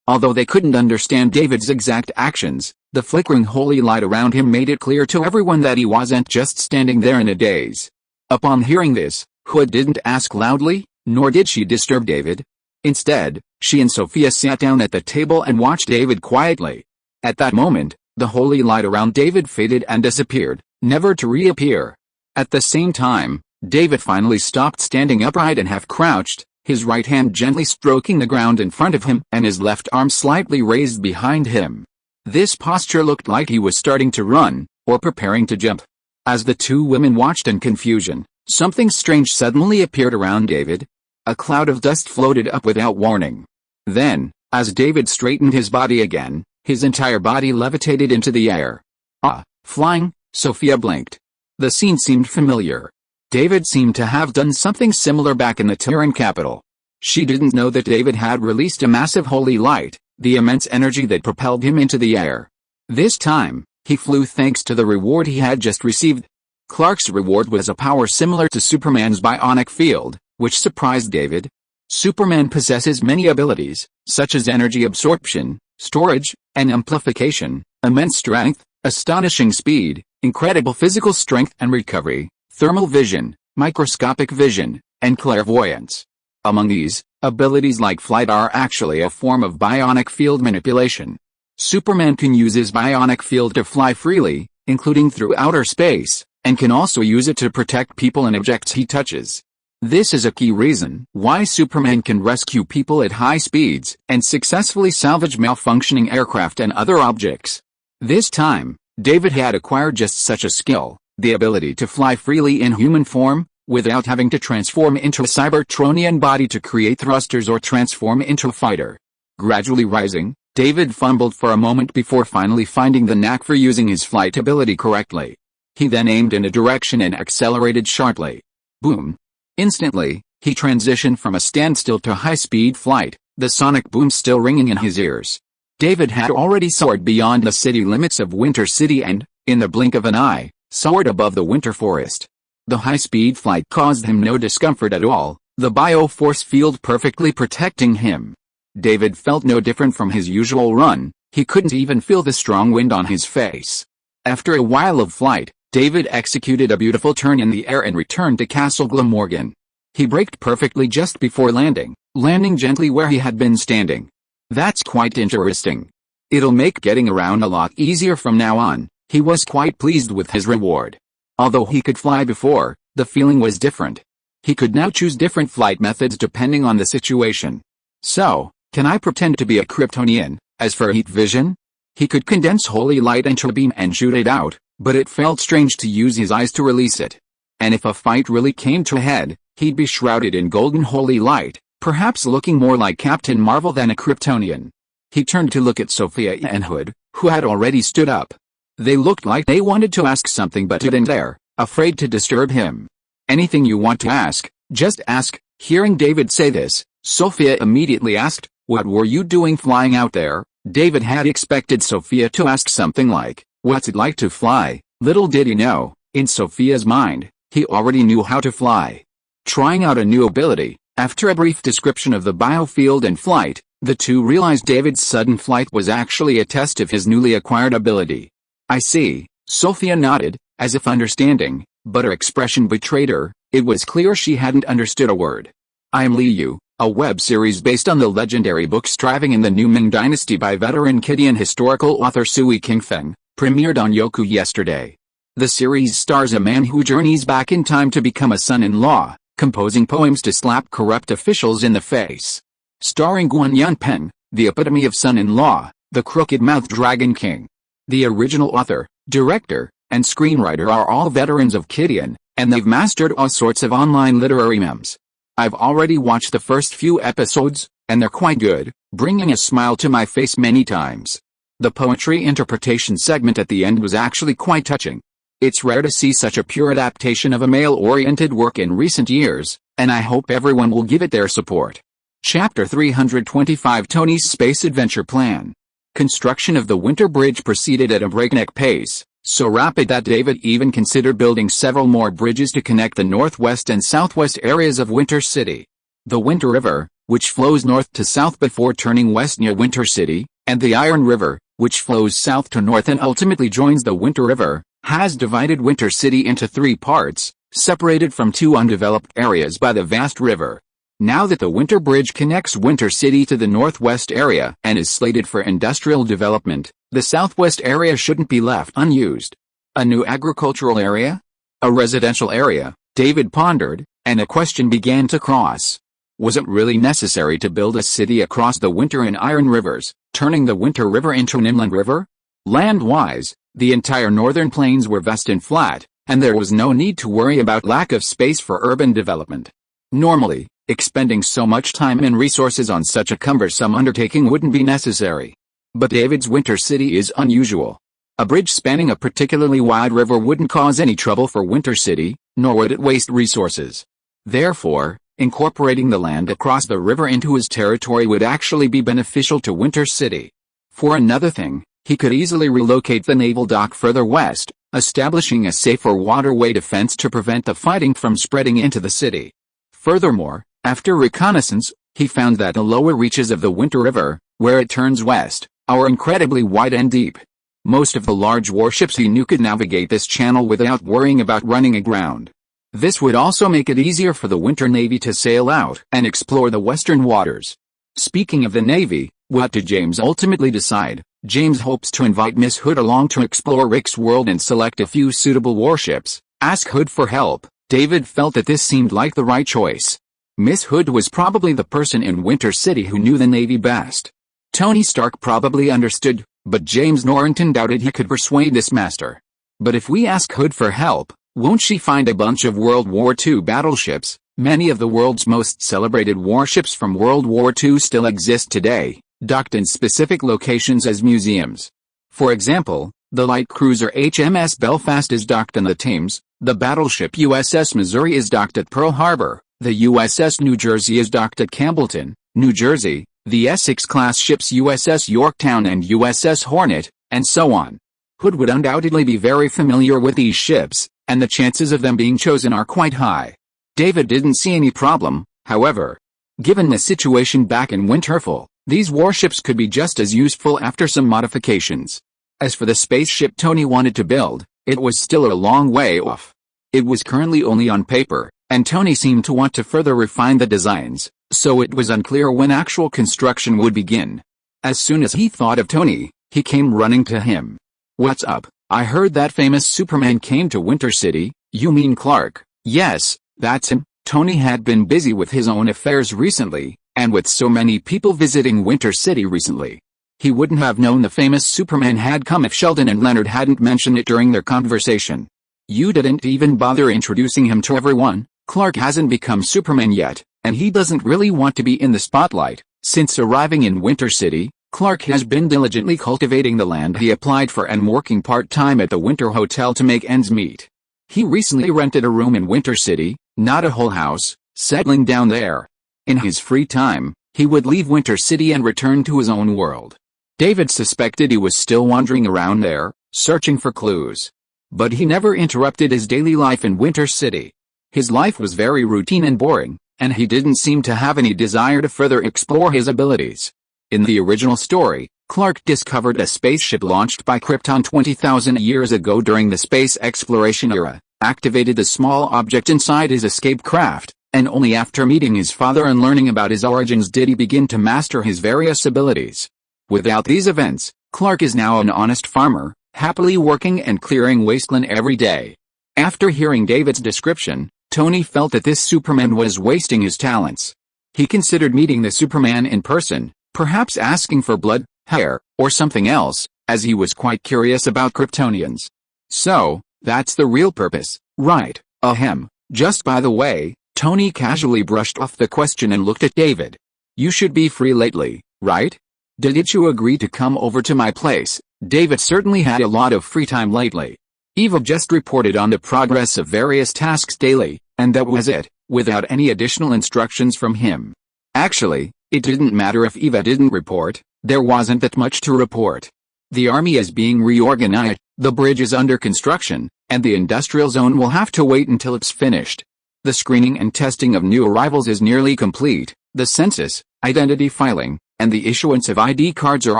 Although they couldn't understand David's exact actions, the flickering holy light around him made it clear to everyone that he wasn't just standing there in a daze. Upon hearing this, Hood didn't ask loudly, nor did she disturb David. Instead, she and Sophia sat down at the table and watched David quietly. At that moment, the holy light around David faded and disappeared, never to reappear. At the same time, David finally stopped standing upright and half-crouched, his right hand gently stroking the ground in front of him and his left arm slightly raised behind him. This posture looked like he was starting to run, or preparing to jump. As the two women watched in confusion, something strange suddenly appeared around David. A cloud of dust floated up without warning. Then, as David straightened his body again, his entire body levitated into the air. Ah, flying, Sophia blinked. The scene seemed familiar. David seemed to have done something similar back in the Tiran capital. She didn't know that David had released a massive holy light, the immense energy that propelled him into the air. This time, he flew thanks to the reward he had just received. Clark's reward was a power similar to Superman's bionic field, which surprised David. Superman possesses many abilities, such as energy absorption, storage, and amplification, immense strength, astonishing speed, incredible physical strength and recovery, thermal vision, microscopic vision, and clairvoyance. Among these, abilities like flight are actually a form of bionic field manipulation. Superman can use his bionic field to fly freely, including through outer space, and can also use it to protect people and objects he touches. This is a key reason why Superman can rescue people at high speeds and successfully salvage malfunctioning aircraft and other objects. This time, David had acquired just such a skill, the ability to fly freely in human form, without having to transform into a Cybertronian body to create thrusters or transform into a fighter. Gradually rising, David fumbled for a moment before finally finding the knack for using his flight ability correctly. He then aimed in a direction and accelerated sharply. Boom! Instantly, he transitioned from a standstill to high-speed flight, the sonic boom still ringing in his ears. David had already soared beyond the city limits of Winter City and, in the blink of an eye, soared above the winter forest. The high-speed flight caused him no discomfort at all, the bioforce field perfectly protecting him. David felt no different from his usual run, he couldn't even feel the strong wind on his face. After a while of flight, David executed a beautiful turn in the air and returned to Castle Glamorgan. He braked perfectly just before landing gently where he had been standing. That's quite interesting. It'll make getting around a lot easier from now on. He was quite pleased with his reward. Although he could fly before, the feeling was different. He could now choose different flight methods depending on the situation. So, can I pretend to be a Kryptonian? As for heat vision? He could condense holy light into a beam and shoot it out, but it felt strange to use his eyes to release it. And if a fight really came to a head, he'd be shrouded in golden holy light, perhaps looking more like Captain Marvel than a Kryptonian. He turned to look at Sophia and Hood, who had already stood up. They looked like they wanted to ask something but didn't dare, afraid to disturb him. Anything you want to ask, just ask. Hearing David say this, Sophia immediately asked, "What were you doing flying out there?" David had expected Sophia to ask something like, "What's it like to fly?" Little did he know, in Sophia's mind, he already knew how to fly. Trying out a new ability, after a brief description of the biofield and flight, the two realized David's sudden flight was actually a test of his newly acquired ability. "I see," Sophia nodded, as if understanding, but her expression betrayed her. It was clear she hadn't understood a word. "I am Liu, a web series based on the legendary book Striving in the New Ming Dynasty by veteran Kidian historical author Sui Qingfeng, premiered on Youku yesterday. The series stars a man who journeys back in time to become a son-in-law, composing poems to slap corrupt officials in the face. Starring Guan Yunpeng, the epitome of son-in-law, the crooked-mouthed Dragon King. The original author, director, and screenwriter are all veterans of Kidian, and they've mastered all sorts of online literary memes. I've already watched the first few episodes, and they're quite good, bringing a smile to my face many times. The poetry interpretation segment at the end was actually quite touching. It's rare to see such a pure adaptation of a male-oriented work in recent years, and I hope everyone will give it their support. Chapter 325 Tony's Space Adventure Plan. Construction of the Winter Bridge proceeded at a breakneck pace, so rapid that David even considered building several more bridges to connect the northwest and southwest areas of Winter City. The Winter River, which flows north to south before turning west near Winter City, and the Iron River, which flows south to north and ultimately joins the Winter River, has divided Winter City into three parts, separated from two undeveloped areas by the vast river. Now that the Winter Bridge connects Winter City to the northwest area and is slated for industrial development, the southwest area shouldn't be left unused. A new agricultural area? A residential area? David pondered, and a question began to cross. Was it really necessary to build a city across the Winter and Iron Rivers, turning the Winter River into an inland river? Land-wise, the entire northern plains were vast and flat, and there was no need to worry about lack of space for urban development. Normally, expending so much time and resources on such a cumbersome undertaking wouldn't be necessary. But David's Winter City is unusual. A bridge spanning a particularly wide river wouldn't cause any trouble for Winter City, nor would it waste resources. Therefore, incorporating the land across the river into his territory would actually be beneficial to Winter City. For another thing, he could easily relocate the naval dock further west, establishing a safer waterway defense to prevent the fighting from spreading into the city. Furthermore, after reconnaissance, he found that the lower reaches of the Winter River, where it turns west, are incredibly wide and deep. Most of the large warships he knew could navigate this channel without worrying about running aground. This would also make it easier for the Winter Navy to sail out and explore the western waters. Speaking of the Navy, what did James ultimately decide? James hopes to invite Miss Hood along to explore Rick's world and select a few suitable warships. Ask Hood for help. David felt that this seemed like the right choice. Miss Hood was probably the person in Winter City who knew the Navy best. Tony Stark probably understood, but James Norrington doubted he could persuade this master. But if we ask Hood for help, won't she find a bunch of World War II battleships? Many of the world's most celebrated warships from World War II still exist today, docked in specific locations as museums. For example, the light cruiser HMS Belfast is docked in the Thames, the battleship USS Missouri is docked at Pearl Harbor, the USS New Jersey is docked at Campbellton, New Jersey, the Essex-class ships USS Yorktown and USS Hornet, and so on. Hood would undoubtedly be very familiar with these ships, and the chances of them being chosen are quite high. David didn't see any problem, however. Given the situation back in Winterfell, these warships could be just as useful after some modifications. As for the spaceship Tony wanted to build, it was still a long way off. It was currently only on paper, and Tony seemed to want to further refine the designs, so it was unclear when actual construction would begin. As soon as he thought of Tony, he came running to him. "What's up? I heard that famous Superman came to Winter City." "You mean Clark?" "Yes, that's him." Tony had been busy with his own affairs recently, and with so many people visiting Winter City recently, he wouldn't have known the famous Superman had come if Sheldon and Leonard hadn't mentioned it during their conversation. "You didn't even bother introducing him to everyone." "Clark hasn't become Superman yet, and he doesn't really want to be in the spotlight. Since arriving in Winter City, Clark has been diligently cultivating the land he applied for and working part-time at the Winter Hotel to make ends meet. He recently rented a room in Winter City, not a whole house, settling down there. In his free time, he would leave Winter City and return to his own world." David suspected he was still wandering around there, searching for clues. But he never interrupted his daily life in Winter City. His life was very routine and boring, and he didn't seem to have any desire to further explore his abilities. In the original story, Clark discovered a spaceship launched by Krypton 20,000 years ago during the space exploration era, activated the small object inside his escape craft, and only after meeting his father and learning about his origins did he begin to master his various abilities. Without these events, Clark is now an honest farmer, happily working and clearing wasteland every day. After hearing David's description, Tony felt that this Superman was wasting his talents. He considered meeting the Superman in person, perhaps asking for blood, hair, or something else, as he was quite curious about Kryptonians. "So, that's the real purpose, right?" "Ahem. Just by the way," Tony casually brushed off the question and looked at David. "You should be free lately, right? Did you agree to come over to my place?" David certainly had a lot of free time lately. Eva just reported on the progress of various tasks daily, and that was it, without any additional instructions from him. Actually, it didn't matter if Eva didn't report, there wasn't that much to report. The army is being reorganized, the bridge is under construction, and the industrial zone will have to wait until it's finished. The screening and testing of new arrivals is nearly complete, the census, identity filing, and the issuance of ID cards are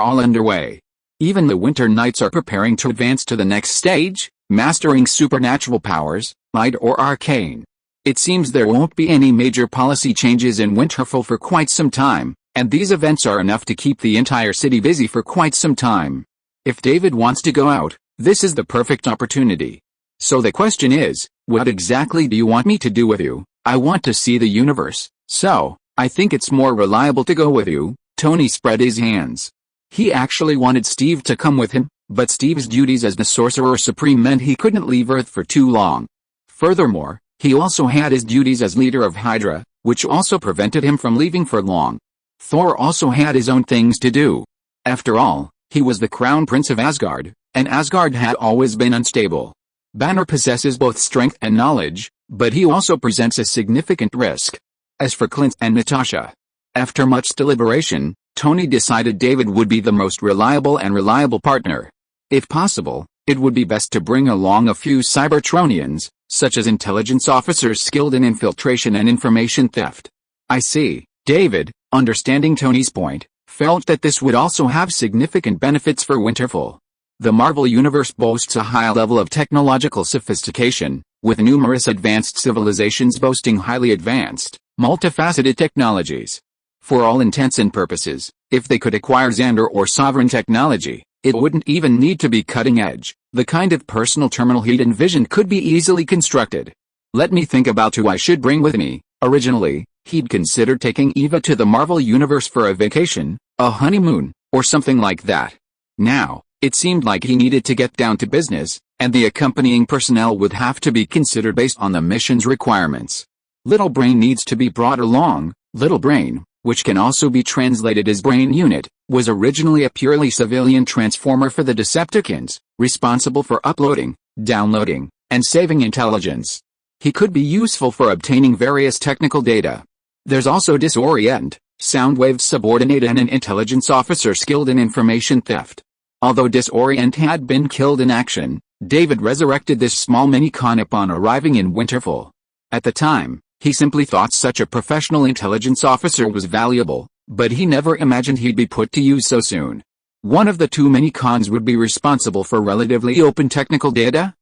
all underway. Even the Winter Knights are preparing to advance to the next stage, mastering supernatural powers, light or arcane. It seems there won't be any major policy changes in Winterfell for quite some time, and these events are enough to keep the entire city busy for quite some time. If David wants to go out, this is the perfect opportunity. So the question is, what exactly do you want me to do with you? I want to see the universe, so I think it's more reliable to go with you. Tony spread his hands. He actually wanted Steve to come with him, but Steve's duties as the Sorcerer Supreme meant he couldn't leave Earth for too long. Furthermore, he also had his duties as leader of Hydra, which also prevented him from leaving for long. Thor also had his own things to do. After all, he was the Crown Prince of Asgard, and Asgard had always been unstable. Banner possesses both strength and knowledge, but he also presents a significant risk. As for Clint and Natasha, after much deliberation, Tony decided David would be the most reliable partner. If possible, it would be best to bring along a few Cybertronians, such as intelligence officers skilled in infiltration and information theft. I see. David, understanding Tony's point, felt that this would also have significant benefits for Winterfell. The Marvel Universe boasts a high level of technological sophistication, with numerous advanced civilizations boasting highly advanced, multifaceted technologies. For all intents and purposes, if they could acquire Xandar or Sovereign technology, it wouldn't even need to be cutting edge. The kind of personal terminal he'd envisioned could be easily constructed. Let me think about who I should bring with me. Originally, he'd considered taking Eva to the Marvel Universe for a vacation, a honeymoon, or something like that. Now, it seemed like he needed to get down to business, and the accompanying personnel would have to be considered based on the mission's requirements. Little Brain needs to be brought along. Little Brain, which can also be translated as Brain Unit, was originally a purely civilian transformer for the Decepticons, responsible for uploading, downloading, and saving intelligence. He could be useful for obtaining various technical data. There's also Disorient, Soundwave's subordinate and an intelligence officer skilled in information theft. Although Disorient had been killed in action, David resurrected this small mini-con upon arriving in Winterfell. At the time, he simply thought such a professional intelligence officer was valuable, but he never imagined he'd be put to use so soon. One of the two mini-cons would be responsible for relatively open technical data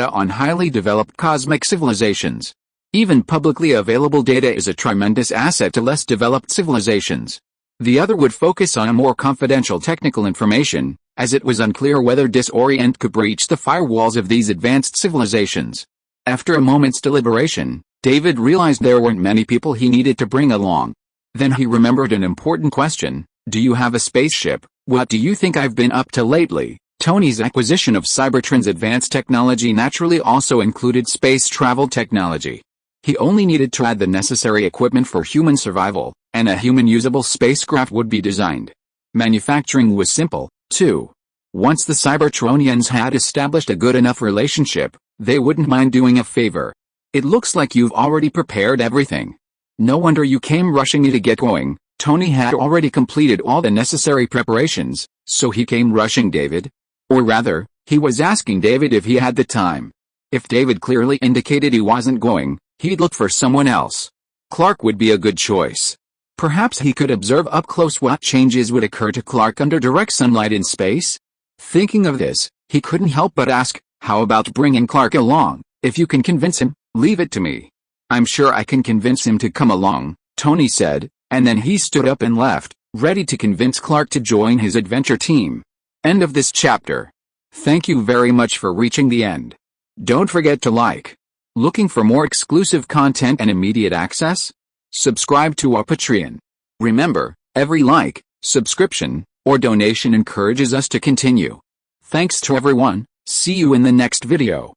on highly developed cosmic civilizations. Even publicly available data is a tremendous asset to less developed civilizations. The other would focus on a more confidential technical information, as it was unclear whether Disorient could breach the firewalls of these advanced civilizations. After a moment's deliberation, David realized there weren't many people he needed to bring along. Then he remembered an important question. Do you have a spaceship? What do you think I've been up to lately? Tony's acquisition of Cybertron's advanced technology naturally also included space travel technology. He only needed to add the necessary equipment for human survival, and a human-usable spacecraft would be designed. Manufacturing was simple, too. Once the Cybertronians had established a good enough relationship, they wouldn't mind doing a favor. It looks like you've already prepared everything. No wonder you came rushing me to get going. Tony had already completed all the necessary preparations, so he came rushing David. Or rather, he was asking David if he had the time. If David clearly indicated he wasn't going, he'd look for someone else. Clark would be a good choice. Perhaps he could observe up close what changes would occur to Clark under direct sunlight in space. Thinking of this, he couldn't help but ask, how about bringing Clark along? If you can convince him, leave it to me. I'm sure I can convince him to come along, Tony said, and then he stood up and left, ready to convince Clark to join his adventure team. End of this chapter. Thank you very much for reaching the end. Don't forget to like. Looking for more exclusive content and immediate access? Subscribe to our Patreon. Remember, every like, subscription, or donation encourages us to continue. Thanks to everyone. See you in the next video.